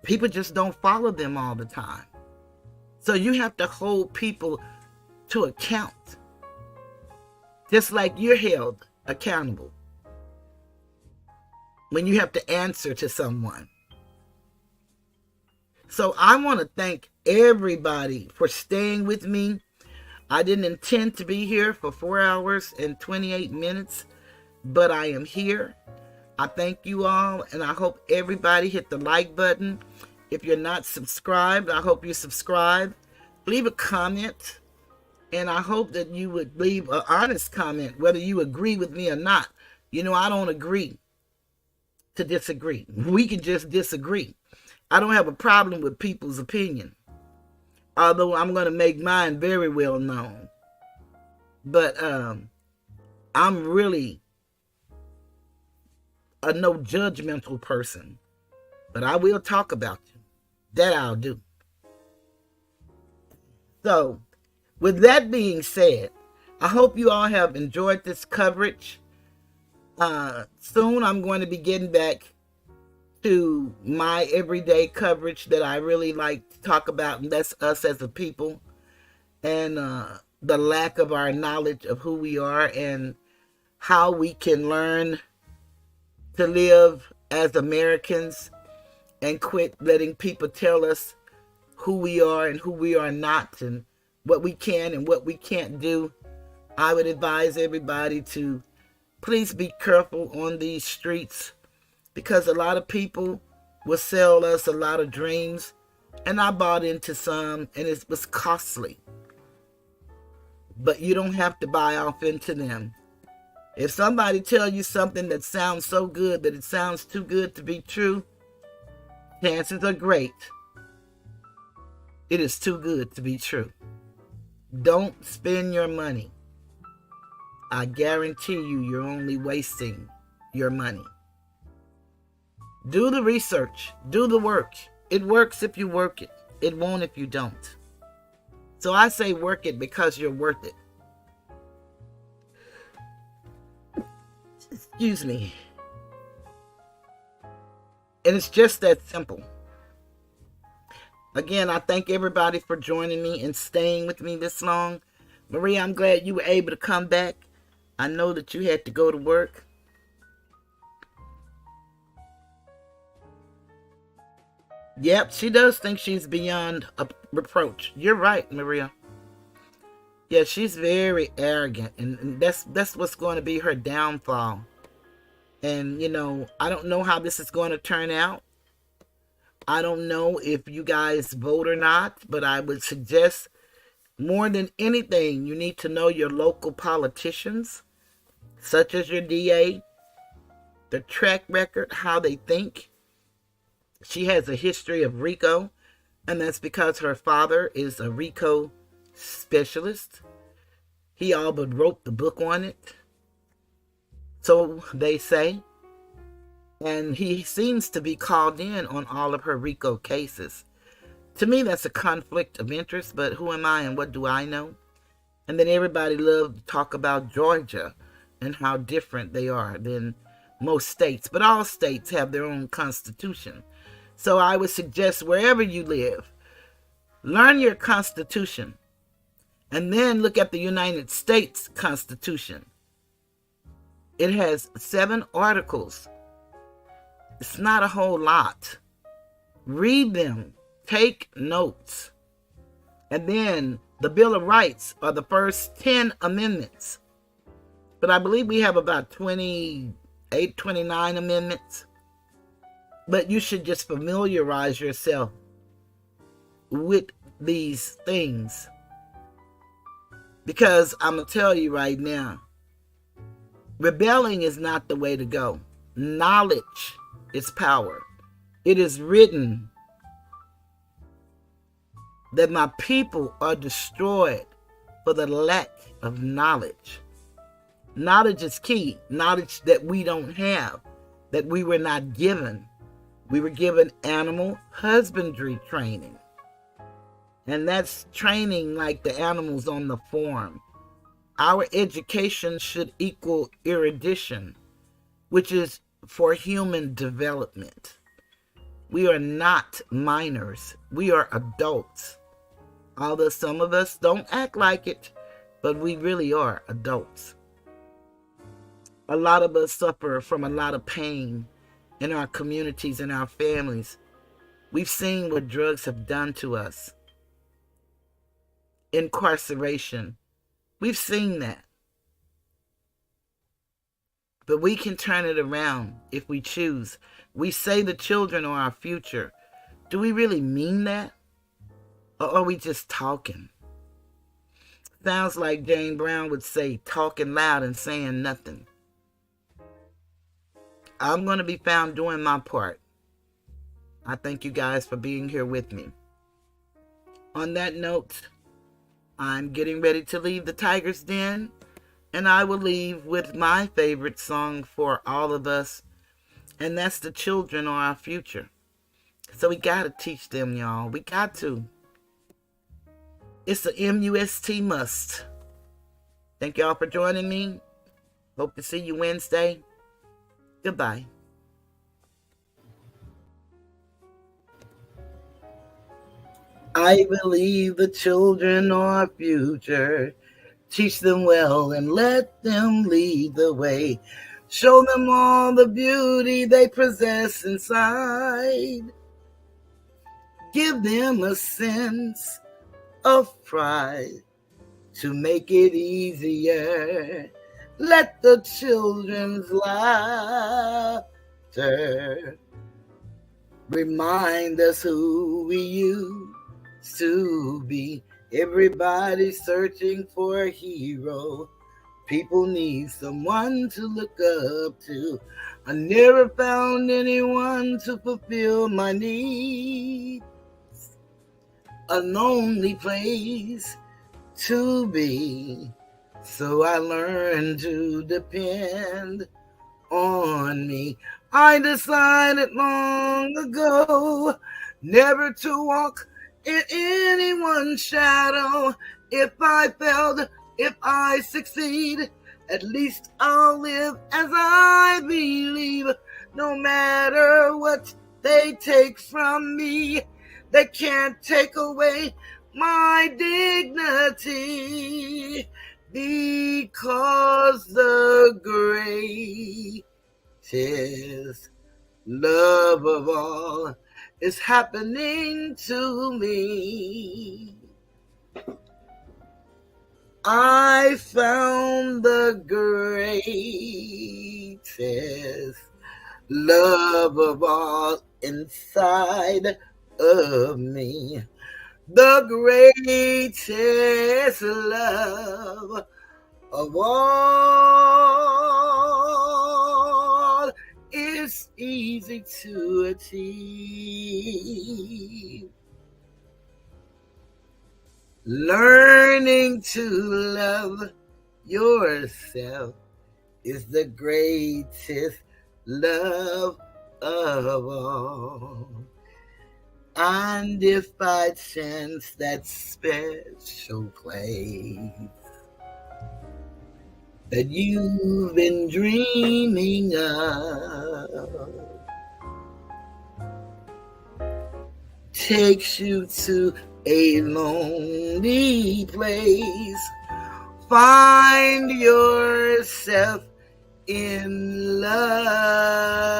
people just don't follow them all the time. So you have to hold people to account. Just like you're held accountable when you have to answer to someone. So I want to thank everybody for staying with me. I didn't intend to be here for 4 hours and 28 minutes, but I am here. I thank you all, and I hope everybody hit the like button. If you're not subscribed, I hope you subscribe. Leave a comment, and I hope that you would leave an honest comment, whether you agree with me or not. I don't agree to disagree. We can just disagree. I don't have a problem with people's opinion, although I'm going to make mine very well known. But I'm really a no judgmental person, but I will talk about you. That I'll do. So, with that being said, I hope you all have enjoyed this coverage. Soon I'm going to be getting back to my everyday coverage that I really like to talk about, and that's us as a people, and the lack of our knowledge of who we are and how we can learn to live as Americans and quit letting people tell us who we are and who we are not, and what we can and what we can't do. I would advise everybody to please be careful on these streets, because a lot of people will sell us a lot of dreams, and I bought into some, and it was costly. But you don't have to buy off into them. If somebody tells you something that sounds so good that it sounds too good to be true, chances are great it is too good to be true. Don't spend your money. I guarantee you, you're only wasting your money. Do the research. Do the work. It works if you work it. It won't if you don't. So I say work it because you're worth it. Excuse me. And it's just that simple. Again, I thank everybody for joining me and staying with me this long. Maria, I'm glad you were able to come back. I know that you had to go to work. Yep, she does think she's beyond a reproach. You're right, Maria. Yeah, she's very arrogant, and that's what's going to be her downfall. And, you know, I don't know how this is going to turn out. I don't know if you guys vote or not, but I would suggest more than anything, you need to know your local politicians, such as your DA, the track record, how they think. She has a history of RICO, and that's because her father is a RICO specialist. He all but wrote the book on it. So they say. And he seems to be called in on all of her RICO cases. To me, that's a conflict of interest, but who am I and what do I know? And then everybody loves to talk about Georgia and how different they are than most states. But all states have their own constitution. So I would suggest wherever you live, learn your constitution. And then look at the United States Constitution. It has 7 articles. It's not a whole lot. Read them. Take notes. And then the Bill of Rights are the first 10 amendments. But I believe we have about 28, 29 amendments. But you should just familiarize yourself with these things. Because I'm going to tell you right now, rebelling is not the way to go. Knowledge is power. It is written that my people are destroyed for the lack of knowledge. Knowledge is key. Knowledge that we don't have, that we were not given. We were given animal husbandry training. And that's training like the animals on the farm. Our education should equal erudition, which is for human development. We are not minors. We are adults. Although some of us don't act like it, but we really are adults. A lot of us suffer from a lot of pain in our communities and our families. We've seen what drugs have done to us. Incarceration. We've seen that. But we can turn it around if we choose. We say the children are our future. Do we really mean that? Or are we just talking? Sounds like Jane Brown would say, talking loud and saying nothing. I'm going to be found doing my part. I thank you guys for being here with me. On that note, I'm getting ready to leave the Tiger's Den, and I will leave with my favorite song for all of us, and that's The Children Are Our Future. So we got to teach them, y'all. We got to. It's a MUST must. Thank y'all for joining me. Hope to see you Wednesday. Goodbye. I believe the children are our future. Teach them well and let them lead the way. Show them all the beauty they possess inside. Give them a sense of pride to make it easier. Let the children's laughter remind us who we used to be. Everybody's searching for a hero. People need someone to look up to. I never found anyone to fulfill my needs. A lonely place to be. So I learned to depend on me. I decided long ago never to walk in anyone's shadow. If I failed, if I succeed, at least I'll live as I believe. No matter what they take from me, they can't take away my dignity, because the greatest love of all is happening to me. I found the greatest love of all inside of me. The greatest love of all is easy to achieve. Learning to love yourself is the greatest love of all. And if by chance that special place that you've been dreaming of takes you to a lonely place, find yourself in love.